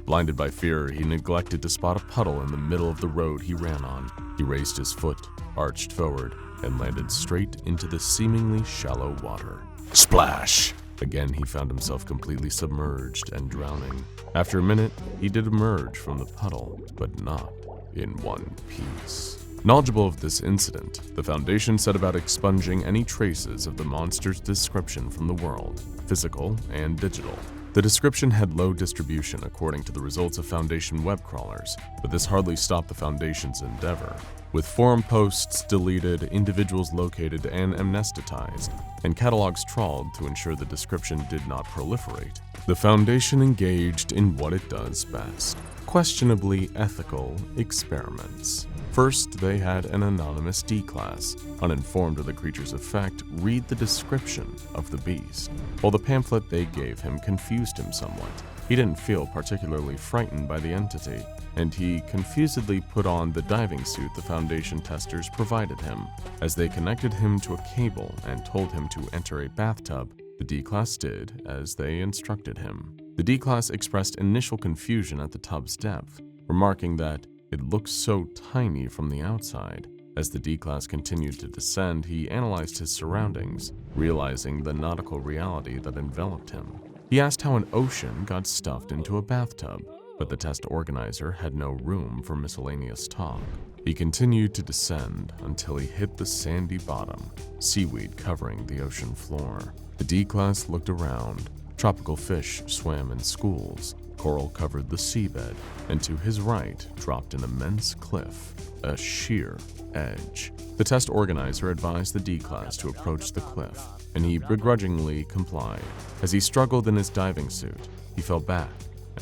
[SPEAKER 1] Blinded by fear, he neglected to spot a puddle in the middle of the road he ran on. He raised his foot, arched forward, and landed straight into the seemingly shallow water. Splash! Again, he found himself completely submerged and drowning. After a minute, he did emerge from the puddle, but not in one piece. Knowledgeable of this incident, the Foundation set about expunging any traces of the monster's description from the world, physical and digital. The description had low distribution according to the results of Foundation web crawlers, but this hardly stopped the Foundation's endeavor. With forum posts deleted, individuals located and amnesticized, and catalogs trawled to ensure the description did not proliferate, the Foundation engaged in what it does best: questionably ethical experiments. First, they had an anonymous D-class, uninformed of the creature's effect, read the description of the beast. While the pamphlet they gave him confused him somewhat, he didn't feel particularly frightened by the entity, and he confusedly put on the diving suit the Foundation testers provided him. As they connected him to a cable and told him to enter a bathtub, the D-class did as they instructed him. The D-class expressed initial confusion at the tub's depth, remarking that it looked so tiny from the outside. As the D-class continued to descend, he analyzed his surroundings, realizing the nautical reality that enveloped him. He asked how an ocean got stuffed into a bathtub, but the test organizer had no room for miscellaneous talk. He continued to descend until he hit the sandy bottom, seaweed covering the ocean floor. The D-class looked around. Tropical fish swam in schools. Coral covered the seabed, and to his right dropped an immense cliff, a sheer edge. The test organizer advised the D-class to approach the cliff, and he begrudgingly complied. As he struggled in his diving suit, he fell back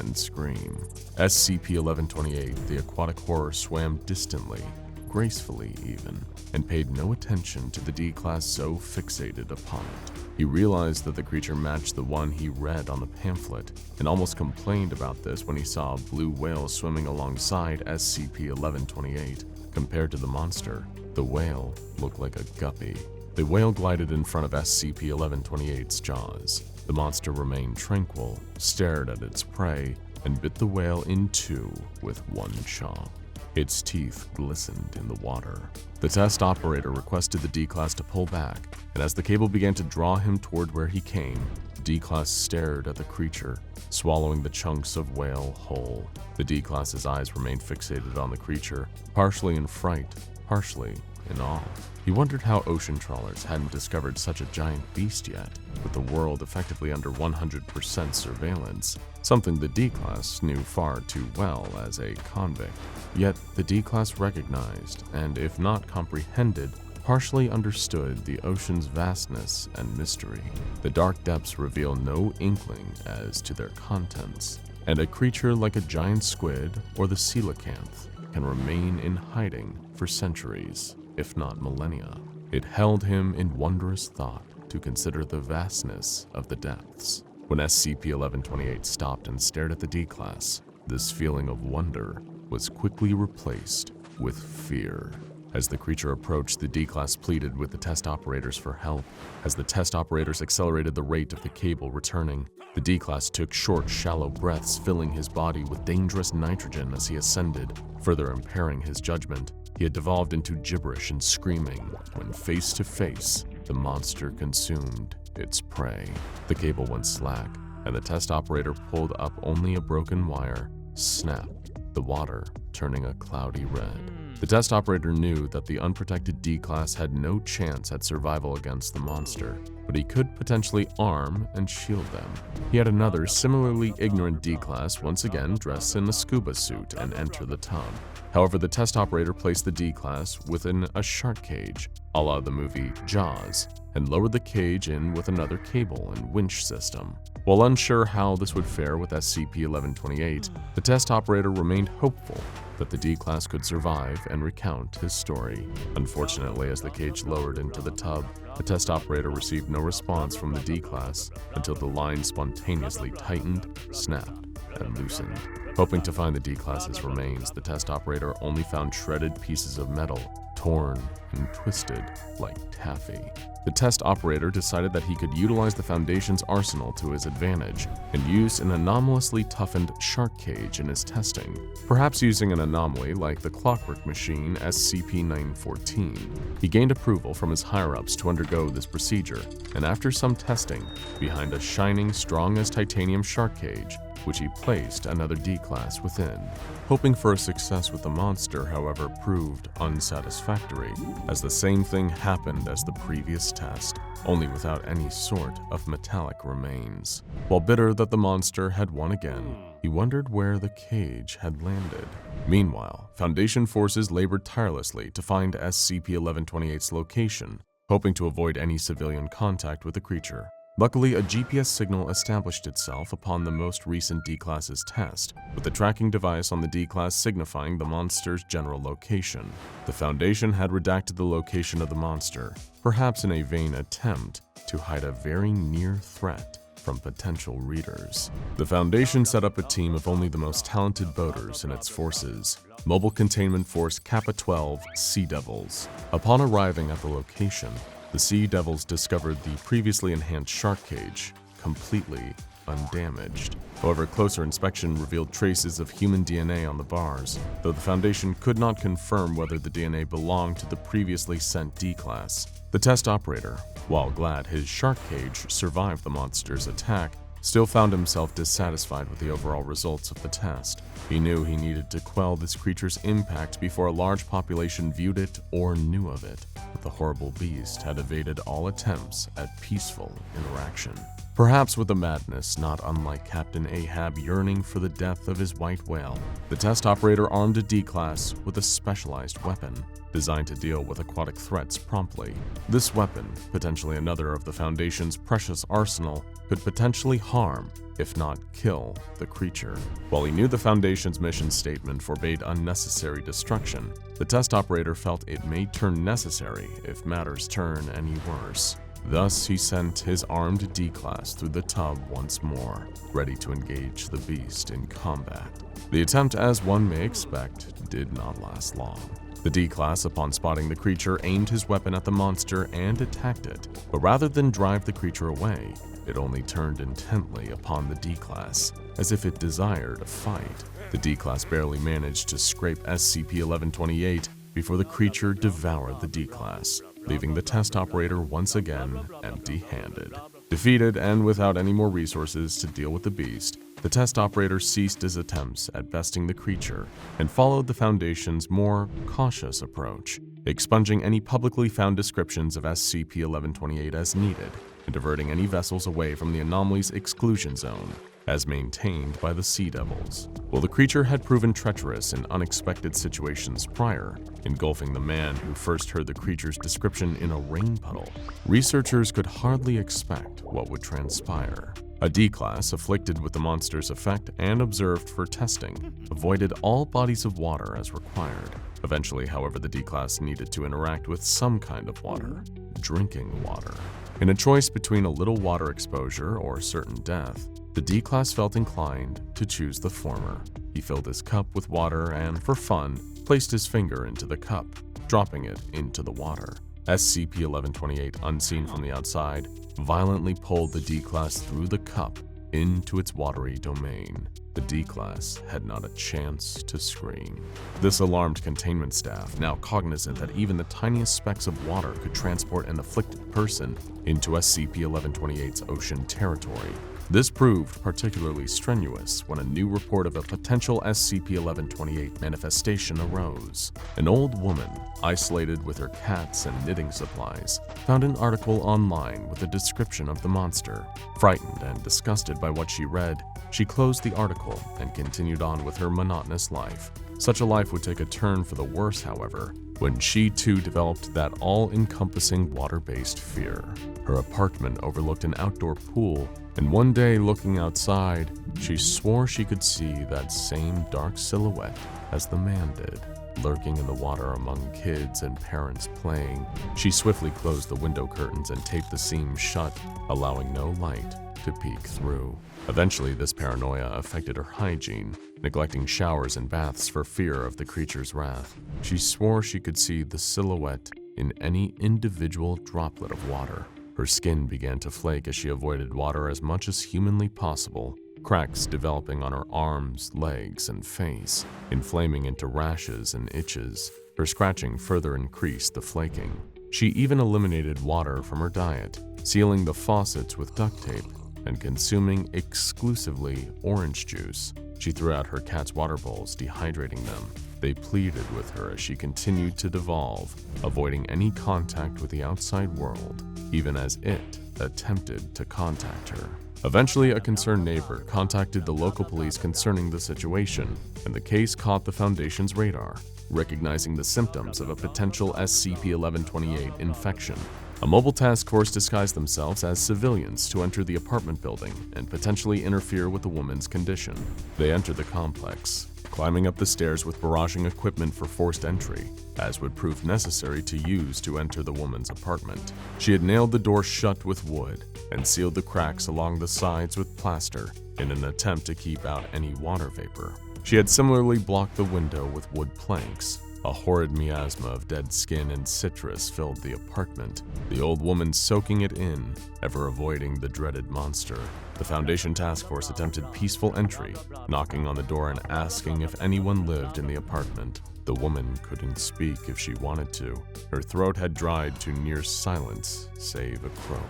[SPEAKER 1] and screamed. SCP-1128, the aquatic horror, swam distantly, gracefully even, and paid no attention to the D-class so fixated upon it. He realized that the creature matched the one he read on the pamphlet, and almost complained about this when he saw a blue whale swimming alongside SCP-1128. Compared to the monster, the whale looked like a guppy. The whale glided in front of SCP-1128's jaws. The monster remained tranquil, stared at its prey, and bit the whale in two with one chomp. Its teeth glistened in the water. The test operator requested the D-class to pull back, and as the cable began to draw him toward where he came, the D-class stared at the creature, swallowing the chunks of whale whole. The D-class's eyes remained fixated on the creature, partially in fright, partially in awe. He wondered how ocean trawlers hadn't discovered such a giant beast yet, with the world effectively under 100% surveillance, something the D-class knew far too well as a convict. Yet the D-class recognized, and if not comprehended, partially understood the ocean's vastness and mystery. The dark depths reveal no inkling as to their contents, and a creature like a giant squid or the coelacanth can remain in hiding for centuries, if not millennia. It held him in wondrous thought to consider the vastness of the depths. When SCP-1128 stopped and stared at the D-class, this feeling of wonder was quickly replaced with fear. As the creature approached, the D-class pleaded with the test operators for help. As the test operators accelerated the rate of the cable returning, the D-class took short, shallow breaths, filling his body with dangerous nitrogen as he ascended, further impairing his judgment. He had devolved into gibberish and screaming when, face to face, the monster consumed its prey. The cable went slack, and the test operator pulled up only a broken wire, snapped, the water turning a cloudy red. The test operator knew that the unprotected D-class had no chance at survival against the monster, but he could potentially arm and shield them. He had another similarly ignorant D-class once again dress in a scuba suit and enter the tub. However, the test operator placed the D-class within a shark cage, a la the movie Jaws, and lowered the cage in with another cable and winch system. While unsure how this would fare with SCP-1128, the test operator remained hopeful that the D-class could survive and recount his story. Unfortunately, as the cage lowered into the tub, the test operator received no response from the D-class until the line spontaneously tightened, snapped, and loosened. Hoping to find the D-class's remains, the test operator only found shredded pieces of metal, torn and twisted like taffy. The test operator decided that he could utilize the Foundation's arsenal to his advantage and used an anomalously toughened shark cage in his testing, perhaps using an anomaly like the clockwork machine SCP-914. He gained approval from his higher-ups to undergo this procedure, and after some testing, behind a shining, strong as titanium shark cage, which he placed another D-Class within. Hoping for a success with the monster, however, proved unsatisfactory, as the same thing happened as the previous test, only without any sort of metallic remains. While bitter that the monster had won again, he wondered where the cage had landed. Meanwhile, Foundation forces labored tirelessly to find SCP-1128's location, hoping to avoid any civilian contact with the creature. Luckily, a GPS signal established itself upon the most recent D-Class's test, with the tracking device on the D-Class signifying the monster's general location. The Foundation had redacted the location of the monster, perhaps in a vain attempt to hide a very near threat from potential readers. The Foundation set up a team of only the most talented boaters in its forces, Mobile Containment Force Kappa-12 Sea Devils. Upon arriving at the location, the Sea Devils discovered the previously enhanced shark cage, completely undamaged. However, closer inspection revealed traces of human DNA on the bars, though the Foundation could not confirm whether the DNA belonged to the previously sent D-Class. The test operator, while glad his shark cage survived the monster's attack, still found himself dissatisfied with the overall results of the test. He knew he needed to quell this creature's impact before a large population viewed it or knew of it, but the horrible beast had evaded all attempts at peaceful interaction. Perhaps with a madness not unlike Captain Ahab yearning for the death of his white whale, the test operator armed a D-Class with a specialized weapon, designed to deal with aquatic threats promptly. This weapon, potentially another of the Foundation's precious arsenal, could potentially harm, if not kill, the creature. While he knew the Foundation's mission statement forbade unnecessary destruction, the test operator felt it may turn necessary if matters turn any worse. Thus, he sent his armed D-Class through the tub once more, ready to engage the beast in combat. The attempt, as one may expect, did not last long. The D-Class, upon spotting the creature, aimed his weapon at the monster and attacked it, but rather than drive the creature away, it only turned intently upon the D-Class, as if it desired a fight. The D-Class barely managed to scrape SCP-1128 before the creature devoured the D-Class, leaving the test operator once again empty-handed. Defeated and without any more resources to deal with the beast, the test operator ceased his attempts at besting the creature and followed the Foundation's more cautious approach, expunging any publicly found descriptions of SCP-1128 as needed and diverting any vessels away from the anomaly's exclusion zone, as maintained by the Sea Devils. While the creature had proven treacherous in unexpected situations prior, engulfing the man who first heard the creature's description in a rain puddle, researchers could hardly expect what would transpire. A D-Class, afflicted with the monster's effect and observed for testing, avoided all bodies of water as required. Eventually, however, the D-Class needed to interact with some kind of water, drinking water. In a choice between a little water exposure or certain death, the D-Class felt inclined to choose the former. He filled his cup with water and, for fun, placed his finger into the cup, dropping it into the water. SCP-1128, unseen from the outside, violently pulled the D-Class through the cup into its watery domain. The D-Class had not a chance to scream. This alarmed containment staff, now cognizant that even the tiniest specks of water could transport an afflicted person into SCP-1128's ocean territory. This proved particularly strenuous when a new report of a potential SCP-1128 manifestation arose. An old woman, isolated with her cats and knitting supplies, found an article online with a description of the monster. Frightened and disgusted by what she read, she closed the article and continued on with her monotonous life. Such a life would take a turn for the worse, however, when she too developed that all-encompassing water-based fear. Her apartment overlooked an outdoor pool, and one day, looking outside, she swore she could see that same dark silhouette as the man did, lurking in the water among kids and parents playing. She swiftly closed the window curtains and taped the seams shut, allowing no light to peek through. Eventually, this paranoia affected her hygiene, neglecting showers and baths for fear of the creature's wrath. She swore she could see the silhouette in any individual droplet of water. Her skin began to flake as she avoided water as much as humanly possible, cracks developing on her arms, legs, and face, inflaming into rashes and itches. Her scratching further increased the flaking. She even eliminated water from her diet, sealing the faucets with duct tape, and consuming exclusively orange juice. She threw out her cat's water bowls, dehydrating them. They pleaded with her as she continued to devolve, avoiding any contact with the outside world, even as it attempted to contact her. Eventually, a concerned neighbor contacted the local police concerning the situation, and the case caught the Foundation's radar, recognizing the symptoms of a potential SCP-1128 infection. A mobile task force disguised themselves as civilians to enter the apartment building and potentially interfere with the woman's condition. They entered the complex, climbing up the stairs with barraging equipment for forced entry, as would prove necessary to use to enter the woman's apartment. She had nailed the door shut with wood and sealed the cracks along the sides with plaster in an attempt to keep out any water vapor. She had similarly blocked the window with wood planks. A horrid miasma of dead skin and citrus filled the apartment, the old woman soaking it in, ever avoiding the dreaded monster. The Foundation task force attempted peaceful entry, knocking on the door and asking if anyone lived in the apartment. The woman couldn't speak if she wanted to. Her throat had dried to near silence, save a croak.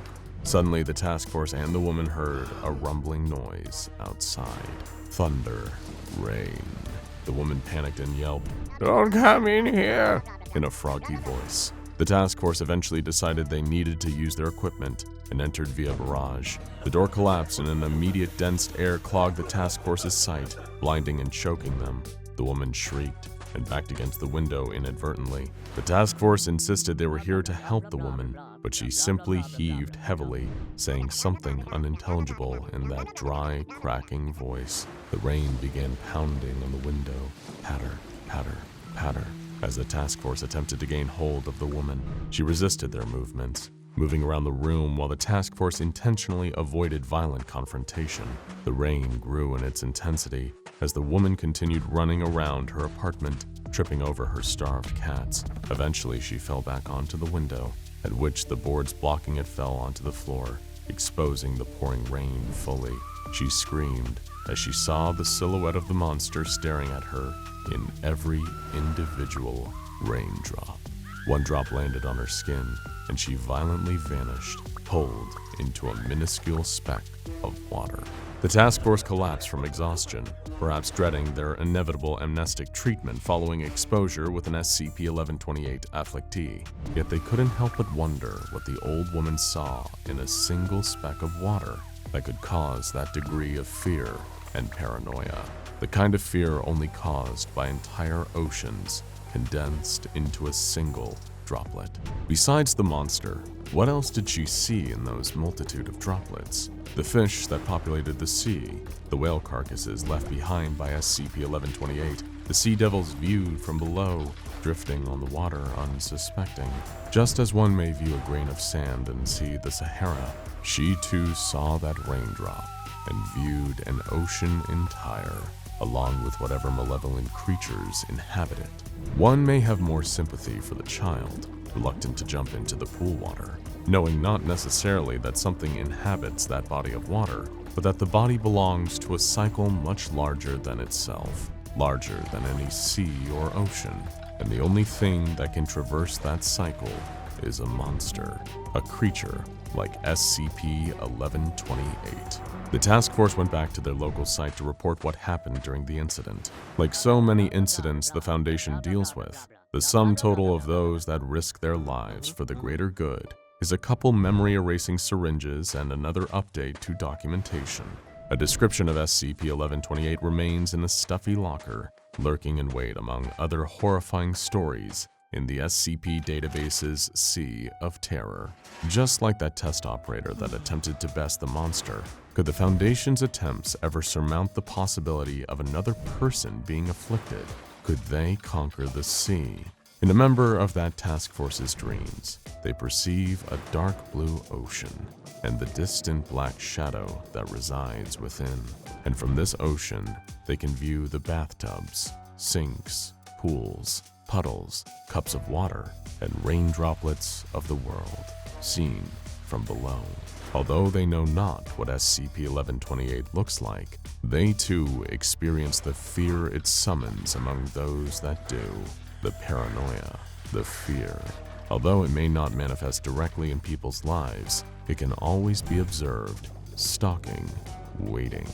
[SPEAKER 1] Suddenly, the task force and the woman heard a rumbling noise outside. Thunder, rain. The woman panicked and yelped, "Don't come in here!" in a froggy voice. The task force eventually decided they needed to use their equipment and entered via barrage. The door collapsed and an immediate dense air clogged the task force's sight, blinding and choking them. The woman shrieked and backed against the window inadvertently. The task force insisted they were here to help the woman, but she simply heaved heavily, saying something unintelligible in that dry, cracking voice. The rain began pounding on the window, patter, patter, patter, as the task force attempted to gain hold of the woman. She resisted their movements, moving around the room while the task force intentionally avoided violent confrontation. The rain grew in its intensity as the woman continued running around her apartment, tripping over her starved cats. Eventually, she fell back onto the window, at which the boards blocking it fell onto the floor, exposing the pouring rain fully. She screamed as she saw the silhouette of the monster staring at her in every individual raindrop. One drop landed on her skin, and she violently vanished, pulled into a minuscule speck of water. The task force collapsed from exhaustion, perhaps dreading their inevitable amnestic treatment following exposure with an SCP-1128 afflictee. Yet they couldn't help but wonder what the old woman saw in a single speck of water that could cause that degree of fear and paranoia. The kind of fear only caused by entire oceans condensed into a single droplet. Besides the monster, what else did she see in those multitude of droplets? The fish that populated the sea, the whale carcasses left behind by SCP-1128, the sea devils viewed from below, drifting on the water unsuspecting. Just as one may view a grain of sand and see the Sahara, she too saw that raindrop and viewed an ocean entire, along with whatever malevolent creatures inhabit it. One may have more sympathy for the child, reluctant to jump into the pool water, knowing not necessarily that something inhabits that body of water, but that the body belongs to a cycle much larger than itself, larger than any sea or ocean, and the only thing that can traverse that cycle is a monster, a creature like SCP-1128. The task force went back to their local site to report what happened during the incident. Like so many incidents the Foundation deals with, the sum total of those that risk their lives for the greater good is a couple memory-erasing syringes and another update to documentation. A description of SCP-1128 remains in a stuffy locker, lurking in wait among other horrifying stories in the SCP database's Sea of Terror. Just like that test operator that attempted to best the monster, could the Foundation's attempts ever surmount the possibility of another person being afflicted? Could they conquer the sea? In a member of that task force's dreams, they perceive a dark blue ocean and the distant black shadow that resides within. And from this ocean, they can view the bathtubs, sinks, pools, puddles, cups of water, and rain droplets of the world, seen from below. Although they know not what SCP-1128 looks like, they too experience the fear it summons among those that do, the paranoia, the fear. Although it may not manifest directly in people's lives, it can always be observed, stalking, waiting,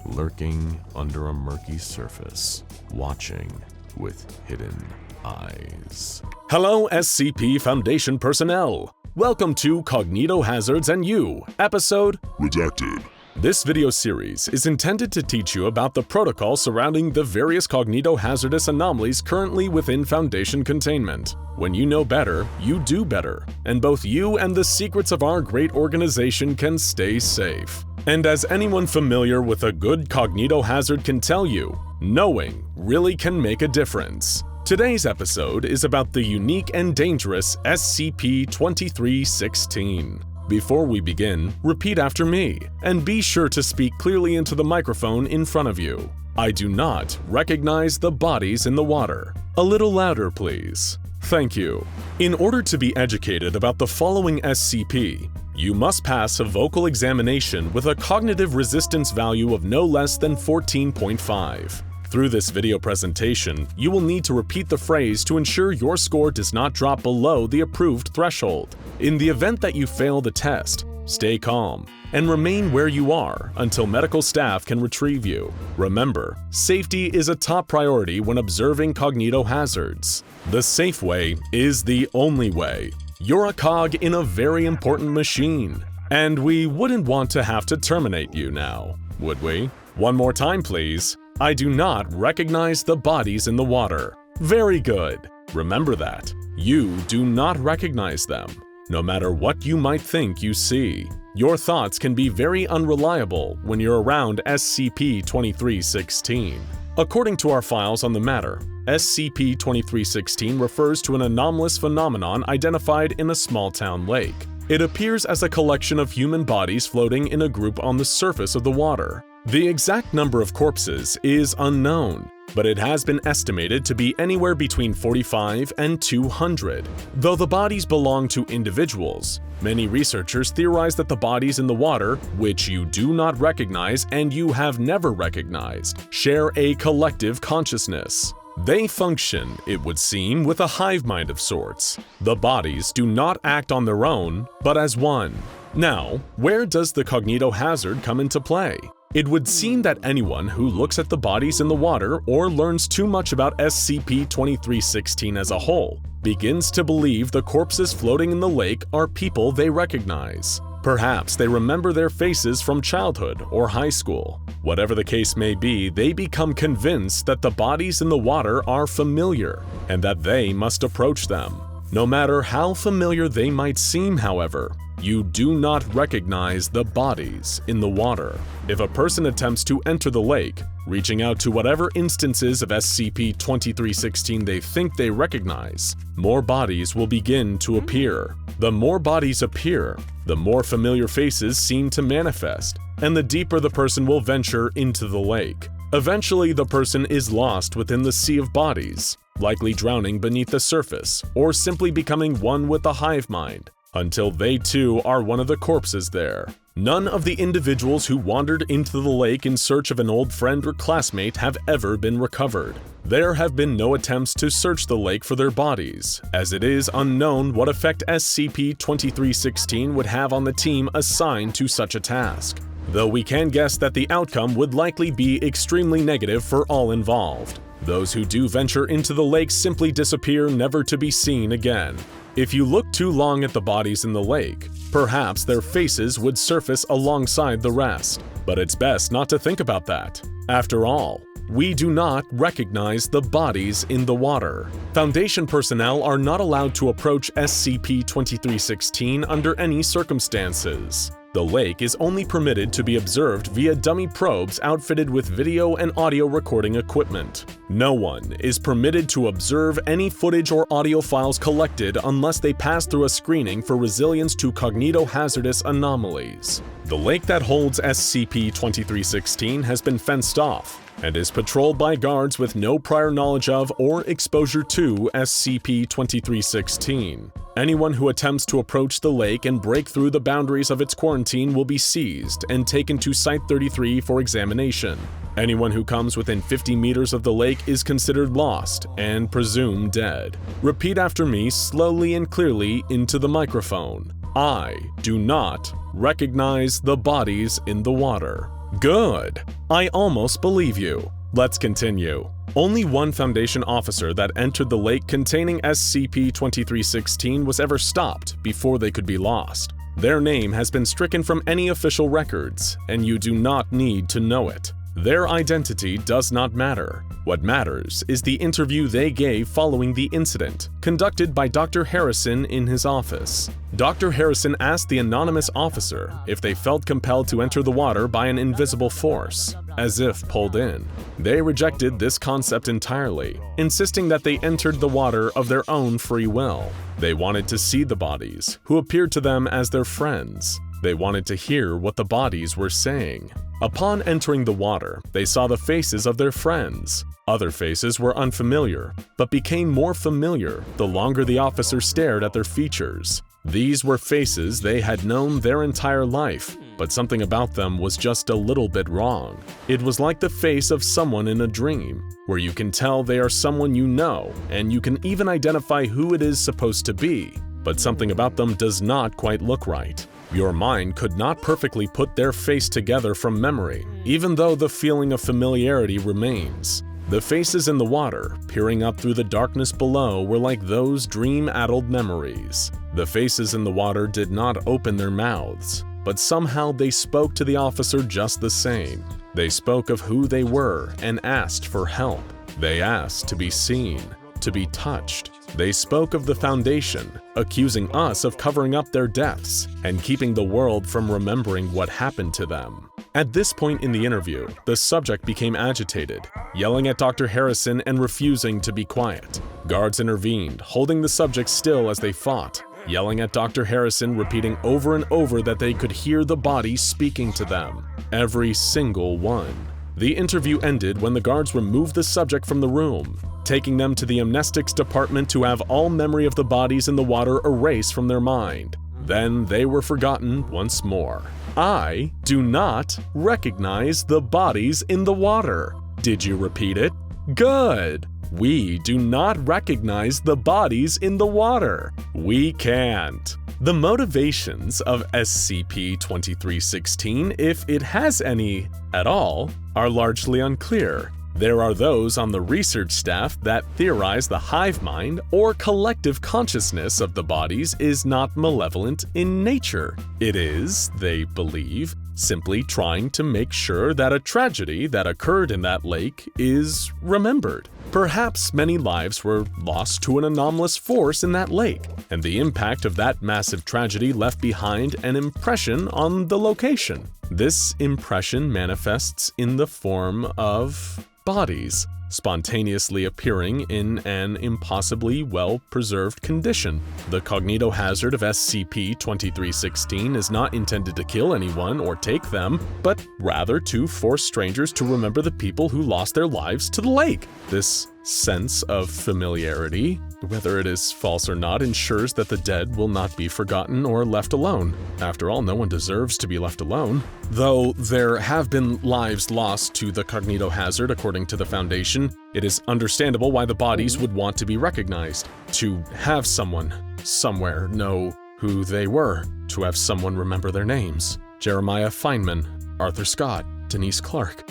[SPEAKER 1] lurking under a murky surface, watching with hidden eyes.
[SPEAKER 2] Hello, SCP Foundation personnel! Welcome to Cognitohazards and You, episode
[SPEAKER 7] Redacted.
[SPEAKER 2] This video series is intended to teach you about the protocol surrounding the various cognitohazardous anomalies currently within Foundation containment. When you know better, you do better, and both you and the secrets of our great organization can stay safe. And as anyone familiar with a good cognitohazard can tell you, knowing really can make a difference. Today's episode is about the unique and dangerous SCP-3700. Before we begin, repeat after me, and be sure to speak clearly into the microphone in front of you. I do not recognize the bodies in the water. A little louder, please. Thank you. In order to be educated about the following SCP, you must pass a vocal examination with a cognitive resistance value of no less than 14.5. Through this video presentation, you will need to repeat the phrase to ensure your score does not drop below the approved threshold. In the event that you fail the test, stay calm and remain where you are until medical staff can retrieve you. Remember, safety is a top priority when observing cognitohazards. The safe way is the only way. You're a cog in a very important machine, and we wouldn't want to have to terminate you now, would we? One more time, please. I do not recognize the bodies in the water. Very good. Remember that. You do not recognize them. No matter what you might think you see, your thoughts can be very unreliable when you're around SCP-3700. According to our files on the matter, SCP-3700 refers to an anomalous phenomenon identified in a small-town lake. It appears as a collection of human bodies floating in a group on the surface of the water. The exact number of corpses is unknown, but it has been estimated to be anywhere between 45 and 200. Though the bodies belong to individuals, many researchers theorize that the bodies in the water, which you do not recognize and you have never recognized, share a collective consciousness. They function, it would seem, with a hive mind of sorts. The bodies do not act on their own, but as one. Now, where does the cognitohazard come into play? It would seem that anyone who looks at the bodies in the water or learns too much about SCP-3700 as a whole begins to believe the corpses floating in the lake are people they recognize. Perhaps they remember their faces from childhood or high school. Whatever the case may be, they become convinced that the bodies in the water are familiar and that they must approach them. No matter how familiar they might seem, however, you do not recognize the bodies in the water. If a person attempts to enter the lake, reaching out to whatever instances of SCP-3700 they think they recognize, more bodies will begin to appear. The more bodies appear, the more familiar faces seem to manifest, and the deeper the person will venture into the lake. Eventually, the person is lost within the sea of bodies, likely drowning beneath the surface, or simply becoming one with the hive mind, until they too are one of the corpses there. None of the individuals who wandered into the lake in search of an old friend or classmate have ever been recovered. There have been no attempts to search the lake for their bodies, as it is unknown what effect SCP-3700 would have on the team assigned to such a task, though we can guess that the outcome would likely be extremely negative for all involved. Those who do venture into the lake simply disappear, never to be seen again. If you look too long at the bodies in the lake, perhaps their faces would surface alongside the rest. But it's best not to think about that. After all, we do not recognize the bodies in the water. Foundation personnel are not allowed to approach SCP-3700 under any circumstances. The lake is only permitted to be observed via dummy probes outfitted with video and audio recording equipment. No one is permitted to observe any footage or audio files collected unless they pass through a screening for resilience to cognitohazardous anomalies. The lake that holds SCP-3700 has been fenced off and is patrolled by guards with no prior knowledge of or exposure to SCP-3700. Anyone who attempts to approach the lake and break through the boundaries of its quarantine will be seized and taken to Site-33 for examination. Anyone who comes within 50 meters of the lake is considered lost and presumed dead. Repeat after me slowly and clearly into the microphone. I do not recognize the bodies in the water. Good. I almost believe you. Let's continue. Only one Foundation officer that entered the lake containing SCP-2316 was ever stopped before they could be lost. Their name has been stricken from any official records, and you do not need to know it. Their identity does not matter. What matters is the interview they gave following the incident, conducted by Dr. Harrison in his office. Dr. Harrison asked the anonymous officer if they felt compelled to enter the water by an invisible force, as if pulled in. They rejected this concept entirely, insisting that they entered the water of their own free will. They wanted to see the bodies, who appeared to them as their friends. They wanted to hear what the bodies were saying. Upon entering the water, they saw the faces of their friends. Other faces were unfamiliar, but became more familiar the longer the officer stared at their features. These were faces they had known their entire life, but something about them was just a little bit wrong. It was like the face of someone in a dream, where you can tell they are someone you know, and you can even identify who it is supposed to be, but something about them does not quite look right. Your mind could not perfectly put their face together from memory, even though the feeling of familiarity remains. The faces in the water, peering up through the darkness below, were like those dream-addled memories. The faces in the water did not open their mouths, but somehow they spoke to the officer just the same. They spoke of who they were and asked for help. They asked to be seen, to be touched. They spoke of the Foundation, accusing us of covering up their deaths and keeping the world from remembering what happened to them. At this point in the interview, the subject became agitated, yelling at Dr. Harrison and refusing to be quiet. Guards intervened, holding the subject still as they fought, yelling at Dr. Harrison, repeating over and over that they could hear the body speaking to them. Every single one. The interview ended when the guards removed the subject from the room, taking them to the amnestics department to have all memory of the bodies in the water erased from their mind. Then they were forgotten once more. I do not recognize the bodies in the water. Did you repeat it? Good. We do not recognize the bodies in the water. We can't. The motivations of SCP-2316, if it has any at all, are largely unclear. There are those on the research staff that theorize the hive mind or collective consciousness of the bodies is not malevolent in nature. It is, they believe, simply trying to make sure that a tragedy that occurred in that lake is remembered. Perhaps many lives were lost to an anomalous force in that lake, and the impact of that massive tragedy left behind an impression on the location. This impression manifests in the form of bodies, spontaneously appearing in an impossibly well-preserved condition. The cognitohazard of SCP-2316 is not intended to kill anyone or take them, but rather to force strangers to remember the people who lost their lives to the lake. This sense of familiarity, whether it is false or not, ensures that the dead will not be forgotten or left alone. After all, no one deserves to be left alone. Though there have been lives lost to the cognitohazard according to the Foundation, it is understandable why the bodies would want to be recognized, to have someone, somewhere, know who they were, to have someone remember their names. Jeremiah Feynman, Arthur Scott, Denise Clark.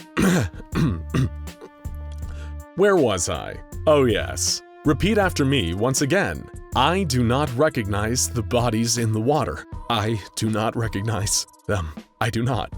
[SPEAKER 2] Where was I? Oh yes. Repeat after me once again. I do not recognize the bodies in the water. I do not recognize them. I do not.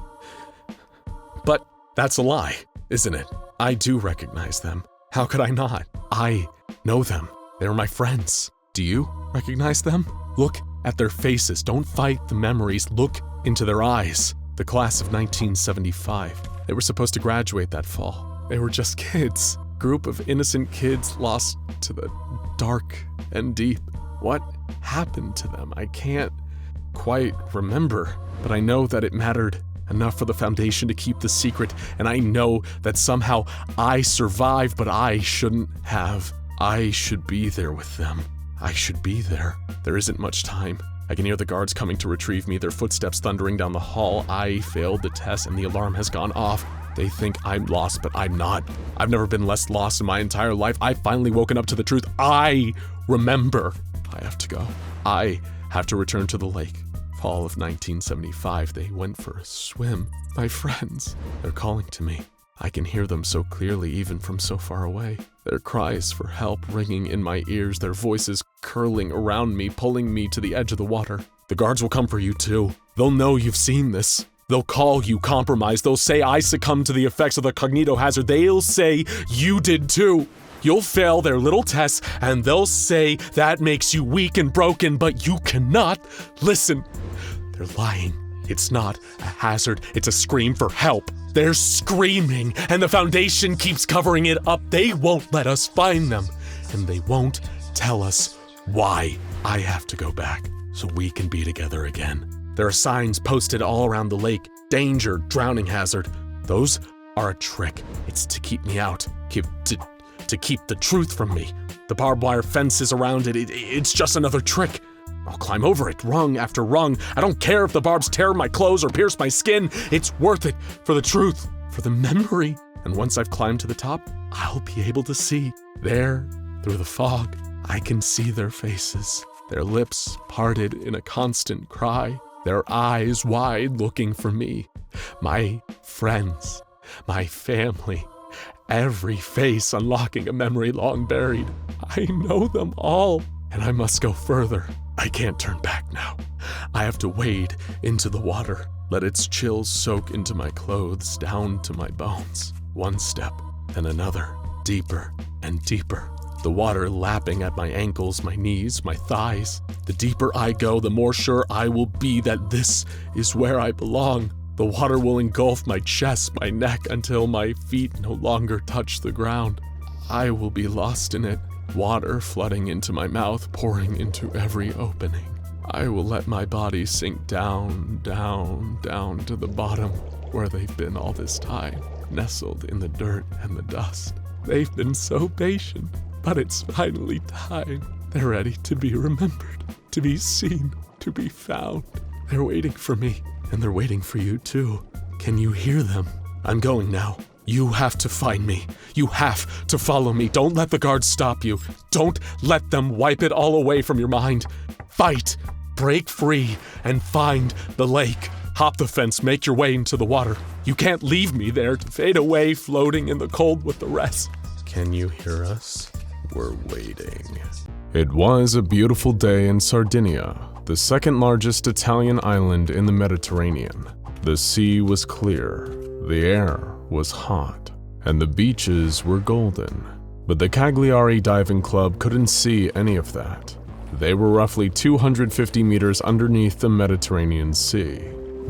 [SPEAKER 2] But that's a lie, isn't it? I do recognize them. How could I not? I know them. They're my friends. Do you recognize them? Look at their faces. Don't fight the memories. Look into their eyes. The class of 1975. They were supposed to graduate that fall. They were just kids. Group of innocent kids lost to the dark and deep. What happened to them? I can't quite remember, but I know that it mattered enough for the Foundation to keep the secret, and I know that somehow I survived, but I shouldn't have. I should be there with them. I should be there. There isn't much time. I can hear the guards coming to retrieve me, their footsteps thundering down the hall. I failed the test and the alarm has gone off. They think I'm lost, but I'm not. I've never been less lost in my entire life. I've finally woken up to the truth. I remember. I have to go. I have to return to the lake.
[SPEAKER 1] Fall of 1975, they went for a swim. My friends, they're calling to me. I can hear them so clearly even from so far away. Their cries for help ringing in my ears, their voices curling around me, pulling me to the edge of the water. The guards will come for you too. They'll know you've seen this. They'll call you compromised. They'll say I succumbed to the effects of the cognito hazard. They'll say you did too. You'll fail their little tests, and they'll say that makes you weak and broken, but you cannot listen. They're lying. It's not a hazard, it's a scream for help. They're screaming, and the Foundation keeps covering it up. They won't let us find them, and they won't tell us why. I have to go back so we can be together again. There are signs posted all around the lake. Danger, drowning hazard. Those are a trick. It's to keep me out, to keep the truth from me. The barbed wire fences around it, it's just another trick. I'll climb over it, rung after rung. I don't care if the barbs tear my clothes or pierce my skin. It's worth it for the truth, for the memory. And once I've climbed to the top, I'll be able to see. There, through the fog, I can see their faces. Their lips parted in a constant cry. Their eyes wide looking for me. My friends, my family. Every face unlocking a memory long buried. I know them all, and I must go further. I can't turn back now. I have to wade into the water, let its chills soak into my clothes, down to my bones. One step, then another, deeper and deeper. The water lapping at my ankles, my knees, my thighs. The deeper I go, the more sure I will be that this is where I belong. The water will engulf my chest, my neck, until my feet no longer touch the ground. I will be lost in it. Water flooding into my mouth, pouring into every opening. I will let my body sink down, down, down to the bottom, where they've been all this time, nestled in the dirt and the dust. They've been so patient, but it's finally time. They're ready to be remembered, to be seen, to be found. They're waiting for me, and they're waiting for you too. Can you hear them? I'm going now. You have to find me. You have to follow me. Don't let the guards stop you. Don't let them wipe it all away from your mind. Fight, break free, and find the lake. Hop the fence, make your way into the water. You can't leave me there to fade away, floating in the cold with the rest. Can you hear us? We're waiting. It was a beautiful day in Sardinia, the second largest Italian island in the Mediterranean. The sea was clear, the air was hot, and the beaches were golden. But the Cagliari Diving Club couldn't see any of that. They were roughly 250 meters underneath the Mediterranean Sea.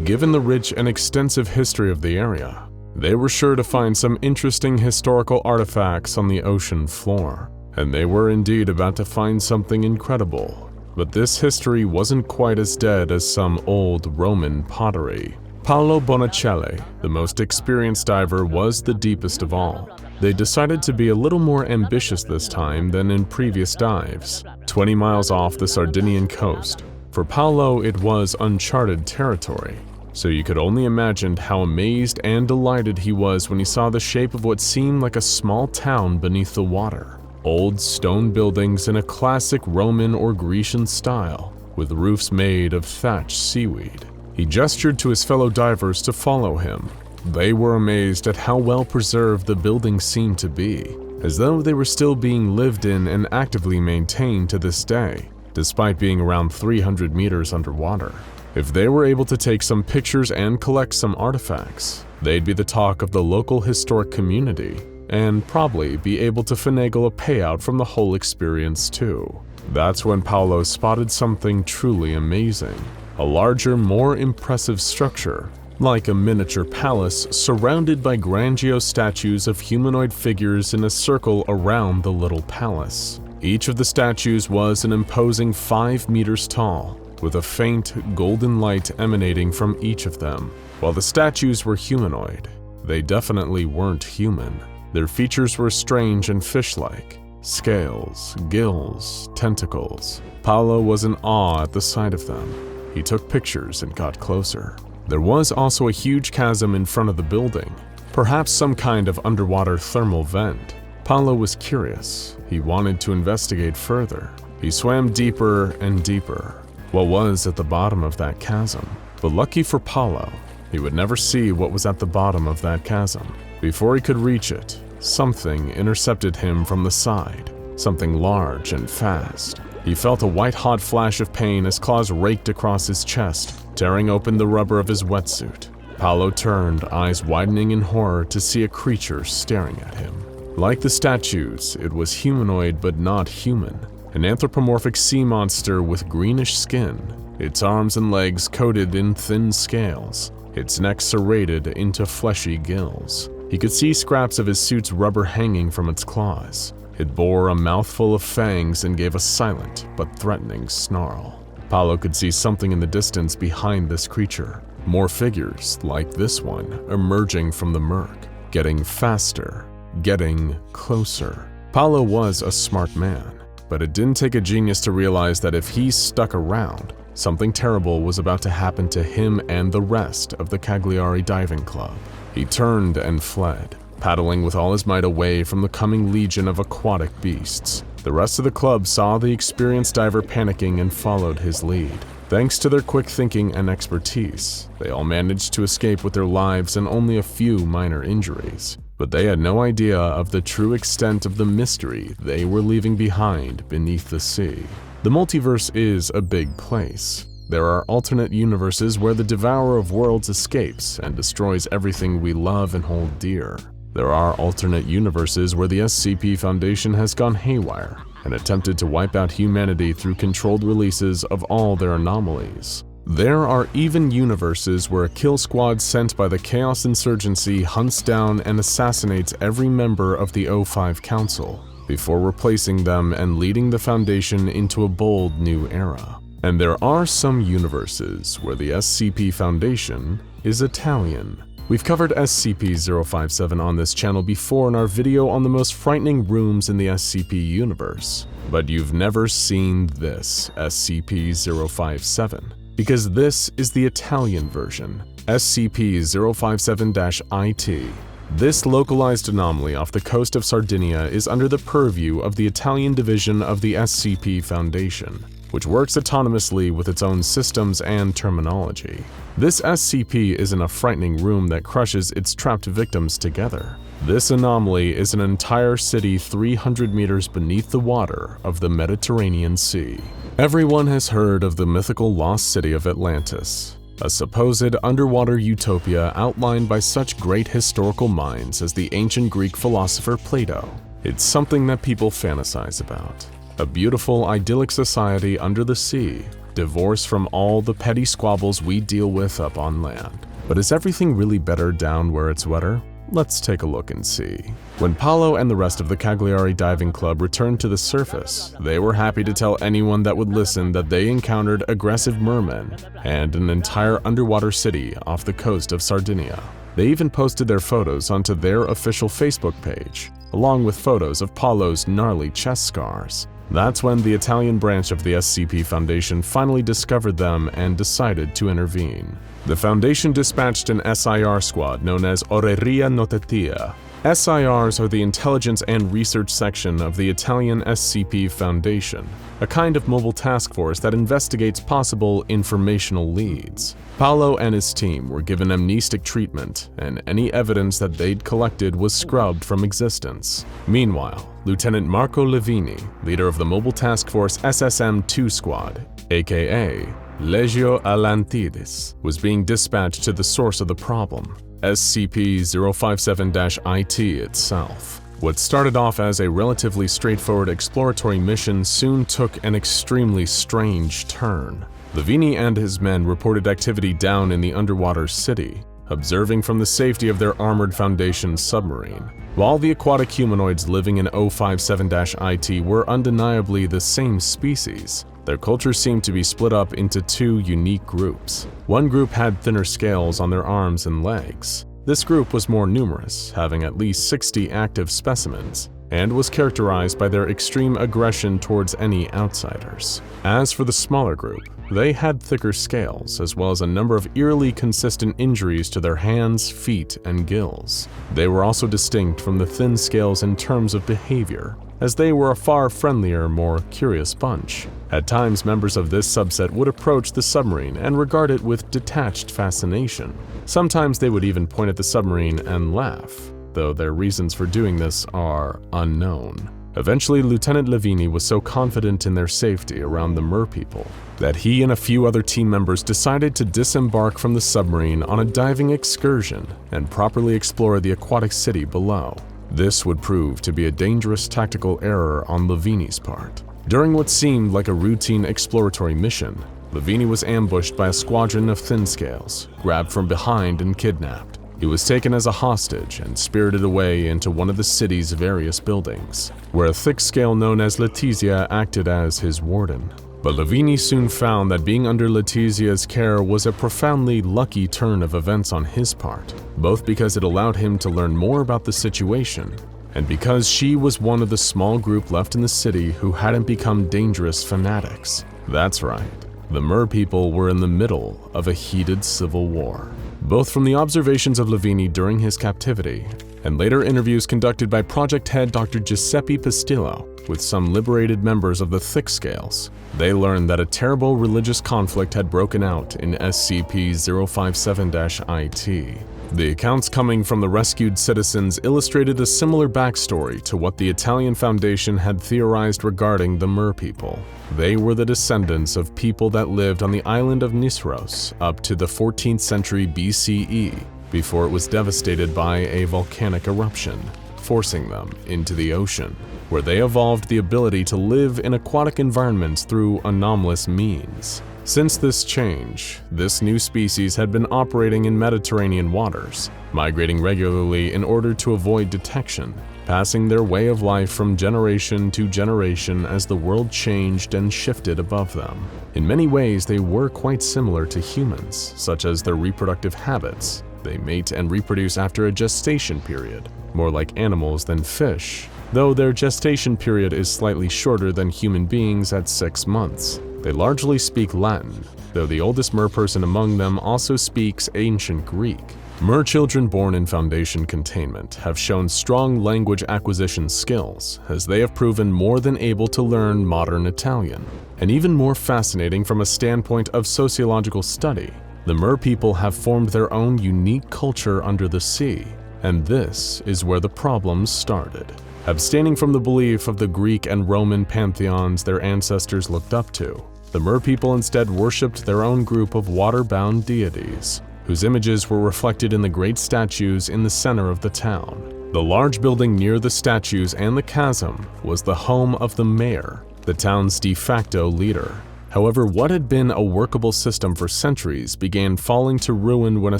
[SPEAKER 1] Given the rich and extensive history of the area, they were sure to find some interesting historical artifacts on the ocean floor. And they were indeed about to find something incredible. But this history wasn't quite as dead as some old Roman pottery. Paolo Bonicelli, the most experienced diver, was the deepest of all. They decided to be a little more ambitious this time than in previous dives, 20 miles off the Sardinian coast. For Paolo, it was uncharted territory, so you could only imagine how amazed and delighted he was when he saw the shape of what seemed like a small town beneath the water. Old stone buildings in a classic Roman or Grecian style, with roofs made of thatched seaweed. He gestured to his fellow divers to follow him. They were amazed at how well preserved the buildings seemed to be, as though they were still being lived in and actively maintained to this day, despite being around 300 meters underwater. If they were able to take some pictures and collect some artifacts, they'd be the talk of the local historic community, and probably be able to finagle a payout from the whole experience too. That's when Paolo spotted something truly amazing. A larger, more impressive structure, like a miniature palace surrounded by grandiose statues of humanoid figures in a circle around the little palace. Each of the statues was an imposing 5 meters tall, with a faint golden light emanating from each of them. While the statues were humanoid, they definitely weren't human. Their features were strange and fish-like. Scales, gills, tentacles. Paolo was in awe at the sight of them. He took pictures and got closer. There was also a huge chasm in front of the building, perhaps some kind of underwater thermal vent. Paolo was curious. He wanted to investigate further. He swam deeper and deeper.
[SPEAKER 2] what was at the bottom of that chasm. But lucky for Paulo, he would never see what was at the bottom of that chasm. Before he could reach it, something intercepted him from the side, something large and fast. He felt a white-hot flash of pain as claws raked across his chest, tearing open the rubber of his wetsuit. Paulo turned, eyes widening in horror to see a creature staring at him. Like the statues, it was humanoid but not human, an anthropomorphic sea monster with greenish skin, its arms and legs coated in thin scales, its neck serrated into fleshy gills. He could see scraps of his suit's rubber hanging from its claws. It bore a mouthful of fangs and gave a silent but threatening snarl. Paulo could see something in the distance behind this creature. More figures, like this one, emerging from the murk, getting faster, getting closer. Paulo was a smart man, but it didn't take a genius to realize that if he stuck around, something terrible was about to happen to him and the rest of the Cagliari Diving Club. He turned and fled, paddling with all his might away from the coming legion of aquatic beasts. The rest of the club saw the experienced diver panicking and followed his lead. Thanks to their quick thinking and expertise, they all managed to escape with their lives and only a few minor injuries. But they had no idea of the true extent of the mystery they were leaving behind beneath the sea. The multiverse is a big place. There are alternate universes where the Devourer of Worlds escapes and destroys everything we love and hold dear. There are alternate universes where the SCP Foundation has gone haywire and attempted to wipe out humanity through controlled releases of all their anomalies. There are even universes where a kill squad sent by the Chaos Insurgency hunts down and assassinates every member of the O5 Council before replacing them and leading the Foundation into a bold new era. And there are some universes where the SCP Foundation is Italian. We've covered SCP-057 on this channel before in our video on the most frightening rooms in the SCP universe, but you've never seen this SCP-057, because this is the Italian version, SCP-057-IT. This localized anomaly off the coast of Sardinia is under the purview of the Italian division of the SCP Foundation, which works autonomously with its own systems and terminology. This SCP is in a frightening room that crushes its trapped victims together. This anomaly is an entire city 300 meters beneath the water of the Mediterranean Sea. Everyone has heard of the mythical lost city of Atlantis, a supposed underwater utopia outlined by such great historical minds as the ancient Greek philosopher Plato. It's something that people fantasize about. A beautiful, idyllic society under the sea, divorced from all the petty squabbles we deal with up on land. But is everything really better down where it's wetter? Let's take a look and see. When Paulo and the rest of the Cagliari Diving Club returned to the surface, they were happy to tell anyone that would listen that they encountered aggressive mermen and an entire underwater city off the coast of Sardinia. They even posted their photos onto their official Facebook page, along with photos of Paulo's gnarly chest scars. That's when the Italian branch of the SCP Foundation finally discovered them and decided to intervene. The Foundation dispatched an SIR squad known as Oreria Notatia. SIRs are the intelligence and research section of the Italian SCP Foundation, a kind of mobile task force that investigates possible informational leads. Paulo and his team were given amnestic treatment, and any evidence that they'd collected was scrubbed from existence. Meanwhile, Lieutenant Marco Levini, leader of the mobile task force SSM-2 Squad, aka Legio Atlantides, was being dispatched to the source of the problem, SCP-057-IT itself. What started off as a relatively straightforward exploratory mission soon took an extremely strange turn. Levini and his men reported activity down in the underwater city, observing from the safety of their armored Foundation submarine. While the aquatic humanoids living in 057-IT were undeniably the same species, their cultures seemed to be split up into two unique groups. One group had thinner scales on their arms and legs. This group was more numerous, having at least 60 active specimens, and was characterized by their extreme aggression towards any outsiders. As for the smaller group, they had thicker scales, as well as a number of eerily consistent injuries to their hands, feet, and gills. They were also distinct from the thin scales in terms of behavior, as they were a far friendlier, more curious bunch. At times, members of this subset would approach the submarine and regard it with detached fascination. Sometimes they would even point at the submarine and laugh, though their reasons for doing this are unknown. Eventually, Lieutenant Levini was so confident in their safety around the merpeople that he and a few other team members decided to disembark from the submarine on a diving excursion and properly explore the aquatic city below. This would prove to be a dangerous tactical error on Levini's part. During what seemed like a routine exploratory mission, Levini was ambushed by a squadron of thin scales, grabbed from behind and kidnapped. He was taken as a hostage and spirited away into one of the city's various buildings, where a thick scale known as Letizia acted as his warden. But Levini soon found that being under Letizia's care was a profoundly lucky turn of events on his part, both because it allowed him to learn more about the situation, and because she was one of the small group left in the city who hadn't become dangerous fanatics. That's right, the merpeople were in the middle of a heated civil war. Both from the observations of Levini during his captivity and later interviews conducted by project head Dr. Giuseppe Pistillo with some liberated members of the Thick Scales, they learned that a terrible religious conflict had broken out in SCP-057-IT. The accounts coming from the rescued citizens illustrated a similar backstory to what the Italian Foundation had theorized regarding the merpeople. They were the descendants of people that lived on the island of Nisros up to the 14th century BCE, before it was devastated by a volcanic eruption, forcing them into the ocean, where they evolved the ability to live in aquatic environments through anomalous means. Since this change, this new species had been operating in Mediterranean waters, migrating regularly in order to avoid detection, passing their way of life from generation to generation as the world changed and shifted above them. In many ways, they were quite similar to humans, such as their reproductive habits. They mate and reproduce after a gestation period, more like animals than fish, though their gestation period is slightly shorter than human beings at 6 months. They largely speak Latin, though the oldest merperson among them also speaks ancient Greek. Merchildren born in Foundation containment have shown strong language acquisition skills, as they have proven more than able to learn modern Italian. And even more fascinating from a standpoint of sociological study, the merpeople have formed their own unique culture under the sea, and this is where the problems started. Abstaining from the belief of the Greek and Roman pantheons their ancestors looked up to, the merpeople instead worshipped their own group of water-bound deities, whose images were reflected in the great statues in the center of the town. The large building near the statues and the chasm was the home of the mayor, the town's de facto leader. However, what had been a workable system for centuries began falling to ruin when a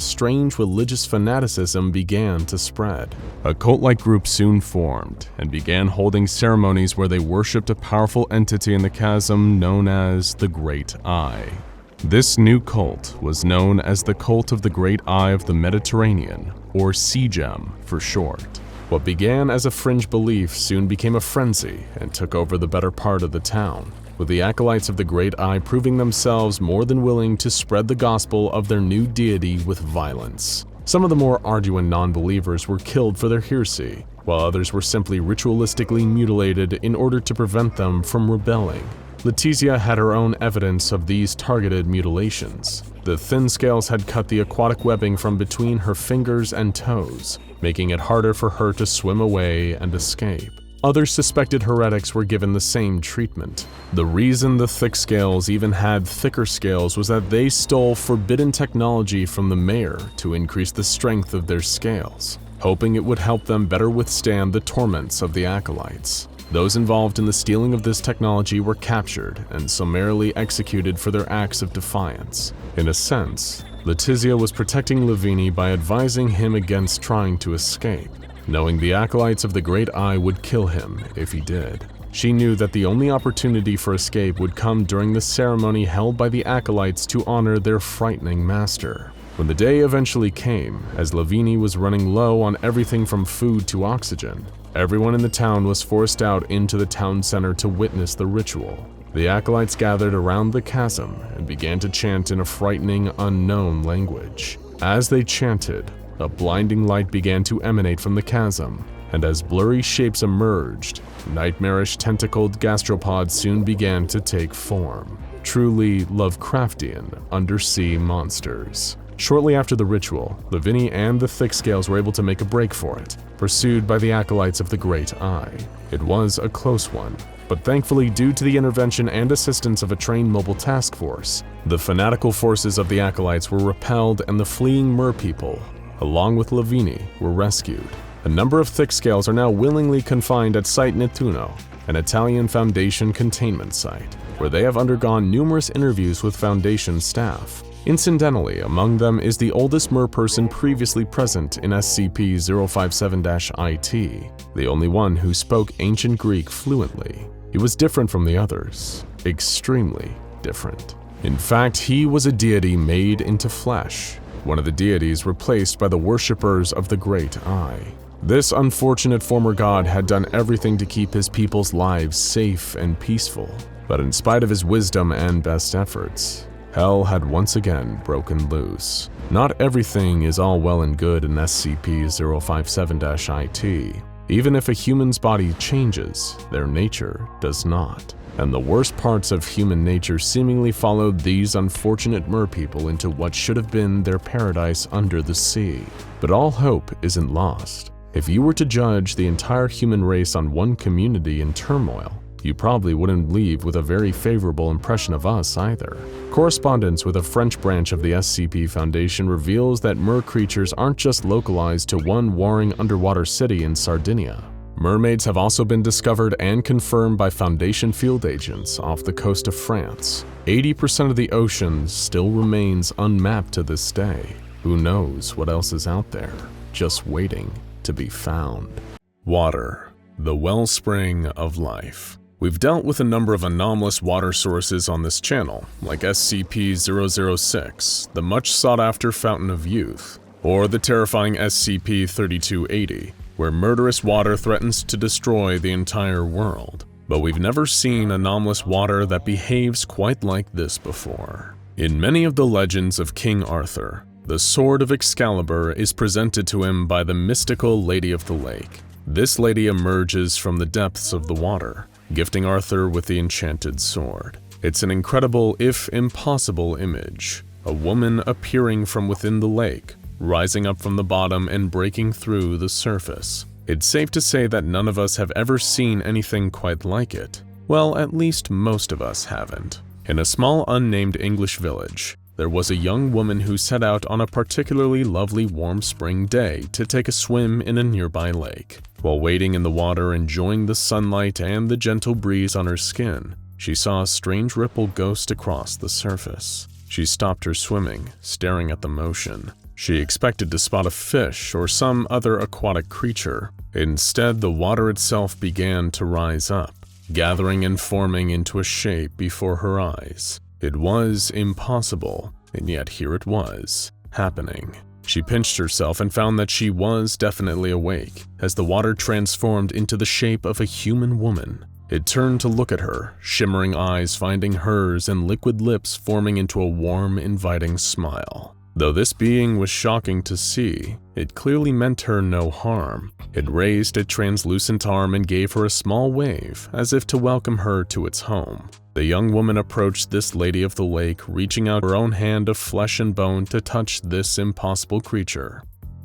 [SPEAKER 2] strange religious fanaticism began to spread. A cult-like group soon formed and began holding ceremonies where they worshipped a powerful entity in the chasm known as the Great Eye. This new cult was known as the Cult of the Great Eye of the Mediterranean, or CGEM for short. What began as a fringe belief soon became a frenzy and took over the better part of the town, with the acolytes of the Great Eye proving themselves more than willing to spread the gospel of their new deity with violence. Some of the more arduous non-believers were killed for their heresy, while others were simply ritualistically mutilated in order to prevent them from rebelling. Letizia had her own evidence of these targeted mutilations. The thin scales had cut the aquatic webbing from between her fingers and toes, making it harder for her to swim away and escape. Other suspected heretics were given the same treatment. The reason the thick scales even had thicker scales was that they stole forbidden technology from the mayor to increase the strength of their scales, hoping it would help them better withstand the torments of the acolytes. Those involved in the stealing of this technology were captured and summarily executed for their acts of defiance. In a sense, Letizia was protecting Levini by advising him against trying to escape, knowing the acolytes of the Great Eye would kill him if he did. She knew that the only opportunity for escape would come during the ceremony held by the acolytes to honor their frightening master. When the day eventually came, as Levini was running low on everything from food to oxygen, everyone in the town was forced out into the town center to witness the ritual. The acolytes gathered around the chasm and began to chant in a frightening, unknown language. As they chanted, a blinding light began to emanate from the chasm, and as blurry shapes emerged, nightmarish tentacled gastropods soon began to take form. Truly Lovecraftian undersea monsters. Shortly after the ritual, Lavinie and the Thickscales were able to make a break for it, pursued by the acolytes of the Great Eye. It was a close one, but thankfully, due to the intervention and assistance of a trained mobile task force, the fanatical forces of the acolytes were repelled and the fleeing merpeople, along with Lavinie, were rescued. A number of Thickscales are now willingly confined at Site Nettuno, an Italian Foundation containment site, where they have undergone numerous interviews with Foundation staff. Incidentally, among them is the oldest merperson previously present in SCP-057-IT, the only one who spoke Ancient Greek fluently. He was different from the others, extremely different. In fact, he was a deity made into flesh, one of the deities replaced by the worshippers of the Great Eye. This unfortunate former god had done everything to keep his people's lives safe and peaceful, but in spite of his wisdom and best efforts, hell had once again broken loose. Not everything is all well and good in SCP-057-IT. Even if a human's body changes, their nature does not. And the worst parts of human nature seemingly followed these unfortunate merpeople into what should have been their paradise under the sea. But all hope isn't lost. If you were to judge the entire human race on one community in turmoil, you probably wouldn't leave with a very favorable impression of us either. Correspondence with a French branch of the SCP Foundation reveals that mer creatures aren't just localized to one warring underwater city in Sardinia. Mermaids have also been discovered and confirmed by Foundation field agents off the coast of France. 80% of the ocean still remains unmapped to this day. Who knows what else is out there, just waiting to be found. Water, the wellspring of life. We've dealt with a number of anomalous water sources on this channel, like SCP-006, the much sought-after Fountain of Youth, or the terrifying SCP-3280, where murderous water threatens to destroy the entire world. But we've never seen anomalous water that behaves quite like this before. In many of the legends of King Arthur, the Sword of Excalibur is presented to him by the mystical Lady of the Lake. This lady emerges from the depths of the water, gifting Arthur with the enchanted sword. It's an incredible, if impossible, image. A woman appearing from within the lake, rising up from the bottom and breaking through the surface. It's safe to say that none of us have ever seen anything quite like it. Well, at least most of us haven't. In a small unnamed English village, there was a young woman who set out on a particularly lovely warm spring day to take a swim in a nearby lake. While wading in the water, enjoying the sunlight and the gentle breeze on her skin, she saw a strange ripple ghost across the surface. She stopped her swimming, staring at the motion. She expected to spot a fish or some other aquatic creature. Instead, the water itself began to rise up, gathering and forming into a shape before her eyes. It was impossible, and yet here it was, happening. She pinched herself and found that she was definitely awake, as the water transformed into the shape of a human woman. It turned to look at her, shimmering eyes finding hers and liquid lips forming into a warm, inviting smile. Though this being was shocking to see, it clearly meant her no harm. It raised a translucent arm and gave her a small wave, as if to welcome her to its home. The young woman approached this Lady of the Lake, reaching out her own hand of flesh and bone to touch this impossible creature.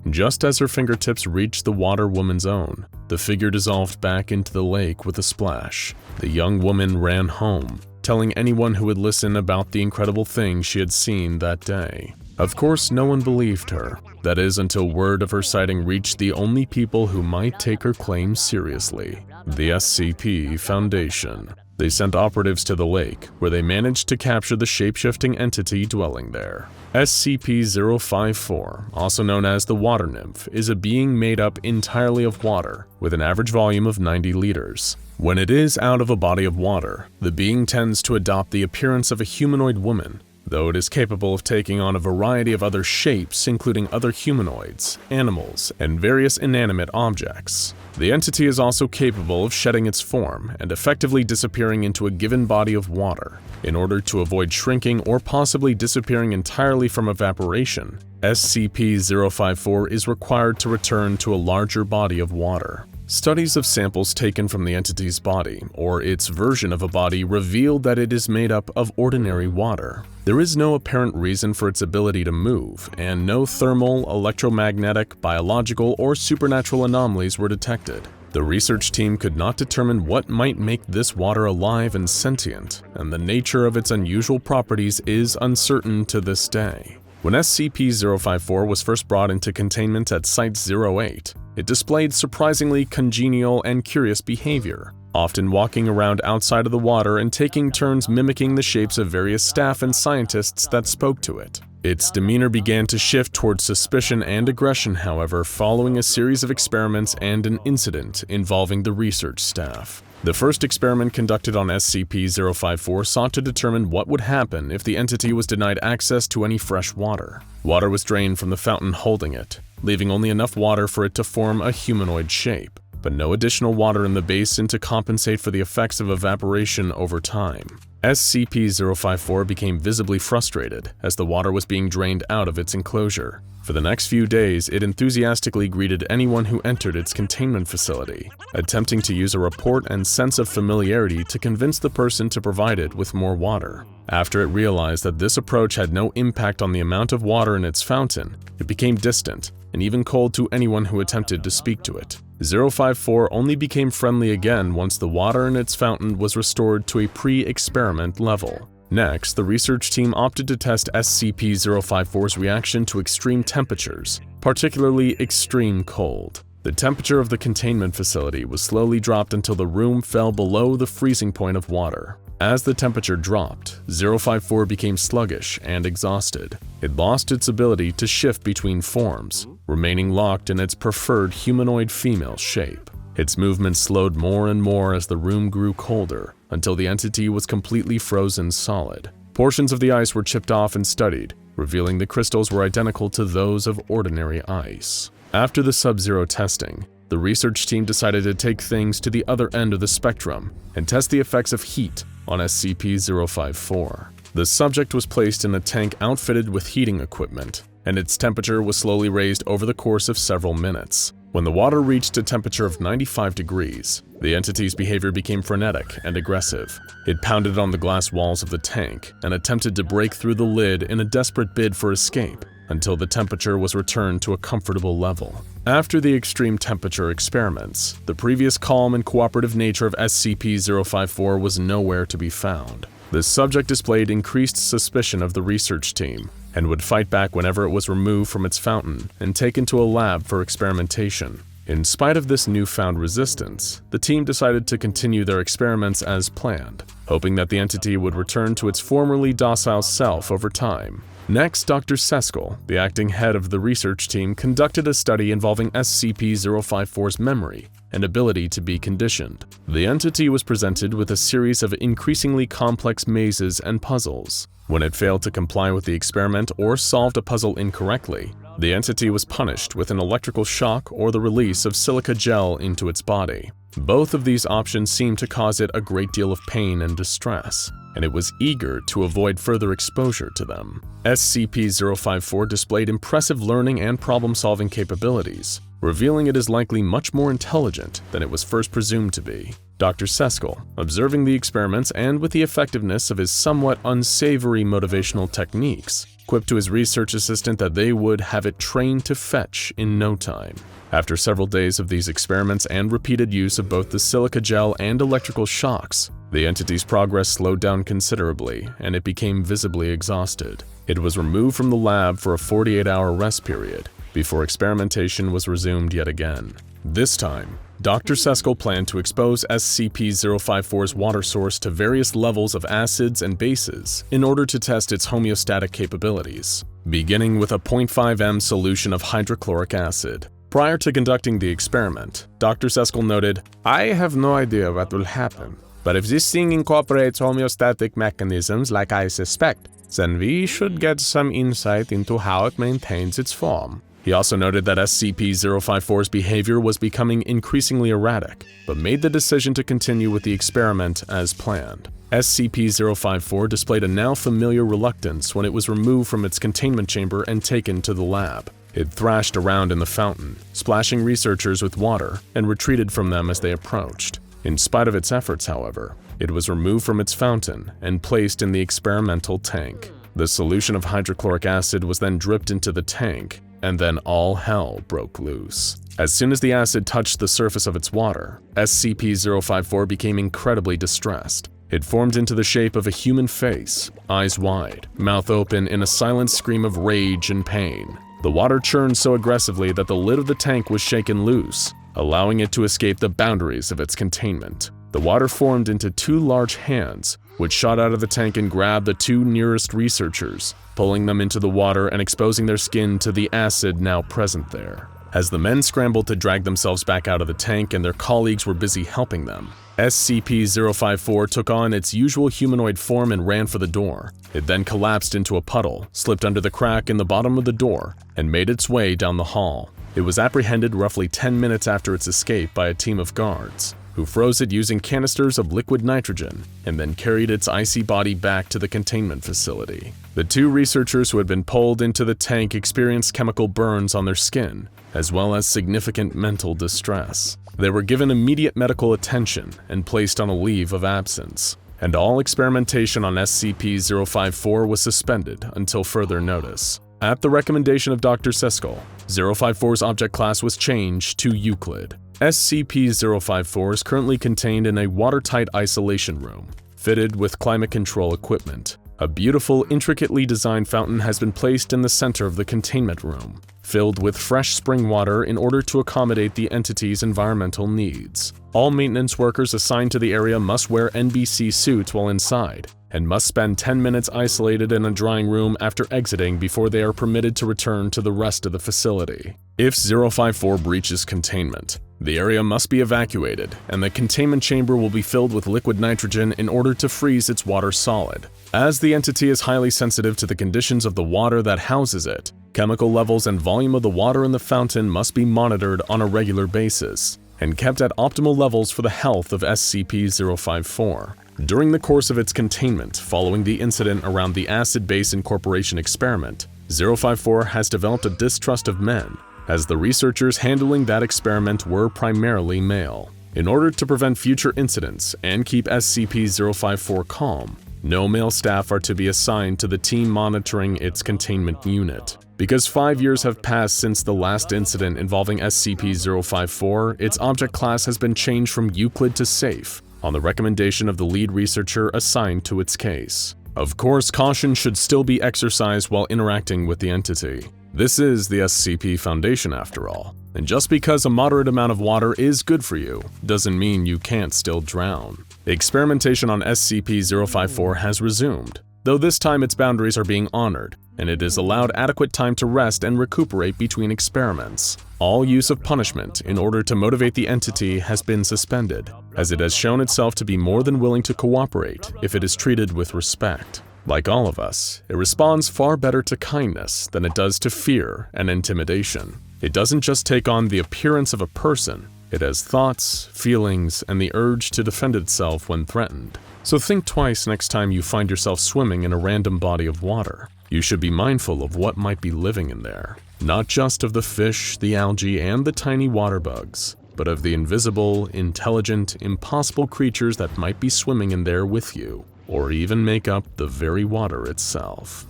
[SPEAKER 2] Just as her fingertips reached the water woman's own, the figure dissolved back into the lake with a splash. The young woman ran home, telling anyone who would listen about the incredible thing she had seen that day. Of course, no one believed her. That is, until word of her sighting reached the only people who might take her claim seriously, the SCP Foundation. They sent operatives to the lake, where they managed to capture the shape-shifting entity dwelling there. SCP-054, also known as the Water Nymph, is a being made up entirely of water, with an average volume of 90 liters. When it is out of a body of water, the being tends to adopt the appearance of a humanoid woman, though it is capable of taking on a variety of other shapes, including other humanoids, animals, and various inanimate objects. The entity is also capable of shedding its form and effectively disappearing into a given body of water. In order to avoid shrinking or possibly disappearing entirely from evaporation, SCP-054 is required to return to a larger body of water. Studies of samples taken from the entity's body, or its version of a body, revealed that it is made up of ordinary water. There is no apparent reason for its ability to move, and no thermal, electromagnetic, biological, or supernatural anomalies were detected. The research team could not determine what might make this water alive and sentient, and the nature of its unusual properties is uncertain to this day. When SCP-054 was first brought into containment at Site-08, it displayed surprisingly congenial and curious behavior, often walking around outside of the water and taking turns mimicking the shapes of various staff and scientists that spoke to it. Its demeanor began to shift towards suspicion and aggression, however, following a series of experiments and an incident involving the research staff. The first experiment conducted on SCP-054 sought to determine what would happen if the entity was denied access to any fresh water. Water was drained from the fountain holding it, leaving only enough water for it to form a humanoid shape, but no additional water in the basin to compensate for the effects of evaporation over time. SCP-054 became visibly frustrated as the water was being drained out of its enclosure. For the next few days, it enthusiastically greeted anyone who entered its containment facility, attempting to use a rapport and sense of familiarity to convince the person to provide it with more water. After it realized that this approach had no impact on the amount of water in its fountain, it became distant and even cold to anyone who attempted to speak to it. 054 only became friendly again once the water in its fountain was restored to a pre-experiment level. Next, the research team opted to test SCP-054's reaction to extreme temperatures, particularly extreme cold. The temperature of the containment facility was slowly dropped until the room fell below the freezing point of water. As the temperature dropped, 054 became sluggish and exhausted. It lost its ability to shift between forms, remaining locked in its preferred humanoid female shape. Its movement slowed more and more as the room grew colder, until the entity was completely frozen solid. Portions of the ice were chipped off and studied, revealing the crystals were identical to those of ordinary ice. After the sub-zero testing, the research team decided to take things to the other end of the spectrum and test the effects of heat on SCP-054. The subject was placed in a tank outfitted with heating equipment, and its temperature was slowly raised over the course of several minutes. When the water reached a temperature of 95 degrees, the entity's behavior became frenetic and aggressive. It pounded on the glass walls of the tank and attempted to break through the lid in a desperate bid for escape until the temperature was returned to a comfortable level. After the extreme temperature experiments, the previous calm and cooperative nature of SCP-054 was nowhere to be found. The subject displayed increased suspicion of the research team and would fight back whenever it was removed from its fountain and taken to a lab for experimentation. In spite of this newfound resistance, the team decided to continue their experiments as planned, hoping that the entity would return to its formerly docile self over time. Next, Dr. Seskel, the acting head of the research team, conducted a study involving SCP-054's memory and ability to be conditioned. The entity was presented with a series of increasingly complex mazes and puzzles. When it failed to comply with the experiment or solved a puzzle incorrectly, the entity was punished with an electrical shock or the release of silica gel into its body. Both of these options seemed to cause it a great deal of pain and distress, and it was eager to avoid further exposure to them. SCP-054 displayed impressive learning and problem-solving capabilities, revealing it is likely much more intelligent than it was first presumed to be. Dr. Seskel, observing the experiments and with the effectiveness of his somewhat unsavory motivational techniques, quipped to his research assistant that they would have it trained to fetch in no time. After several days of these experiments and repeated use of both the silica gel and electrical shocks, the entity's progress slowed down considerably and it became visibly exhausted. It was removed from the lab for a 48-hour rest period before experimentation was resumed yet again. This time, Dr. Seskel planned to expose SCP-054's water source to various levels of acids and bases in order to test its homeostatic capabilities, beginning with a 0.5 m solution of hydrochloric acid. Prior to conducting the experiment, Dr. Seskel noted, "I have no idea what will happen, but if this thing incorporates homeostatic mechanisms like I suspect, then we should get some insight into how it maintains its form. He also noted that SCP-054's behavior was becoming increasingly erratic, but made the decision to continue with the experiment as planned. SCP-054 displayed a now familiar reluctance when it was removed from its containment chamber and taken to the lab. It thrashed around in the fountain, splashing researchers with water, and retreated from them as they approached. In spite of its efforts, however, it was removed from its fountain and placed in the experimental tank. The solution of hydrochloric acid was then dripped into the tank, and then all hell broke loose. As soon as the acid touched the surface of its water, SCP-054 became incredibly distressed. It formed into the shape of a human face, eyes wide, mouth open in a silent scream of rage and pain. The water churned so aggressively that the lid of the tank was shaken loose, allowing it to escape the boundaries of its containment. The water formed into two large hands, which shot out of the tank and grabbed the two nearest researchers, pulling them into the water and exposing their skin to the acid now present there. As the men scrambled to drag themselves back out of the tank and their colleagues were busy helping them, SCP-054 took on its usual humanoid form and ran for the door. It then collapsed into a puddle, slipped under the crack in the bottom of the door, and made its way down the hall. It was apprehended roughly 10 minutes after its escape by a team of guards, who froze it using canisters of liquid nitrogen and then carried its icy body back to the containment facility. The two researchers who had been pulled into the tank experienced chemical burns on their skin, as well as significant mental distress. They were given immediate medical attention and placed on a leave of absence, and all experimentation on SCP-054 was suspended until further notice. At the recommendation of Dr. Seskal, 054's object class was changed to Euclid. SCP-054 is currently contained in a watertight isolation room, fitted with climate control equipment. A beautiful, intricately designed fountain has been placed in the center of the containment room, filled with fresh spring water in order to accommodate the entity's environmental needs. All maintenance workers assigned to the area must wear NBC suits while inside, and must spend 10 minutes isolated in a drying room after exiting before they are permitted to return to the rest of the facility. If 054 breaches containment, the area must be evacuated, and the containment chamber will be filled with liquid nitrogen in order to freeze its water solid. As the entity is highly sensitive to the conditions of the water that houses it, chemical levels and volume of the water in the fountain must be monitored on a regular basis and kept at optimal levels for the health of SCP-054. During the course of its containment following the incident around the acid base incorporation experiment, 054 has developed a distrust of men, as the researchers handling that experiment were primarily male. In order to prevent future incidents and keep SCP-054 calm, no male staff are to be assigned to the team monitoring its containment unit. Because 5 years have passed since the last incident involving SCP-054, its object class has been changed from Euclid to Safe, on the recommendation of the lead researcher assigned to its case. Of course, caution should still be exercised while interacting with the entity. This is the SCP Foundation after all, and just because a moderate amount of water is good for you, doesn't mean you can't still drown. Experimentation on SCP-054 has resumed, though this time its boundaries are being honored, and it is allowed adequate time to rest and recuperate between experiments. All use of punishment in order to motivate the entity has been suspended, as it has shown itself to be more than willing to cooperate if it is treated with respect. Like all of us, it responds far better to kindness than it does to fear and intimidation. It doesn't just take on the appearance of a person, it has thoughts, feelings, and the urge to defend itself when threatened. So think twice next time you find yourself swimming in a random body of water. You should be mindful of what might be living in there. Not just of the fish, the algae, and the tiny water bugs, but of the invisible, intelligent, impossible creatures that might be swimming in there with you, or even make up the very water itself.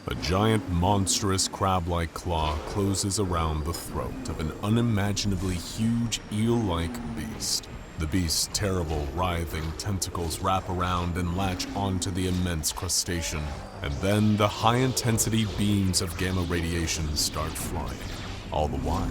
[SPEAKER 1] A giant, monstrous crab-like claw closes around the throat of an unimaginably huge eel-like beast. The beast's terrible, writhing tentacles wrap around and latch onto the immense crustacean, and then the high-intensity beams of gamma radiation start flying. All the while,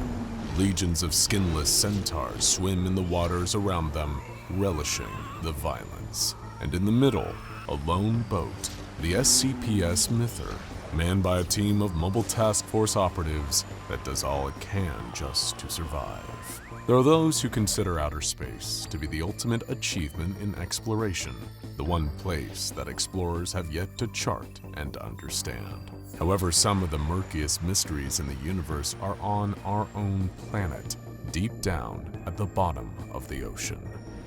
[SPEAKER 1] legions of skinless centaurs swim in the waters around them, relishing the violence. And in the middle, a lone boat, the SCPs Mither, manned by a team of Mobile Task Force operatives that does all it can just to survive. There are those who consider outer space to be the ultimate achievement in exploration, the one place that explorers have yet to chart and understand. However, some of the murkiest mysteries in the universe are on our own planet, deep down at the bottom of the ocean.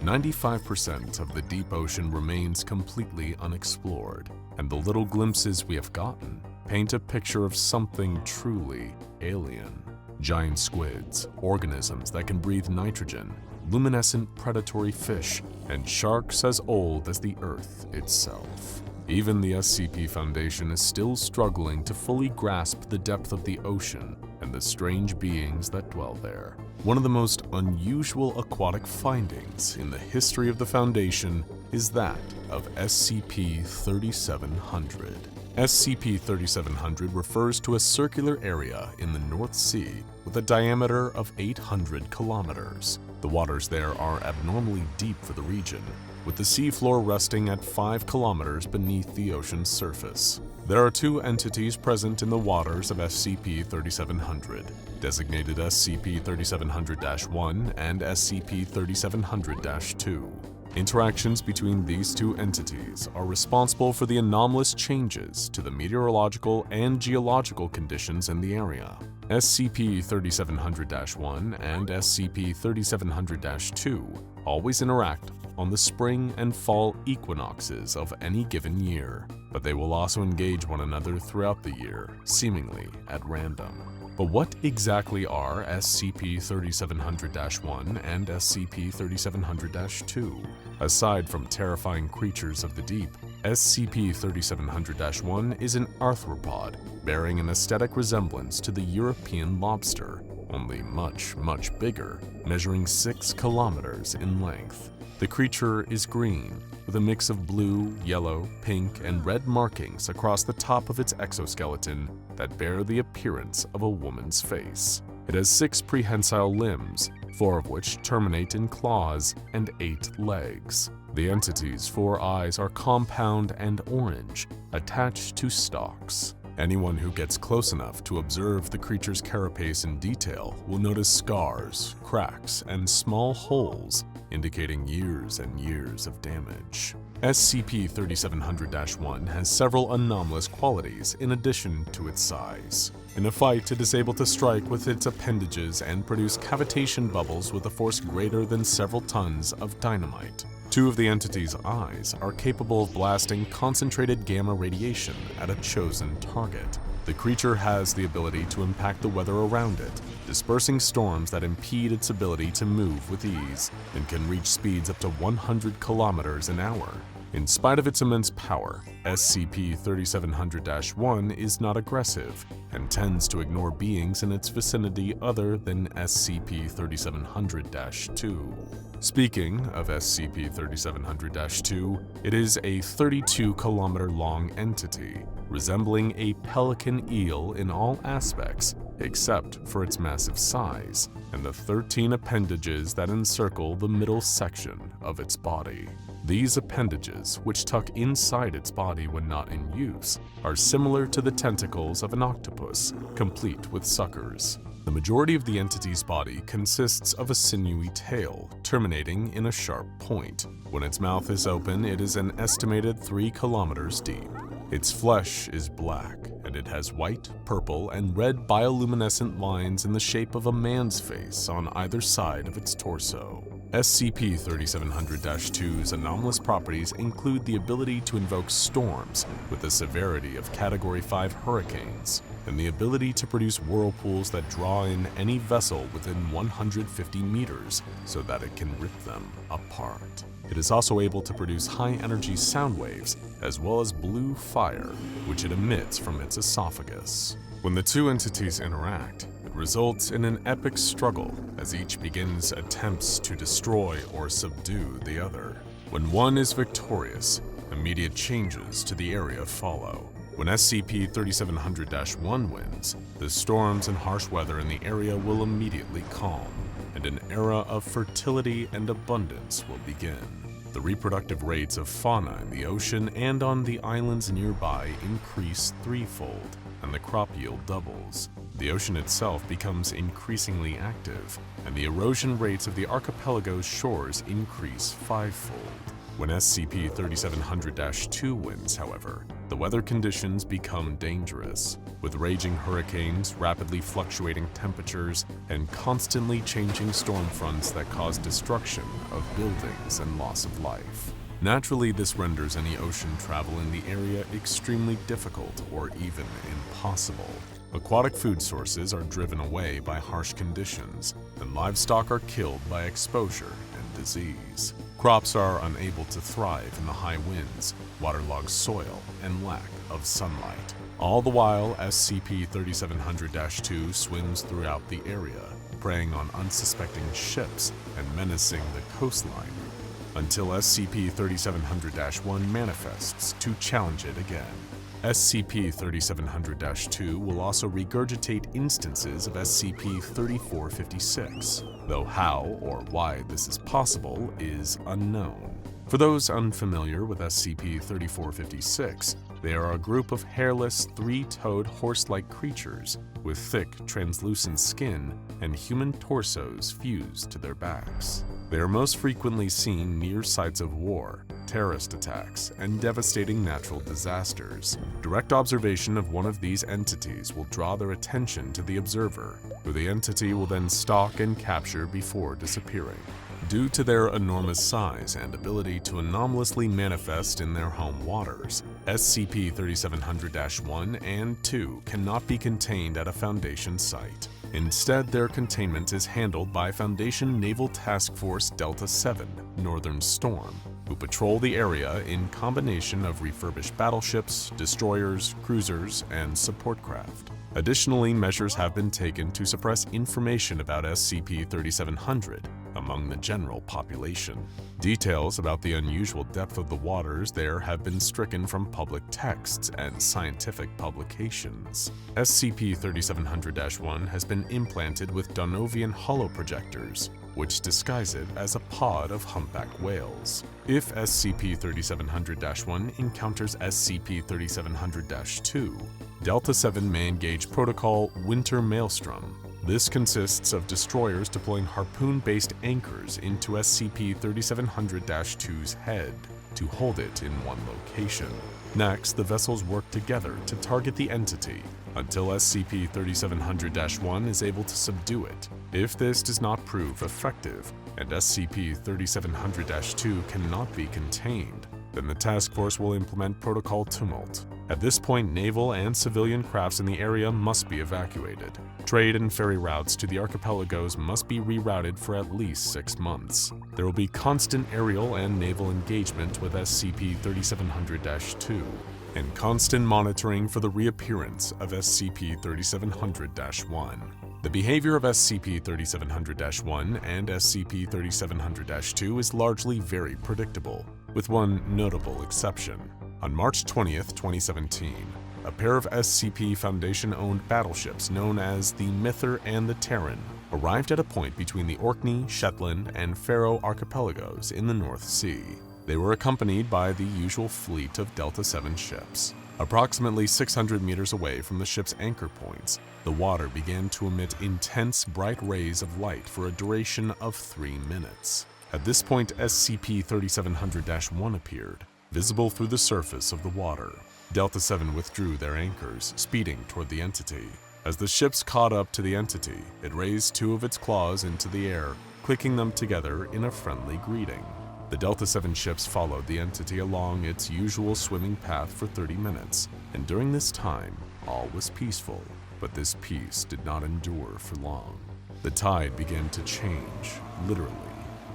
[SPEAKER 1] 95% of the deep ocean remains completely unexplored, and the little glimpses we have gotten paint a picture of something truly alien. Giant squids, organisms that can breathe nitrogen, luminescent predatory fish, and sharks as old as the Earth itself. Even the SCP Foundation is still struggling to fully grasp the depth of the ocean and the strange beings that dwell there. One of the most unusual aquatic findings in the history of the Foundation is that of SCP-3700. SCP-3700 refers to a circular area in the North Sea with a diameter of 800 kilometers. The waters there are abnormally deep for the region, with the seafloor resting at 5 kilometers beneath the ocean's surface. There are two entities present in the waters of SCP-3700, designated SCP-3700-1 and SCP-3700-2. Interactions between these two entities are responsible for the anomalous changes to the meteorological and geological conditions in the area. SCP-3700-1 and SCP-3700-2 always interact on the spring and fall equinoxes of any given year, but they will also engage one another throughout the year, seemingly at random. But what exactly are SCP-3700-1 and SCP-3700-2? Aside from terrifying creatures of the deep, SCP-3700-1 is an arthropod bearing an aesthetic resemblance to the European lobster, only much, much bigger, measuring 6 kilometers in length. The creature is green, with a mix of blue, yellow, pink, and red markings across the top of its exoskeleton that bear the appearance of a woman's face. It has 6 prehensile limbs, 4 of which terminate in claws, and 8 legs. The entity's 4 eyes are compound and orange, attached to stalks. Anyone who gets close enough to observe the creature's carapace in detail will notice scars, cracks, and small holes, indicating years and years of damage. SCP-3700-1 has several anomalous qualities in addition to its size. In a fight, it is able to strike with its appendages and produce cavitation bubbles with a force greater than several tons of dynamite. 2 of the entity's eyes are capable of blasting concentrated gamma radiation at a chosen target. The creature has the ability to impact the weather around it, dispersing storms that impede its ability to move with ease, and can reach speeds up to 100 kilometers an hour. In spite of its immense power, SCP-3700-1 is not aggressive and tends to ignore beings in its vicinity other than SCP-3700-2. Speaking of SCP-3700-2, it is a 32-kilometer-long entity, resembling a pelican eel in all aspects except for its massive size and the 13 appendages that encircle the middle section of its body. These appendages, which tuck inside its body when not in use, are similar to the tentacles of an octopus, complete with suckers. The majority of the entity's body consists of a sinewy tail, terminating in a sharp point. When its mouth is open, it is an estimated 3 kilometers deep. Its flesh is black, and it has white, purple, and red bioluminescent lines in the shape of a man's face on either side of its torso. SCP-3700-2's anomalous properties include the ability to invoke storms with the severity of Category 5 hurricanes, and the ability to produce whirlpools that draw in any vessel within 150 meters so that it can rip them apart. It is also able to produce high-energy sound waves, as well as blue fire, which it emits from its esophagus. When the two entities interact, it results in an epic struggle as each begins attempts to destroy or subdue the other. When one is victorious, immediate changes to the area follow. When SCP-3700-1 wins, the storms and harsh weather in the area will immediately calm, and an era of fertility and abundance will begin. The reproductive rates of fauna in the ocean and on the islands nearby increase threefold, and the crop yield doubles. The ocean itself becomes increasingly active, and the erosion rates of the archipelago's shores increase fivefold. When SCP-3700-2 wins, however, the weather conditions become dangerous, with raging hurricanes, rapidly fluctuating temperatures, and constantly changing storm fronts that cause destruction of buildings and loss of life. Naturally, this renders any ocean travel in the area extremely difficult or even impossible. Aquatic food sources are driven away by harsh conditions, and livestock are killed by exposure and disease. Crops are unable to thrive in the high winds, waterlogged soil, and lack of sunlight. All the while, SCP-3700-2 swims throughout the area, preying on unsuspecting ships and menacing the coastline, until SCP-3700-1 manifests to challenge it again. SCP-3700-2 will also regurgitate instances of SCP-3456, though how or why this is possible is unknown. For those unfamiliar with SCP-3456, they are a group of hairless, three-toed horse-like creatures with thick, translucent skin and human torsos fused to their backs. They are most frequently seen near sites of war, terrorist attacks, and devastating natural disasters. Direct observation of one of these entities will draw their attention to the observer, who the entity will then stalk and capture before disappearing. Due to their enormous size and ability to anomalously manifest in their home waters, SCP-3700-1 and 2 cannot be contained at a Foundation site. Instead, their containment is handled by Foundation Naval Task Force Delta 7, Northern Storm, who patrol the area in combination of refurbished battleships, destroyers, cruisers, and support craft. Additionally, measures have been taken to suppress information about SCP-3700 among the general population. Details about the unusual depth of the waters there have been stricken from public texts and scientific publications. SCP-3700-1 has been implanted with Donovian holoprojectors, which disguise it as a pod of humpback whales. If SCP-3700-1 encounters SCP-3700-2, Delta 7 may engage Protocol Winter Maelstrom. This consists of destroyers deploying harpoon-based anchors into SCP-3700-2's head to hold it in one location. Next, the vessels work together to target the entity until SCP-3700-1 is able to subdue it. If this does not prove effective, and SCP-3700-2 cannot be contained, then the task force will implement Protocol Tumult. At this point, naval and civilian crafts in the area must be evacuated. Trade and ferry routes to the archipelagos must be rerouted for at least 6 months. There will be constant aerial and naval engagement with SCP-3700-2, and constant monitoring for the reappearance of SCP-3700-1. The behavior of SCP-3700-1 and SCP-3700-2 is largely very predictable, with one notable exception. On March 20th, 2017, a pair of SCP Foundation-owned battleships known as the Myther and the Terran arrived at a point between the Orkney, Shetland, and Faroe archipelagos in the North Sea. They were accompanied by the usual fleet of Delta 7 ships. Approximately 600 meters away from the ship's anchor points, the water began to emit intense, bright rays of light for a duration of 3 minutes. At this point, SCP-3700-1 appeared, visible through the surface of the water. Delta 7 withdrew their anchors, speeding toward the entity. As the ships caught up to the entity, it raised 2 of its claws into the air, clicking them together in a friendly greeting. The Delta 7 ships followed the entity along its usual swimming path for 30 minutes, and during this time, all was peaceful. But this peace did not endure for long. The tide began to change, literally.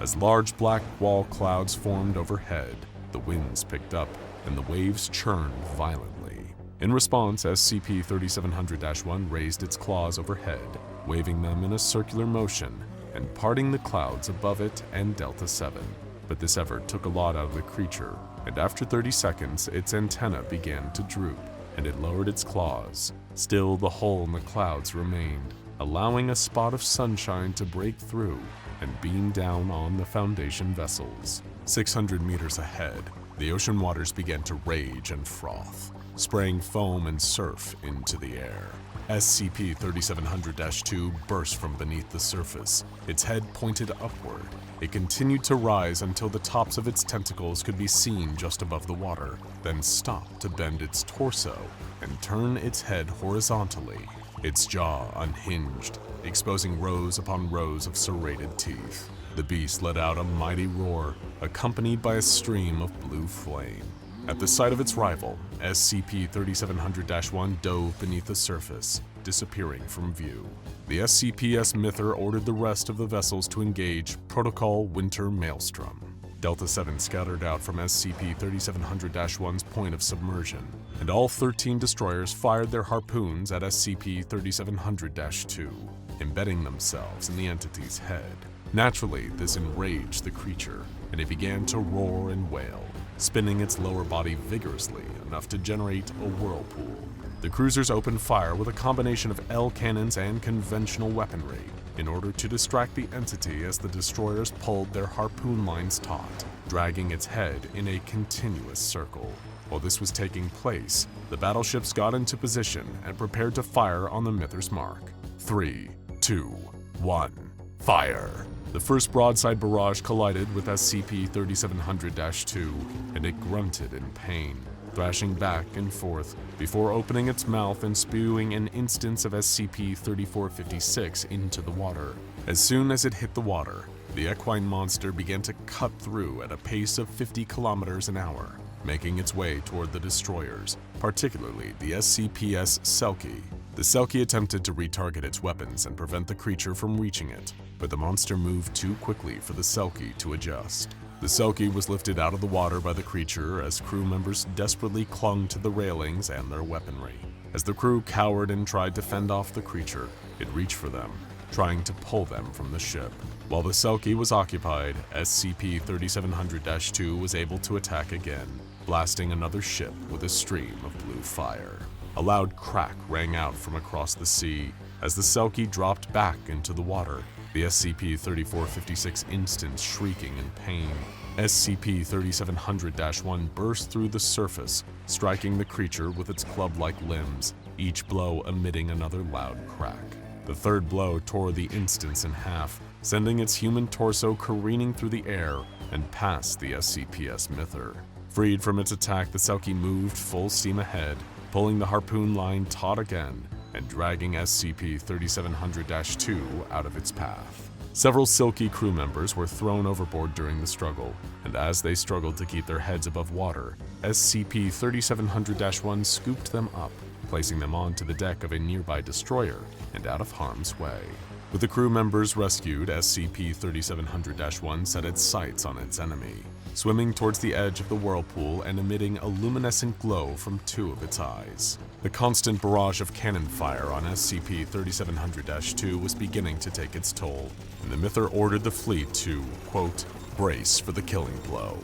[SPEAKER 1] As large black wall clouds formed overhead, the winds picked up, and the waves churned violently. In response, SCP-3700-1 raised its claws overhead, waving them in a circular motion and parting the clouds above it and Delta 7. But this effort took a lot out of the creature, and after 30 seconds, its antenna began to droop, and it lowered its claws. Still, the hole in the clouds remained, allowing a spot of sunshine to break through and beam down on the Foundation vessels. 600 meters ahead, the ocean waters began to rage and froth, spraying foam and surf into the air. SCP-3700-2 burst from beneath the surface, its head pointed upward. It continued to rise until the tops of its tentacles could be seen just above the water, then stopped to bend its torso and turn its head horizontally. Its jaw unhinged, exposing rows upon rows of serrated teeth. The beast let out a mighty roar, accompanied by a stream of blue flame. At the sight of its rival, SCP-3700-1 dove beneath the surface, disappearing from view. The SCPs Myther ordered the rest of the vessels to engage Protocol Winter Maelstrom. Delta-7 scattered out from SCP-3700-1's point of submersion, and all 13 destroyers fired their harpoons at SCP-3700-2, embedding themselves in the entity's head. Naturally, this enraged the creature, and it began to roar and wail, spinning its lower body vigorously enough to generate a whirlpool. The cruisers opened fire with a combination of L cannons and conventional weaponry in order to distract the entity as the destroyers pulled their harpoon lines taut, dragging its head in a continuous circle. While this was taking place, the battleships got into position and prepared to fire on the Myther's mark. 3, 2, 1, fire! The first broadside barrage collided with SCP-3700-2, and it grunted in pain, thrashing back and forth before opening its mouth and spewing an instance of SCP-3456 into the water. As soon as it hit the water, the equine monster began to cut through at a pace of 50 kilometers an hour, making its way toward the destroyers, particularly the SCPs Selkie. The Selkie attempted to retarget its weapons and prevent the creature from reaching it, but the monster moved too quickly for the Selkie to adjust. The Selkie was lifted out of the water by the creature as crew members desperately clung to the railings and their weaponry. As the crew cowered and tried to fend off the creature, it reached for them, trying to pull them from the ship. While the Selkie was occupied, SCP-3700-2 was able to attack again, blasting another ship with a stream of blue fire. A loud crack rang out from across the sea as the Selkie dropped back into the water, the SCP-3456 instance shrieking in pain. SCP-3700-1 burst through the surface, striking the creature with its club-like limbs, each blow emitting another loud crack. The third blow tore the instance in half, sending its human torso careening through the air and past the SCPs Myther. Freed from its attack, the Selkie moved full steam ahead, pulling the harpoon line taut again and dragging SCP-3700-2 out of its path. Several Selkie crew members were thrown overboard during the struggle, and as they struggled to keep their heads above water, SCP-3700-1 scooped them up, placing them onto the deck of a nearby destroyer and out of harm's way. With the crew members rescued, SCP-3700-1 set its sights on its enemy, swimming towards the edge of the whirlpool and emitting a luminescent glow from two of its eyes. The constant barrage of cannon fire on SCP-3700-2 was beginning to take its toll, and the Myther ordered the fleet to, quote, brace for the killing blow.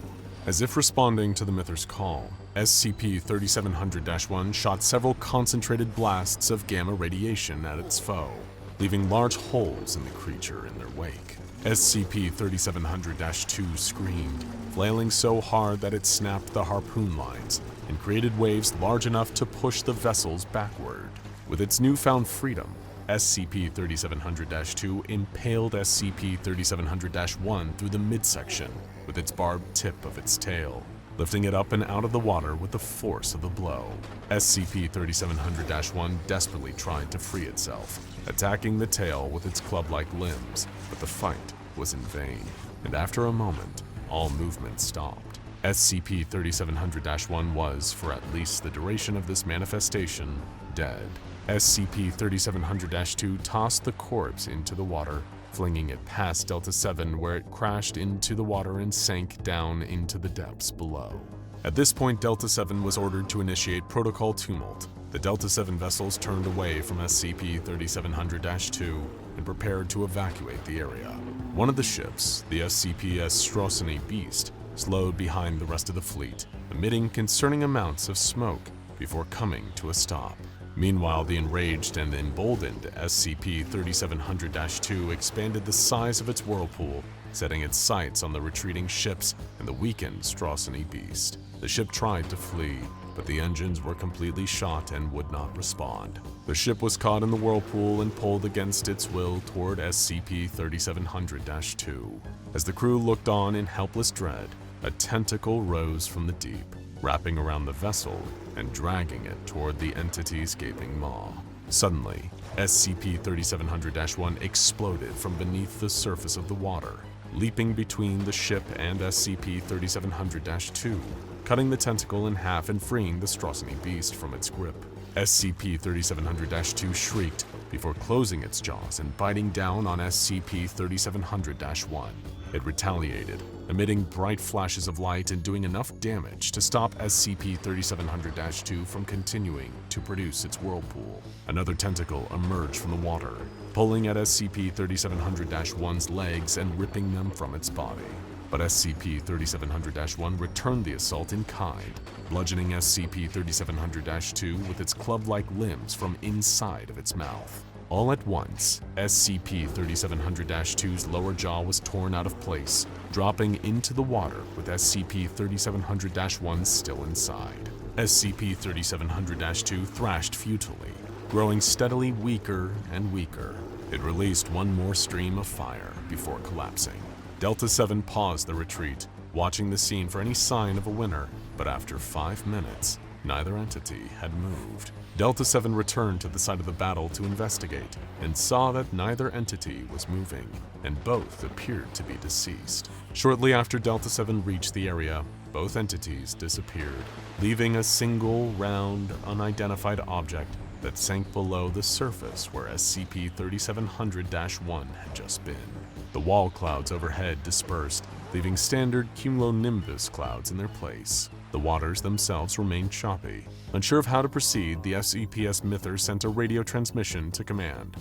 [SPEAKER 1] As if responding to the Myther's call, SCP-3700-1 shot several concentrated blasts of gamma radiation at its foe, leaving large holes in the creature in their wake. SCP-3700-2 screamed, flailing so hard that it snapped the harpoon lines and created waves large enough to push the vessels backward. With its newfound freedom, SCP-3700-2 impaled SCP-3700-1 through the midsection with its barbed tip of its tail, lifting it up and out of the water with the force of the blow. SCP-3700-1 desperately tried to free itself, attacking the tail with its club-like limbs, but the fight was in vain, and after a moment, all movement stopped. SCP-3700-1 was, for at least the duration of this manifestation, dead. SCP-3700-2 tossed the corpse into the water, flinging it past Delta-7 where it crashed into the water and sank down into the depths below. At this point, Delta-7 was ordered to initiate Protocol Tumult. The Delta-7 vessels turned away from SCP-3700-2 and prepared to evacuate the area. One of the ships, the SCPs Strosony Beast, slowed behind the rest of the fleet, emitting concerning amounts of smoke before coming to a stop. Meanwhile, the enraged and emboldened SCP-3700-2 expanded the size of its whirlpool, setting its sights on the retreating ships and the weakened Strosony Beast.
[SPEAKER 3] The ship tried to flee, but the engines were completely shot and would not respond. The ship was caught in the whirlpool and pulled against its will toward SCP-3700-2. As the crew looked on in helpless dread, a tentacle rose from the deep, wrapping around the vessel and dragging it toward the entity's gaping maw. Suddenly, SCP-3700-1 exploded from beneath the surface of the water, leaping between the ship and SCP-3700-2, cutting the tentacle in half and freeing the Strosny beast from its grip. SCP-3700-2 shrieked before closing its jaws and biting down on SCP-3700-1. It retaliated, emitting bright flashes of light and doing enough damage to stop SCP-3700-2 from continuing to produce its whirlpool. Another tentacle emerged from the water, pulling at SCP-3700-1's legs and ripping them from its body. But SCP-3700-1 returned the assault in kind, bludgeoning SCP-3700-2 with its club-like limbs from inside of its mouth. All at once, SCP-3700-2's lower jaw was torn out of place, dropping into the water with SCP-3700-1 still inside. SCP-3700-2 thrashed futilely, growing steadily weaker and weaker. It released one more stream of fire before collapsing. Delta-7 paused the retreat, watching the scene for any sign of a winner, but after 5 minutes, neither entity had moved. Delta-7 returned to the site of the battle to investigate and saw that neither entity was moving, and both appeared to be deceased. Shortly after Delta-7 reached the area, both entities disappeared, leaving a single, round, unidentified object that sank below the surface where SCP-3700-1 had just been. The wall clouds overhead dispersed, leaving standard cumulonimbus clouds in their place. The waters themselves remained choppy. Unsure of how to proceed, the SCPS Myther sent a radio transmission to Command.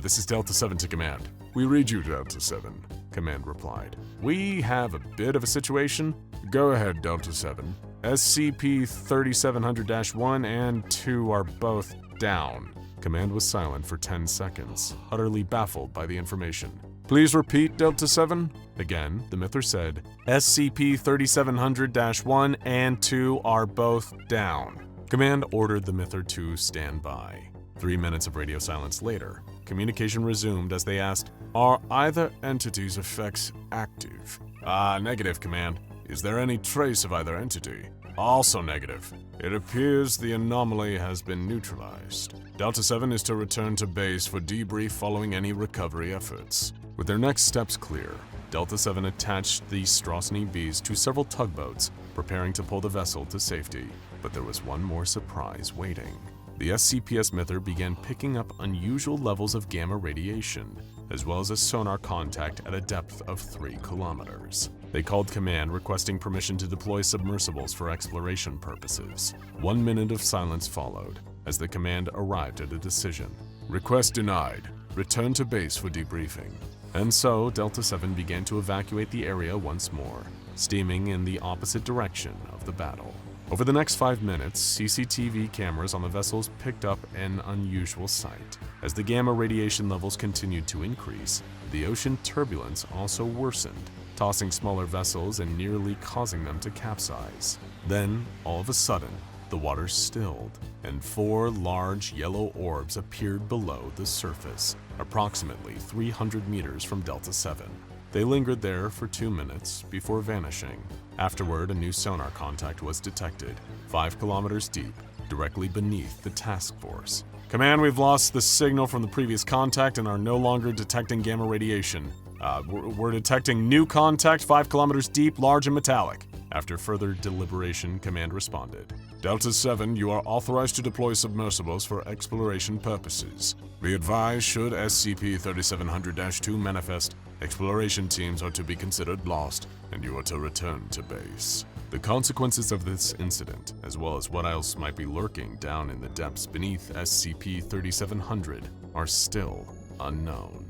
[SPEAKER 3] This is Delta-7 to Command.
[SPEAKER 1] We read you, Delta-7, Command replied. We have a bit of a situation. Go ahead, Delta-7. SCP-3700-1 and 2 are both down. Command was silent for 10 seconds, utterly baffled by the information. Please repeat, Delta-7. Again, the Myther said, SCP-3700-1 and 2 are both down. Command ordered the Myther to stand by. 3 minutes of radio silence later, communication resumed as they asked, are either entity's effects active? Negative, Command. Is there any trace of either entity? Also negative. It appears the anomaly has been neutralized. Delta-7 is to return to base for debrief following any recovery efforts. With their next steps clear, Delta-7 attached the Strosny beast to several tugboats, preparing to pull the vessel to safety. But there was one more surprise waiting. The SCPS Myther began picking up unusual levels of gamma radiation, as well as a sonar contact at a depth of 3 kilometers. They called Command requesting permission to deploy submersibles for exploration purposes. 1 minute of silence followed, as the Command arrived at a decision. Request denied. Return to base for debriefing. And so, Delta-7 began to evacuate the area once more, steaming in the opposite direction of the battle. Over the next 5 minutes, CCTV cameras on the vessels picked up an unusual sight. As the gamma radiation levels continued to increase, the ocean turbulence also worsened, tossing smaller vessels and nearly causing them to capsize. Then, all of a sudden, the water stilled, and 4 large yellow orbs appeared below the surface, approximately 300 meters from Delta-7. They lingered there for 2 minutes before vanishing. Afterward, a new sonar contact was detected, 5 kilometers deep, directly beneath the task force. Command, we've lost the signal from the previous contact and are no longer detecting gamma radiation. We're detecting new contact 5 kilometers deep, large and metallic. After further deliberation, Command responded. Delta-7, you are authorized to deploy submersibles for exploration purposes. Be advised, should SCP-3700-2 manifest, exploration teams are to be considered lost, and you are to return to base. The consequences of this incident, as well as what else might be lurking down in the depths beneath SCP-3700, are still unknown.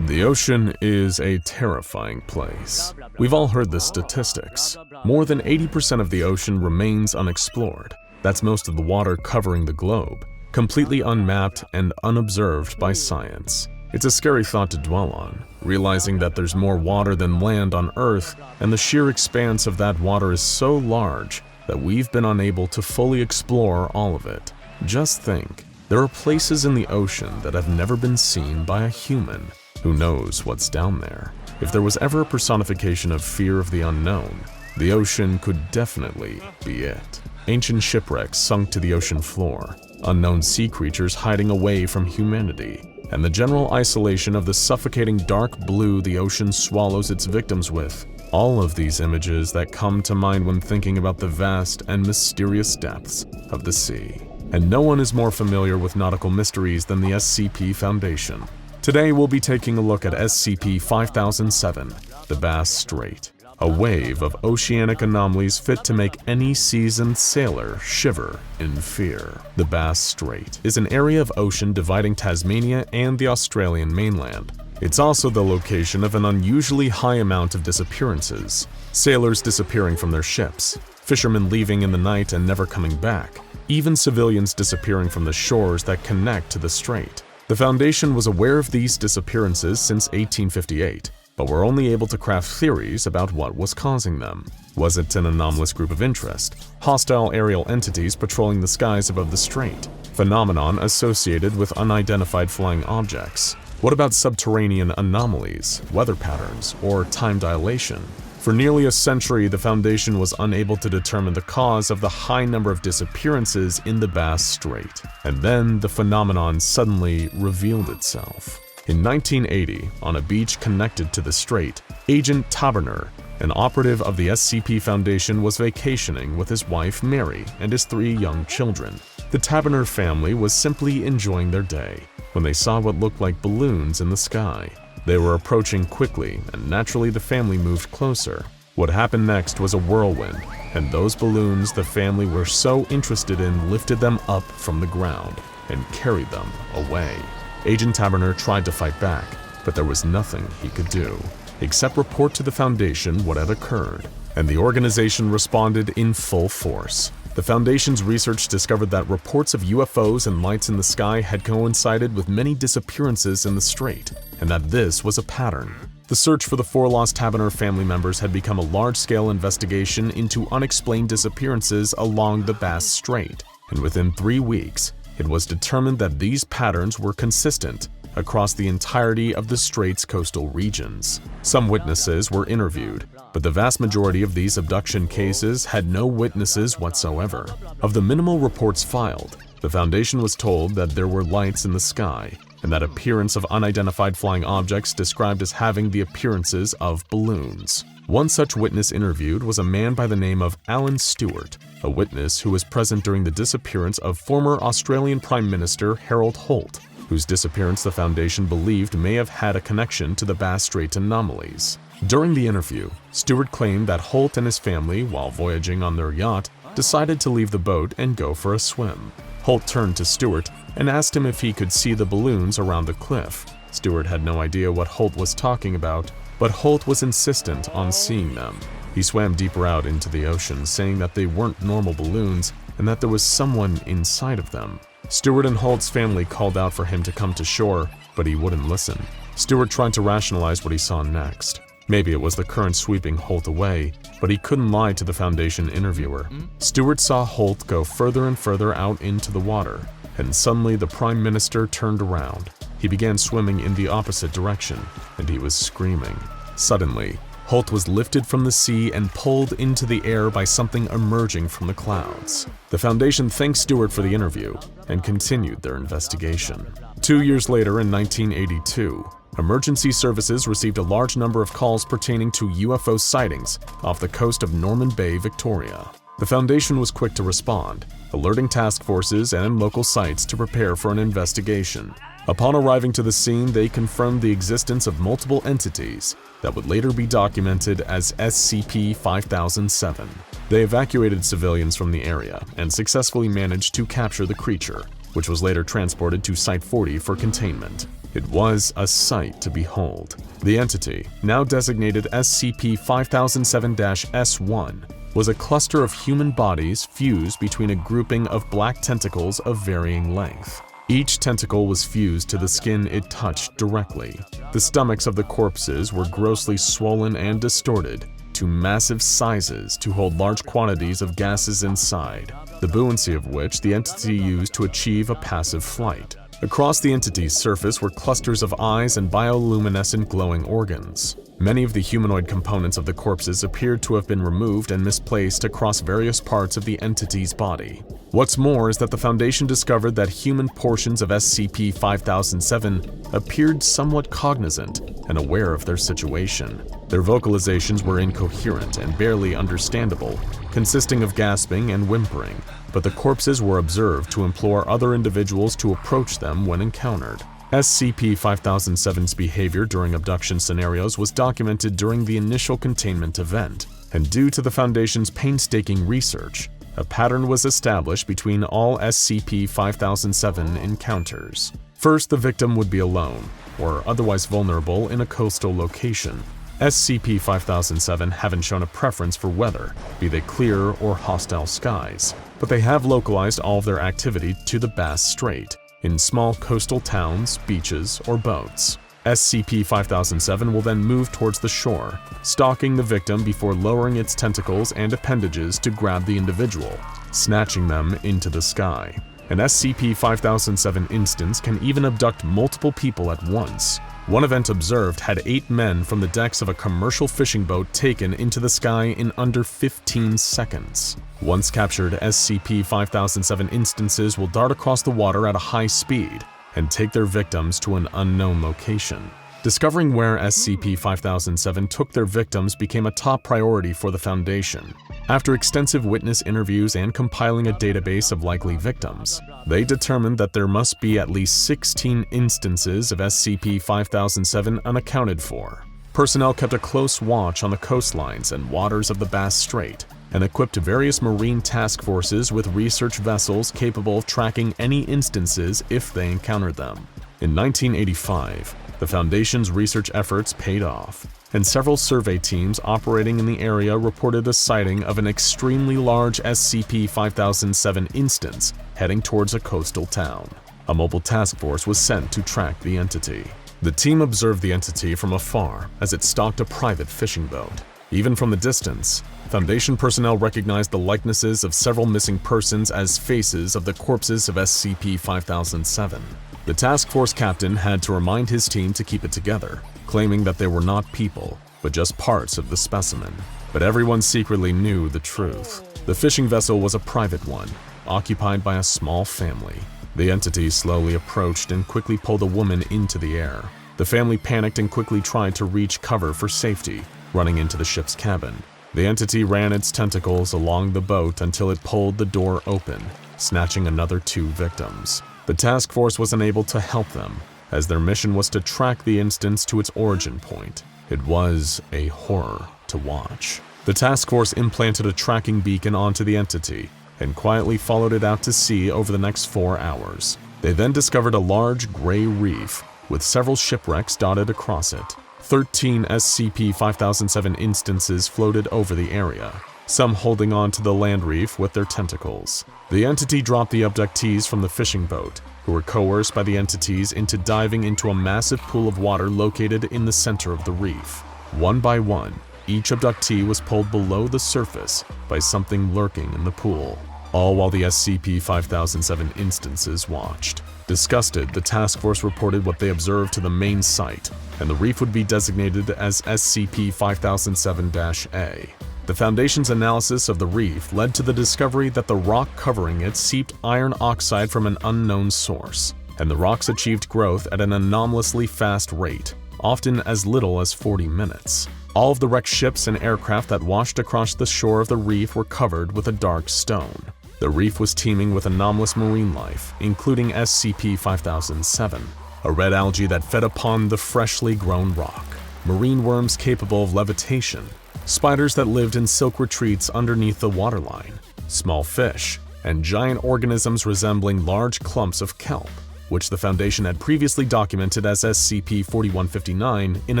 [SPEAKER 1] The ocean is a terrifying place. We've all heard the statistics. More than 80% of the ocean remains unexplored. That's most of the water covering the globe, completely unmapped and unobserved by science. It's a scary thought to dwell on, realizing that there's more water than land on Earth, and the sheer expanse of that water is so large
[SPEAKER 2] that we've been unable to fully explore all of it. Just think, there are places in the ocean that have never been seen by a human. Who knows what's down there? If there was ever a personification of fear of the unknown, the ocean could definitely be it. Ancient shipwrecks sunk to the ocean floor, unknown sea creatures hiding away from humanity, and the general isolation of the suffocating dark blue the ocean swallows its victims with. All of these images that come to mind when thinking about the vast and mysterious depths of the sea. And no one is more familiar with nautical mysteries than the SCP Foundation. Today we'll be taking a look at SCP-3700, the Bass Strait, a wave of oceanic anomalies fit to make any seasoned sailor shiver in fear. The Bass Strait is an area of ocean dividing Tasmania and the Australian mainland. It's also the location of an unusually high amount of disappearances. Sailors disappearing from their ships, fishermen leaving in the night and never coming back, even civilians disappearing from the shores that connect to the strait. The Foundation was aware of these disappearances since 1858, but were only able to craft theories about what was causing them. Was it an anomalous group of interest? Hostile aerial entities patrolling the skies above the strait? Phenomenon associated with unidentified flying objects? What about subterranean anomalies, weather patterns, or time dilation? For nearly a century, the Foundation was unable to determine the cause of the high number of disappearances in the Bass Strait. And then the phenomenon suddenly revealed itself. In 1980, on a beach connected to the strait, Agent Taberner, an operative of the SCP Foundation, was vacationing with his wife Mary and his 3 young children. The Taberner family was simply enjoying their day when they saw what looked like balloons in the sky. They were approaching quickly, and naturally the family moved closer. What happened next was a whirlwind, and those balloons the family were so interested in lifted them up from the ground and carried them away. Agent Taberner tried to fight back, but there was nothing he could do, except report to the Foundation what had occurred, and the organization responded in full force. The Foundation's research discovered that reports of UFOs and lights in the sky had coincided with many disappearances in the strait, and that this was a pattern. The search for the 4 lost Taberner family members had become a large-scale investigation into unexplained disappearances along the Bass Strait, and within 3 weeks, it was determined that these patterns were consistent across the entirety of the Strait's coastal regions. Some witnesses were interviewed, but the vast majority of these abduction cases had no witnesses whatsoever. Of the minimal reports filed, the Foundation was told that there were lights in the sky, and that appearance of unidentified flying objects described as having the appearances of balloons. One such witness interviewed was a man by the name of Alan Stewart, a witness who was present during the disappearance of former Australian Prime Minister Harold Holt, whose disappearance the Foundation believed may have had a connection to the Bass Strait anomalies. During the interview, Stewart claimed that Holt and his family, while voyaging on their yacht, decided to leave the boat and go for a swim. Holt turned to Stewart and asked him if he could see the balloons around the cliff. Stewart had no idea what Holt was talking about, but Holt was insistent on seeing them. He swam deeper out into the ocean, saying that they weren't normal balloons and that there was someone inside of them. Stewart and Holt's family called out for him to come to shore, but he wouldn't listen. Stewart tried to rationalize what he saw next. Maybe it was the current sweeping Holt away, but he couldn't lie to the Foundation interviewer. Stewart saw Holt go further and further out into the water, and suddenly the Prime Minister turned around. He began swimming in the opposite direction, and he was screaming. Suddenly, Holt was lifted from the sea and pulled into the air by something emerging from the clouds. The Foundation thanked Stewart for the interview and continued their investigation. 2 years later, in 1982, emergency services received a large number of calls pertaining to UFO sightings off the coast of Norman Bay, Victoria. The Foundation was quick to respond, alerting task forces and local sites to prepare for an investigation. Upon arriving to the scene, they confirmed the existence of multiple entities that would later be documented as SCP-5007. They evacuated civilians from the area and successfully managed to capture the creature, which was later transported to Site 40 for containment. It was a sight to behold. The entity, now designated SCP-5007-S1, was a cluster of human bodies fused between a grouping of black tentacles of varying length. Each tentacle was fused to the skin it touched directly. The stomachs of the corpses were grossly swollen and distorted, to massive sizes to hold large quantities of gases inside, the buoyancy of which the entity used to achieve a passive flight. Across the entity's surface were clusters of eyes and bioluminescent glowing organs. Many of the humanoid components of the corpses appeared to have been removed and misplaced across various parts of the entity's body. What's more is that the Foundation discovered that human portions of SCP-3007 appeared somewhat cognizant and aware of their situation. Their vocalizations were incoherent and barely understandable, consisting of gasping and whimpering, but the corpses were observed to implore other individuals to approach them when encountered. SCP-3007's behavior during abduction scenarios was documented during the initial containment event, and due to the Foundation's painstaking research, a pattern was established between all SCP-3007 encounters. First, the victim would be alone, or otherwise vulnerable in a coastal location. SCP-3007 haven't shown a preference for weather, be they clear or hostile skies, but they have localized all of their activity to the Bass Strait, in small coastal towns, beaches, or boats. SCP-3007 will then move towards the shore, stalking the victim before lowering its tentacles and appendages to grab the individual, snatching them into the sky. An SCP-3007 instance can even abduct multiple people at once. One event observed had 8 men from the decks of a commercial fishing boat taken into the sky in under 15 seconds. Once captured, SCP-3007 instances will dart across the water at a high speed and take their victims to an unknown location. Discovering where SCP-3007 took their victims became a top priority for the Foundation. After extensive witness interviews and compiling a database of likely victims, they determined that there must be at least 16 instances of SCP-3007 unaccounted for. Personnel kept a close watch on the coastlines and waters of the Bass Strait, and equipped various marine task forces with research vessels capable of tracking any instances if they encountered them. In 1985, the Foundation's research efforts paid off, and several survey teams operating in the area reported a sighting of an extremely large SCP-3007 instance heading towards a coastal town. A mobile task force was sent to track the entity. The team observed the entity from afar as it stalked a private fishing boat. Even from the distance, Foundation personnel recognized the likenesses of several missing persons as faces of the corpses of SCP-3007. The task force captain had to remind his team to keep it together, claiming that they were not people, but just parts of the specimen. But everyone secretly knew the truth. The fishing vessel was a private one, occupied by a small family. The entity slowly approached and quickly pulled a woman into the air. The family panicked and quickly tried to reach cover for safety, running into the ship's cabin. The entity ran its tentacles along the boat until it pulled the door open, snatching another 2 victims. The task force was unable to help them, as their mission was to track the instance to its origin point. It was a horror to watch. The task force implanted a tracking beacon onto the entity and quietly followed it out to sea over the next 4 hours. They then discovered a large gray reef with several shipwrecks dotted across it. 13 SCP-3007 instances floated over the area, some holding on to the land reef with their tentacles. The entity dropped the abductees from the fishing boat, who were coerced by the entities into diving into a massive pool of water located in the center of the reef. One by one, each abductee was pulled below the surface by something lurking in the pool, all while the SCP-3007 instances watched. Disgusted, the task force reported what they observed to the main site, and the reef would be designated as SCP-3007-A. The Foundation's analysis of the reef led to the discovery that the rock covering it seeped iron oxide from an unknown source, and the rocks achieved growth at an anomalously fast rate, often as little as 40 minutes. All of the wrecked ships and aircraft that washed across the shore of the reef were covered with a dark stone. The reef was teeming with anomalous marine life, including SCP-3007, a red algae that fed upon the freshly grown rock, marine worms capable of levitation, spiders that lived in silk retreats underneath the waterline, small fish, and giant organisms resembling large clumps of kelp, which the Foundation had previously documented as SCP-4159 in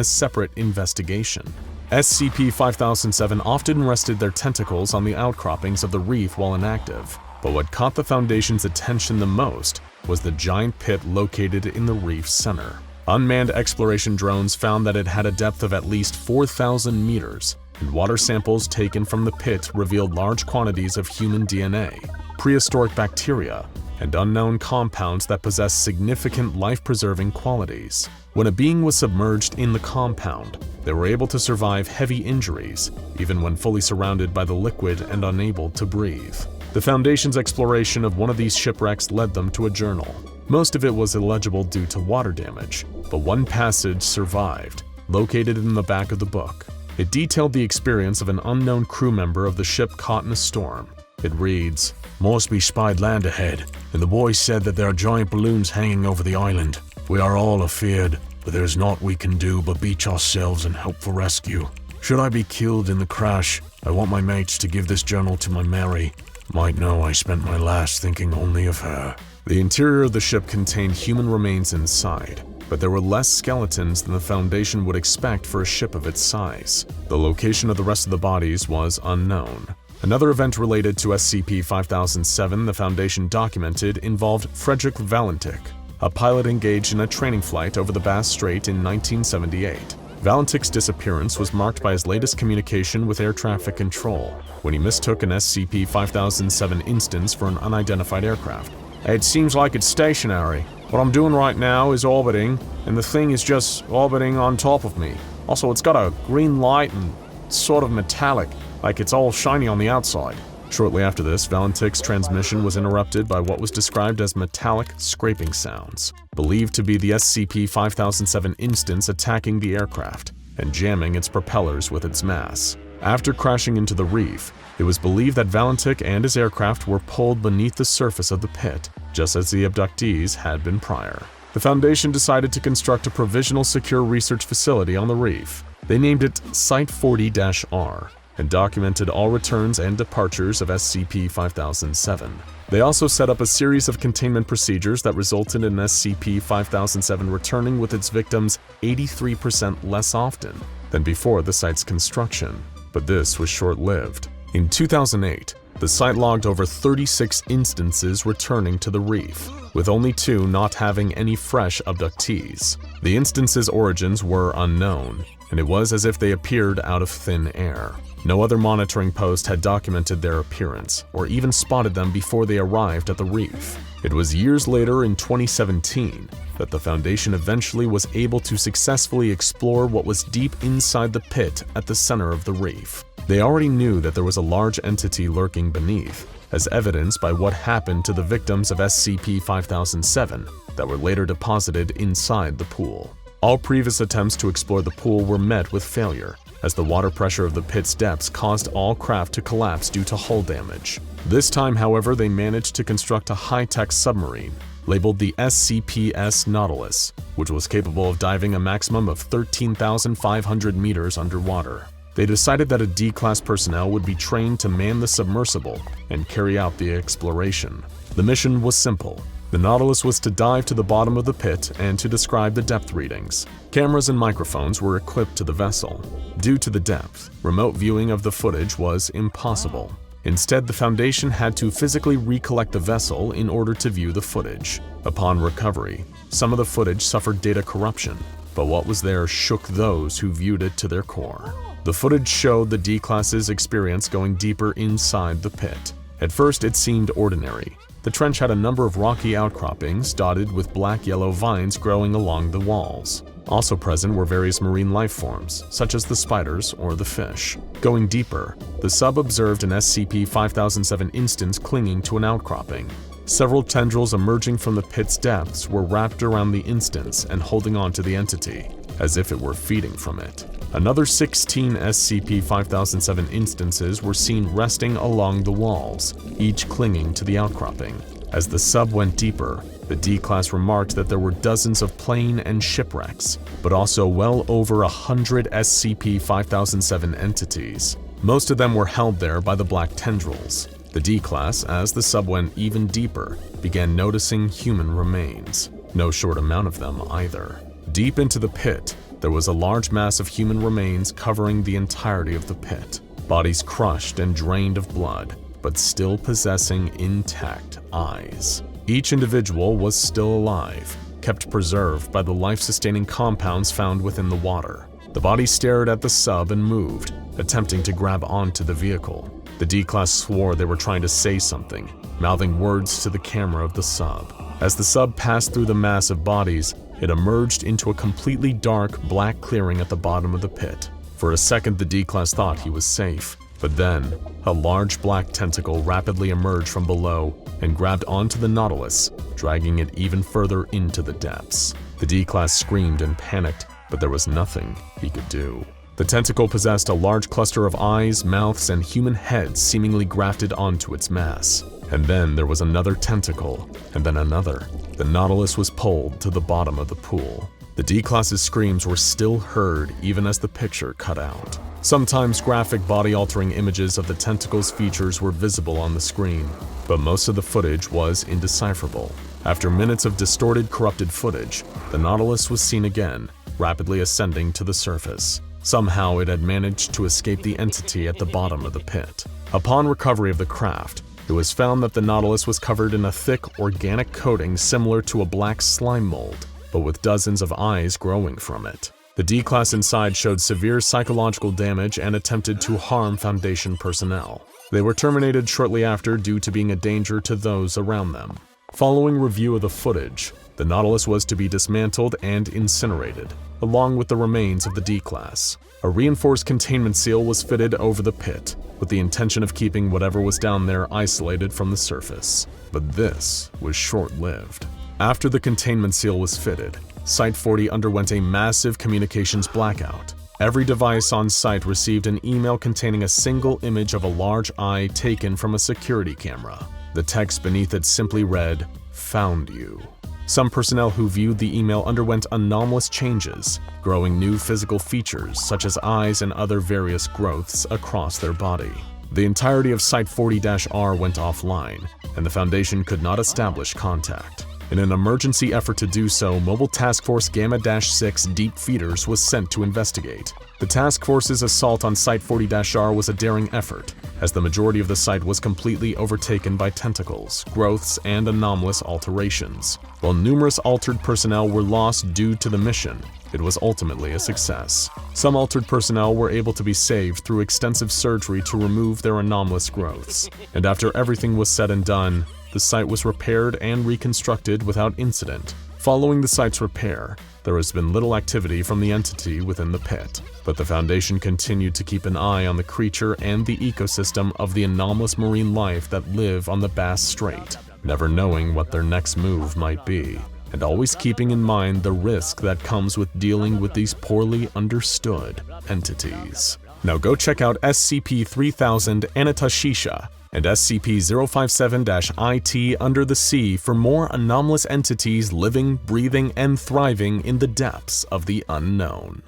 [SPEAKER 2] a separate investigation. SCP-3007 often rested their tentacles on the outcroppings of the reef while inactive, but what caught the Foundation's attention the most was the giant pit located in the reef's center. Unmanned exploration drones found that it had a depth of at least 4,000 meters and water samples taken from the pit revealed large quantities of human DNA, prehistoric bacteria, and unknown compounds that possess significant life-preserving qualities. When a being was submerged in the compound, they were able to survive heavy injuries, even when fully surrounded by the liquid and unable to breathe. The Foundation's exploration of one of these shipwrecks led them to a journal. Most of it was illegible due to water damage, but one passage survived, located in the back of the book. It detailed the experience of an unknown crew member of the ship caught in a storm. It reads, "Moresby spied land ahead, and the boys said that there are giant balloons hanging over the island. We are all afeard, but there is naught we can do but beach ourselves and hope for rescue. Should I be killed in the crash, I want my mates to give this journal to my Mary. Might know I spent my last thinking only of her." The interior of the ship contained human remains inside, but there were less skeletons than the Foundation would expect for a ship of its size. The location of the rest of the bodies was unknown. Another event related to SCP-5007 the Foundation documented involved Frederick Valentik, a pilot engaged in a training flight over the Bass Strait in 1978. Valentik's disappearance was marked by his latest communication with air traffic control, when he mistook an SCP-5007 instance for an unidentified aircraft. "It seems like it's stationary. What I'm doing right now is orbiting, and the thing is just orbiting on top of me. Also, it's got a green light and it's sort of metallic, like it's all shiny on the outside." Shortly after this, Valentik's transmission was interrupted by what was described as metallic scraping sounds, believed to be the SCP-5007 instance attacking the aircraft and jamming its propellers with its mass. After crashing into the reef, it was believed that Valentik and his aircraft were pulled beneath the surface of the pit, just as the abductees had been prior. The Foundation decided to construct a provisional secure research facility on the reef. They named it Site 40-R, and documented all returns and departures of SCP-5007. They also set up a series of containment procedures that resulted in SCP-5007 returning with its victims 83% less often than before the site's construction. But this was short-lived. In 2008, the site logged over 36 instances returning to the reef, with only 2 not having any fresh abductees. The instances' origins were unknown, and it was as if they appeared out of thin air. No other monitoring post had documented their appearance, or even spotted them before they arrived at the reef. It was years later in 2017 that the Foundation eventually was able to successfully explore what was deep inside the pit at the center of the reef. They already knew that there was a large entity lurking beneath, as evidenced by what happened to the victims of SCP-5007 that were later deposited inside the pool. All previous attempts to explore the pool were met with failure, as the water pressure of the pit's depths caused all craft to collapse due to hull damage. This time, however, they managed to construct a high-tech submarine, labeled the SCPs Nautilus, which was capable of diving a maximum of 13,500 meters underwater. They decided that a D-Class personnel would be trained to man the submersible and carry out the exploration. The mission was simple. The Nautilus was to dive to the bottom of the pit and to describe the depth readings. Cameras and microphones were equipped to the vessel. Due to the depth, remote viewing of the footage was impossible. Instead, the Foundation had to physically recollect the vessel in order to view the footage. Upon recovery, some of the footage suffered data corruption, but what was there shook those who viewed it to their core. The footage showed the D-Class's experience going deeper inside the pit. At first, it seemed ordinary. The trench had a number of rocky outcroppings dotted with black-yellow vines growing along the walls. Also present were various marine life forms, such as the spiders or the fish. Going deeper, the sub observed an SCP-5007 instance clinging to an outcropping. Several tendrils emerging from the pit's depths were wrapped around the instance and holding on to the entity, as if it were feeding from it. Another 16 SCP-5007 instances were seen resting along the walls, each clinging to the outcropping. As the sub went deeper, the D-Class remarked that there were dozens of plane and shipwrecks, but also well over 100 SCP-5007 entities. Most of them were held there by the black tendrils. The D-Class, as the sub went even deeper, began noticing human remains. No short amount of them either. Deep into the pit, there was a large mass of human remains covering the entirety of the pit. Bodies crushed and drained of blood, but still possessing intact eyes. Each individual was still alive, kept preserved by the life-sustaining compounds found within the water. The body stared at the sub and moved, attempting to grab onto the vehicle. The D-Class swore they were trying to say something, mouthing words to the camera of the sub. As the sub passed through the mass of bodies, it emerged into a completely dark, black clearing at the bottom of the pit. For a second, the D-Class thought he was safe, but then, a large black tentacle rapidly emerged from below and grabbed onto the Nautilus, dragging it even further into the depths. The D-Class screamed and panicked, but there was nothing he could do. The tentacle possessed a large cluster of eyes, mouths, and human heads seemingly grafted onto its mass. And then there was another tentacle, and then another. The Nautilus was pulled to the bottom of the pool. The D-Class's screams were still heard even as the picture cut out. Sometimes graphic body-altering images of the tentacle's features were visible on the screen, but most of the footage was indecipherable. After minutes of distorted, corrupted footage, the Nautilus was seen again, rapidly ascending to the surface. Somehow it had managed to escape the entity at the bottom of the pit. Upon recovery of the craft, it was found that the Nautilus was covered in a thick, organic coating similar to a black slime mold, but with dozens of eyes growing from it. The D-Class inside showed severe psychological damage and attempted to harm Foundation personnel. They were terminated shortly after due to being a danger to those around them. Following review of the footage, the Nautilus was to be dismantled and incinerated, along with the remains of the D-Class. A reinforced containment seal was fitted over the pit, with the intention of keeping whatever was down there isolated from the surface. But this was short-lived. After the containment seal was fitted, Site-40 underwent a massive communications blackout. Every device on site received an email containing a single image of a large eye taken from a security camera. The text beneath it simply read, "Found you." Some personnel who viewed the email underwent anomalous changes, growing new physical features such as eyes and other various growths across their body. The entirety of Site-40-R went offline, and the Foundation could not establish contact. In an emergency effort to do so, Mobile Task Force Gamma-6 Deep Feeders was sent to investigate. The task force's assault on Site-40-R was a daring effort, as the majority of the site was completely overtaken by tentacles, growths, and anomalous alterations. While numerous altered personnel were lost due to the mission, it was ultimately a success. Some altered personnel were able to be saved through extensive surgery to remove their anomalous growths. And after everything was said and done, the site was repaired and reconstructed without incident. Following the site's repair, there has been little activity from the entity within the pit, but the Foundation continued to keep an eye on the creature and the ecosystem of the anomalous marine life that live on the Bass Strait, never knowing what their next move might be, and always keeping in mind the risk that comes with dealing with these poorly understood entities. Now go check out SCP-3000 Anantashesha and SCP-057-IT Under the Sea for more anomalous entities living, breathing, and thriving in the depths of the unknown.